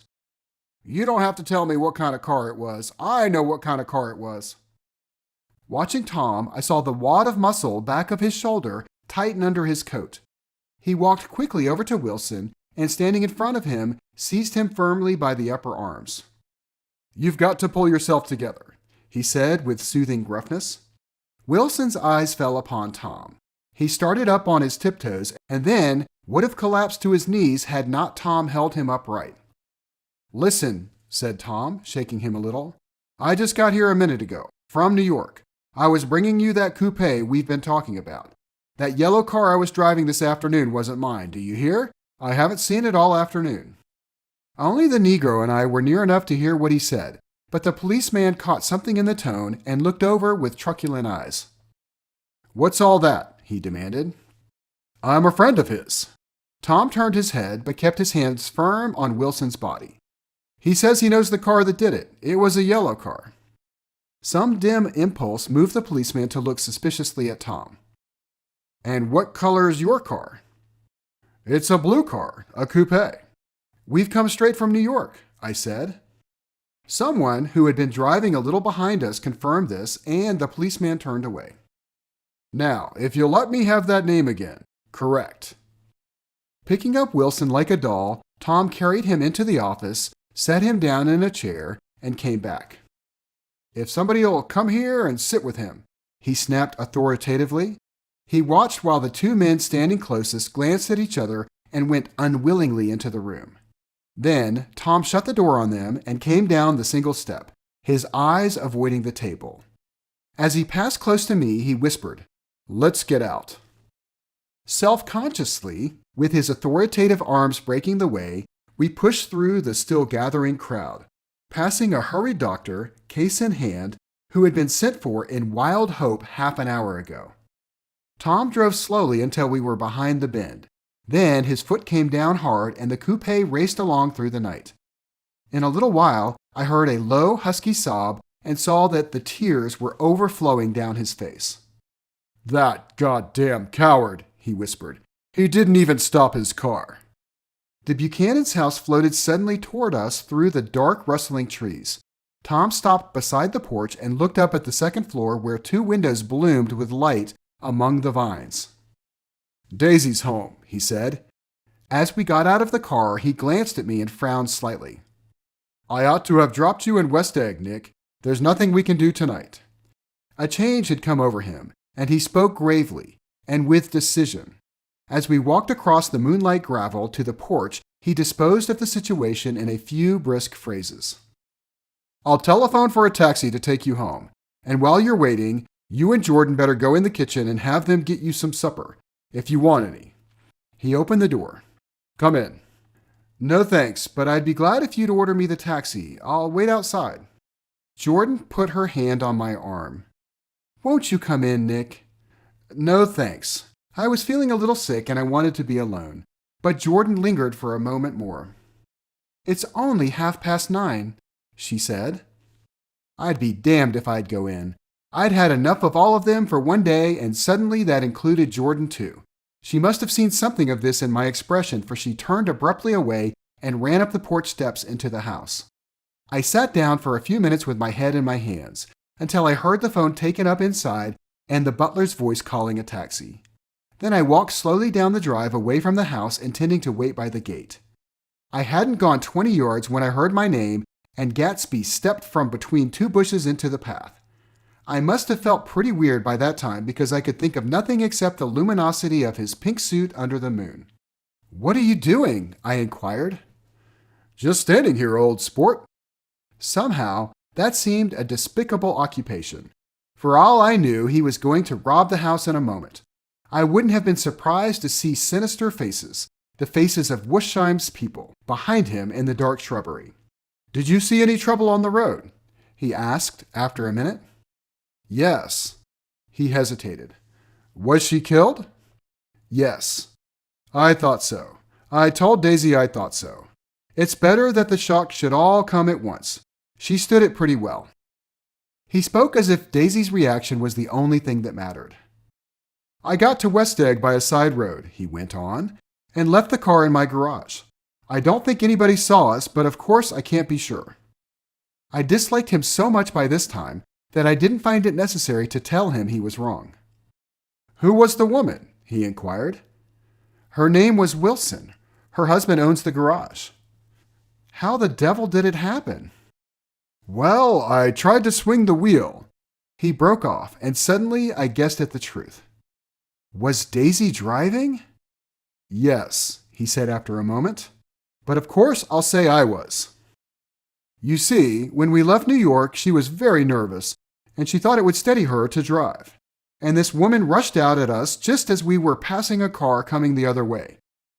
"You don't have to tell me what kind of car it was. I know what kind of car it was." Watching Tom, I saw the wad of muscle back of his shoulder tighten under his coat. He walked quickly over to Wilson and, standing in front of him, seized him firmly by the upper arms. "You've got to pull yourself together. he said with soothing gruffness. Wilson's eyes fell upon Tom. He started up on his tiptoes and then would have collapsed to his knees had not Tom held him upright. Listen, said Tom, shaking him a little. I just got here a minute ago, from New York. I was bringing you that coupe we've been talking about. That yellow car I was driving this afternoon wasn't mine, do you hear? I haven't seen it all afternoon. Only the Negro and I were near enough to hear what he said, but the policeman caught something in the tone and looked over with truculent eyes. What's all that? He demanded. I'm a friend of his. Tom turned his head but kept his hands firm on Wilson's body. He says he knows the car that did it. It was a yellow car. Some dim impulse moved the policeman to look suspiciously at Tom. And what color is your car? It's a blue car, a coupe. We've come straight from New York, I said. Someone who had been driving a little behind us confirmed this, and the policeman turned away. Now, if you'll let me have that name again. Correct. Picking up Wilson like a doll, Tom carried him into the office, set him down in a chair, and came back. If somebody'll come here and sit with him, he snapped authoritatively. He watched while the two men standing closest glanced at each other and went unwillingly into the room. Then Tom shut the door on them and came down the single step, his eyes avoiding the table. As he passed close to me, he whispered, Let's get out. Self-consciously, with his authoritative arms breaking the way, we pushed through the still gathering crowd, passing a hurried doctor, case in hand, who had been sent for in wild hope half an hour ago. Tom drove slowly until we were behind the bend. Then his foot came down hard and the coupe raced along through the night. In a little while, I heard a low, husky sob and saw that the tears were overflowing down his face. That goddamn coward, he whispered. He didn't even stop his car. The Buchanan's house floated suddenly toward us through the dark, rustling trees. Tom stopped beside the porch and looked up at the second floor where two windows bloomed with light among the vines. Daisy's home, he said. As we got out of the car, he glanced at me and frowned slightly. I ought to have dropped you in West Egg, Nick. There's nothing we can do tonight. A change had come over him, and he spoke gravely and with decision. As we walked across the moonlight gravel to the porch, he disposed of the situation in a few brisk phrases. I'll telephone for a taxi to take you home, and while you're waiting, you and Jordan better go in the kitchen and have them get you some supper, if you want any. He opened the door. Come in. No thanks, but I'd be glad if you'd order me the taxi. I'll wait outside. Jordan put her hand on my arm. Won't you come in, Nick? No thanks. I was feeling a little sick and I wanted to be alone, but Jordan lingered for a moment more. It's only 9:30, she said. I'd be damned if I'd go in. I'd had enough of all of them for one day, and suddenly that included Jordan too. She must have seen something of this in my expression, for she turned abruptly away and ran up the porch steps into the house. I sat down for a few minutes with my head in my hands, until I heard the phone taken up inside and the butler's voice calling a taxi. Then I walked slowly down the drive away from the house, intending to wait by the gate. I hadn't gone 20 yards when I heard my name, and Gatsby stepped from between two bushes into the path. I must have felt pretty weird by that time because I could think of nothing except the luminosity of his pink suit under the moon. What are you doing? I inquired. Just standing here, old sport. Somehow, that seemed a despicable occupation. For all I knew, he was going to rob the house in a moment. I wouldn't have been surprised to see sinister faces, the faces of Wushheim's people, behind him in the dark shrubbery. Did you see any trouble on the road? He asked after a minute. Yes. He hesitated. Was she killed? Yes. I thought so. I told Daisy I thought so. It's better that the shock should all come at once. She stood it pretty well. He spoke as if Daisy's reaction was the only thing that mattered. I got to West Egg by a side road, he went on, and left the car in my garage. I don't think anybody saw us, but of course I can't be sure. I disliked him so much by this time that I didn't find it necessary to tell him he was wrong. Who was the woman? He inquired. Her name was Wilson. Her husband owns the garage. How the devil did it happen? Well, I tried to swing the wheel. He broke off, and suddenly I guessed at the truth. Was Daisy driving? Yes, he said after a moment. But of course I'll say I was. You see, when we left New York, she was very nervous, and she thought it would steady her to drive. And this woman rushed out at us just as we were passing a car coming the other way.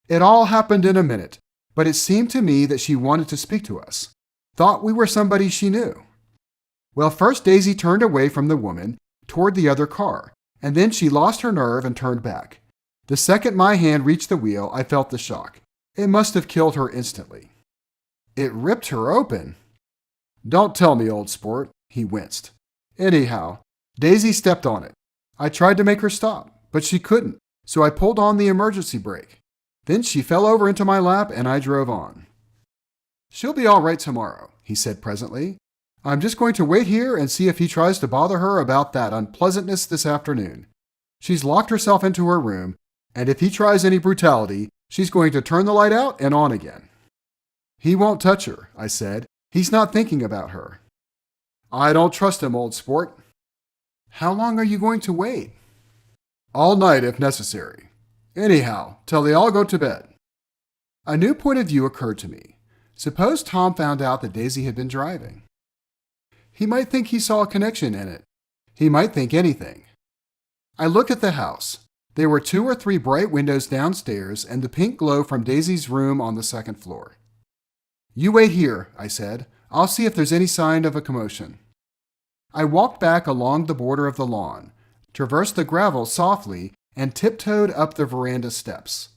It all happened in a minute, but it seemed to me that she wanted to speak to us, thought we were somebody she knew. Well, first Daisy turned away from the woman toward the other car, and then she lost her nerve and turned back. The second my hand reached the wheel, I felt the shock. It must have killed her instantly. It ripped her open. Don't tell me, old sport, he winced. Anyhow, Daisy stepped on it. I tried to make her stop, but she couldn't, so I pulled on the emergency brake. Then she fell over into my lap and I drove on. She'll be all right tomorrow, he said presently. I'm just going to wait here and see if he tries to bother her about that unpleasantness this afternoon. She's locked herself into her room, and if he tries any brutality, she's going to turn the light out and on again. He won't touch her, I said. He's not thinking about her. I don't trust him, old sport. How long are you going to wait? All night if necessary. Anyhow, till they all go to bed. A new point of view occurred to me. Suppose Tom found out that Daisy had been driving. He might think he saw a connection in it. He might think anything. I looked at the house. There were 2 or 3 bright windows downstairs and the pink glow from Daisy's room on the second floor. You wait here, I said. I'll see if there's any sign of a commotion. I walked back along the border of the lawn, traversed the gravel softly, and tiptoed up the veranda steps.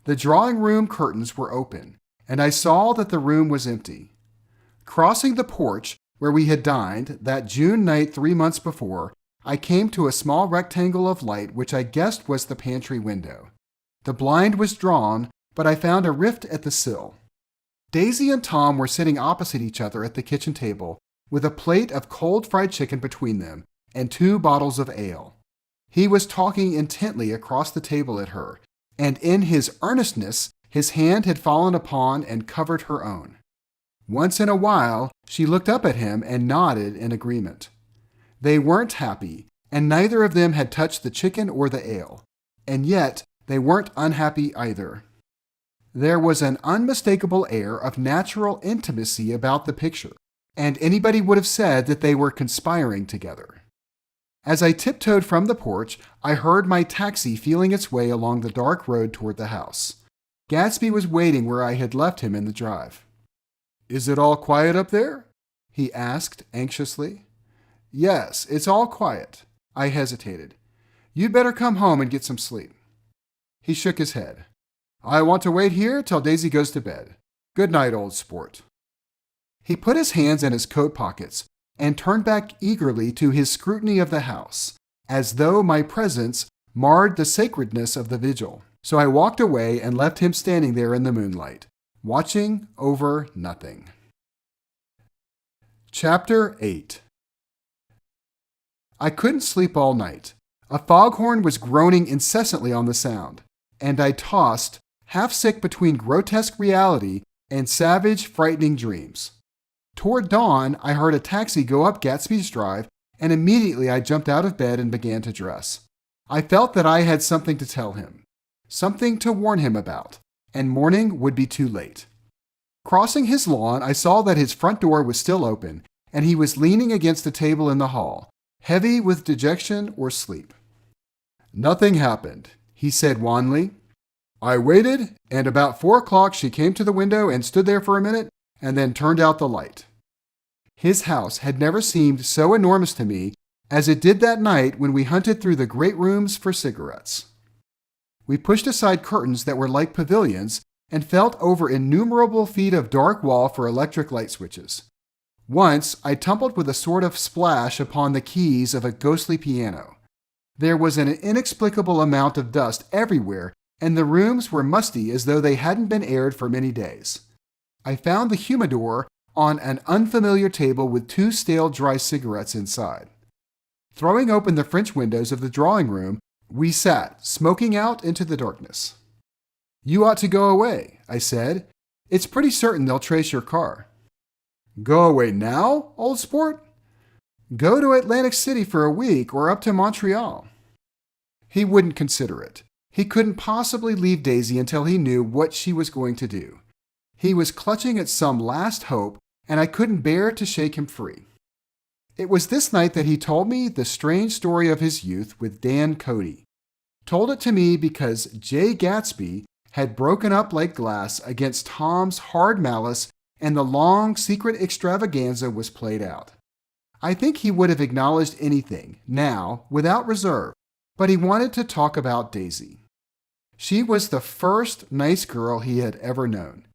The drawing room curtains were open, and I saw that the room was empty. Crossing the porch where we had dined that June night 3 months before, I came to a small rectangle of light which I guessed was the pantry window. The blind was drawn, but I found a rift at the sill. Daisy and Tom were sitting opposite each other at the kitchen table, with a plate of cold fried chicken between them and 2 bottles of ale. He was talking intently across the table at her, and in his earnestness, his hand had fallen upon and covered her own. Once in a while, she looked up at him and nodded in agreement. They weren't happy, and neither of them had touched the chicken or the ale, and yet they weren't unhappy either. There was an unmistakable air of natural intimacy about the picture, and anybody would have said that they were conspiring together. As I tiptoed from the porch, I heard my taxi feeling its way along the dark road toward the house. Gatsby was waiting where I had left him in the drive. Is it all quiet up there? He asked anxiously. Yes, it's all quiet. I hesitated. You'd better come home and get some sleep. He shook his head. I want to wait here till Daisy goes to bed. Good night, old sport. He put his hands in his coat pockets and turned back eagerly to his scrutiny of the house, as though my presence marred the sacredness of the vigil. So I walked away and left him standing there in the moonlight, watching over nothing. Chapter 8. I couldn't sleep all night. A foghorn was groaning incessantly on the sound, and I tossed, half sick between grotesque reality and savage, frightening dreams. Toward dawn, I heard a taxi go up Gatsby's Drive, and immediately I jumped out of bed and began to dress. I felt that I had something to tell him, something to warn him about, and morning would be too late. Crossing his lawn, I saw that his front door was still open, and he was leaning against a table in the hall, heavy with dejection or sleep. Nothing happened, he said wanly. I waited, and about 4 o'clock she came to the window and stood there for a minute, and then turned out the light. His house had never seemed so enormous to me as it did that night when we hunted through the great rooms for cigarettes. We pushed aside curtains that were like pavilions and felt over innumerable feet of dark wall for electric light switches. Once I tumbled with a sort of splash upon the keys of a ghostly piano. There was an inexplicable amount of dust everywhere, and the rooms were musty as though they hadn't been aired for many days. I found the humidor on an unfamiliar table with 2 stale dry cigarettes inside. Throwing open the French windows of the drawing room, we sat, smoking out into the darkness. You ought to go away, I said. It's pretty certain they'll trace your car. Go away now, old sport? Go to Atlantic City for a week or up to Montreal. He wouldn't consider it. He couldn't possibly leave Daisy until he knew what she was going to do. He was clutching at some last hope, and I couldn't bear to shake him free. It was this night that he told me the strange story of his youth with Dan Cody. Told it to me because Jay Gatsby had broken up like glass against Tom's hard malice, and the long, secret extravaganza was played out. I think he would have acknowledged anything, now, without reserve, but he wanted to talk about Daisy. She was the first nice girl he had ever known.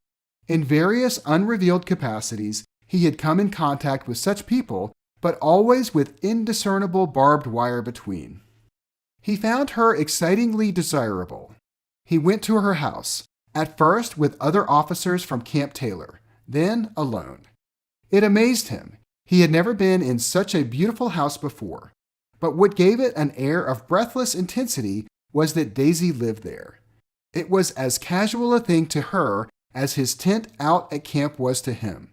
In various unrevealed capacities, he had come in contact with such people, but always with indiscernible barbed wire between. He found her excitingly desirable. He went to her house, at first with other officers from Camp Taylor, then alone. It amazed him. He had never been in such a beautiful house before, but what gave it an air of breathless intensity was that Daisy lived there. It was as casual a thing to her as his tent out at camp was to him.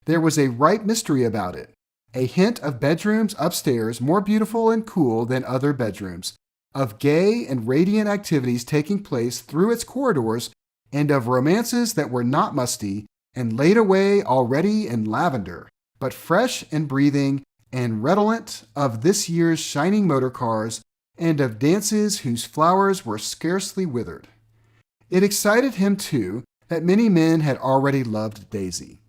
There was a right mystery about it, a hint of bedrooms upstairs more beautiful and cool than other bedrooms, of gay and radiant activities taking place through its corridors, and of romances that were not musty and laid away already in lavender, but fresh and breathing and redolent of this year's shining motor cars, and of dances whose flowers were scarcely withered. It excited him, too, that many men had already loved Daisy.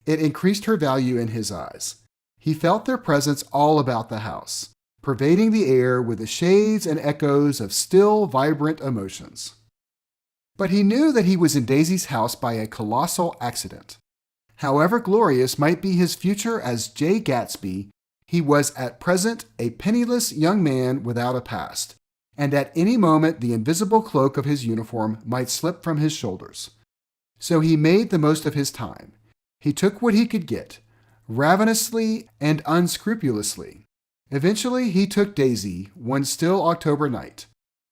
It increased her value in his eyes. He felt their presence all about the house, pervading the air with the shades and echoes of still, vibrant emotions. But he knew that he was in Daisy's house by a colossal accident. However glorious might be his future as Jay Gatsby, he was at present a penniless young man without a past, and at any moment the invisible cloak of his uniform might slip from his shoulders. So he made the most of his time. He took what he could get, ravenously and unscrupulously. Eventually he took Daisy one still October night.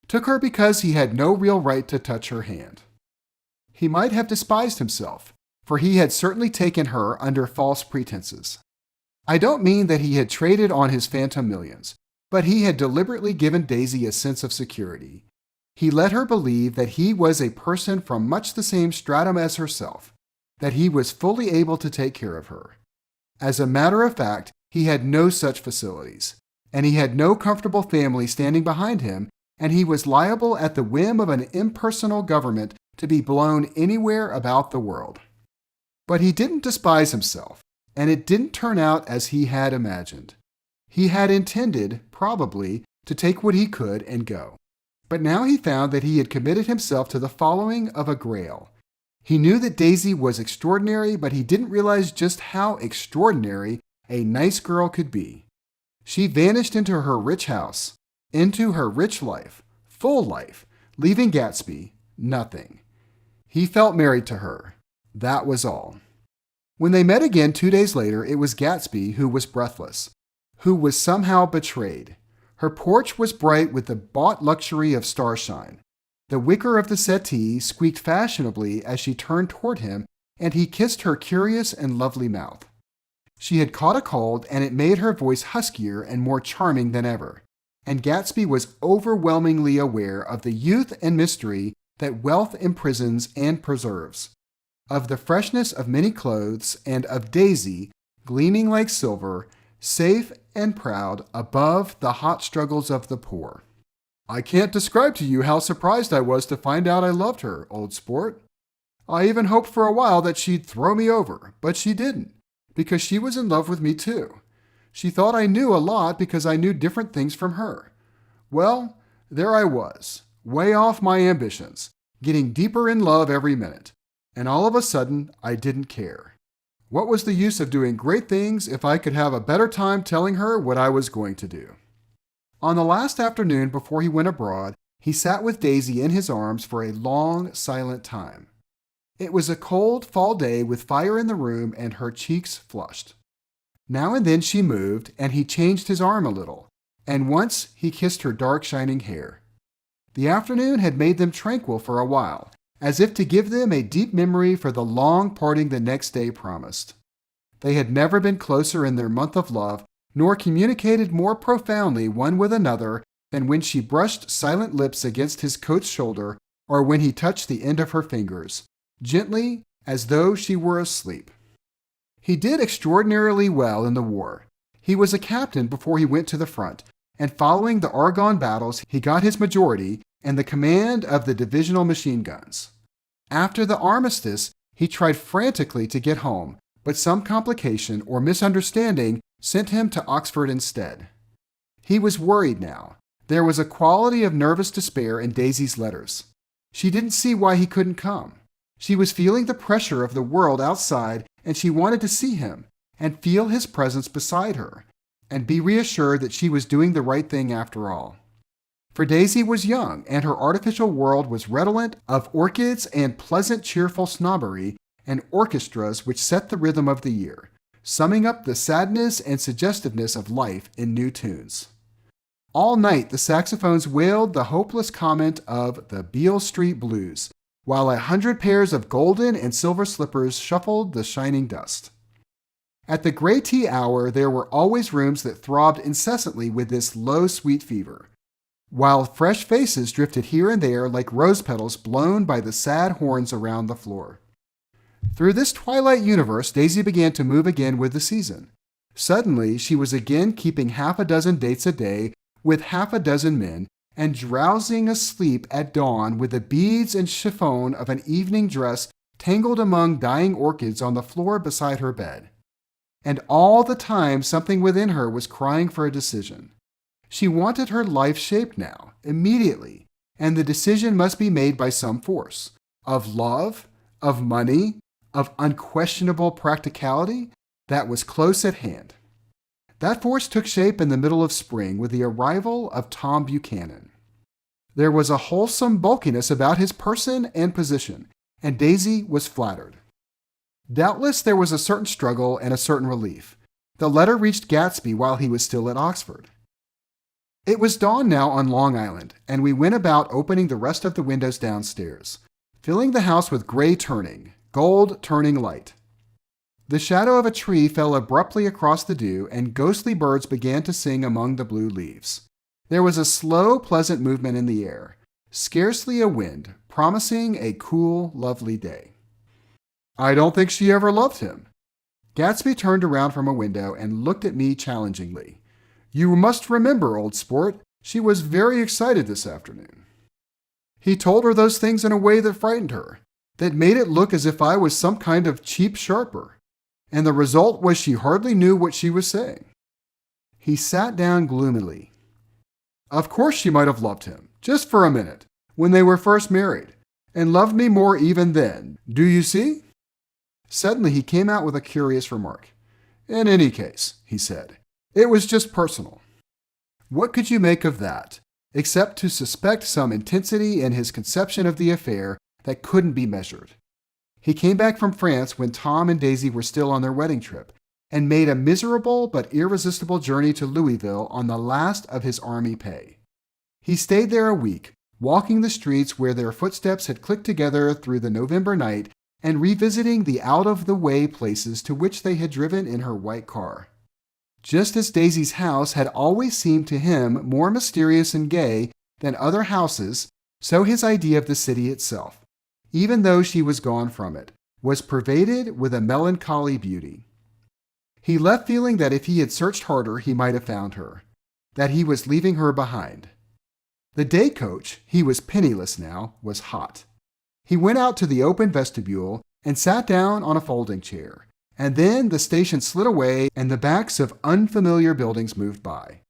Took her because he had no real right to touch her hand. He might have despised himself, for he had certainly taken her under false pretenses. I don't mean that he had traded on his phantom millions, but he had deliberately given Daisy a sense of security. He let her believe that he was a person from much the same stratum as herself, that he was fully able to take care of her. As a matter of fact, he had no such facilities, and he had no comfortable family standing behind him, and he was liable at the whim of an impersonal government to be blown anywhere about the world. But he didn't despise himself, and it didn't turn out as he had imagined. He had intended, probably, to take what he could and go. But now he found that he had committed himself to the following of a grail. He knew that Daisy was extraordinary, but he didn't realize just how extraordinary a nice girl could be. She vanished into her rich house, into her rich life, full life, leaving Gatsby nothing. He felt married to her. That was all. When they met again 2 days later, it was Gatsby who was breathless, who was somehow betrayed. Her porch was bright with the bought luxury of starshine. The wicker of the settee squeaked fashionably as she turned toward him, and he kissed her curious and lovely mouth. She had caught a cold, and it made her voice huskier and more charming than ever. And Gatsby was overwhelmingly aware of the youth and mystery that wealth imprisons and preserves, of the freshness of many clothes, and of Daisy, gleaming like silver, safe and proud above the hot struggles of the poor. I can't describe to you how surprised I was to find out I loved her, old sport. I even hoped for a while that she'd throw me over, but she didn't, because she was in love with me too. She thought I knew a lot because I knew different things from her. Well, there I was, way off my ambitions, getting deeper in love every minute, and all of a sudden I didn't care. What was the use of doing great things if I could have a better time telling her what I was going to do? On the last afternoon before he went abroad, he sat with Daisy in his arms for a long, silent time. It was a cold fall day with fire in the room and her cheeks flushed. Now and then she moved, and he changed his arm a little, and once he kissed her dark shining hair. The afternoon had made them tranquil for a while, as if to give them a deep memory for the long parting the next day promised. They had never been closer in their month of love, nor communicated more profoundly one with another than when she brushed silent lips against his coat's shoulder or when he touched the end of her fingers, gently as though she were asleep. He did extraordinarily well in the war. He was a captain before he went to the front, and following the Argonne battles, he got his majority and the command of the divisional machine guns. After the armistice, he tried frantically to get home, but some complication or misunderstanding sent him to Oxford instead. He was worried now. There was a quality of nervous despair in Daisy's letters. She didn't see why he couldn't come. She was feeling the pressure of the world outside, and she wanted to see him and feel his presence beside her and be reassured that she was doing the right thing after all. For Daisy was young, and her artificial world was redolent of orchids and pleasant, cheerful snobbery and orchestras which set the rhythm of the year, summing up the sadness and suggestiveness of life in new tunes. All night the saxophones wailed the hopeless comment of the Beale Street Blues, while 100 pairs of golden and silver slippers shuffled the shining dust. At the gray tea hour there were always rooms that throbbed incessantly with this low, sweet fever, while fresh faces drifted here and there like rose petals blown by the sad horns around the floor. Through this twilight universe, Daisy began to move again with the season. Suddenly, she was again keeping half a dozen dates a day with half a dozen men, and drowsing asleep at dawn with the beads and chiffon of an evening dress tangled among dying orchids on the floor beside her bed. And all the time something within her was crying for a decision. She wanted her life shaped now, immediately, and the decision must be made by some force. Of love, of money, of unquestionable practicality that was close at hand. That force took shape in the middle of spring with the arrival of Tom Buchanan. There was a wholesome bulkiness about his person and position, and Daisy was flattered. Doubtless there was a certain struggle and a certain relief. The letter reached Gatsby while he was still at Oxford. It was dawn now on Long Island, and we went about opening the rest of the windows downstairs, filling the house with gray turning, gold turning light. The shadow of a tree fell abruptly across the dew, and ghostly birds began to sing among the blue leaves. There was a slow, pleasant movement in the air, scarcely a wind, promising a cool, lovely day. I don't think she ever loved him. Gatsby turned around from a window and looked at me challengingly. You must remember, old sport, she was very excited this afternoon. He told her those things in a way that frightened her, that made it look as if I was some kind of cheap sharper, and the result was she hardly knew what she was saying. He sat down gloomily. Of course she might have loved him, just for a minute, when they were first married, and loved me more even then. Do you see? Suddenly he came out with a curious remark. In any case, he said, it was just personal. What could you make of that, except to suspect some intensity in his conception of the affair that couldn't be measured? He came back from France when Tom and Daisy were still on their wedding trip, and made a miserable but irresistible journey to Louisville on the last of his army pay. He stayed there a week, walking the streets where their footsteps had clicked together through the November night and revisiting the out-of-the-way places to which they had driven in her white car. Just as Daisy's house had always seemed to him more mysterious and gay than other houses, so his idea of the city itself, even though she was gone from it, was pervaded with a melancholy beauty. He left feeling that if he had searched harder, he might have found her, that he was leaving her behind. The day coach, he was penniless now, was hot. He went out to the open vestibule and sat down on a folding chair, and then the station slid away and the backs of unfamiliar buildings moved by.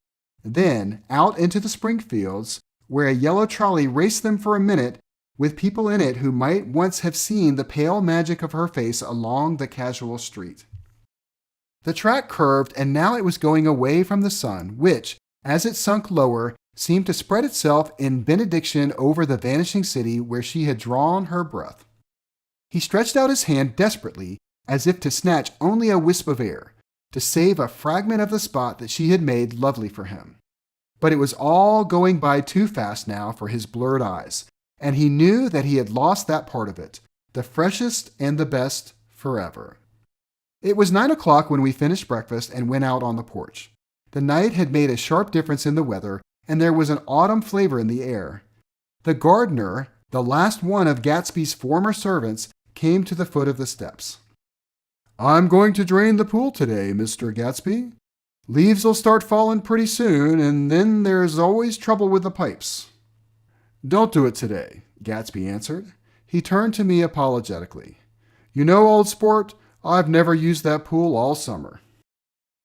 Then out into the spring fields, where a yellow trolley raced them for a minute with people in it who might once have seen the pale magic of her face along the casual street. The track curved, and now it was going away from the sun, which, as it sunk lower, seemed to spread itself in benediction over the vanishing city where she had drawn her breath. He stretched out his hand desperately, as if to snatch only a wisp of air, to save a fragment of the spot that she had made lovely for him. But it was all going by too fast now for his blurred eyes, and he knew that he had lost that part of it, the freshest and the best, forever. It was 9 o'clock when we finished breakfast and went out on the porch. The night had made a sharp difference in the weather, and there was an autumn flavor in the air. The gardener, the last one of Gatsby's former servants, came to the foot of the steps. "I'm going to drain the pool today, Mr. Gatsby. Leaves'll start falling pretty soon, and then there's always trouble with the pipes." "Don't do it today," Gatsby answered. He turned to me apologetically. "You know, old sport, I've never used that pool all summer."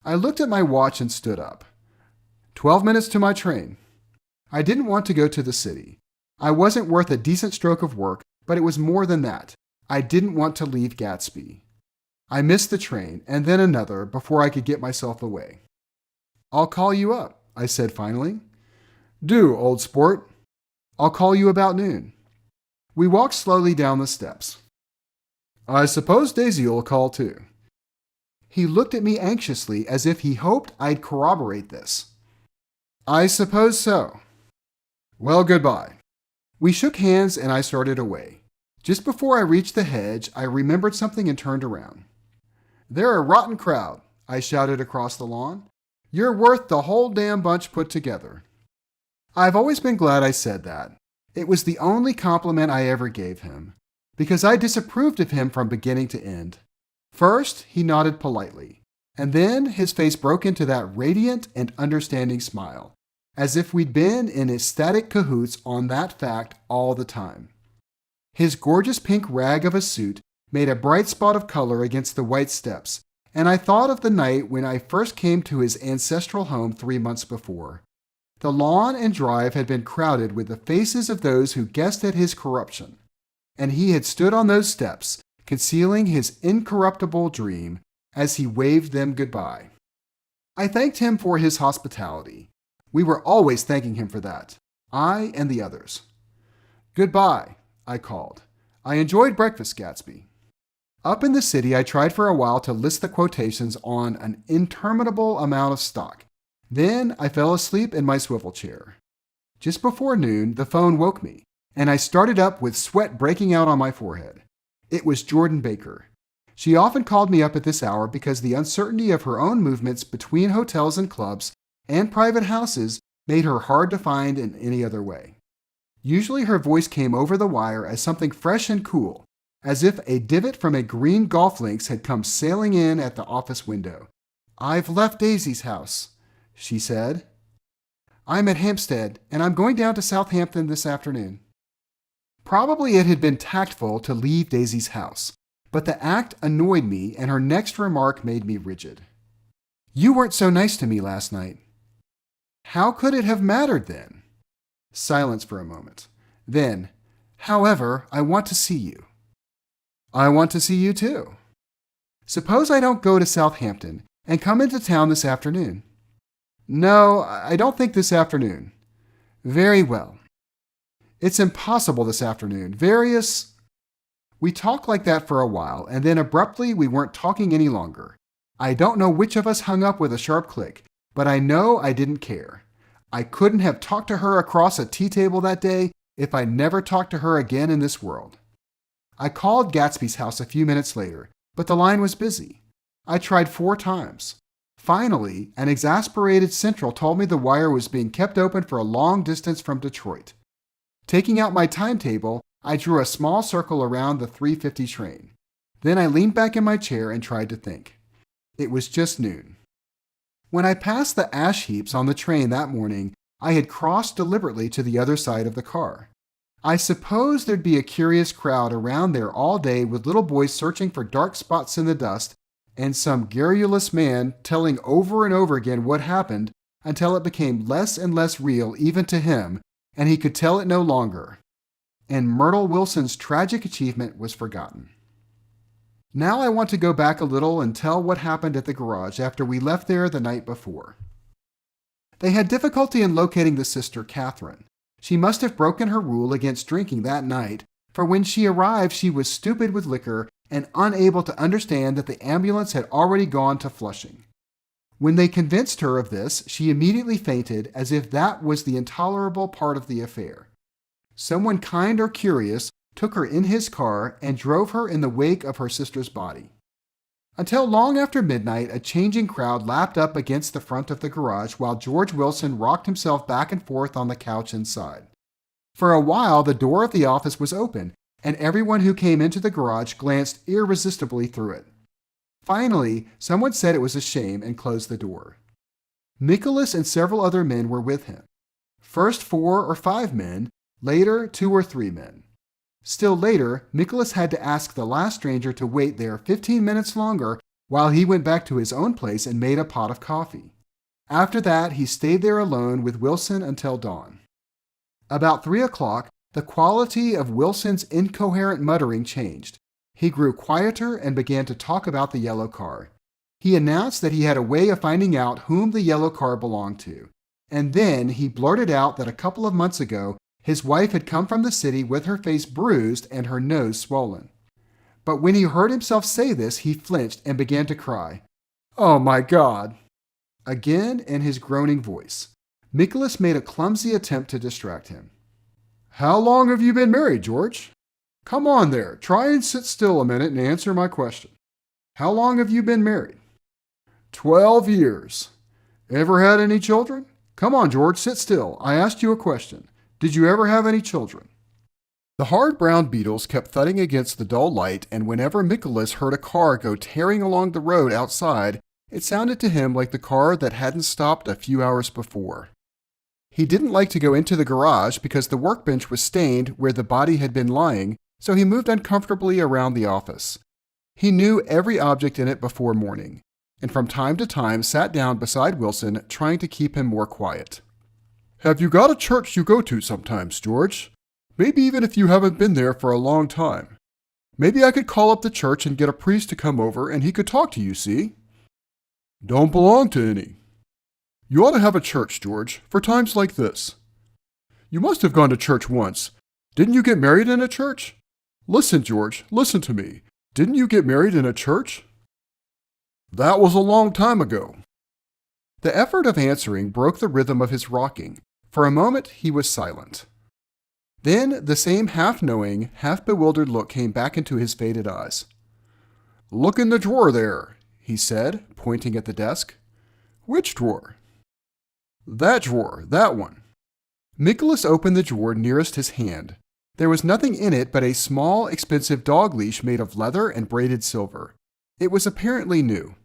I looked at my watch and stood up. 12 minutes to my train. I didn't want to go to the city. I wasn't worth a decent stroke of work, but it was more than that. I didn't want to leave Gatsby. I missed the train, and then another, before I could get myself away. "I'll call you up," I said finally. "Do, old sport. I'll call you about noon." We walked slowly down the steps. "I suppose Daisy'll call too." He looked at me anxiously as if he hoped I'd corroborate this. "I suppose so." "Well, goodbye." We shook hands and I started away. Just before I reached the hedge, I remembered something and turned around. "They're a rotten crowd," I shouted across the lawn. "You're worth the whole damn bunch put together." I've always been glad I said that. It was the only compliment I ever gave him, because I disapproved of him from beginning to end. First, he nodded politely, and then his face broke into that radiant and understanding smile, as if we'd been in ecstatic cahoots on that fact all the time. His gorgeous pink rag of a suit made a bright spot of color against the white steps, and I thought of the night when I first came to his ancestral home 3 months before. The lawn and drive had been crowded with the faces of those who guessed at his corruption, and he had stood on those steps, concealing his incorruptible dream as he waved them goodbye. I thanked him for his hospitality. We were always thanking him for that, I and the others. "Goodbye," I called. "I enjoyed breakfast, Gatsby." Up in the city, I tried for a while to list the quotations on an interminable amount of stock. Then I fell asleep in my swivel chair. Just before noon, the phone woke me, and I started up with sweat breaking out on my forehead. It was Jordan Baker. She often called me up at this hour because the uncertainty of her own movements between hotels and clubs and private houses made her hard to find in any other way. Usually her voice came over the wire as something fresh and cool, as if a divot from a green golf links had come sailing in at the office window. "I've left Daisy's house," she said. "I'm at Hampstead, and I'm going down to Southampton this afternoon." Probably it had been tactful to leave Daisy's house, but the act annoyed me, and her next remark made me rigid. "You weren't so nice to me last night." How could it have mattered then? Silence for a moment. Then, "However, I want to see you." "I want to see you too." "Suppose I don't go to Southampton and come into town this afternoon." "No, I don't think this afternoon." "Very well." "It's impossible this afternoon. We talked like that for a while, and then abruptly we weren't talking any longer. I don't know which of us hung up with a sharp click, but I know I didn't care. I couldn't have talked to her across a tea table that day if I never talked to her again in this world. I called Gatsby's house a few minutes later, but the line was busy. I tried 4 times. Finally, an exasperated central told me the wire was being kept open for a long distance from Detroit. Taking out my timetable, I drew a small circle around the 3:50 train. Then I leaned back in my chair and tried to think. It was just noon. When I passed the ash heaps on the train that morning, I had crossed deliberately to the other side of the car. I suppose there'd be a curious crowd around there all day with little boys searching for dark spots in the dust and some garrulous man telling over and over again what happened until it became less and less real even to him, and he could tell it no longer. And Myrtle Wilson's tragic achievement was forgotten. Now I want to go back a little and tell what happened at the garage after we left there the night before. They had difficulty in locating the sister, Catherine. She must have broken her rule against drinking that night, for when she arrived she was stupid with liquor and unable to understand that the ambulance had already gone to Flushing. When they convinced her of this, she immediately fainted as if that was the intolerable part of the affair. Someone kind or curious took her in his car and drove her in the wake of her sister's body. until long after midnight, a changing crowd lapped up against the front of the garage while George Wilson rocked himself back and forth on the couch inside. For a while, the door of the office was open, and everyone who came into the garage glanced irresistibly through it. Finally, someone said it was a shame and closed the door. Nicholas and several other men were with him. First 4 or 5 men, later 2 or 3 men. Still later, Nicholas had to ask the last stranger to wait there 15 minutes longer while he went back to his own place and made a pot of coffee. After that, he stayed there alone with Wilson until dawn. About 3 o'clock, the quality of Wilson's incoherent muttering changed. He grew quieter and began to talk about the yellow car. He announced that he had a way of finding out whom the yellow car belonged to. And then he blurted out that a couple of months ago, his wife had come from the city with her face bruised and her nose swollen. But when he heard himself say this, he flinched and began to cry. "Oh my God!" Again in his groaning voice. Nicholas made a clumsy attempt to distract him. "How long have you been married, George? Come on there, try and sit still a minute and answer my question. How long have you been married?" 12 years. Ever had any children? Come on, George, sit still. I asked you a question. Did you ever have any children? The hard brown beetles kept thudding against the dull light, and whenever Nicholas heard a car go tearing along the road outside, it sounded to him like the car that hadn't stopped a few hours before. He didn't like to go into the garage because the workbench was stained where the body had been lying, so he moved uncomfortably around the office. He knew every object in it before morning, and from time to time sat down beside Wilson, trying to keep him more quiet. "Have you got a church you go to sometimes, George? Maybe even if you haven't been there for a long time. Maybe I could call up the church and get a priest to come over and he could talk to you, see?" "Don't belong to any." "You ought to have a church, George, for times like this." "You must have gone to church once. Didn't you get married in a church?" "Listen, George, listen to me. Didn't you get married in a church?" "That was a long time ago." The effort of answering broke the rhythm of his rocking. For a moment, he was silent. Then the same half-knowing, half-bewildered look came back into his faded eyes. "Look in the drawer there," he said, pointing at the desk. "Which drawer?" "That drawer, that one." Nicholas opened the drawer nearest his hand. There was nothing in it but a small, expensive dog leash made of leather and braided silver. It was apparently new.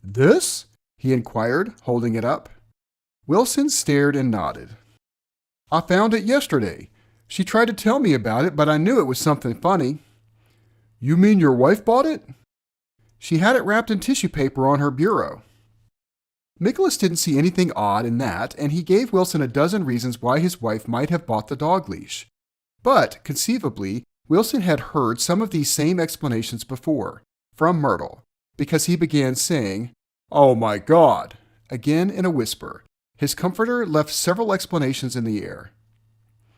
"This?" he inquired, holding it up. Wilson stared and nodded. "I found it yesterday. She tried to tell me about it, but I knew it was something funny." "You mean your wife bought it?" "She had it wrapped in tissue paper on her bureau." Nicholas didn't see anything odd in that, and he gave Wilson a dozen reasons why his wife might have bought the dog leash. But, conceivably, Wilson had heard some of these same explanations before, from Myrtle, because he began saying, "Oh my God," again in a whisper. His comforter left several explanations in the air.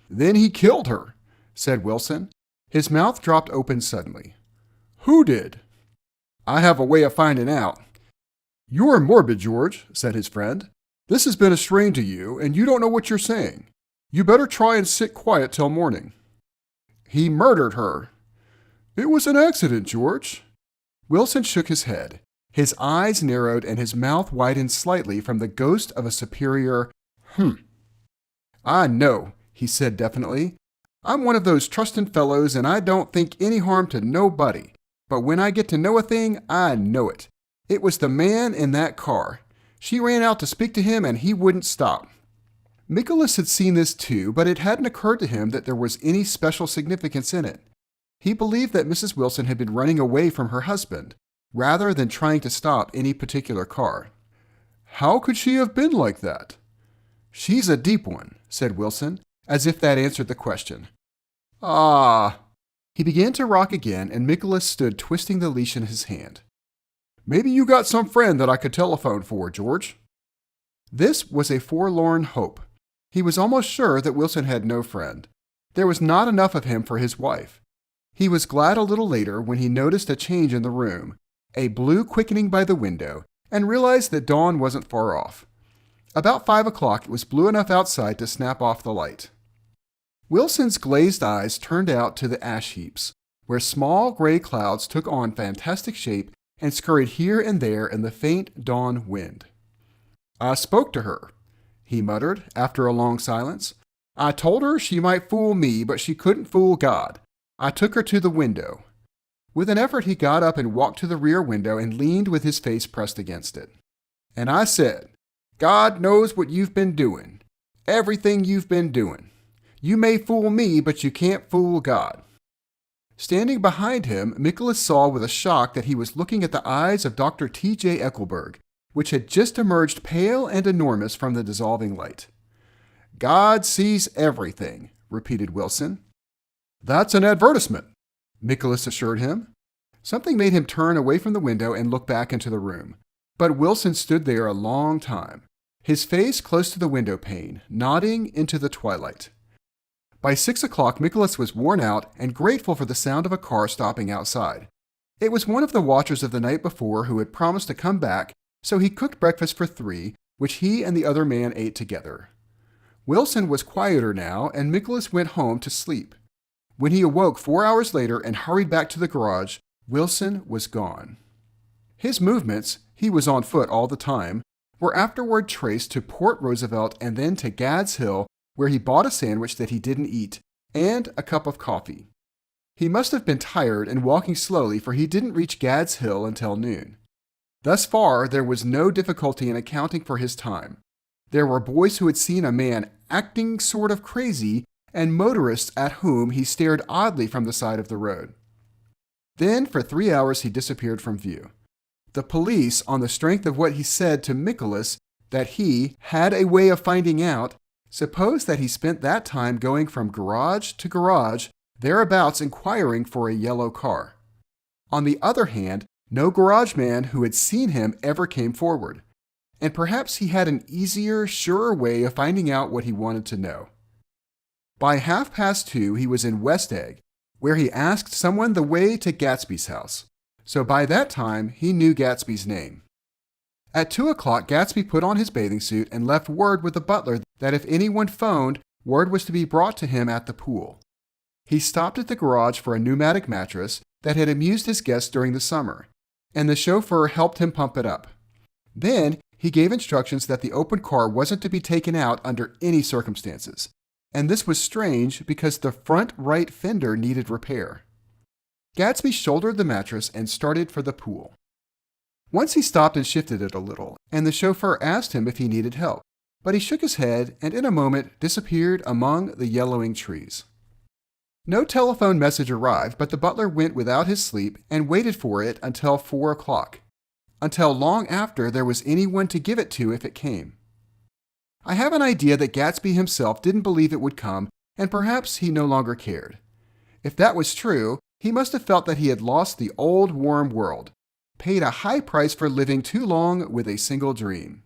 "Then he killed her," said Wilson. His mouth dropped open suddenly. "Who did?" "I have a way of finding out." "You're morbid, George," said his friend. "This has been a strain to you, and you don't know what you're saying. You better try and sit quiet till morning." "He murdered her." "It was an accident, George." Wilson shook his head. His eyes narrowed and his mouth widened slightly from the ghost of a superior "I know," he said definitely. "I'm one of those trustin' fellows, and I don't think any harm to nobody. But when I get to know a thing, I know it. It was the man in that car. She ran out to speak to him, and he wouldn't stop." Nicholas had seen this too, but it hadn't occurred to him that there was any special significance in it. He believed that Mrs. Wilson had been running away from her husband, rather than trying to stop any particular car. "How could she have been like that?" "She's a deep one," said Wilson, as if that answered the question. "Ah." He began to rock again, and Nicholas stood twisting the leash in his hand. "Maybe you got some friend that I could telephone for, George." This was a forlorn hope. He was almost sure that Wilson had no friend. There was not enough of him for his wife. He was glad a little later when he noticed a change in the room, a blue quickening by the window, and realized that dawn wasn't far off. About 5 o'clock, it was blue enough outside to snap off the light. Wilson's glazed eyes turned out to the ash heaps, where small gray clouds took on fantastic shape and scurried here and there in the faint dawn wind. "I spoke to her," he muttered after a long silence. "I told her she might fool me, but she couldn't fool God. I took her to the window." With an effort, he got up and walked to the rear window and leaned with his face pressed against it. "And I said, God knows what you've been doing. Everything you've been doing. You may fool me, but you can't fool God." Standing behind him, Nicholas saw with a shock that he was looking at the eyes of Dr. T.J. Eckelberg, which had just emerged pale and enormous from the dissolving light. "God sees everything," repeated Wilson. "That's an advertisement," Nicholas assured him. Something made him turn away from the window and look back into the room. But Wilson stood there a long time, his face close to the window pane, nodding into the twilight. By 6 o'clock, Nicholas was worn out and grateful for the sound of a car stopping outside. It was one of the watchers of the night before who had promised to come back, so he cooked breakfast for 3, which he and the other man ate together. Wilson was quieter now, and Nicholas went home to sleep. When he awoke 4 hours later and hurried back to the garage, Wilson was gone. His movements, he was on foot all the time, were afterward traced to Port Roosevelt and then to Gad's Hill, where he bought a sandwich that he didn't eat and a cup of coffee. He must have been tired and walking slowly, for he didn't reach Gad's Hill until noon. Thus far, there was no difficulty in accounting for his time. There were boys who had seen a man acting sort of crazy and motorists at whom he stared oddly from the side of the road. Then, for 3 hours, he disappeared from view. The police, on the strength of what he said to Nicholas, that he had a way of finding out, supposed that he spent that time going from garage to garage, thereabouts inquiring for a yellow car. On the other hand, no garage man who had seen him ever came forward, and perhaps he had an easier, surer way of finding out what he wanted to know. By 2:30, he was in West Egg, where he asked someone the way to Gatsby's house, so by that time he knew Gatsby's name. At 2 o'clock, Gatsby put on his bathing suit and left word with the butler that if anyone phoned, word was to be brought to him at the pool. He stopped at the garage for a pneumatic mattress that had amused his guests during the summer, and the chauffeur helped him pump it up. Then he gave instructions that the open car wasn't to be taken out under any circumstances, and this was strange because the front right fender needed repair. Gatsby shouldered the mattress and started for the pool. Once he stopped and shifted it a little, and the chauffeur asked him if he needed help, but he shook his head and in a moment disappeared among the yellowing trees. No telephone message arrived, but the butler went without his sleep and waited for it until 4 o'clock, until long after there was anyone to give it to if it came. I have an idea that Gatsby himself didn't believe it would come, and perhaps he no longer cared. If that was true, he must have felt that he had lost the old warm world, paid a high price for living too long with a single dream.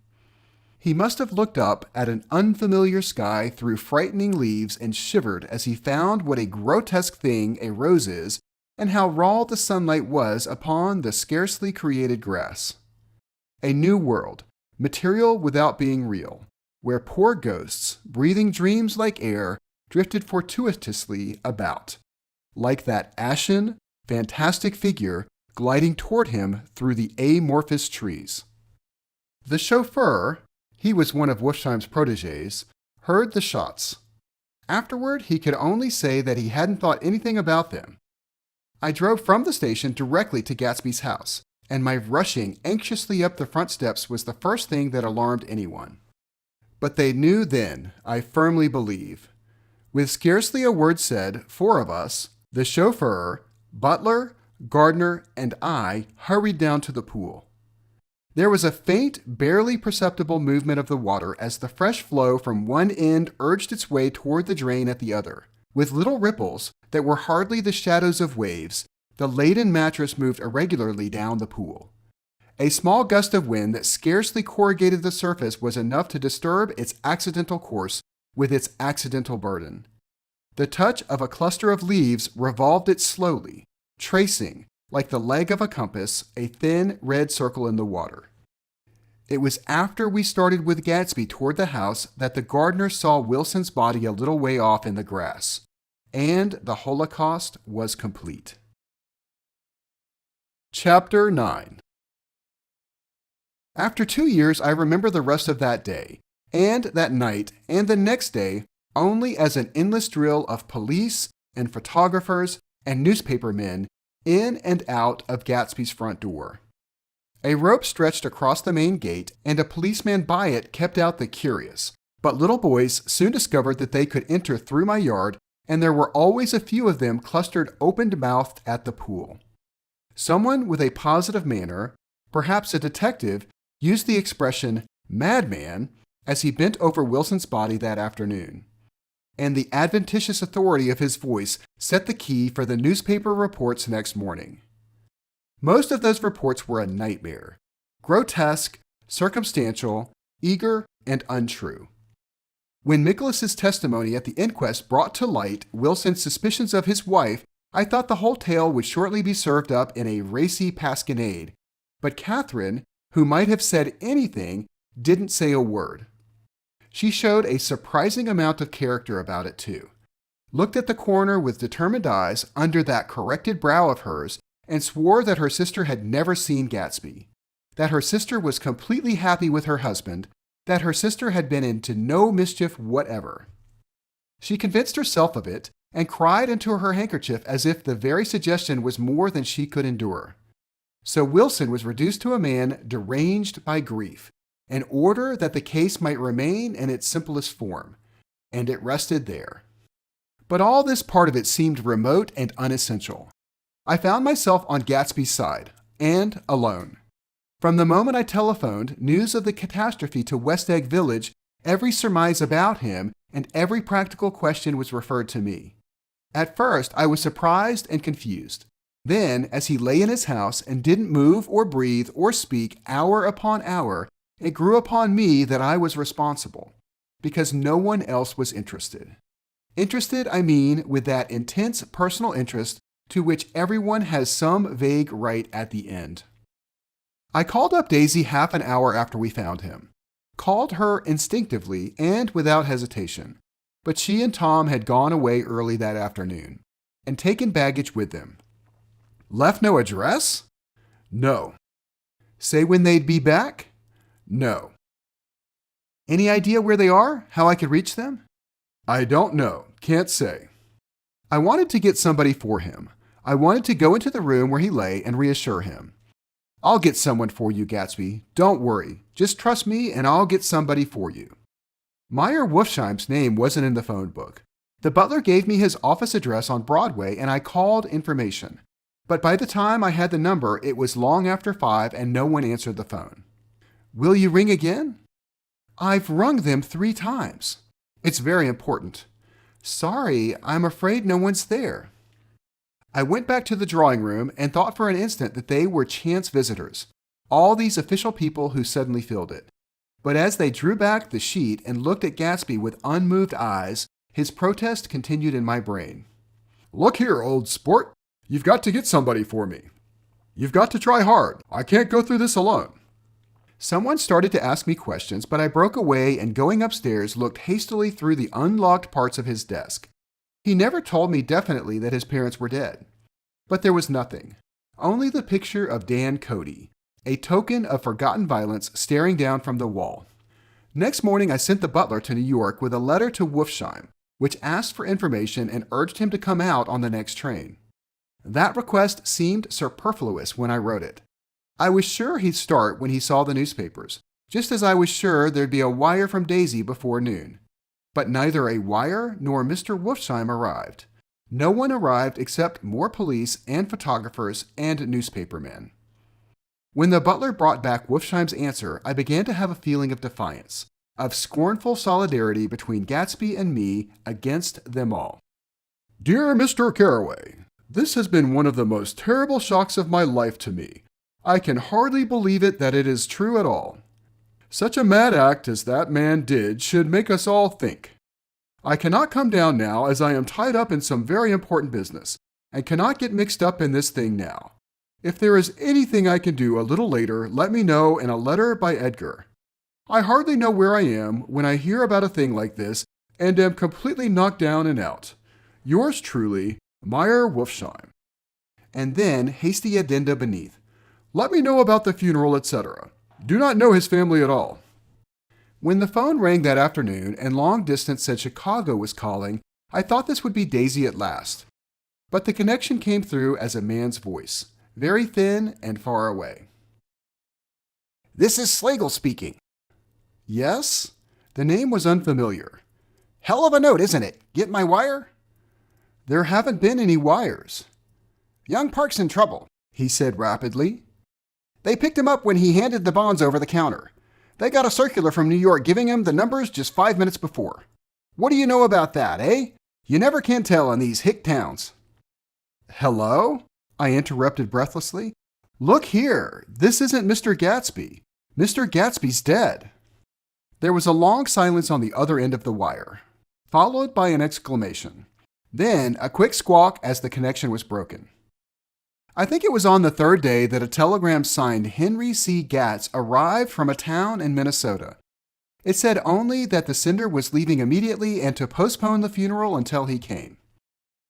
He must have looked up at an unfamiliar sky through frightening leaves and shivered as he found what a grotesque thing a rose is and how raw the sunlight was upon the scarcely created grass. A new world, material without being real, where poor ghosts, breathing dreams like air, drifted fortuitously about, like that ashen, fantastic figure gliding toward him through the amorphous trees. The chauffeur, he was one of Wolfsheim's protégés, heard the shots. Afterward, he could only say that he hadn't thought anything about them. I drove from the station directly to Gatsby's house, and my rushing anxiously up the front steps was the first thing that alarmed anyone. But they knew then, I firmly believe. With scarcely a word said, 4 of us, the chauffeur, butler, gardener, and I hurried down to the pool. There was a faint, barely perceptible movement of the water as the fresh flow from one end urged its way toward the drain at the other. With little ripples that were hardly the shadows of waves, the laden mattress moved irregularly down the pool. A small gust of wind that scarcely corrugated the surface was enough to disturb its accidental course with its accidental burden. The touch of a cluster of leaves revolved it slowly, tracing, like the leg of a compass, a thin red circle in the water. It was after we started with Gatsby toward the house that the gardener saw Wilson's body a little way off in the grass, and the Holocaust was complete. Chapter 9. After 2 years, I remember the rest of that day, and that night, and the next day, only as an endless drill of police and photographers and newspapermen in and out of Gatsby's front door. A rope stretched across the main gate, and a policeman by it kept out the curious. But little boys soon discovered that they could enter through my yard, and there were always a few of them clustered open-mouthed at the pool. Someone with a positive manner, perhaps a detective, used the expression madman as he bent over Wilson's body that afternoon. And the adventitious authority of his voice set the key for the newspaper reports next morning. Most of those reports were a nightmare, grotesque, circumstantial, eager, and untrue. When Nicholas's testimony at the inquest brought to light Wilson's suspicions of his wife, I thought the whole tale would shortly be served up in a racy pasquinade. But Catherine, who might have said anything, didn't say a word. She showed a surprising amount of character about it, too. Looked at the coroner with determined eyes under that corrected brow of hers, and swore that her sister had never seen Gatsby, that her sister was completely happy with her husband, that her sister had been into no mischief whatever. She convinced herself of it, and cried into her handkerchief as if the very suggestion was more than she could endure. So Wilson was reduced to a man deranged by grief, in order that the case might remain in its simplest form, and it rested there. But all this part of it seemed remote and unessential. I found myself on Gatsby's side, and alone. From the moment I telephoned news of the catastrophe to West Egg Village, every surmise about him and every practical question was referred to me. At first, I was surprised and confused. Then, as he lay in his house and didn't move or breathe or speak hour upon hour, it grew upon me that I was responsible, because no one else was interested. Interested, I mean, with that intense personal interest to which everyone has some vague right at the end. I called up Daisy half an hour after we found him. Called her instinctively and without hesitation. But she and Tom had gone away early that afternoon, and taken baggage with them. Left no address? No. Say when they'd be back? No. Any idea where they are? How I could reach them? I don't know. Can't say. I wanted to get somebody for him. I wanted to go into the room where he lay and reassure him. I'll get someone for you, Gatsby. Don't worry. Just trust me and I'll get somebody for you. Meyer Wolfsheim's name wasn't in the phone book. The butler gave me his office address on Broadway and I called information. But by the time I had the number, it was long after 5 and no one answered the phone. Will you ring again? I've rung them 3 times. It's very important. Sorry, I'm afraid no one's there. I went back to the drawing room and thought for an instant that they were chance visitors, all these official people who suddenly filled it. But as they drew back the sheet and looked at Gatsby with unmoved eyes, his protest continued in my brain. Look here, old sport. You've got to get somebody for me. You've got to try hard. I can't go through this alone. Someone started to ask me questions, but I broke away and going upstairs looked hastily through the unlocked parts of his desk. He never told me definitely that his parents were dead. But there was nothing. Only the picture of Dan Cody, a token of forgotten violence staring down from the wall. Next morning, I sent the butler to New York with a letter to Wolfsheim, which asked for information and urged him to come out on the next train. That request seemed superfluous when I wrote it. I was sure he'd start when he saw the newspapers, just as I was sure there'd be a wire from Daisy before noon. But neither a wire nor Mr. Wolfsheim arrived. No one arrived except more police and photographers and newspapermen. When the butler brought back Wolfsheim's answer, I began to have a feeling of defiance, of scornful solidarity between Gatsby and me against them all. Dear Mr. Carraway, this has been one of the most terrible shocks of my life to me. I can hardly believe it that it is true at all. Such a mad act as that man did should make us all think. I cannot come down now as I am tied up in some very important business, and cannot get mixed up in this thing now. If there is anything I can do a little later, let me know in a letter by Edgar. I hardly know where I am when I hear about a thing like this, and am completely knocked down and out. Yours truly, Meyer Wolfsheim. And then, hasty addenda beneath. Let me know about the funeral, etc. Do not know his family at all." When the phone rang that afternoon and long distance said Chicago was calling, I thought this would be Daisy at last. But the connection came through as a man's voice, very thin and far away. "This is Slagle speaking." "Yes?" The name was unfamiliar. "Hell of a note, isn't it? Get my wire?" "There haven't been any wires." "Young Park's in trouble," he said rapidly. "They picked him up when he handed the bonds over the counter. They got a circular from New York giving him the numbers just 5 minutes before. What do you know about that, eh? You never can tell in these hick towns." "Hello?" I interrupted breathlessly. "Look here, this isn't Mr. Gatsby. Mr. Gatsby's dead." There was a long silence on the other end of the wire, followed by an exclamation. Then a quick squawk as the connection was broken. I think it was on the third day that a telegram signed Henry C. Gatz arrived from a town in Minnesota. It said only that the sender was leaving immediately and to postpone the funeral until he came.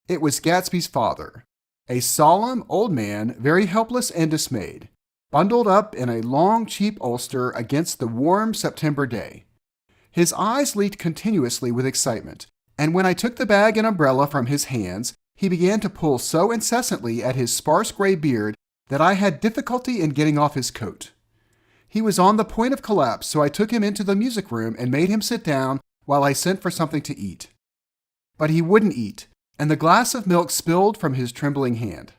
It was Gatsby's father, a solemn old man, very helpless and dismayed, bundled up in a long, cheap ulster against the warm September day. His eyes leaked continuously with excitement, and when I took the bag and umbrella from his hands, he began to pull so incessantly at his sparse gray beard that I had difficulty in getting off his coat. He was on the point of collapse, so I took him into the music room and made him sit down while I sent for something to eat. But he wouldn't eat, and the glass of milk spilled from his trembling hand.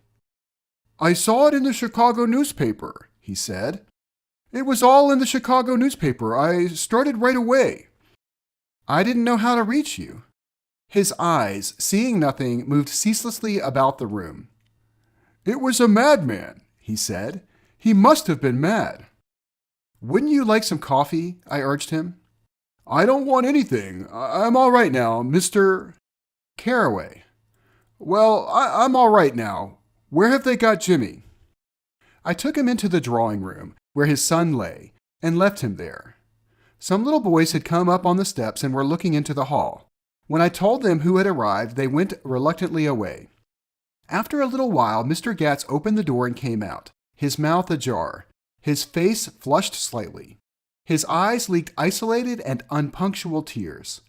"I saw it in the Chicago newspaper," he said. "It was all in the Chicago newspaper. I started right away." "I didn't know how to reach you." His eyes, seeing nothing, moved ceaselessly about the room. "It was a madman," he said. "He must have been mad." "Wouldn't you like some coffee?" I urged him. "I don't want anything. I'm all right now, Mr. Carraway." "Well, I'm all right now. Where have they got Jimmy?" I took him into the drawing room, where his son lay, and left him there. Some little boys had come up on the steps and were looking into the hall. When I told them who had arrived, they went reluctantly away. After a little while, Mr. Gatz opened the door and came out, his mouth ajar, his face flushed slightly. His eyes leaked isolated and unpunctual tears.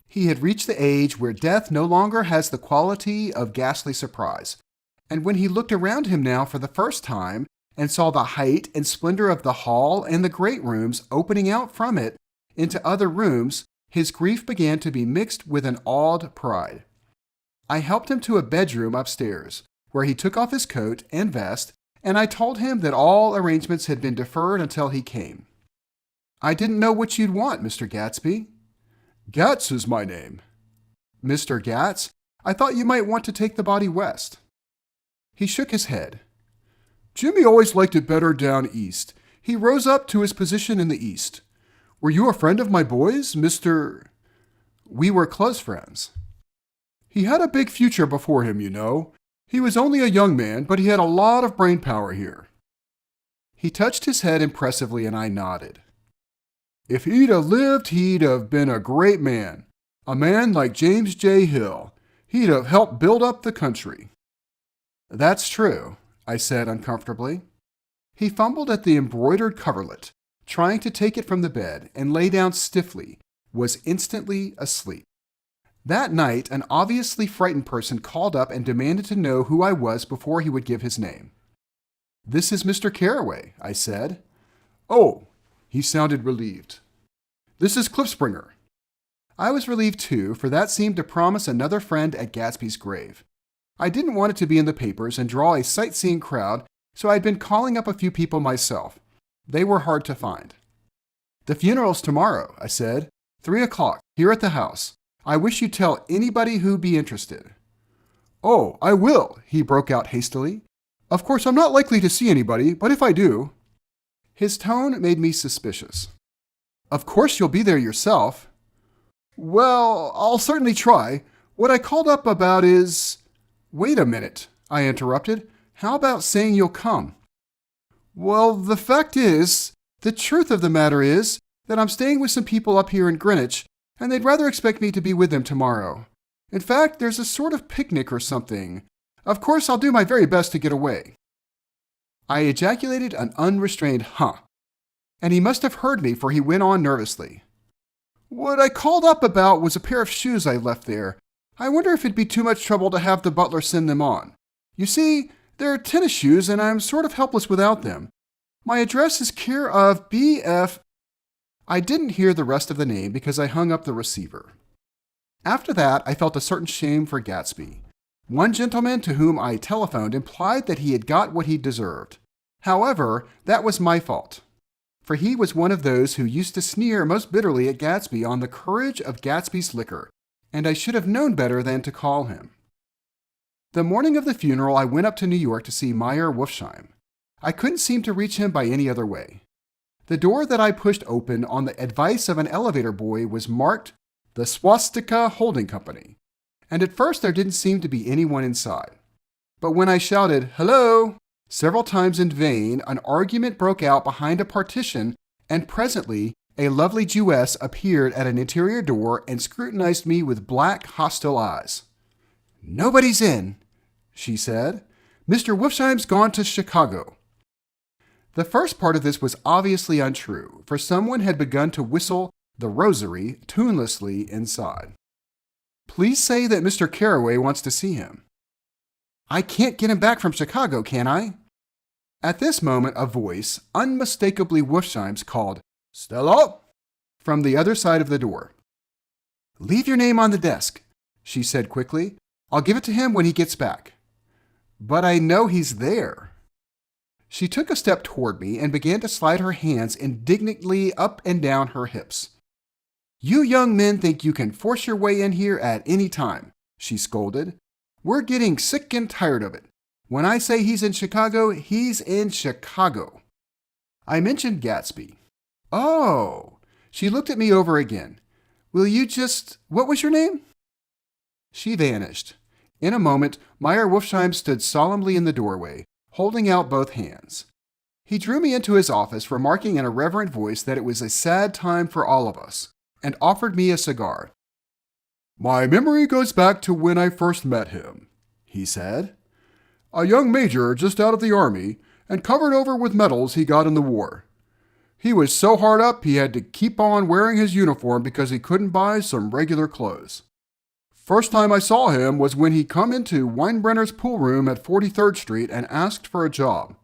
He had reached the age where death no longer has the quality of ghastly surprise. And when he looked around him now for the first time and saw the height and splendor of the hall and the great rooms opening out from it into other rooms, his grief began to be mixed with an awed pride. I helped him to a bedroom upstairs, where he took off his coat and vest, and I told him that all arrangements had been deferred until he came. "I didn't know what you'd want, Mr. Gatsby." "Gatz is my name." "Mr. Gatz? I thought you might want to take the body west." He shook his head. "Jimmy always liked it better down east. He rose up to his position in the east. Were you a friend of my boys, Mr.?" "We were close friends." "He had a big future before him, you know. He was only a young man, but he had a lot of brain power here." He touched his head impressively, and I nodded. "If he'd have lived, he'd have been a great man. A man like James J. Hill. He'd have helped build up the country." "That's true," I said uncomfortably. He fumbled at the embroidered coverlet, trying to take it from the bed, and lay down stiffly, was instantly asleep. That night, an obviously frightened person called up and demanded to know who I was before he would give his name. "This is Mr. Carraway," I said. "Oh," he sounded relieved. "This is Cliffspringer." I was relieved too, for that seemed to promise another friend at Gatsby's grave. I didn't want it to be in the papers and draw a sightseeing crowd, so I'd been calling up a few people myself. They were hard to find. "The funeral's tomorrow," I said. 3 o'clock, here at the house. I wish you'd tell anybody who'd be interested." "Oh, I will," he broke out hastily. "Of course, I'm not likely to see anybody, but if I do—" His tone made me suspicious. "Of course you'll be there yourself." "Well, I'll certainly try. What I called up about is—" "Wait a minute," I interrupted. "How about saying you'll come?" "Well, the fact is, the truth of the matter is that I'm staying with some people up here in Greenwich, and they'd rather expect me to be with them tomorrow. In fact, there's a sort of picnic or something. Of course, I'll do my very best to get away." I ejaculated an unrestrained huh, and he must have heard me, for he went on nervously. What I called up about was a pair of shoes I left there. I wonder if it'd be too much trouble to have the butler send them on. You see, they're tennis shoes, and I'm sort of helpless without them. My address is care of B.F. I didn't hear the rest of the name because I hung up the receiver. After that, I felt a certain shame for Gatsby. One gentleman to whom I telephoned implied that he had got what he deserved. However, that was my fault, for he was one of those who used to sneer most bitterly at Gatsby on the courage of Gatsby's liquor, and I should have known better than to call him. The morning of the funeral, I went up to New York to see Meyer Wolfsheim. I couldn't seem to reach him by any other way. The door that I pushed open on the advice of an elevator boy was marked the Swastika Holding Company, and at first there didn't seem to be anyone inside. But when I shouted, "Hello!" several times in vain, an argument broke out behind a partition, and presently a lovely Jewess appeared at an interior door and scrutinized me with black, hostile eyes. "Nobody's in," she said. "Mr. Wolfsheim's gone to Chicago." The first part of this was obviously untrue, for someone had begun to whistle The Rosary tunelessly inside. "Please say that Mr. Carraway wants to see him." "I can't get him back from Chicago, can I?" At this moment, a voice, unmistakably Wolfsheim's, called, "Stella!" from the other side of the door. "Leave your name on the desk," she said quickly. "I'll give it to him when he gets back." "But I know he's there." She took a step toward me and began to slide her hands indignantly up and down her hips. "You young men think you can force your way in here at any time," she scolded. "We're getting sick and tired of it. When I say he's in Chicago, he's in Chicago." I mentioned Gatsby. "Oh!" She looked at me over again. "Will you what was your name?" She vanished. In a moment, Meyer Wolfsheim stood solemnly in the doorway, holding out both hands. He drew me into his office, remarking in a reverent voice that it was a sad time for all of us, and offered me a cigar. "My memory goes back to when I first met him," he said. "A young major just out of the army, and covered over with medals he got in the war. He was so hard up he had to keep on wearing his uniform because he couldn't buy some regular clothes. First time I saw him was when he come into Weinbrenner's pool room at 43rd Street and asked for a job.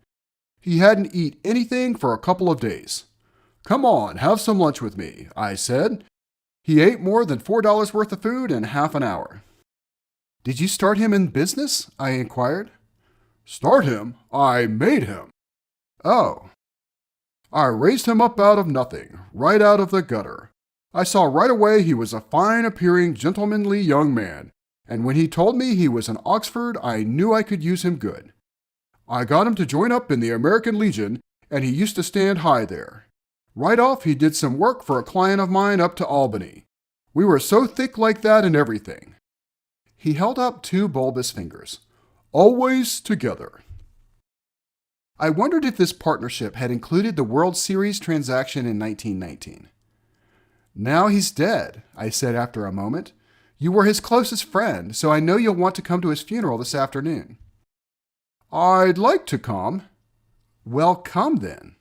He hadn't eat anything for a couple of days. 'Come on, have some lunch with me,' I said. He ate more than $4 worth of food in half an hour." "Did you start him in business?" I inquired. "Start him? I made him." "Oh." "I raised him up out of nothing, right out of the gutter. I saw right away he was a fine-appearing, gentlemanly young man, and when he told me he was in Oxford, I knew I could use him good. I got him to join up in the American Legion, and he used to stand high there. Right off, he did some work for a client of mine up to Albany. We were so thick like that and everything." He held up two bulbous fingers. "Always together." I wondered if this partnership had included the World Series transaction in 1919. "Now he's dead," I said after a moment. "You were his closest friend, so I know you'll want to come to his funeral this afternoon." "I'd like to come." "Well, come then."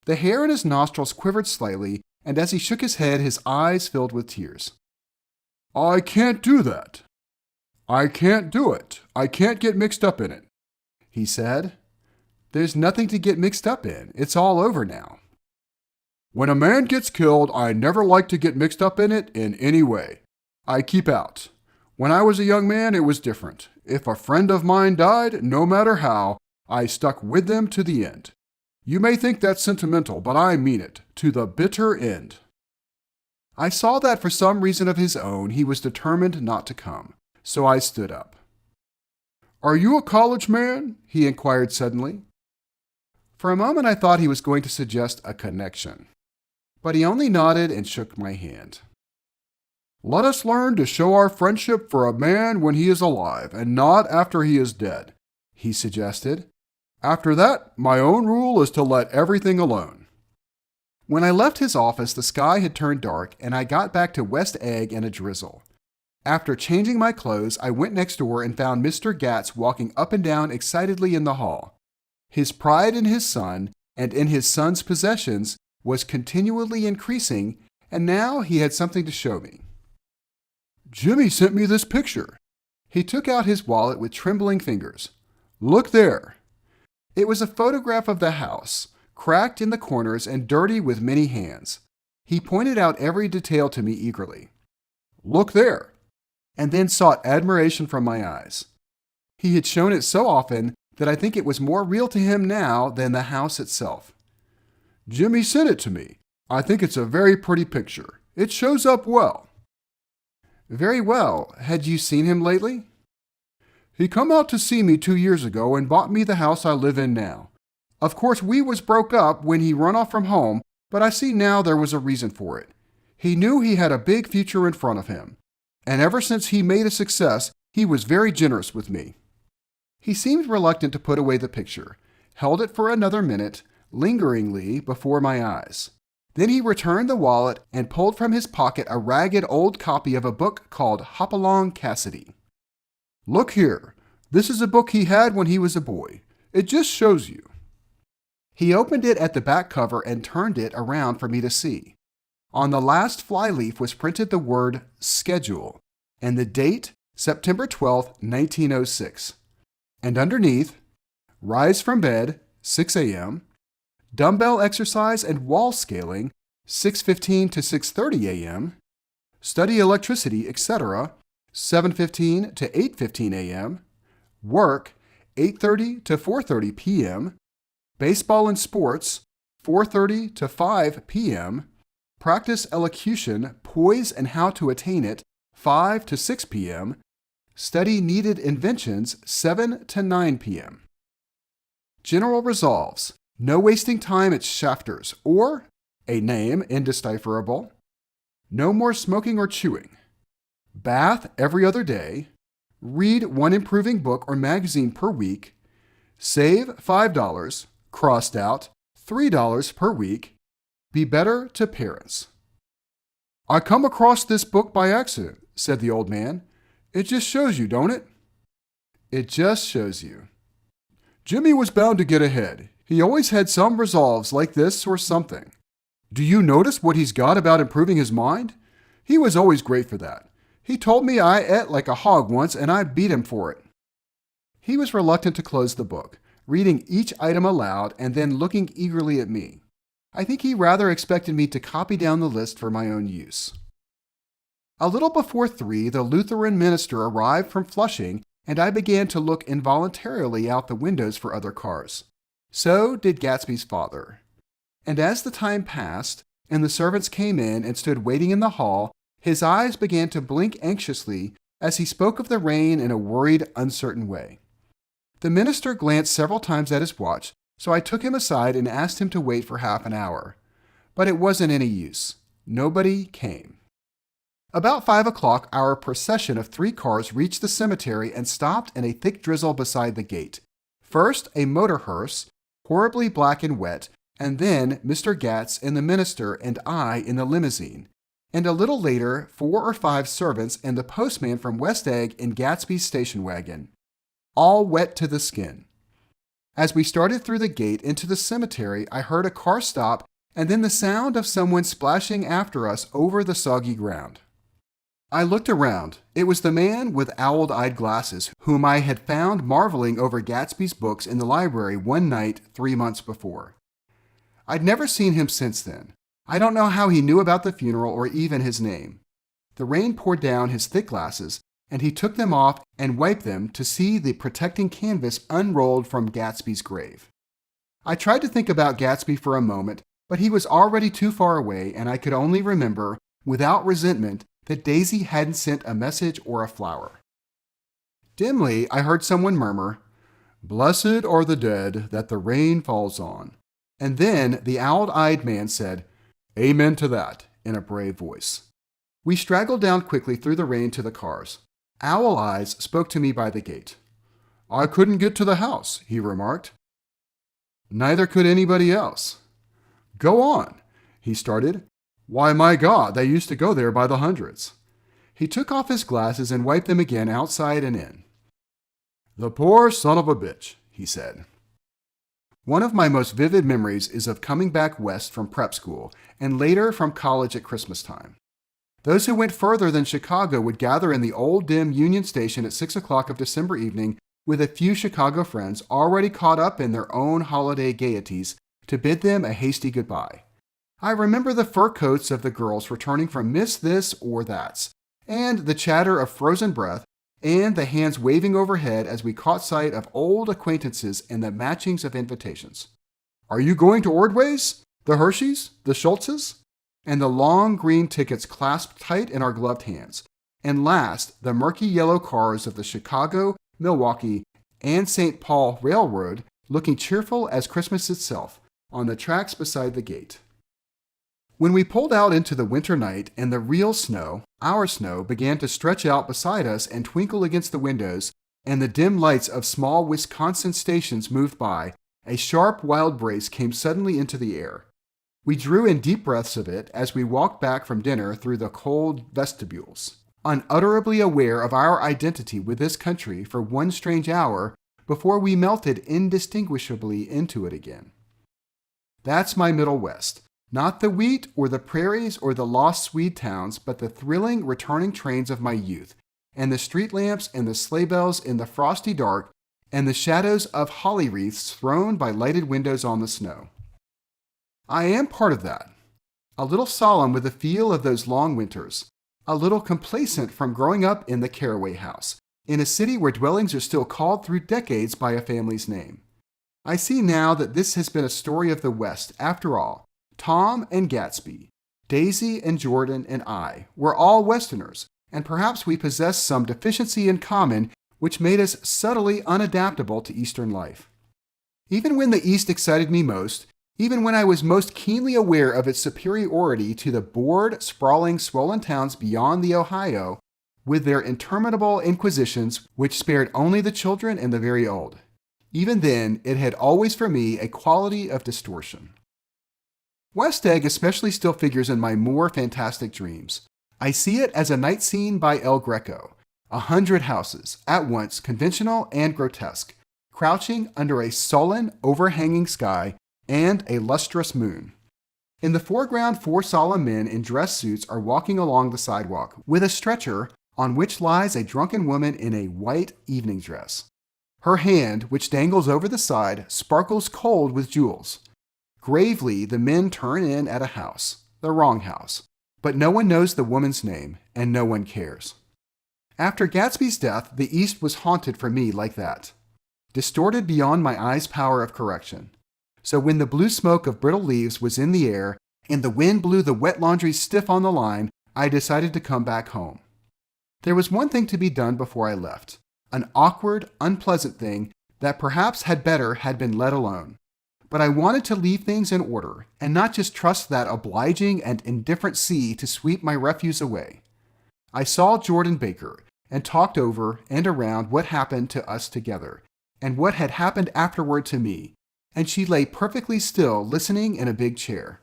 The hair in his nostrils quivered slightly, and as he shook his head, his eyes filled with tears. "I can't do that. I can't do it. I can't get mixed up in it," he said. "There's nothing to get mixed up in. It's all over now." "When a man gets killed, I never like to get mixed up in it in any way. I keep out. When I was a young man, it was different. If a friend of mine died, no matter how, I stuck with them to the end. You may think that's sentimental, but I mean it, to the bitter end." I saw that for some reason of his own, he was determined not to come, so I stood up. "Are you a college man?" he inquired suddenly. For a moment I thought he was going to suggest a connection, but he only nodded and shook my hand. "Let us learn to show our friendship for a man when he is alive, and not after he is dead," he suggested. "After that, my own rule is to let everything alone." When I left his office, the sky had turned dark, and I got back to West Egg in a drizzle. After changing my clothes, I went next door and found Mr. Gatz walking up and down excitedly in the hall. His pride in his son and in his son's possessions was continually increasing, and now he had something to show me. "Jimmy sent me this picture." He took out his wallet with trembling fingers. "Look there." It was a photograph of the house, cracked in the corners and dirty with many hands. He pointed out every detail to me eagerly. "Look there," and then sought admiration from my eyes. He had shown it so often that I think it was more real to him now than the house itself. "Jimmy sent it to me. I think it's a very pretty picture. It shows up well." "Very well. Had you seen him lately?" "He come out to see me 2 years ago and bought me the house I live in now. Of course, we was broke up when he run off from home, but I see now there was a reason for it. He knew he had a big future in front of him, and ever since he made a success, he was very generous with me." He seemed reluctant to put away the picture, held it for another minute, lingeringly before my eyes. Then he returned the wallet and pulled from his pocket a ragged old copy of a book called Hopalong Cassidy. "Look here. This is a book he had when he was a boy. It just shows you." He opened it at the back cover and turned it around for me to see. On the last flyleaf was printed the word schedule and the date September 12th, 1906. And underneath, rise from bed, 6 a.m., dumbbell exercise and wall scaling, 6:15 to 6:30 a.m., study electricity, etc., 7:15 to 8:15 a.m., work, 8:30 to 4:30 p.m., baseball and sports, 4:30 to 5 p.m., practice elocution, poise and how to attain it, 5 to 6 p.m., study needed inventions, 7 to 9 p.m. General resolves: no wasting time at shafters, or, a name indecipherable, no more smoking or chewing, bath every other day, read one improving book or magazine per week, save $5, crossed out, $3 per week, be better to parents. "I come across this book by accident," said the old man. "It just shows you, don't it?" "It just shows you." "Jimmy was bound to get ahead. He always had some resolves like this or something. Do you notice what he's got about improving his mind? He was always great for that. He told me I ate like a hog once and I beat him for it." He was reluctant to close the book, reading each item aloud and then looking eagerly at me. I think he rather expected me to copy down the list for my own use. A little before 3, the Lutheran minister arrived from Flushing, and I began to look involuntarily out the windows for other cars. So did Gatsby's father. And as the time passed, and the servants came in and stood waiting in the hall, his eyes began to blink anxiously as he spoke of the rain in a worried, uncertain way. The minister glanced several times at his watch, so I took him aside and asked him to wait for half an hour. But it wasn't any use. Nobody came. About 5 o'clock, our procession of 3 cars reached the cemetery and stopped in a thick drizzle beside the gate. First, a motor hearse, horribly black and wet, and then Mr. Gatz and the minister and I in the limousine. And a little later, 4 or 5 servants and the postman from West Egg in Gatsby's station wagon, all wet to the skin. As we started through the gate into the cemetery, I heard a car stop and then the sound of someone splashing after us over the soggy ground. I looked around. It was the man with owl-eyed glasses whom I had found marveling over Gatsby's books in the library one night 3 months before. I'd never seen him since then. I don't know how he knew about the funeral or even his name. The rain poured down his thick glasses, and he took them off and wiped them to see the protecting canvas unrolled from Gatsby's grave. I tried to think about Gatsby for a moment, but he was already too far away, and I could only remember, without resentment, that Daisy hadn't sent a message or a flower. Dimly, I heard someone murmur, "Blessed are the dead that the rain falls on." And then the owl-eyed man said, "Amen to that," in a brave voice. We straggled down quickly through the rain to the cars. Owl Eyes spoke to me by the gate. "I couldn't get to the house," he remarked. Neither could anybody else. "Go on," he started. "Why, my God, they used to go there by the hundreds." He took off his glasses and wiped them again outside and in. "The poor son of a bitch," he said. One of my most vivid memories is of coming back west from prep school and later from college at Christmas time. Those who went further than Chicago would gather in the old dim Union Station at 6 o'clock of December evening with a few Chicago friends already caught up in their own holiday gaieties to bid them a hasty goodbye. I remember the fur coats of the girls returning from Miss This or That's, and the chatter of frozen breath, and the hands waving overhead as we caught sight of old acquaintances and the matchings of invitations. Are you going to Ordway's? The Hershey's? The Schultz's? And the long green tickets clasped tight in our gloved hands. And last, the murky yellow cars of the Chicago, Milwaukee, and St. Paul Railroad looking cheerful as Christmas itself on the tracks beside the gate. When we pulled out into the winter night and the real snow, our snow, began to stretch out beside us and twinkle against the windows, and the dim lights of small Wisconsin stations moved by, a sharp wild breeze came suddenly into the air. We drew in deep breaths of it as we walked back from dinner through the cold vestibules, unutterably aware of our identity with this country for one strange hour before we melted indistinguishably into it again. That's my Middle West. Not the wheat or the prairies or the lost Swede towns, but the thrilling, returning trains of my youth, and the street lamps and the sleigh bells in the frosty dark, and the shadows of holly wreaths thrown by lighted windows on the snow. I am part of that. A little solemn with the feel of those long winters, a little complacent from growing up in the Caraway House, in a city where dwellings are still called through decades by a family's name. I see now that this has been a story of the West after all. Tom and Gatsby, Daisy and Jordan and I were all Westerners, and perhaps we possessed some deficiency in common which made us subtly unadaptable to Eastern life. Even when the East excited me most, even when I was most keenly aware of its superiority to the bored, sprawling, swollen towns beyond the Ohio, with their interminable inquisitions which spared only the children and the very old, even then it had always for me a quality of distortion. West Egg especially still figures in my more fantastic dreams. I see it as a night scene by El Greco, 100 houses, at once conventional and grotesque, crouching under a sullen, overhanging sky and a lustrous moon. In the foreground, 4 solemn men in dress suits are walking along the sidewalk with a stretcher on which lies a drunken woman in a white evening dress. Her hand, which dangles over the side, sparkles cold with jewels. Gravely, the men turn in at a house, the wrong house, but no one knows the woman's name, and no one cares. After Gatsby's death, the East was haunted for me like that, distorted beyond my eyes' power of correction. So when the blue smoke of brittle leaves was in the air, and the wind blew the wet laundry stiff on the line, I decided to come back home. There was one thing to be done before I left, an awkward, unpleasant thing that perhaps had been let alone. But I wanted to leave things in order and not just trust that obliging and indifferent sea to sweep my refuse away. I saw Jordan Baker and talked over and around what happened to us together and what had happened afterward to me, and she lay perfectly still listening in a big chair.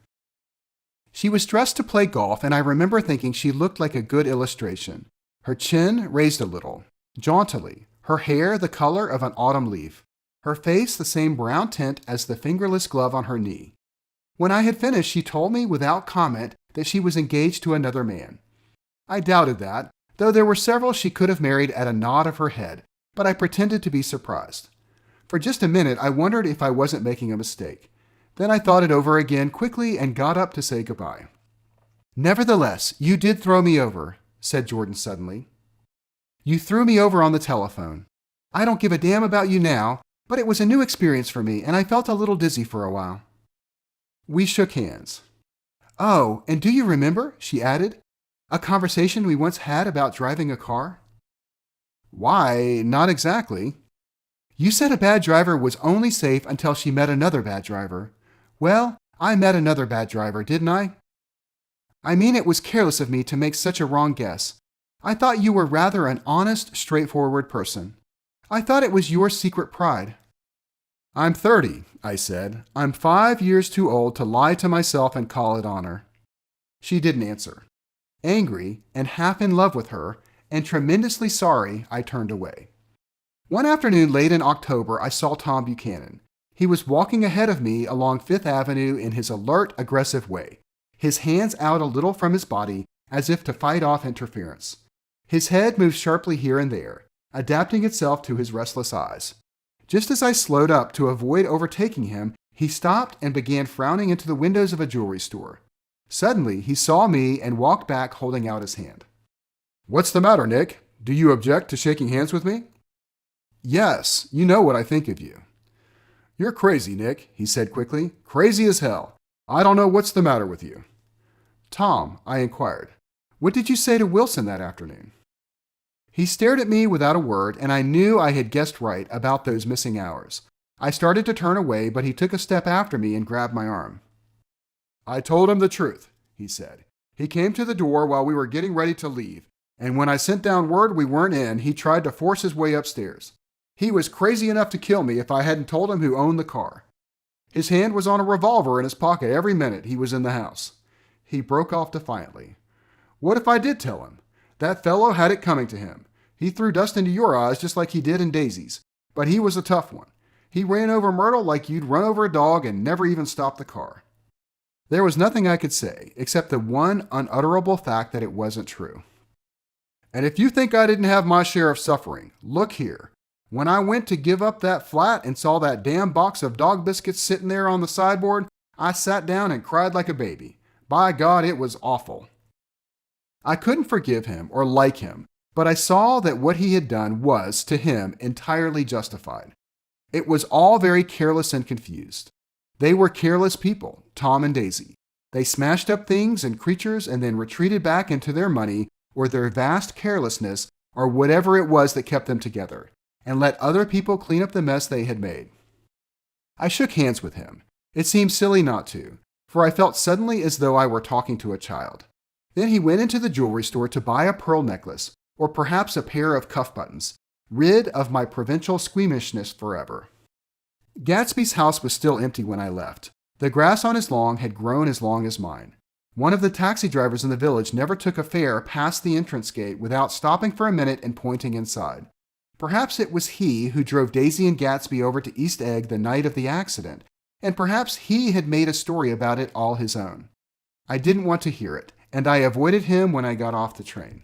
She was dressed to play golf, and I remember thinking she looked like a good illustration, her chin raised a little, jauntily, her hair the color of an autumn leaf, her face the same brown tint as the fingerless glove on her knee. When I had finished, she told me without comment that she was engaged to another man. I doubted that, though there were several she could have married at a nod of her head, but I pretended to be surprised. For just a minute, I wondered if I wasn't making a mistake. Then I thought it over again quickly and got up to say goodbye. Nevertheless, you did throw me over, said Jordan suddenly. You threw me over on the telephone. I don't give a damn about you now, but it was a new experience for me, and I felt a little dizzy for a while. We shook hands. Oh, and do you remember, she added, a conversation we once had about driving a car? Why, not exactly. You said a bad driver was only safe until she met another bad driver. Well, I met another bad driver, didn't I? I mean, it was careless of me to make such a wrong guess. I thought you were rather an honest, straightforward person. I thought it was your secret pride. I'm 30, I said. I'm 5 years too old to lie to myself and call it honor. She didn't answer. Angry and half in love with her, and tremendously sorry, I turned away. One afternoon late in October, I saw Tom Buchanan. He was walking ahead of me along Fifth Avenue in his alert, aggressive way, his hands out a little from his body as if to fight off interference. His head moved sharply here and there, adapting itself to his restless eyes. Just as I slowed up to avoid overtaking him, he stopped and began frowning into the windows of a jewelry store. Suddenly, he saw me and walked back holding out his hand. "What's the matter, Nick? Do you object to shaking hands with me?" "Yes, you know what I think of you." "You're crazy, Nick," he said quickly. "Crazy as hell. I don't know what's the matter with you." "Tom," I inquired, "what did you say to Wilson that afternoon?" He stared at me without a word, and I knew I had guessed right about those missing hours. I started to turn away, but he took a step after me and grabbed my arm. "I told him the truth," he said. "He came to the door while we were getting ready to leave, and when I sent down word we weren't in, he tried to force his way upstairs. He was crazy enough to kill me if I hadn't told him who owned the car. His hand was on a revolver in his pocket every minute he was in the house." He broke off defiantly. "What if I did tell him? That fellow had it coming to him. He threw dust into your eyes just like he did in Daisy's, but he was a tough one. He ran over Myrtle like you'd run over a dog and never even stopped the car." There was nothing I could say, except the one unutterable fact that it wasn't true. "And if you think I didn't have my share of suffering, look here. When I went to give up that flat and saw that damn box of dog biscuits sitting there on the sideboard, I sat down and cried like a baby. By God, it was awful." I couldn't forgive him or like him, but I saw that what he had done was, to him, entirely justified. It was all very careless and confused. They were careless people, Tom and Daisy. They smashed up things and creatures and then retreated back into their money or their vast carelessness or whatever it was that kept them together, and let other people clean up the mess they had made. I shook hands with him. It seemed silly not to, for I felt suddenly as though I were talking to a child. Then he went into the jewelry store to buy a pearl necklace, or perhaps a pair of cuff buttons, rid of my provincial squeamishness forever. Gatsby's house was still empty when I left. The grass on his lawn had grown as long as mine. One of the taxi drivers in the village never took a fare past the entrance gate without stopping for a minute and pointing inside. Perhaps it was he who drove Daisy and Gatsby over to East Egg the night of the accident, and perhaps he had made a story about it all his own. I didn't want to hear it, and I avoided him when I got off the train.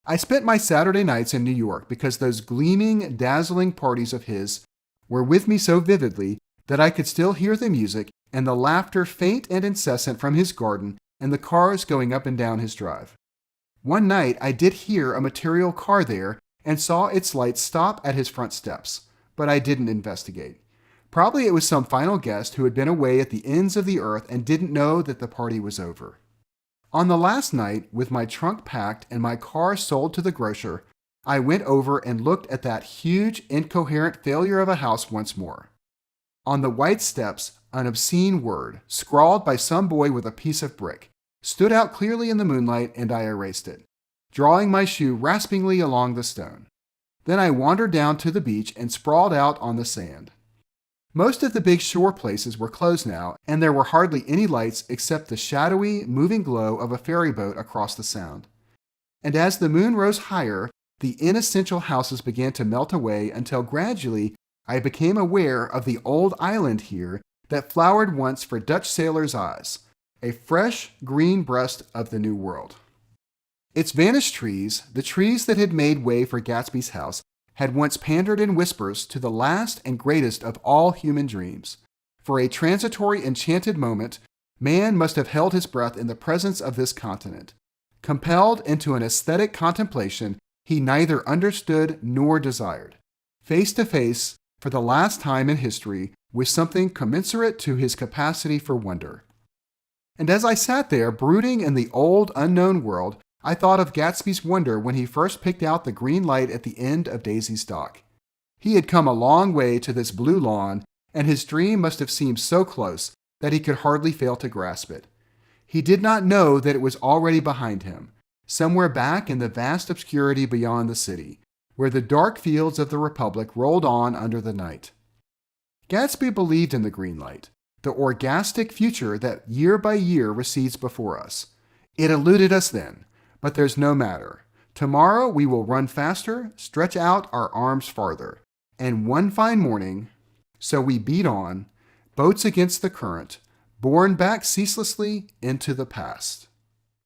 I spent my Saturday nights in New York because those gleaming, dazzling parties of his were with me so vividly that I could still hear the music and the laughter faint and incessant from his garden and the cars going up and down his drive. One night I did hear a material car there and saw its lights stop at his front steps, but I didn't investigate. Probably it was some final guest who had been away at the ends of the earth and didn't know that the party was over. On the last night, with my trunk packed and my car sold to the grocer, I went over and looked at that huge, incoherent failure of a house once more. On the white steps, an obscene word, scrawled by some boy with a piece of brick, stood out clearly in the moonlight, and I erased it, drawing my shoe raspingly along the stone. Then I wandered down to the beach and sprawled out on the sand. Most of the big shore places were closed now, and there were hardly any lights except the shadowy, moving glow of a ferry boat across the sound. And as the moon rose higher, the inessential houses began to melt away until gradually I became aware of the old island here that flowered once for Dutch sailors' eyes, a fresh, green breast of the New World. Its vanished trees, the trees that had made way for Gatsby's house, had once pandered in whispers to the last and greatest of all human dreams. For a transitory, enchanted moment, man must have held his breath in the presence of this continent. Compelled into an aesthetic contemplation he neither understood nor desired. Face to face, for the last time in history, with something commensurate to his capacity for wonder. And as I sat there, brooding in the old, unknown world, I thought of Gatsby's wonder when he first picked out the green light at the end of Daisy's dock. He had come a long way to this blue lawn, and his dream must have seemed so close that he could hardly fail to grasp it. He did not know that it was already behind him, somewhere back in the vast obscurity beyond the city, where the dark fields of the Republic rolled on under the night. Gatsby believed in the green light, the orgastic future that year by year recedes before us. It eluded us then, but there's no matter. Tomorrow we will run faster, stretch out our arms farther, and one fine morning, So we beat on, boats against the current, borne back ceaselessly into the past.